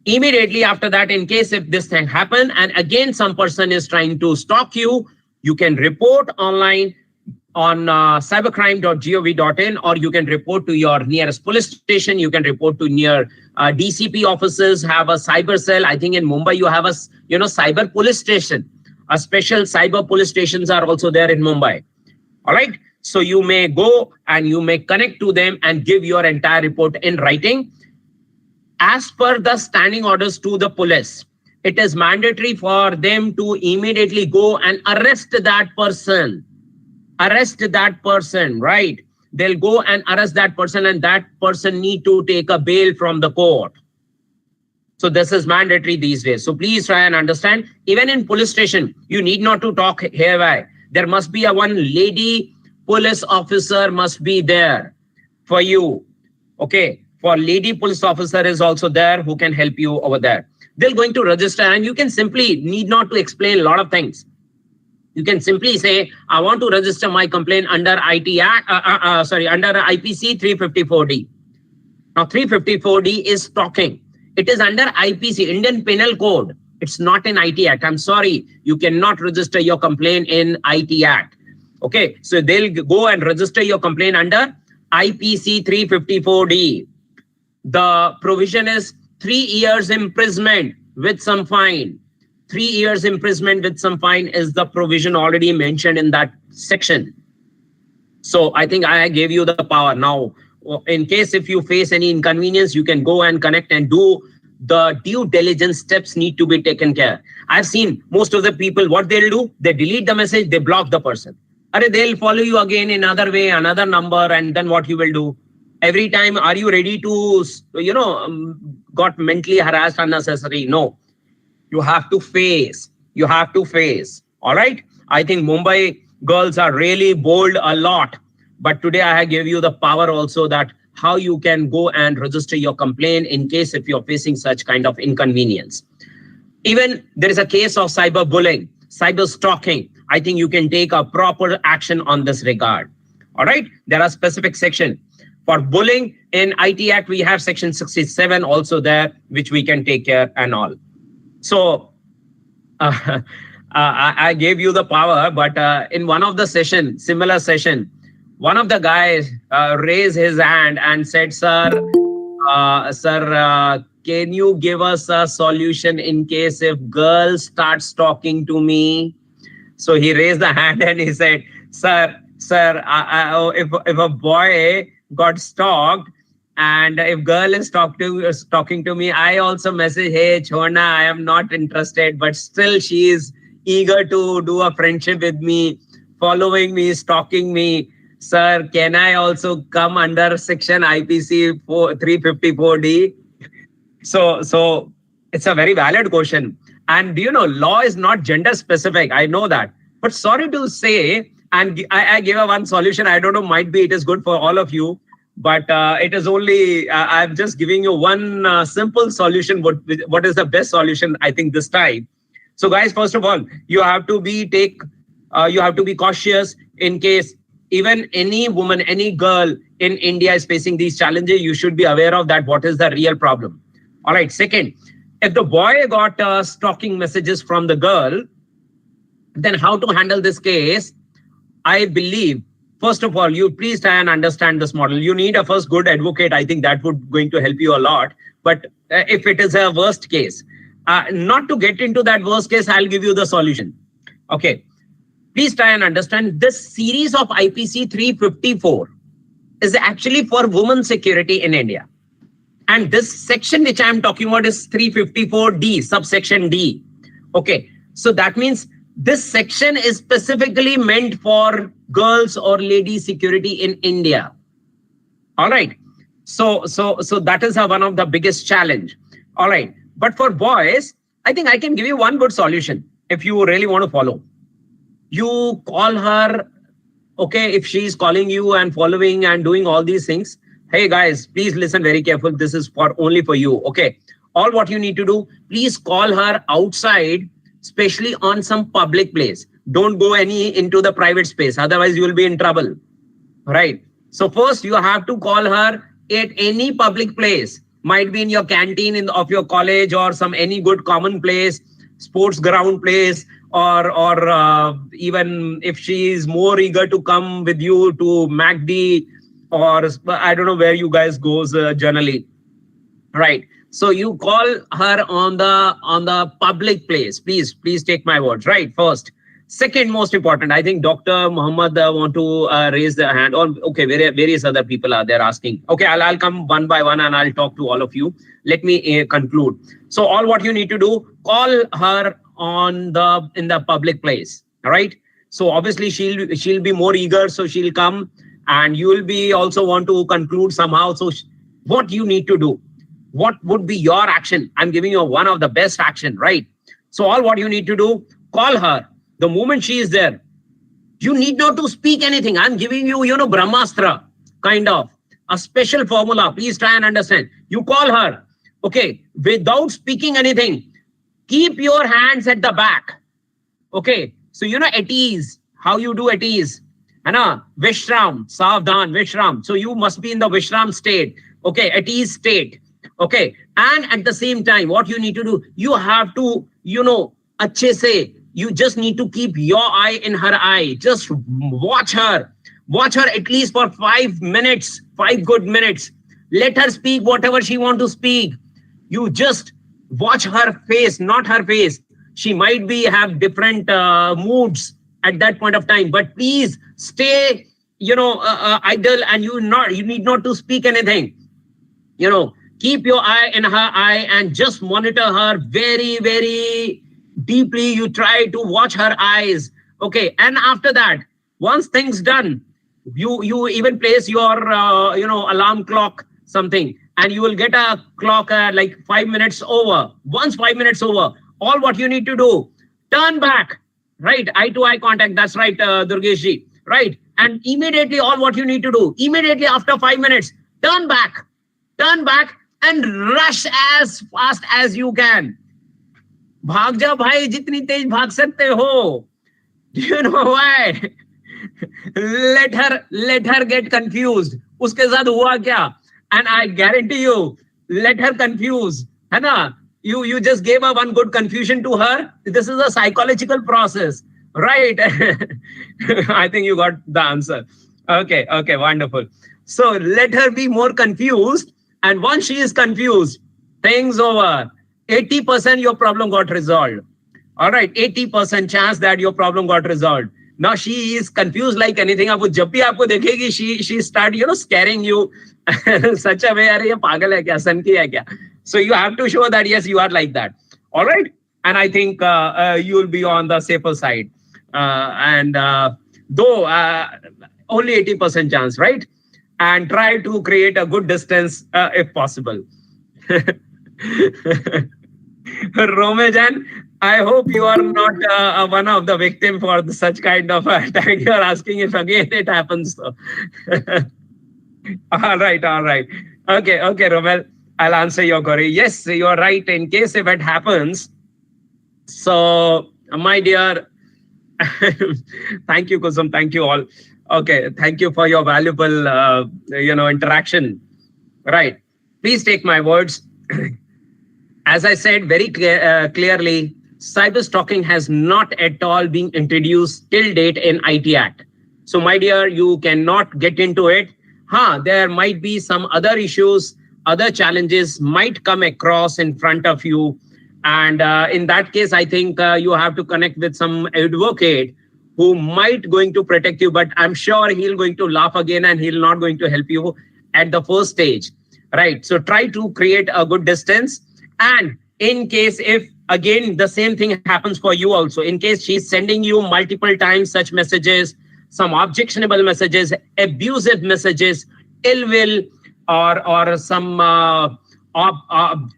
Immediately after that, in case if this thing happened and again some person is trying to stalk you, you can report online on cybercrime.gov.in, or you can report to your nearest police station. You can report to near DCP offices, have a cyber cell. I think in Mumbai you have a cyber police station. A special cyber police stations are also there in Mumbai. All right. So you may go and you may connect to them and give your entire report in writing. as per the standing orders to the police, it is mandatory for them to immediately go and arrest that person. Arrest that person, right? They'll go and arrest that person, and that person need to take a bail from the court. So this is mandatory these days. So please try and understand, even in police station, you need not to talk hereby. There must be a one lady police officer must be there for you. Okay, for lady police officer is also there who can help you over there. They're going to register, and you can simply need not to explain a lot of things. You can simply say, I want to register my complaint under under IPC 354D. Now 354D is stalking. It is under IPC, Indian Penal Code. It's not in IT Act. I'm sorry, you cannot register your complaint in IT Act. Okay, so they'll go and register your complaint under IPC 354D. The provision is 3 years imprisonment with some fine. 3 years imprisonment with some fine is the provision already mentioned in that section. So I think I gave you the power. Now, in case if you face any inconvenience, you can go and connect and do the due diligence steps need to be taken care. I've seen most of the people, what they'll do, they delete the message, they block the person. Or they'll follow you again in another way, another number, and then what you will do? Every time, are you ready to, got mentally harassed unnecessary? No. You have to face. You have to face. All right. I think Mumbai girls are really bold a lot. But today I gave you the power also that how you can go and register your complaint in case if you're facing such kind of inconvenience. Even there is a case of cyberbullying, cyber stalking. I think you can take a proper action on this regard. All right. There are specific sections. For bullying in IT Act, we have section 67 also there, which we can take care and all. So I gave you the power, but in one of the session, similar session, one of the guys raised his hand and said, sir, can you give us a solution in case if girls start talking to me? So he raised the hand and he said, sir, if a boy got stalked, and if girl is talking to me, I also message, hey, Chona, I am not interested, but still she is eager to do a friendship with me, following me, stalking me. Sir, can I also come under section IPC 354D? So it's a very valid question. And law is not gender specific. I know that. But sorry to say, and I gave a one solution. I don't know, might be it is good for all of you. But it is only, I'm just giving you one simple solution. What is the best solution, I think, this time? So guys, first of all, you have to be cautious in case even any woman, any girl in India is facing these challenges. You should be aware of that. What is the real problem? All right. Second, if the boy got stalking messages from the girl, then how to handle this case? I believe, first of all, you please try and understand this model. You need a first good advocate. I think that would going to help you a lot. But if it is a worst case, not to get into that worst case, I'll give you the solution. Okay. Please try and understand this series of IPC 354 is actually for women's security in India. And this section which I'm talking about is 354D, subsection D. Okay. So that means this section is specifically meant for girls or lady security in India. All right. So that is one of the biggest challenge. All right. But for boys, I think I can give you one good solution if you really want to follow. You call her, okay, if she's calling you and following and doing all these things. Hey guys, please listen very careful. This is only for you. Okay. All what you need to do, please call her outside, especially on some public place. Don't go into the private space. Otherwise, you will be in trouble. Right. So first, you have to call her at any public place. Might be in your canteen of your college or any good common place, sports ground place, or even if she is more eager to come with you to MACD, or I don't know where you guys goes generally. Right. So you call her on the public place. Please take my words. Right. First. Second most important, I think Dr. Muhammad want to raise their hand. Or okay, various other people are there asking. Okay, I'll come one by one and I'll talk to all of you. Let me conclude. So all what you need to do, call her in the public place. All right. So obviously she'll be more eager, so she'll come, and you will be also want to conclude somehow. So what you need to do, what would be your action? I'm giving you one of the best action, right? So all what you need to do, call her. The moment she is there, you need not to speak anything. I'm giving you, Brahmastra, kind of a special formula. Please try and understand. You call her, okay, without speaking anything. Keep your hands at the back. Okay, so at ease, how you do at ease. Vishram, Savdhan, Vishram. So you must be in the Vishram state. Okay, at ease state. Okay, and at the same time, what you need to do, you have to, achhe se, you just need to keep your eye in her eye. Just watch her. Watch her at least for 5 minutes, 5 good minutes. Let her speak whatever she wants to speak. You just watch her face, not her face. She might have different moods at that point of time, but please stay, idle, and you need not to speak anything. Keep your eye in her eye and just monitor her very, very deeply. You try to watch her eyes. Okay, and after that, once things done, you even place your alarm clock, something, and you will get a clock like 5 minutes over. Once 5 minutes over, all what you need to do, turn back, right? Eye to eye contact. That's right, Durgeshji, right? And immediately, all what you need to do, immediately after 5 minutes, turn back, and rush as fast as you can. भाग जा भाई, जितनी तेज भाग सकते हो. Do you know why? Let her get confused. उसके साथ हुआ क्या? And I guarantee you, let her confuse. है ना? You just gave her one good confusion to her. This is a psychological process, right? I think you got the answer. Okay, wonderful. So let her be more confused, and once she is confused, things over. 80% your problem got resolved. All right, 80% chance that your problem got resolved. Now she is confused like anything. अब जब भी आपको देखेगी, she start scaring you such a way. अरे ये पागल है क्या, सनकी है क्या? So you have to show that yes, you are like that. All right, and I think you will be on the safer side. Though only 80% chance, right? And try to create a good distance if possible. Romejan, I hope you are not one of the victim for such kind of attack. You are asking if again it happens. So. All right. Okay, Romel, I'll answer your query. Yes, you are right. In case if it happens, so my dear, thank you, Kusum. Thank you all. Okay, thank you for your valuable, interaction. Right. Please take my words. As I said very clearly, cyber stalking has not at all been introduced till date in IT Act. So, my dear, you cannot get into it. There might be some other issues, other challenges might come across in front of you. And in that case, I think you have to connect with some advocate who might going to protect you, but I'm sure he'll going to laugh again and he'll not going to help you at the first stage, right? So try to create a good distance. And in case if again the same thing happens for you also, in case she's sending you multiple times such messages, some objectionable messages, abusive messages, ill will, or some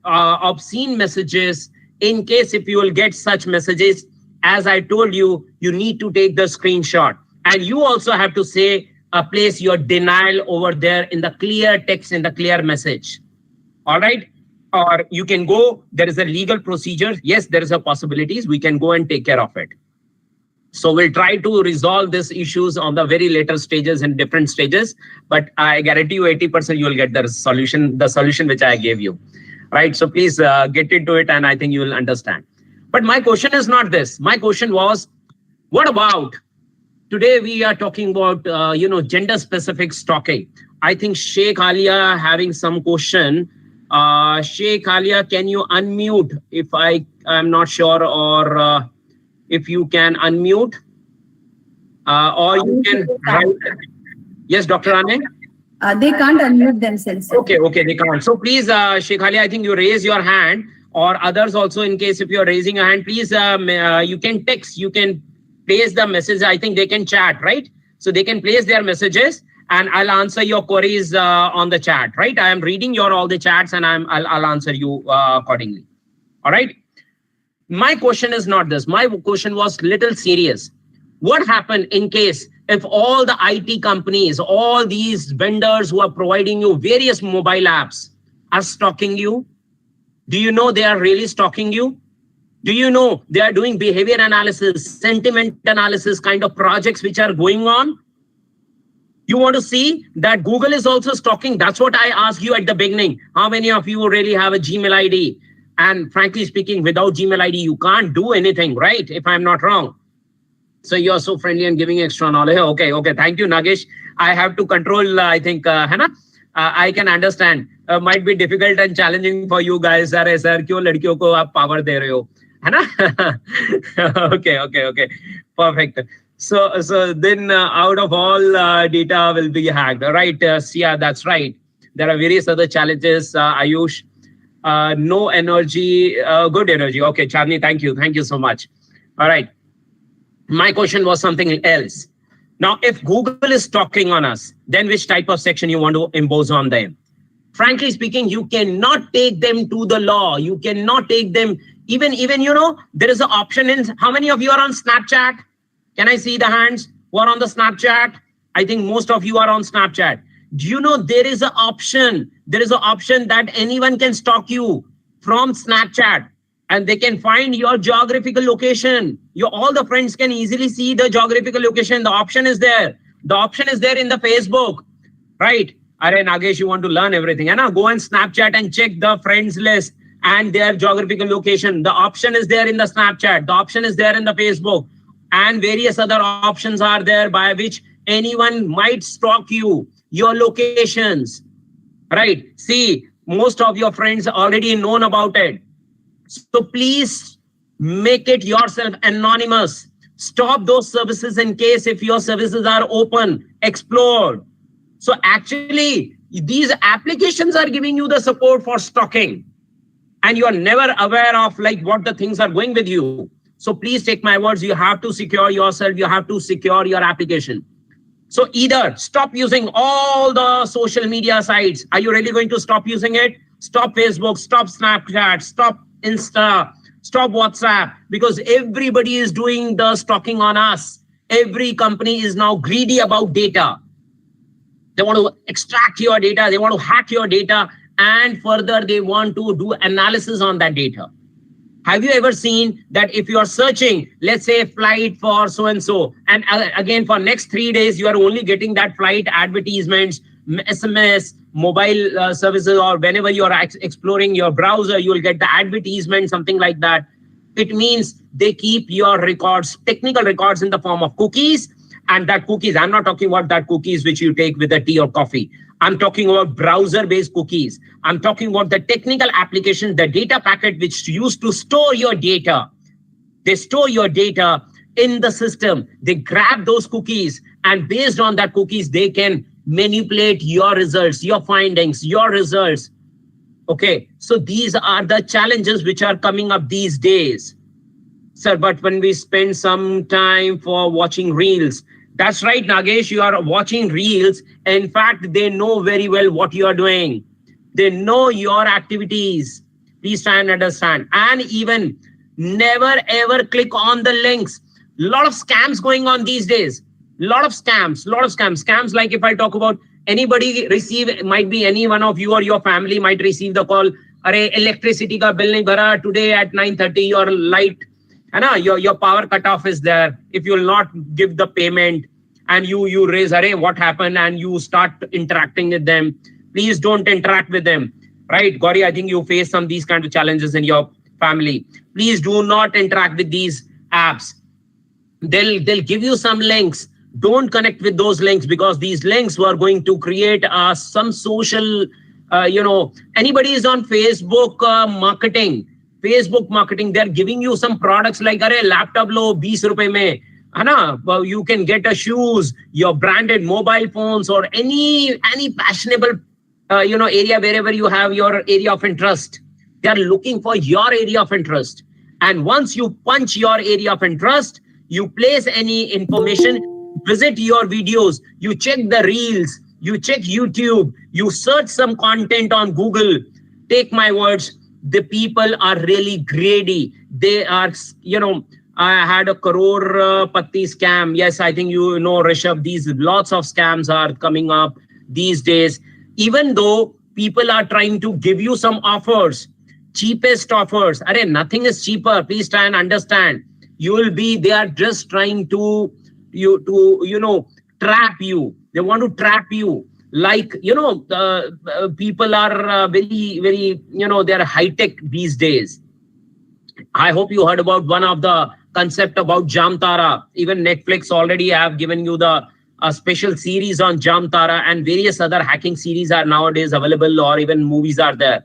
obscene messages, in case if you will get such messages, as I told you, you need to take the screenshot. And you also have to say, place your denial over there in the clear text, in the clear message. All right. Or you can go, there is a legal procedure. Yes, there is a possibilities. We can go and take care of it. So we'll try to resolve these issues on the very later stages and different stages. But I guarantee you 80% you will get the solution which I gave you. Right. So please get into it and I think you will understand. But my question is not this. My question was, what about today we are talking about, gender specific stalking. I think Sheikh Alia having some question. Sheikh Alia, can you unmute if I'm not sure, or if you can unmute? or you can write. Yes, Dr. Ane? They can't unmute themselves. Okay, they can't. So please, Sheikh Ali, I think you raise your hand, or others also, in case if you're raising your hand, please, you can text, you can place the message. I think they can chat, right? So they can place their messages and I'll answer your queries on the chat, right? I am reading all the chats and I'll answer you accordingly. All right. My question is not this. My question was little serious. What happened in case if all the IT companies, all these vendors who are providing you various mobile apps are stalking you? Do you know they are really stalking you? Do you know they are doing behavior analysis, sentiment analysis kind of projects which are going on? You want to see that Google is also stalking? That's what I asked you at the beginning. How many of you really have a Gmail ID? And frankly speaking, without Gmail ID, you can't do anything, right? If I'm not wrong. So you're so friendly and giving extra knowledge. Okay. Thank you, Nagesh. I have to control, I think, Hannah. I can understand. Might be difficult and challenging for you guys. Sir, क्यों लड़कियों को आप power दे रहे हो? है ना? Okay. Perfect. So then out of all data will be hacked, right? Sia, that's right. There are various other challenges. Ayush, no energy, good energy. Okay, Chandni, thank you so much. All right. My question was something else. Now, if Google is stalking on us, then which type of section you want to impose on them? Frankly speaking, you cannot take them to the law. You cannot take them, even there is an option in, how many of you are on Snapchat? Can I see the hands who are on the Snapchat? I think most of you are on Snapchat. Do you know there is an option? There is an option that anyone can stalk you from Snapchat and they can find your geographical location. All the friends can easily see the geographical location. The option is there. The option is there in the Facebook, right? Are Nagesh, you want to learn everything. Go on Snapchat and check the friends list and their geographical location. The option is there in the Snapchat. The option is there in the Facebook. And various other options are there by which anyone might stalk you, your locations, right? See, most of your friends already known about it. So please make it yourself anonymous. Stop those services in case if your services are open, explore. So actually, these applications are giving you the support for stalking. And you are never aware of what the things are going with you. So please take my words, you have to secure yourself, you have to secure your application. So either stop using all the social media sites. Are you really going to stop using it? Stop Facebook, stop Snapchat, stop Insta, stop WhatsApp, because everybody is doing the stalking on us. Every company is now greedy about data. They want to extract your data, they want to hack your data, and further they want to do analysis on that data. Have you ever seen that if you are searching, let's say flight for so-and-so, and again for next 3 days, you are only getting that flight advertisements, SMS, mobile services, or whenever you are exploring your browser, you will get the advertisement, something like that. It means they keep your records, technical records in the form of cookies, and that cookies, I'm not talking about that cookies which you take with a tea or coffee. I'm talking about browser-based cookies. I'm talking about the technical application, the data packet which used to store your data. They store your data in the system. They grab those cookies, and based on that cookies, they can manipulate your results, your findings, your results. Okay, so these are the challenges which are coming up these days. Sir, but when we spend some time for watching reels, that's right, Nagesh, you are watching reels. In fact, they know very well what you are doing. They know your activities. Please try and understand. And even never ever click on the links. A lot of scams going on these days. Lot of scams. Scams like if I talk about anybody receive, might be any one of you or your family might receive the call, Arey, electricity ka bill nahi bhara, today at 9:30 your light, your power cutoff is there. If you will not give the payment and you raise, Arey, what happened? And you start interacting with them. Please don't interact with them. Right, Gauri, I think you face some of these kind of challenges in your family. Please do not interact with these apps. They'll give you some links. Don't connect with those links, because these links were going to create some social, anybody is on Facebook marketing. Facebook marketing, they're giving you some products like, Arey, laptop lo 20 rupees mein, Well, you can get a shoes, your branded mobile phones, or any fashionable area wherever you have your area of interest. They are looking for your area of interest. And once you punch your area of interest, you place any information, visit your videos, you check the reels, you check YouTube, you search some content on Google. Take my words, the people are really greedy. They are, I had a crore patti scam. Yes, I think you know, Rishabh, these lots of scams are coming up these days. Even though people are trying to give you some offers, cheapest offers. Nothing is cheaper. Please try and understand. They are just trying to trap you. They want to trap you. Like, people are very, very, they're high-tech these days. I hope you heard about one of the concept about Jamtara. Even Netflix already have given you the special series on Jamtara, and various other hacking series are nowadays available, or even movies are there.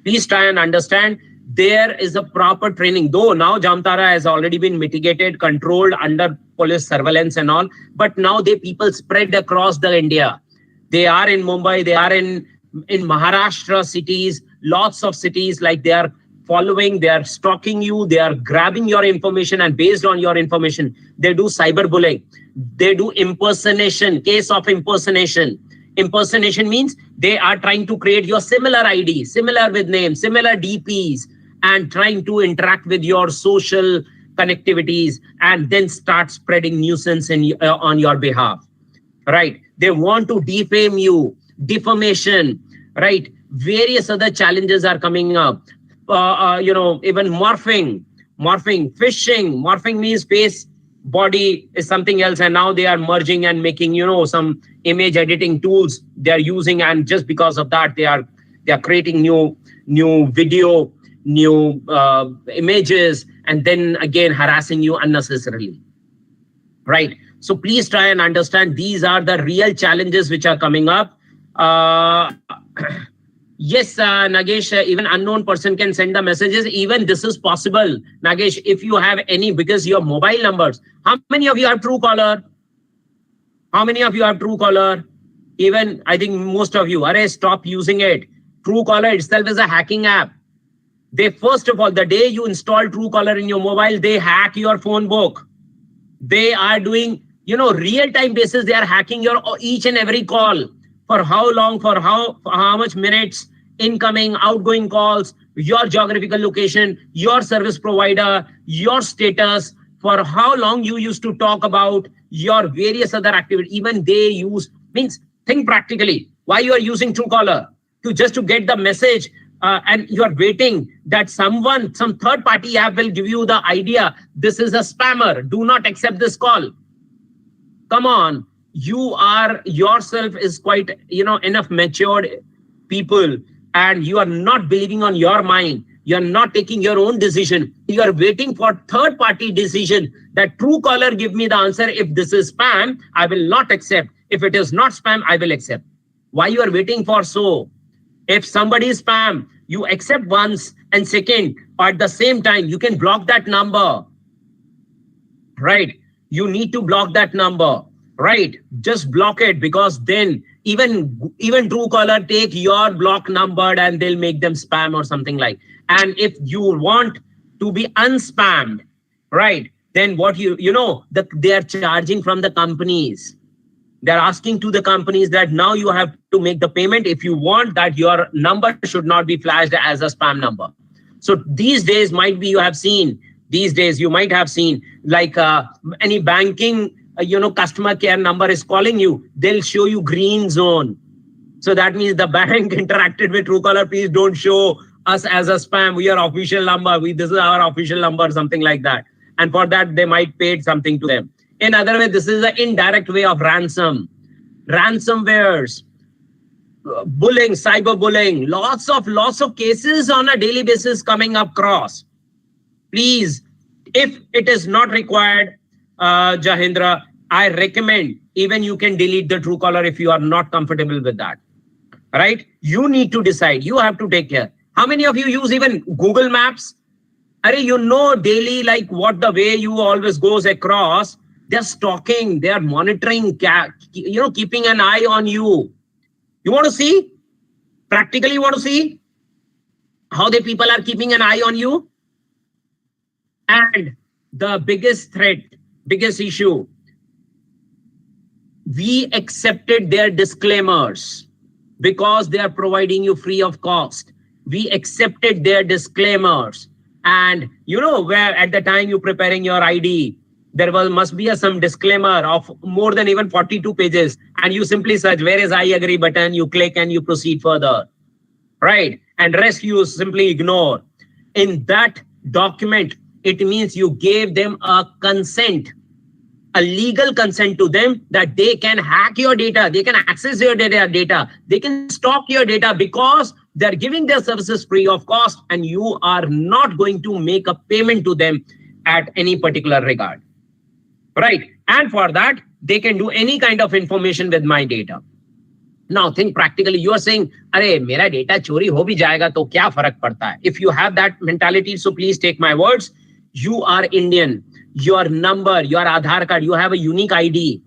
Please try and understand there is a proper training. Though now Jamtara has already been mitigated, controlled under police surveillance and all, but now people spread across the India. They are in Mumbai, they are in Maharashtra cities, lots of cities, like they are following, they are stalking you, they are grabbing your information, and based on your information, they do cyberbullying. They do impersonation, case of impersonation. Impersonation means they are trying to create your similar ID, similar with name, similar DPs, and trying to interact with your social connectivities, and then start spreading nuisance on your behalf, right? They want to defame you, defamation, right? Various other challenges are coming up. Even morphing, phishing. Morphing means face, body is something else, and now they are merging and making, some image editing tools they are using, and just because of that, they are creating new video, new images, and then again harassing you unnecessarily, right? So please try and understand these are the real challenges which are coming up. Yes, Nagesh, even unknown person can send the messages. Even this is possible. Nagesh, if you have any, because your mobile numbers, how many of you have Truecaller? How many of you have Truecaller? Even, I think most of you, stop using it. Truecaller itself is a hacking app. They, first of all, the day you install Truecaller in your mobile, they hack your phone book. They are doing, real-time basis, they are hacking your each and every call. For how long, for how much minutes, incoming, outgoing calls, your geographical location, your service provider, your status, for how long you used to talk about your various other activities. Even they use, think practically, why you are using Truecaller? Just to get the message, and you are waiting that some third party app will give you the idea, this is a spammer, do not accept this call. Come on. You are yourself is quite, enough matured people, and you are not believing on your mind. You're not taking your own decision. You are waiting for third party decision that Truecaller give me the answer. If this is spam, I will not accept. If it is not spam, I will accept. Why you are waiting for so? If somebody is spam, you accept once, and second, at the same time, you can block that number, right? You need to block that number. Right, just block it, because then even Truecaller take your block number and they'll make them spam or something like. And if you want to be unspammed, right, then what they are charging from the companies. They're asking to the companies that now you have to make the payment if you want that your number should not be flashed as a spam number. So these days you might have seen like any banking customer care number is calling you, they'll show you green zone. So that means the bank interacted with Truecaller. Please don't show us as a spam. We are official number. This is our official number, something like that. And for that, they might pay something to them. In other way, this is an indirect way of ransom. Ransomwares, bullying, cyberbullying, lots of cases on a daily basis coming across. Please, if it is not required, Jahindra, I recommend even you can delete the Truecaller if you are not comfortable with that, right? You need to decide. You have to take care. How many of you use even Google Maps? Daily, like what the way you always goes across. They're stalking, they're monitoring, keeping an eye on you. You want to see? Practically, you want to see how the people are keeping an eye on you? And the biggest threat, biggest issue, we accepted their disclaimers because they are providing you free of cost. We accepted their disclaimers. And where at the time you're preparing your ID, there must be some disclaimer of more than even 42 pages. And you simply search, where is I agree button? You click and you proceed further, right? And rest you simply ignore. In that document, it means you gave them a consent, a legal consent to them that they can hack your data, they can access your data, they can stalk your data because they're giving their services free of cost and you are not going to make a payment to them at any particular regard, right? And for that, they can do any kind of information with my data. Now think practically, you are saying, "Arey, mera data chori ho bhi jayega, to kya farak padta hai?" If you have that mentality, so please take my words. You are Indian, your number, your Aadhaar card, you have a unique ID.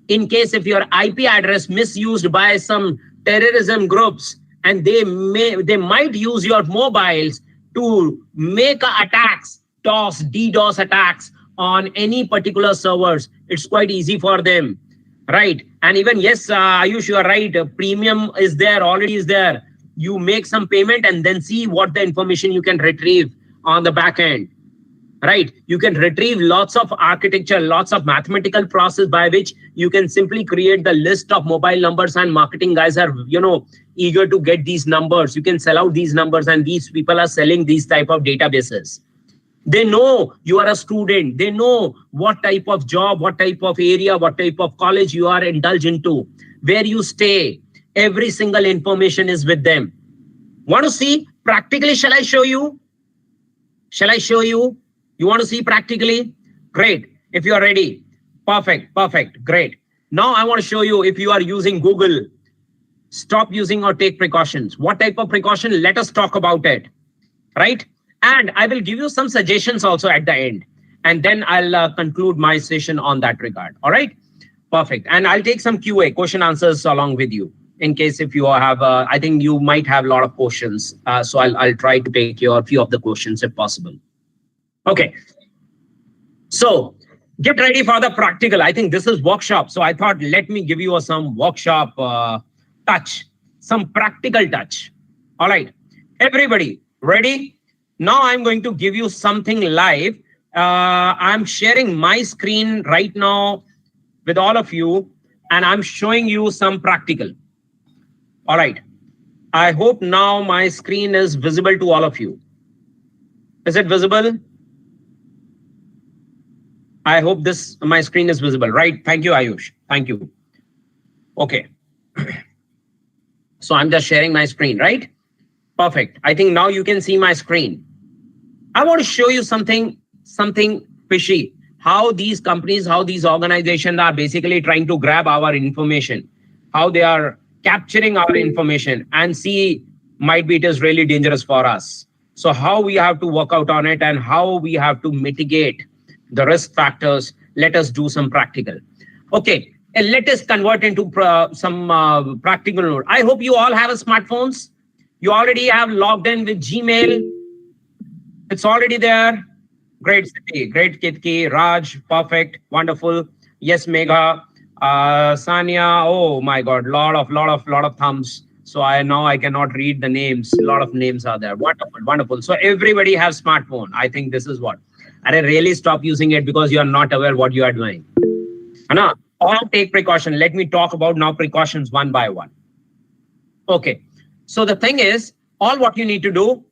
In case if your IP address misused by some terrorism groups, and they might use your mobiles to make attacks, DDoS attacks on any particular servers, it's quite easy for them, right? And even, yes, Ayush, you are right, premium is there, already is there. You make some payment and then see what the information you can retrieve on the back end, right? You can retrieve lots of architecture, lots of mathematical process by which you can simply create the list of mobile numbers, and marketing guys are, eager to get these numbers. You can sell out these numbers, and these people are selling these type of databases. They know you are a student. They know what type of job, what type of area, what type of college you are indulged into, where you stay. Every single information is with them. Want to see practically? Shall I show you? Shall I show you? You want to see practically? Great. If you are ready. Perfect. Perfect. Great. Now I want to show you if you are using Google. Stop using or take precautions. What type of precaution? Let us talk about it. Right? And I will give you some suggestions also at the end. And then I'll conclude my session on that regard. All right? Perfect. And I'll take some QA, question answers along with you. In case if you have, I think you might have a lot of questions. So I'll try to take your few of the questions if possible. Okay. So get ready for the practical. I think this is workshop. So I thought, let me give you some workshop touch, some practical touch. All right. Everybody ready? Now I'm going to give you something live. I'm sharing my screen right now with all of you, and I'm showing you some practical. All right. I hope now my screen is visible to all of you. Is it visible? I hope my screen is visible, right? Thank you, Ayush. Thank you. Okay. So I'm just sharing my screen, right? Perfect. I think now you can see my screen. I want to show you something fishy. How these companies, how these organizations are basically trying to grab our information, how they are capturing our information, and see, might be it is really dangerous for us. So how we have to work out on it and how we have to mitigate the risk factors. Let us do some practical. Okay, and let us convert into some practical note. I hope you all have smartphones. You already have logged in with Gmail. It's already there. Great, City, great, Kitki, Raj, perfect, wonderful. Yes, Megha, Sanya. Oh my God, lot of thumbs. So now I cannot read the names. A lot of names are there. Wonderful, wonderful. So everybody has smartphone. I think this is what. And I really stop using it because you are not aware what you are doing. Now, all take precaution. Let me talk about now precautions one by one. Okay. So the thing is, all what you need to do,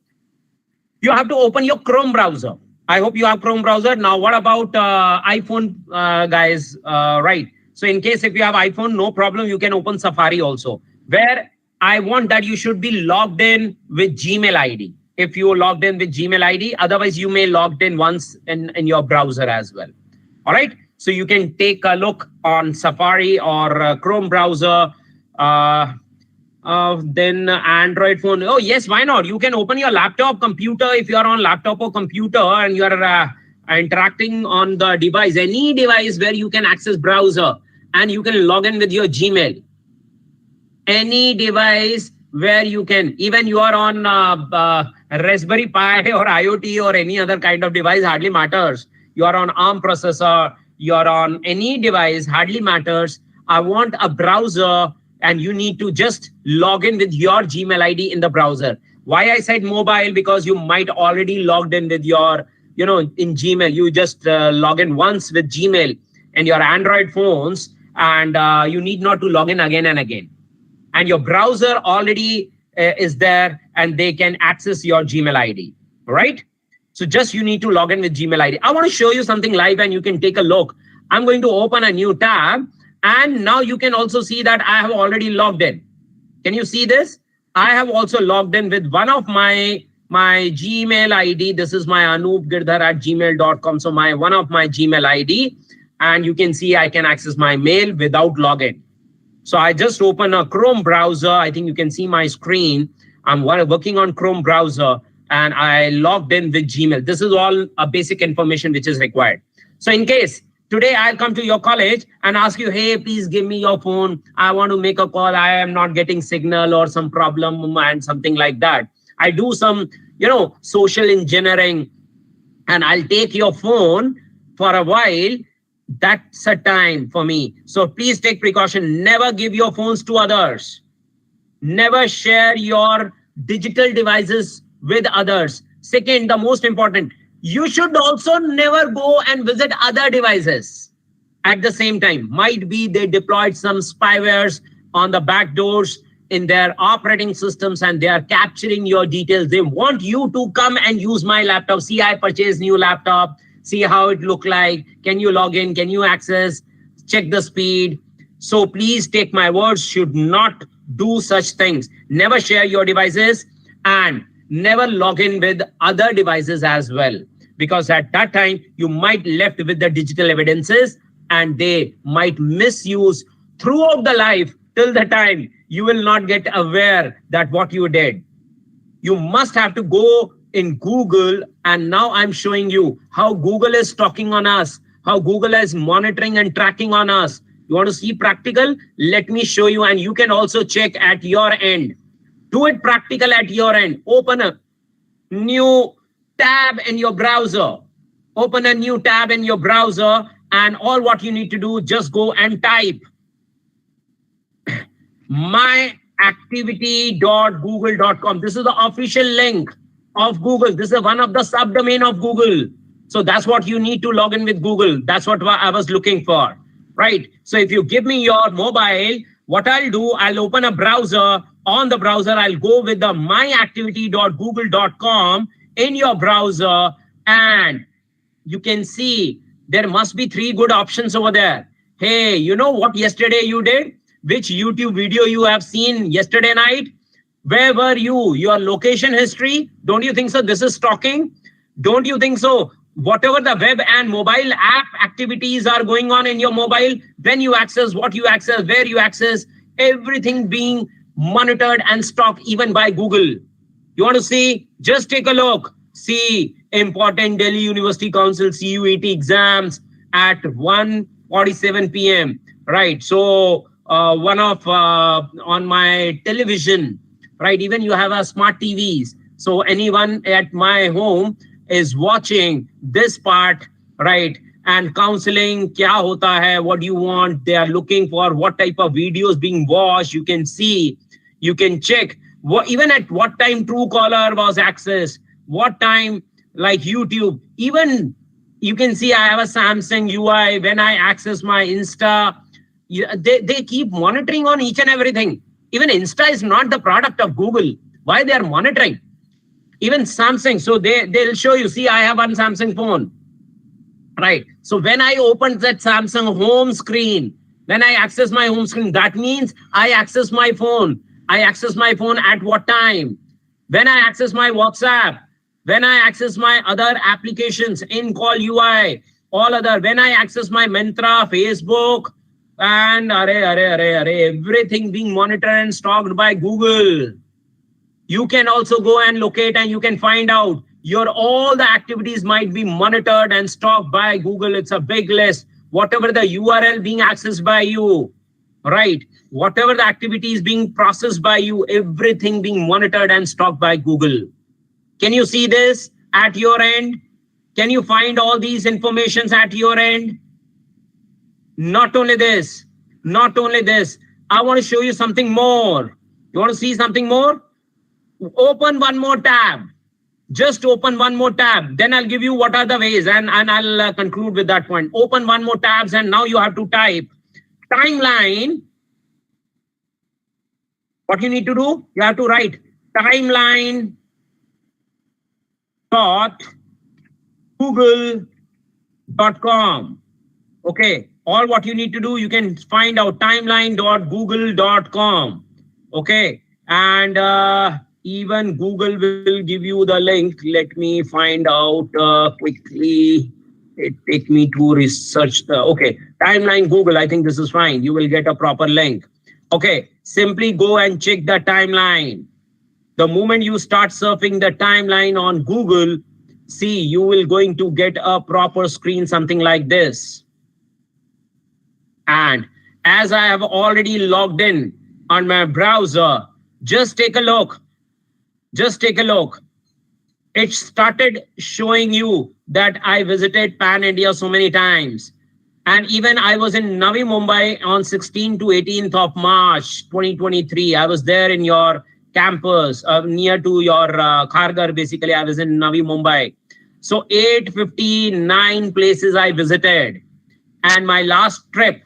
you have to open your Chrome browser. I hope you have Chrome browser. Now, what about iPhone guys? Right. So in case if you have iPhone, no problem. You can open Safari also, where I want that you should be logged in with Gmail ID. If you logged in with Gmail ID, otherwise you may logged in once in your browser as well. All right. So you can take a look on Safari or Chrome browser, then Android phone. Oh yes, why not? You can open your laptop, computer. If you are on laptop or computer and you are interacting on the device, any device where you can access browser and you can log in with your Gmail. Any device where you can, even you are on Raspberry Pi or IoT or any other kind of device, hardly matters. You are on ARM processor, you are on any device, hardly matters. I want a browser and you need to just log in with your Gmail ID in the browser. Why I said mobile? Because you might already logged in with your, in Gmail. You just log in once with Gmail and your Android phones, and you need not to log in again and again. And your browser already is there and they can access your Gmail ID, right? So just you need to log in with Gmail ID. I want to show you something live and you can take a look. I'm going to open a new tab and now you can also see that I have already logged in. Can you see this? I have also logged in with one of my Gmail ID. This is my anoopgirdhar@gmail.com. So one of my Gmail ID, and you can see I can access my mail without login. So I just open a Chrome browser. I think you can see my screen. I'm working on Chrome browser and I logged in with Gmail. This is all a basic information which is required. So in case today I'll come to your college and ask you, hey, please give me your phone. I want to make a call. I am not getting signal or some problem and something like that. I do some, social engineering and I'll take your phone for a while. That's a time for me. So please take precaution. Never give your phones to others. Never share your digital devices with others. Second, the most important, you should also never go and visit other devices at the same time. Might be they deployed some spywares on the back doors in their operating systems and they are capturing your details. They want you to come and use my laptop. See, I purchased new laptop. See how it look like. Can you log in? Can you access? Check the speed. So please take my words, should not do such things. Never share your devices and never log in with other devices as well. Because at that time, you might left with the digital evidences and they might misuse throughout the life till the time you will not get aware that what you did. You must have to go in Google, and now I'm showing you how Google is talking on us, how Google is monitoring and tracking on us. You want to see practical? Let me show you, and you can also check at your end. Do it practical at your end. Open a new tab in your browser. Open a new tab in your browser, and all what you need to do, just go and type myactivity.google.com. This is the official link of Google. This is one of the subdomain of Google. So that's what you need to log in with Google. That's what I was looking for, right? So if you give me your mobile, what I'll do, I'll open a browser. On the browser, I'll go with the myactivity.google.com in your browser, and you can see there must be 3 good options over there. Hey, you know what yesterday you did? Which YouTube video you have seen yesterday night? Where were you? Your location history? Don't you think so? This is stalking. Don't you think so? Whatever the web and mobile app activities are going on in your mobile, when you access, what you access, where you access, everything being monitored and stalked even by Google. You want to see? Just take a look. See important Delhi University Council CUET exams at 1:47 p.m. Right. So one of on my television, right? Even you have a smart TVs. So anyone at my home is watching this part, right? And counseling, kya hota hai, what do you want? They are looking for what type of videos being watched. You can see, you can check what, even at what time Truecaller was accessed, what time like YouTube. Even you can see I have a Samsung UI. When I access my Insta, they keep monitoring on each and everything. Even Insta is not the product of Google. Why they are monitoring? Even Samsung, so they'll show you, see, I have one Samsung phone, right? So when I open that Samsung home screen, when I access my home screen, that means I access my phone. I access my phone at what time? When I access my WhatsApp, when I access my other applications, in-call UI, all other, when I access my Myntra, Facebook, and everything being monitored and stalked by Google. You can also go and locate and you can find out Your all the activities might be monitored and stalked by Google. It's a big list. Whatever the URL being accessed by you, right? Whatever the activity is being processed by you, everything being monitored and stalked by Google. Can you see this at your end? Can you find all these informations at your end? Not only this, I want to show you something more. You want to see something more? Open one more tab. Just open one more tab. Then I'll give you what are the ways, and I'll conclude with that point. Open one more tabs, and now you have to type timeline. What you need to do? You have to write timeline.google.com. Okay. All what you need to do, you can find out timeline.google.com. Okay. And even Google will give you the link. Let me find out quickly. It take me to research the, okay, timeline Google. I think this is fine. You will get a proper link. Okay. Simply go and check the timeline. The moment you start surfing the timeline on Google, see, you will going to get a proper screen, something like this. And as I have already logged in on my browser, just take a look. Just take a look. It started showing you that I visited Pan India so many times. And even I was in Navi Mumbai on 16th to 18th of March, 2023. I was there in your campus, near to your Kharghar, basically. I was in Navi Mumbai. So 859 places I visited. And my last trip,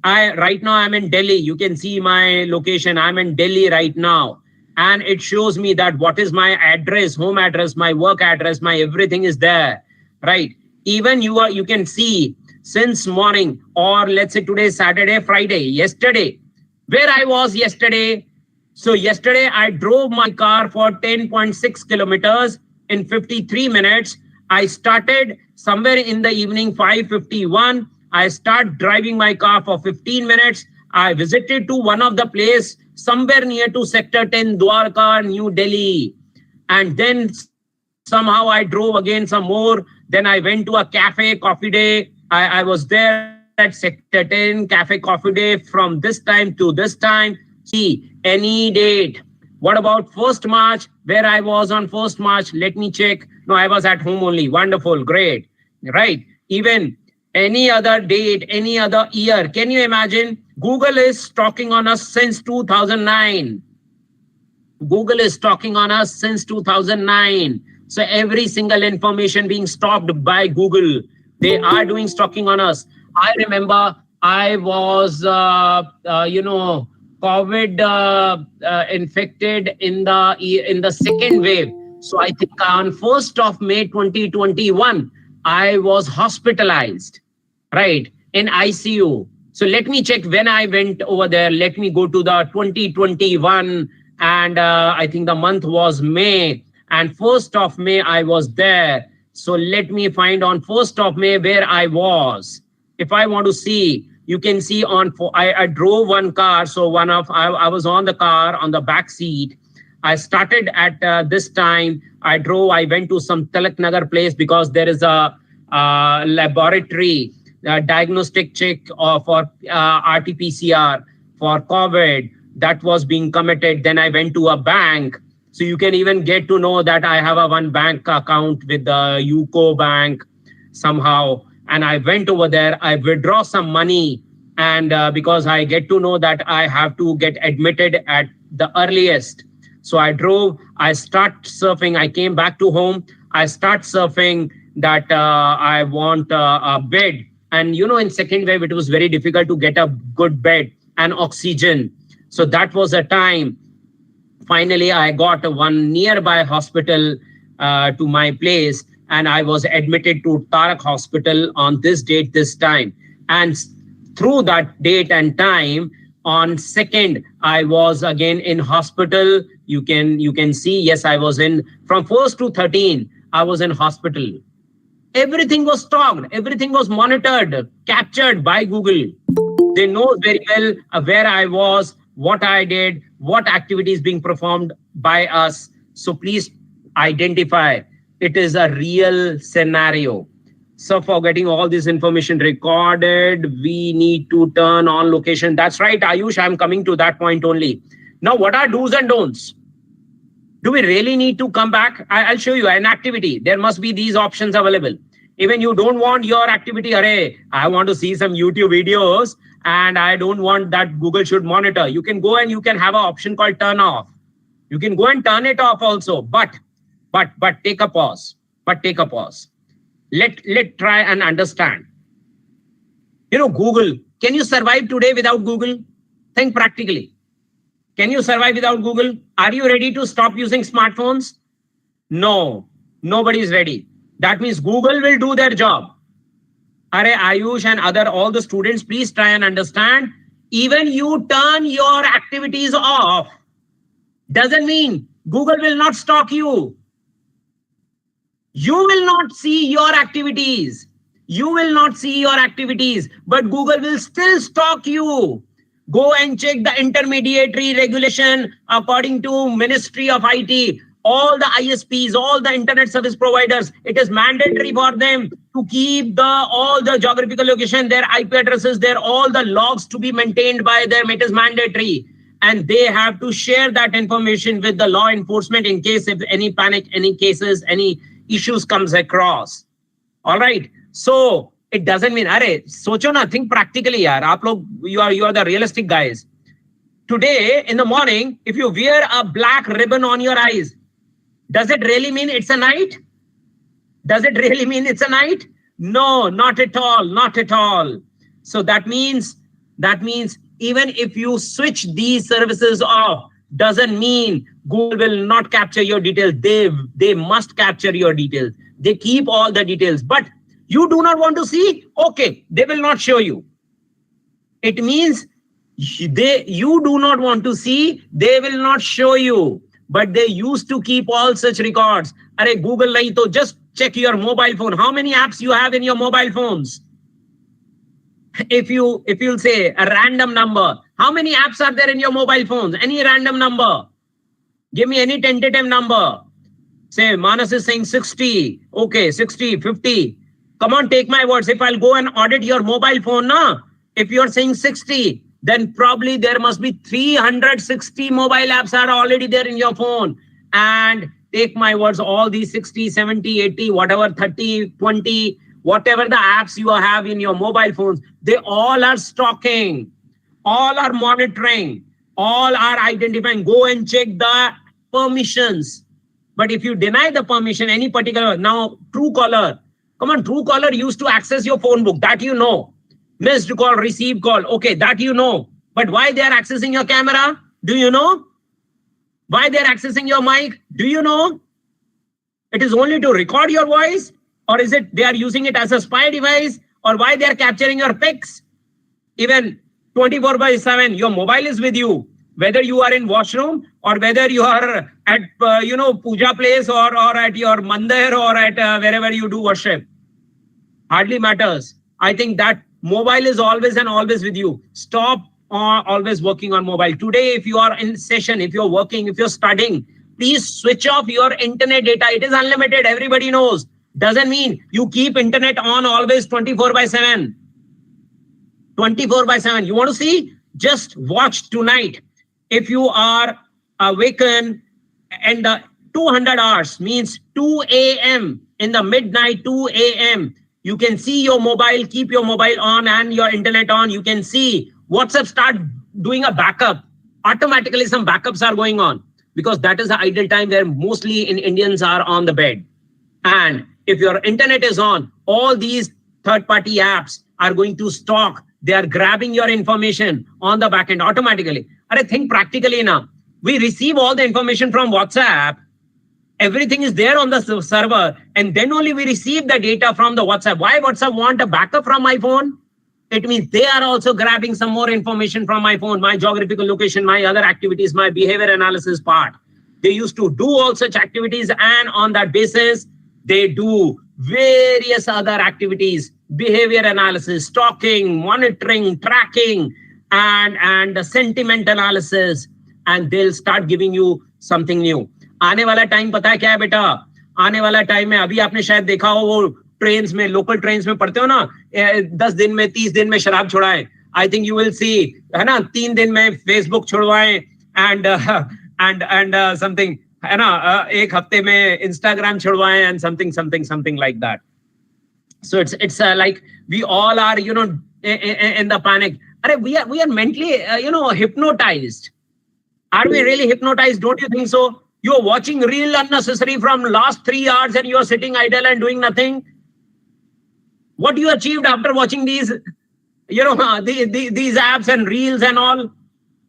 right now I'm in Delhi. You can see my location. I'm in Delhi right now. And it shows me that what is my address, home address, my work address, my everything is there, right? Even you can see since morning, or let's say today, Saturday, Friday, yesterday, where I was yesterday. So yesterday I drove my car for 10.6 kilometers in 53 minutes. I started somewhere in the evening, 5:51. I start driving my car for 15 minutes. I visited to one of the place somewhere near to Sector 10, Dwarka, New Delhi. And then somehow I drove again some more. Then I went to a cafe, coffee day. I was there at Sector 10, cafe, coffee day from this time to this time. See, any date. What about 1st March? Where I was on 1st March? Let me check. No, I was at home only. Wonderful, great, right? Even any other date, any other year. Can you imagine? Google is stalking on us since 2009. Google is stalking on us since 2009. So every single information being stalked by Google. They are doing stalking on us. I remember I was, COVID infected in the second wave. So I think on 1st of May 2021, I was hospitalized, right, in ICU. So let me check when I went over there. Let me go to the 2021, and I think the month was May, and 1st of May I was there. So let me find on 1st of May where I was. If I want to see, you can see I drove one car. So I was on the car on the back seat. I started at this time. I went to some Tilak Nagar place because there is a laboratory diagnostic check for RT-PCR for COVID that was being committed. Then I went to a bank. So you can even get to know that I have one bank account with the UCO Bank somehow. And I went over there, I withdraw some money. And because I get to know that I have to get admitted at the earliest. So I drove, I start surfing, I came back to home. I start surfing that I want a bed. And in second wave, it was very difficult to get a good bed and oxygen. So that was a time. Finally, I got one nearby hospital to my place, and I was admitted to Tarak Hospital on this date, this time. And through that date and time, on 2nd, I was again in hospital. You can see, yes, I was in, from 1st to 13, I was in hospital. Everything was stalked, everything was monitored, captured by Google. They know very well where I was, what I did, what activities being performed by us. So please identify. it is a real scenario. So for getting all this information recorded, we need to turn on location. That's right, Ayush, I'm coming to that point only. Now, what are do's and don'ts? Do we really need to come back? I'll show you an activity. There must be these options available. Even you don't want your activity, array, I want to see some YouTube videos and I don't want that Google should monitor. You can go and you can have an option called turn off. You can go and turn it off also, but take a pause. Let try and understand. You know, Google, can you survive today without Google? Think practically. Can you survive without Google? Are you ready to stop using smartphones? No, nobody is ready. That means Google will do their job. Are Ayush and all the students, please try and understand. Even you turn your activities off, doesn't mean Google will not stalk you. You will not see your activities. But Google will still stalk you. Go and check the intermediary regulation according to Ministry of IT. All the ISPs, all the internet service providers, it is mandatory for them to keep all the geographical location, their IP addresses, all the logs to be maintained by them. It is mandatory. And they have to share that information with the law enforcement in case if any panic, any cases, any issues comes across. All right. So it doesn't mean, socho na, think practically, yaar. You are the realistic guys. Today in the morning, if you wear a black ribbon on your eyes, does it really mean it's a night? No, not at all. So that means even if you switch these services off, doesn't mean Google will not capture your details. They must capture your details. They keep all the details, but you do not want to see? Okay, they will not show you. It means you do not want to see, they will not show you. But they used to keep all such records. Google nahi to just check your mobile phone. How many apps you have in your mobile phones? If you'll say a random number, how many apps are there in your mobile phones? Any random number. Give me any tentative number. Say Manas is saying 60. Okay, 60, 50. Come on, take my words. If I'll go and audit your mobile phone, if you're saying 60, then probably there must be 360 mobile apps are already there in your phone. And take my words, all these 60, 70, 80, whatever, 30, 20, whatever the apps you have in your mobile phones, they all are stalking, all are monitoring, all are identifying. Go and check the permissions. But if you deny the permission, any particular, now Truecaller, come on, Truecaller used to access your phone book, that you know. Missed call, received call, okay, that you know. But why they are accessing your camera? Do you know? Why they are accessing your mic? Do you know? It is only to record your voice? Or is it they are using it as a spy device? Or why they are capturing your pics? Even 24/7, your mobile is with you. Whether you are in washroom or whether you are at, puja place or at your mandir or at wherever you do worship. Hardly matters. I think that mobile is always and always with you. Stop always working on mobile. Today, if you are in session, if you're working, if you're studying, please switch off your internet data. It is unlimited. Everybody knows. Doesn't mean you keep internet on always 24/7. 24/7. You want to see? Just watch tonight. If you are awakened and the 200 hours means 2 a.m. in the midnight, 2 a.m. You can see your mobile, keep your mobile on and your internet on. You can see WhatsApp start doing a backup. Automatically some backups are going on because that is the ideal time where mostly Indians are on the bed. And if your internet is on, all these third-party apps are going to stalk. They are grabbing your information on the back end automatically. I think practically now, we receive all the information from WhatsApp. Everything is there on the server, and then only we receive the data from the WhatsApp. Why WhatsApp want a backup from my phone? It means they are also grabbing some more information from my phone, my geographical location, my other activities, my behavior analysis part. They used to do all such activities, and on that basis, they do various other activities, behavior analysis, stalking, monitoring, tracking, and the sentiment analysis, and they'll start giving you something new. आने वाला time पता है क्या है बेटा? आने वाला time है, अभी आपने शायद देखा हो वो ट्रेन्स में, लोकल ट्रेन्स में पढ़ते हो ना, 10 दिन में 30 दिन में शराब छुड़ाएं. I think you will see, है ना, 3 दिन में फेसबुक छुड़वाएं एंड समथिंग, है ना, 1 हफ्ते में इंस्टाग्राम छुड़वाएं and something like that. So it's like we all are, you know, in the panic. We are mentally, hypnotized. Are we really hypnotized? Don't you think so? You're watching real unnecessary from last 3 hours and you're sitting idle and doing nothing. What you achieved after watching these, these apps and reels and all?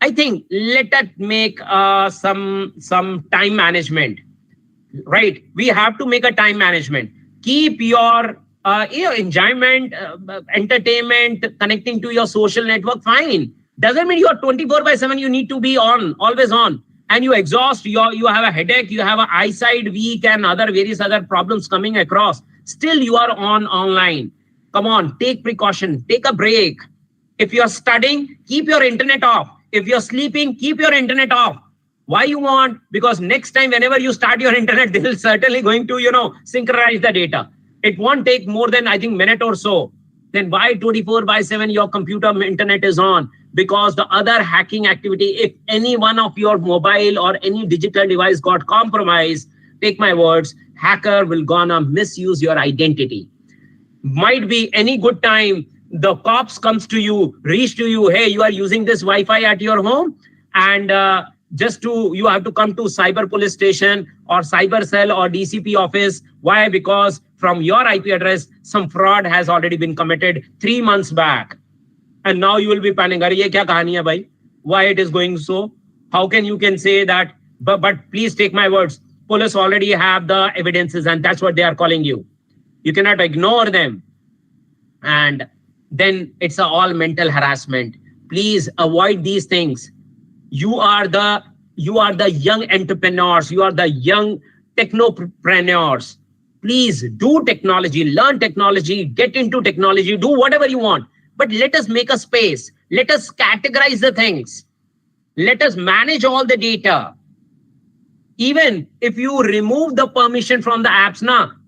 I think let us make some time management, right? We have to make a time management. Keep your enjoyment, entertainment, connecting to your social network, fine. Doesn't mean you are 24/7, you need to be on, always on. And you exhaust, you have a headache, you have an eyesight weak and various other problems coming across. Still you are online. Come on, take precaution, take a break. If you are studying, keep your internet off. If you're sleeping, keep your internet off. Why you want? Because next time, whenever you start your internet, they will certainly going to, synchronize the data. It won't take more than, I think, minute or so. Then why 24/7 your computer internet is on? Because the other hacking activity, if any one of your mobile or any digital device got compromised, take my words, hacker will gonna misuse your identity. Might be any good time, the cops comes to you, reach to you, hey, you are using this Wi-Fi at your home, and you have to come to cyber police station or cyber cell or DCP office. Why? Because from your IP address, some fraud has already been committed 3 months back. And now you will be panicking. Arey, ye kya kahani hai, bhai? Why it is going so? How can you say that? But please take my words. Police already have the evidences and that's what they are calling you. You cannot ignore them. And then it's all mental harassment. Please avoid these things. You are the young entrepreneurs. You are the young technopreneurs. Please do technology, learn technology, get into technology, do whatever you want. But let us make a space. Let us categorize the things. Let us manage all the data. Even if you remove the permission from the apps,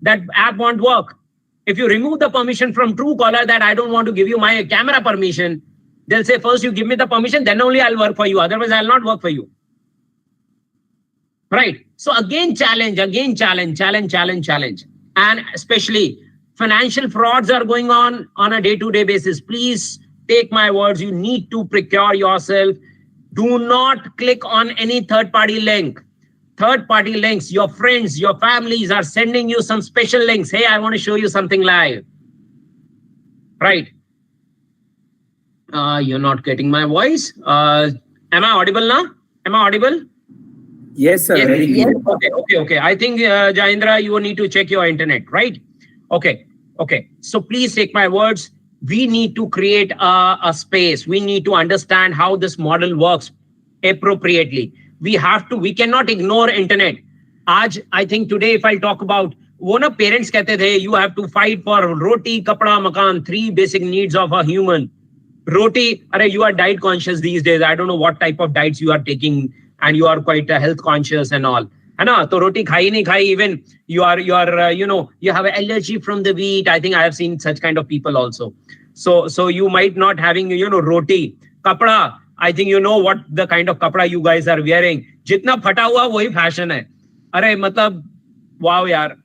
that app won't work. If you remove the permission from Truecaller that I don't want to give you my camera permission, they'll say, first you give me the permission, then only I'll work for you. Otherwise, I'll not work for you. Right. So again, challenge. And especially financial frauds are going on a day-to-day basis. Please take my words. You need to procure yourself. Do not click on any third-party link. Third-party links, your friends, your families are sending you some special links. Hey, I want to show you something live. Right. You're not getting my voice. Am I audible now? Am I audible? Yes, sir. Yes. Very clear. Okay. I think, Jayendra, you need to check your internet, right? Okay. So please take my words. We need to create a space. We need to understand how this model works appropriately. We cannot ignore internet. I think today, if I talk about, parents कहते थे, you have to fight for roti, kapda, makan, 3 basic needs of a human. Roti, you are diet conscious these days. I don't know what type of diets you are taking, and you are quite health conscious and all. So roti khai nahi khai, even you have an allergy from the wheat. I think I have seen such kind of people also. So you might not having, roti. Kapda, I think you know what the kind of kapda you guys are wearing. Jitna phata hua, wahi fashion hai. Wow, yaar.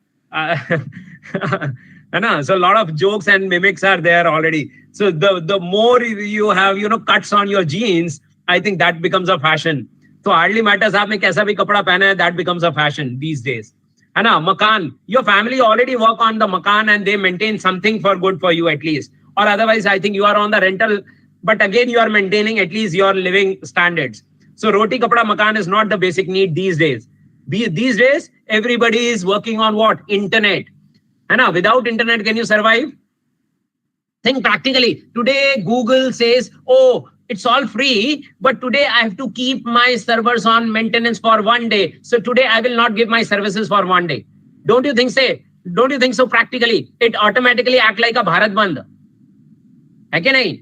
So a lot of jokes and mimics are there already. So the more you have, cuts on your jeans, I think that becomes a fashion. So hardly matters aapne kaisa bhi kapda pehna hai, that becomes a fashion these days. Makan, your family already work on the makan and they maintain something for good for you at least. Or otherwise, I think you are on the rental, but again, you are maintaining at least your living standards. So roti, kapda, makan is not the basic need these days. These days, everybody is working on what? Internet. Without internet, can you survive? Think practically. Today, Google says, oh, it's all free, but today I have to keep my servers on maintenance for 1 day. So today I will not give my services for 1 day. Don't you think so practically? It automatically act like a Bharat Bandh. है कि नहीं?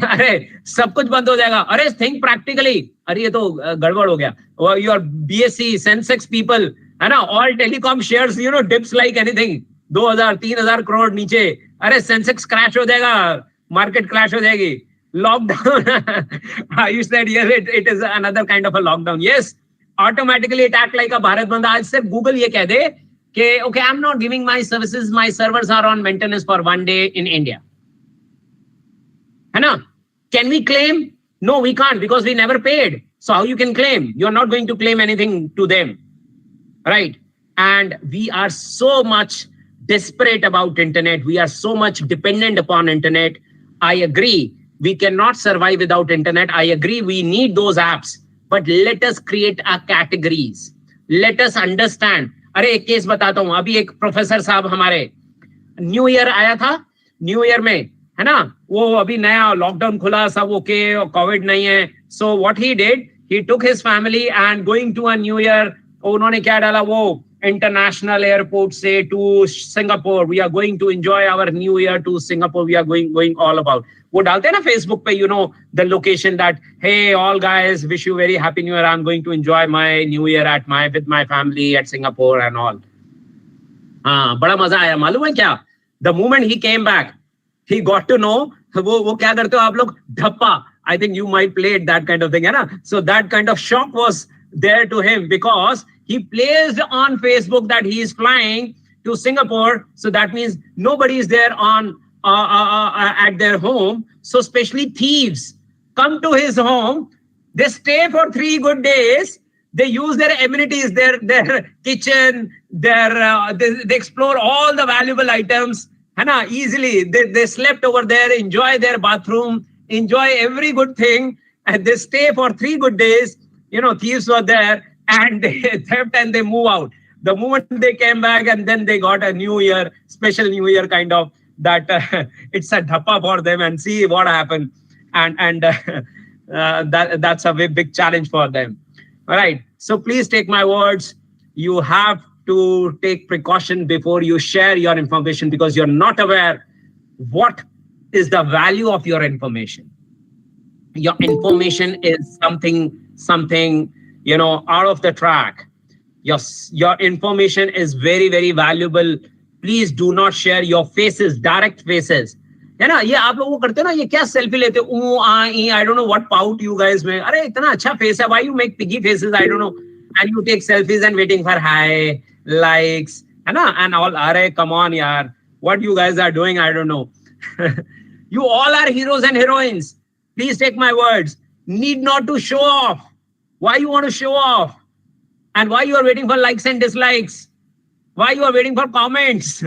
अरे सब कुछ बंद हो जाएगा. अरे think practically. अरे ये तो गड़बड़ हो गया. Your BSc, Sensex people, है ना, all telecom shares, dips like anything. 2,000-3,000 crore नीचे, अरे सेंसेक्स क्रैश हो जाएगा, मार्केट क्रैश हो जाएगी. Lockdown. You said yes, it is another kind of a lockdown. Yes, automatically it act like a Bharat Bandh. आज सिर्फ Google ये कह दे कि okay, I'm not giving my services, my servers are on maintenance for 1 day in India. है ना? Can we claim? No, we can't because we never paid. So how you can claim? You're not going to claim anything to them, right? And we are so much desperate about internet. We are so much dependent upon internet. I agree. We cannot survive without internet. I agree. We need those apps. But let us create our categories. Let us understand. अरे एक case बताता हूँ. अभी एक professor साहब हमारे new year आया था. न्यू ईयर में है ना, वो अभी नया लॉकडाउन खुला, सब ओके, कोविड नहीं है. So what he did, he took his family and going to a new year. उन्होंने क्या डाला, वो इंटरनेशनल एयरपोर्ट से to Singapore, we are going to enjoy our new year to Singapore, we are going all about. वो डालते हैं ना Facebook पे, the location that, hey all guys, wish you very happy new year, I am going to enjoy my new year with my family at Singapore and all. हाँ, बड़ा मजा आया. मालूम है क्या, the moment he came back, he got to know, वो क्या करते हो आप लोग, धप्पा. I think you might play it, that kind of thing, है ना. So that kind of shock was there to him because he placed on Facebook that he is flying to Singapore. So that means nobody is there on at their home. So especially thieves come to his home. They stay for 3 good days. They use their amenities, their kitchen, they explore all the valuable items. Hana, easily. They slept over there, enjoy their bathroom, enjoy every good thing, and they stay for 3 good days. Thieves were there, and they theft and they move out. The moment they came back, and then they got a new year, special new year kind of that. It's a dhappa for them, and see what happened. And that's a big challenge for them. All right. So please take my words. You have to take precaution before you share your information because you're not aware what is the value of your information. Your information is something, out of the track. Your information is very, very valuable. Please do not share your faces, direct faces. है ना, ये आप लोग करते हो ना, ये क्या सेल्फी लेते हो, I don't know what pout you guys make. अरे इतना अच्छा face है, why you make piggy faces, I don't know. And you take selfies and waiting for hi, likes, and all. Arey, come on, yaar. What you guys are doing, I don't know. You all are heroes and heroines. Please take my words. Need not to show off. Why you want to show off? And why you are waiting for likes and dislikes? Why you are waiting for comments?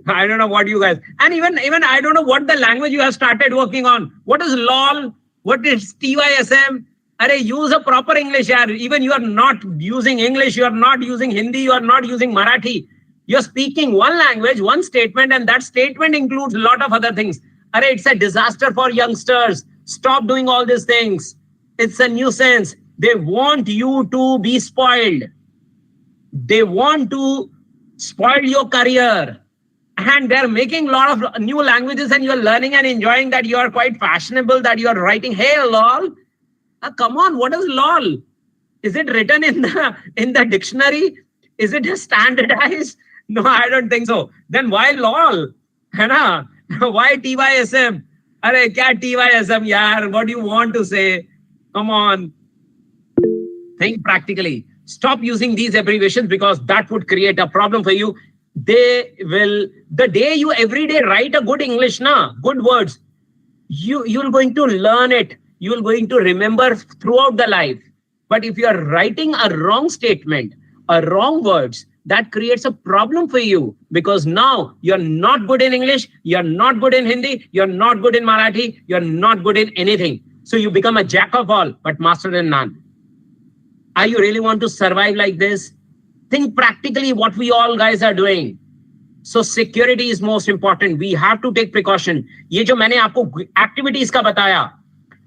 I don't know what you guys. And even I don't know what the language you have started working on. What is LOL? What is TYSM? Arey, use a proper English, yaar. Even you are not using English, you are not using Hindi, you are not using Marathi. You're speaking one language, one statement, and that statement includes a lot of other things. Arey, it's a disaster for youngsters. Stop doing all these things. It's a nuisance. They want you to be spoiled. They want to spoil your career. And they're making a lot of new languages and you're learning and enjoying that. You are quite fashionable, that you are writing, hey, lol. Come on, what is lol? Is it written in the dictionary? Is it standardized? No, I don't think so. Then why lol? Hai why TYSM? Arey, kya TYSM, yaar? What do you want to say? Come on. Think practically. Stop using these abbreviations because that would create a problem for you. They will, the day you every day write a good English, good words, you're going to learn it. You're going to remember throughout the life. But if you're writing a wrong statement, a wrong words, that creates a problem for you because now you're not good in English, you're not good in Hindi, you're not good in Marathi, you're not good in anything. So you become a jack of all, but master in none. Are you really want to survive like this? Think practically what we all guys are doing. So security is most important. We have to take precaution. ये जो मैंने आपको activities का बताया,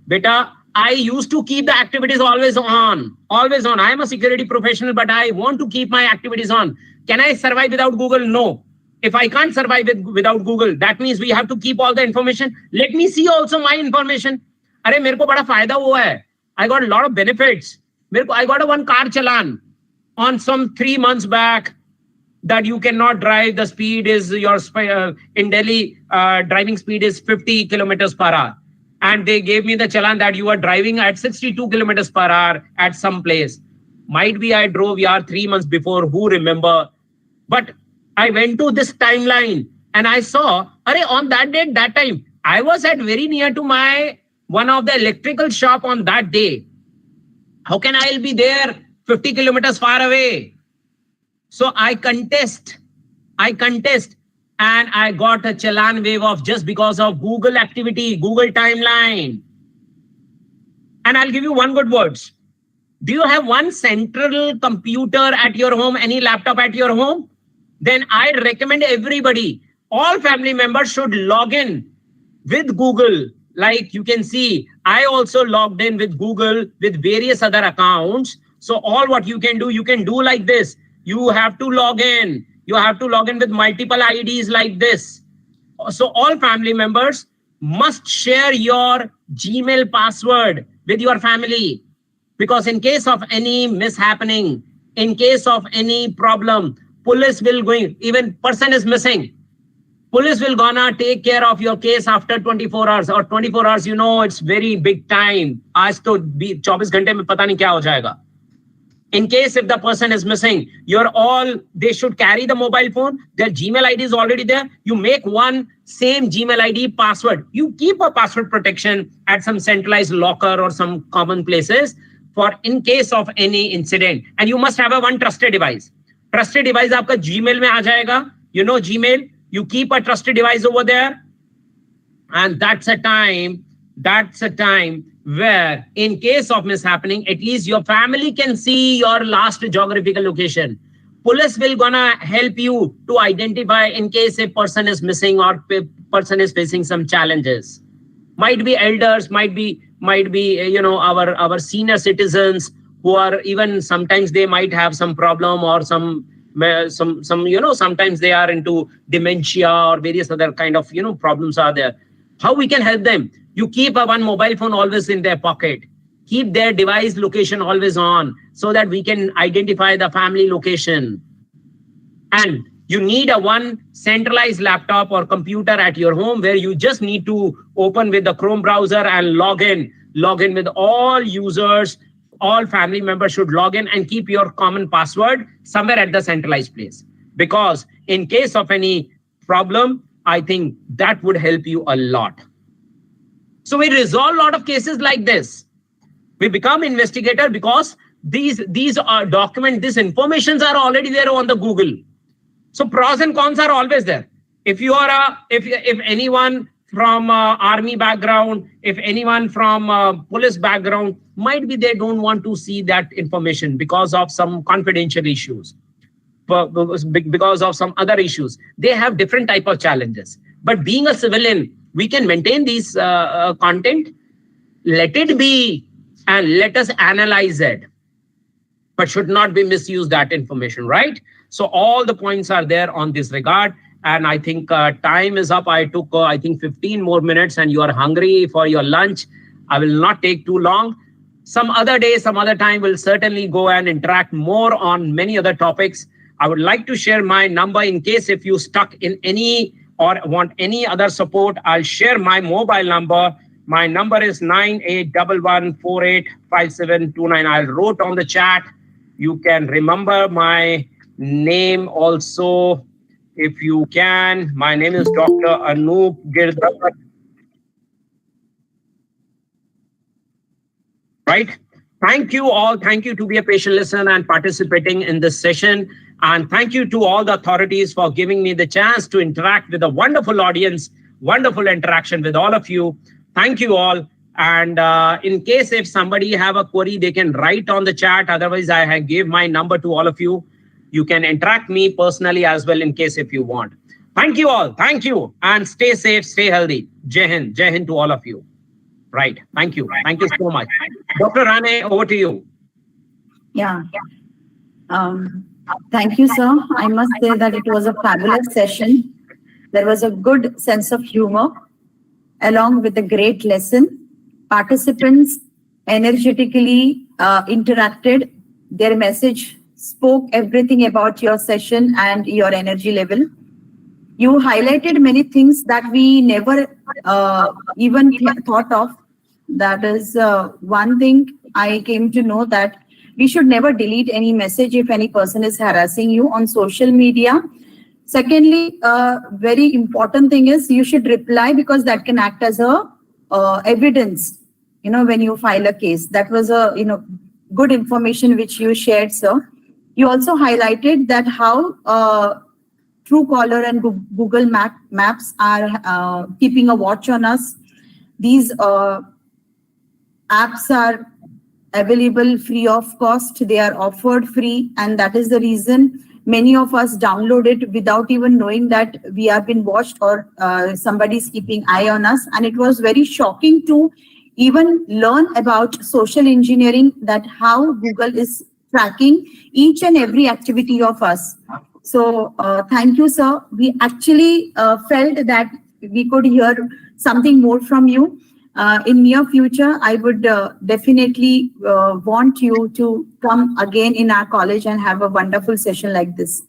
beta, I used to keep the activities always on. Always on. I am a security professional, but I want to keep my activities on. Can I survive without Google? No. If I can't survive without Google, that means we have to keep all the information. Let me see also my information. अरे मेरे को बड़ा फायदा हुआ है. I got a lot of benefits. I got a 1 car challan. on some 3 months back that you cannot drive. The speed is in Delhi, driving speed is 50 kilometers per hour. And they gave me the challan that you are driving at 62 kilometers per hour at some place. Might be I drove 3 months before, who remember? But I went to this timeline and I saw, on that date, that time, I was at very near to one of the electrical shop on that day. How can I be there 50 kilometers far away? So I contest, and I got a challan wave of just because of Google activity, Google timeline. And I'll give you one good words. Do you have one central computer at your home, any laptop at your home? Then I recommend everybody, all family members should log in with Google. Like you can see, I also logged in with Google with various other accounts. So all what you can do like this. You have to log in. You have to log in with multiple IDs like this. So all family members must share your Gmail password with your family. Because in case of any mishappening, in case of any problem, police will going, even person is missing. Police will gonna take care of your case after 24 hours or 24 hours, it's very big time. Aaj to 24 घंटे में पता नहीं क्या हो जाएगा. In case if the person is missing, they should carry the mobile phone. Their Gmail ID is already there. You make one same Gmail ID password. You keep a password protection at some centralized locker or some common places for in case of any incident. And you must have one trusted device. Trusted device आपका Gmail में आ जाएगा. Gmail. You keep a trusted device over there. And that's a time where in case of mishappening, at least your family can see your last geographical location. Police will gonna help you to identify in case a person is missing or person is facing some challenges. Might be elders, might be our senior citizens who are even sometimes they might have some problem or some sometimes they are into dementia or various other kind of problems are there. How we can help them? You keep one mobile phone always in their pocket. Keep their device location always on so that we can identify the family location. And you need one centralized laptop or computer at your home where you just need to open with the Chrome browser and log in with all users. All family members should log in and keep your common password somewhere at the centralized place. Because in case of any problem, I think that would help you a lot. So we resolve a lot of cases like this. We become investigator because these are document, these informations are already there on the Google. So pros and cons are always there. If you are if anyone from army background, if anyone from police background, might be they don't want to see that information because of some confidential issues, because of some other issues. They have different type of challenges. But being a civilian, we can maintain these content, let it be, and let us analyze it, but should not be misused that information, right? So all the points are there on this regard. And I think time is up. I took, I think 15 more minutes and you are hungry for your lunch. I will not take too long. Some other day, some other time, we'll certainly go and interact more on many other topics. I would like to share my number in case if you stuck in any or want any other support, I'll share my mobile number. My number is 9811485729. I'll wrote on the chat. You can remember my name also. If you can, my name is Dr. Anup Girdhar. Right? Thank you all. Thank you to be a patient listener and participating in this session. And thank you to all the authorities for giving me the chance to interact with a wonderful audience, wonderful interaction with all of you. Thank you all. And in case if somebody have a query, they can write on the chat. Otherwise, I gave my number to all of you. You can interact me personally as well in case if you want. Thank you all. Thank you. And stay safe, stay healthy. Jai Hind. Jai Hind to all of you. Right. Thank you. Thank you so much. Dr. Rane, over to you. Yeah. Thank you, sir. I must say that it was a fabulous session. There was a good sense of humor along with a great lesson. Participants energetically interacted. Their message spoke everything about your session and your energy level. You highlighted many things that we never even thought of. That is one thing I came to know, that we should never delete any message if any person is harassing you on social media. Secondly, very important thing is you should reply, because that can act as a evidence, when you file a case. That was a, good information which you shared, sir. You also highlighted that how Truecaller and Google Maps are keeping a watch on us. These apps are available free of cost. They are offered free, and that is the reason many of us download it without even knowing that we have been watched or somebody's keeping eye on us. And it was very shocking to even learn about social engineering, that how Google is tracking each and every activity of us. So thank you, sir. We actually felt that we could hear something more from you. In near future, I would definitely want you to come again in our college and have a wonderful session like this.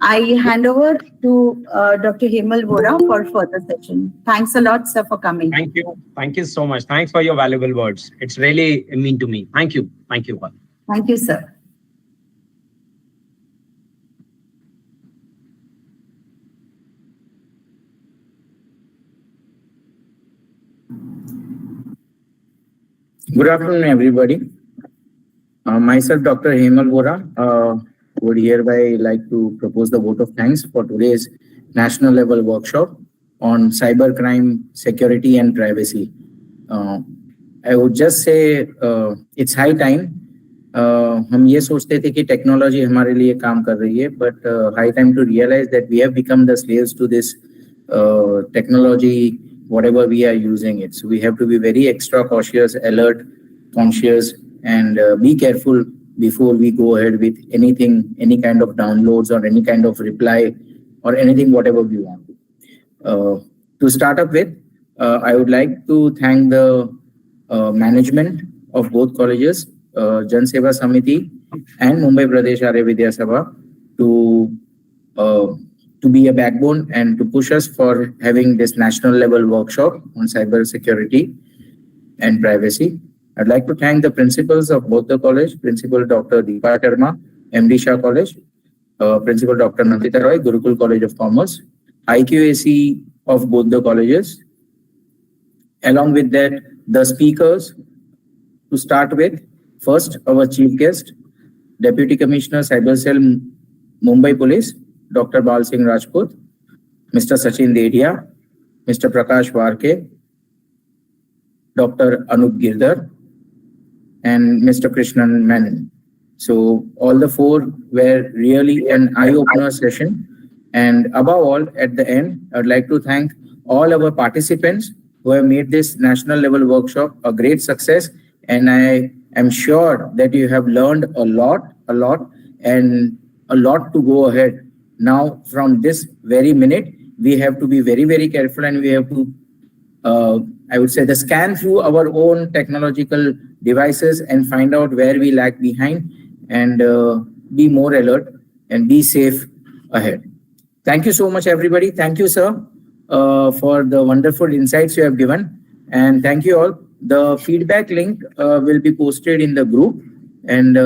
I hand over to Dr. Hemal Vora for further session. Thanks a lot, sir, for coming. Thank you. Thank you so much. Thanks for your valuable words. It's really mean to me. Thank you. Thank you. Thank you, sir. Good afternoon, everybody. Myself, Dr. Hemal Vora, would hereby like to propose the vote of thanks for today's national level workshop on cybercrime, security and privacy. I would just say it's high time. हम ये सोचते थे कि technology हमारे लिए काम कर रही है, but high time to realize that we have become the slaves to this technology, whatever we are using it. So we have to be very extra cautious, alert, conscious, and be careful before we go ahead with anything, any kind of downloads or any kind of reply or anything, whatever we want. To start up with, I would like to thank the management of both colleges, Jan Seva Samiti and Mumbai Pradesh Arya Vidya Sabha, to be a backbone and to push us for having this national level workshop on cyber security and privacy. I'd like to thank the principals of both the college, Principal Dr. Deepa Sharma, MD Shah College, Principal Dr. Nandita Roy, Gurukul College of Commerce, IQAC of both the colleges. Along with that, the speakers, to start with, first, our chief guest, Deputy Commissioner Cyber Cell, Mumbai Police, Dr. Bal Singh Rajput, Mr. Sachin Dedia, Mr. Prakash Warke, Dr. Anup Girdhar, and Mr. Krishnan Menon. So all the four were really an eye-opener session. And above all, at the end, I'd like to thank all our participants who have made this national level workshop a great success. And I am sure that you have learned a lot, and a lot to go ahead. Now, from this very minute, we have to be very, very careful, and we have to, I would say, scan through our own technological devices and find out where we lag behind, and be more alert and be safe ahead. Thank you so much, everybody. Thank you, sir, for the wonderful insights you have given. And thank you all. The feedback link will be posted in the group. And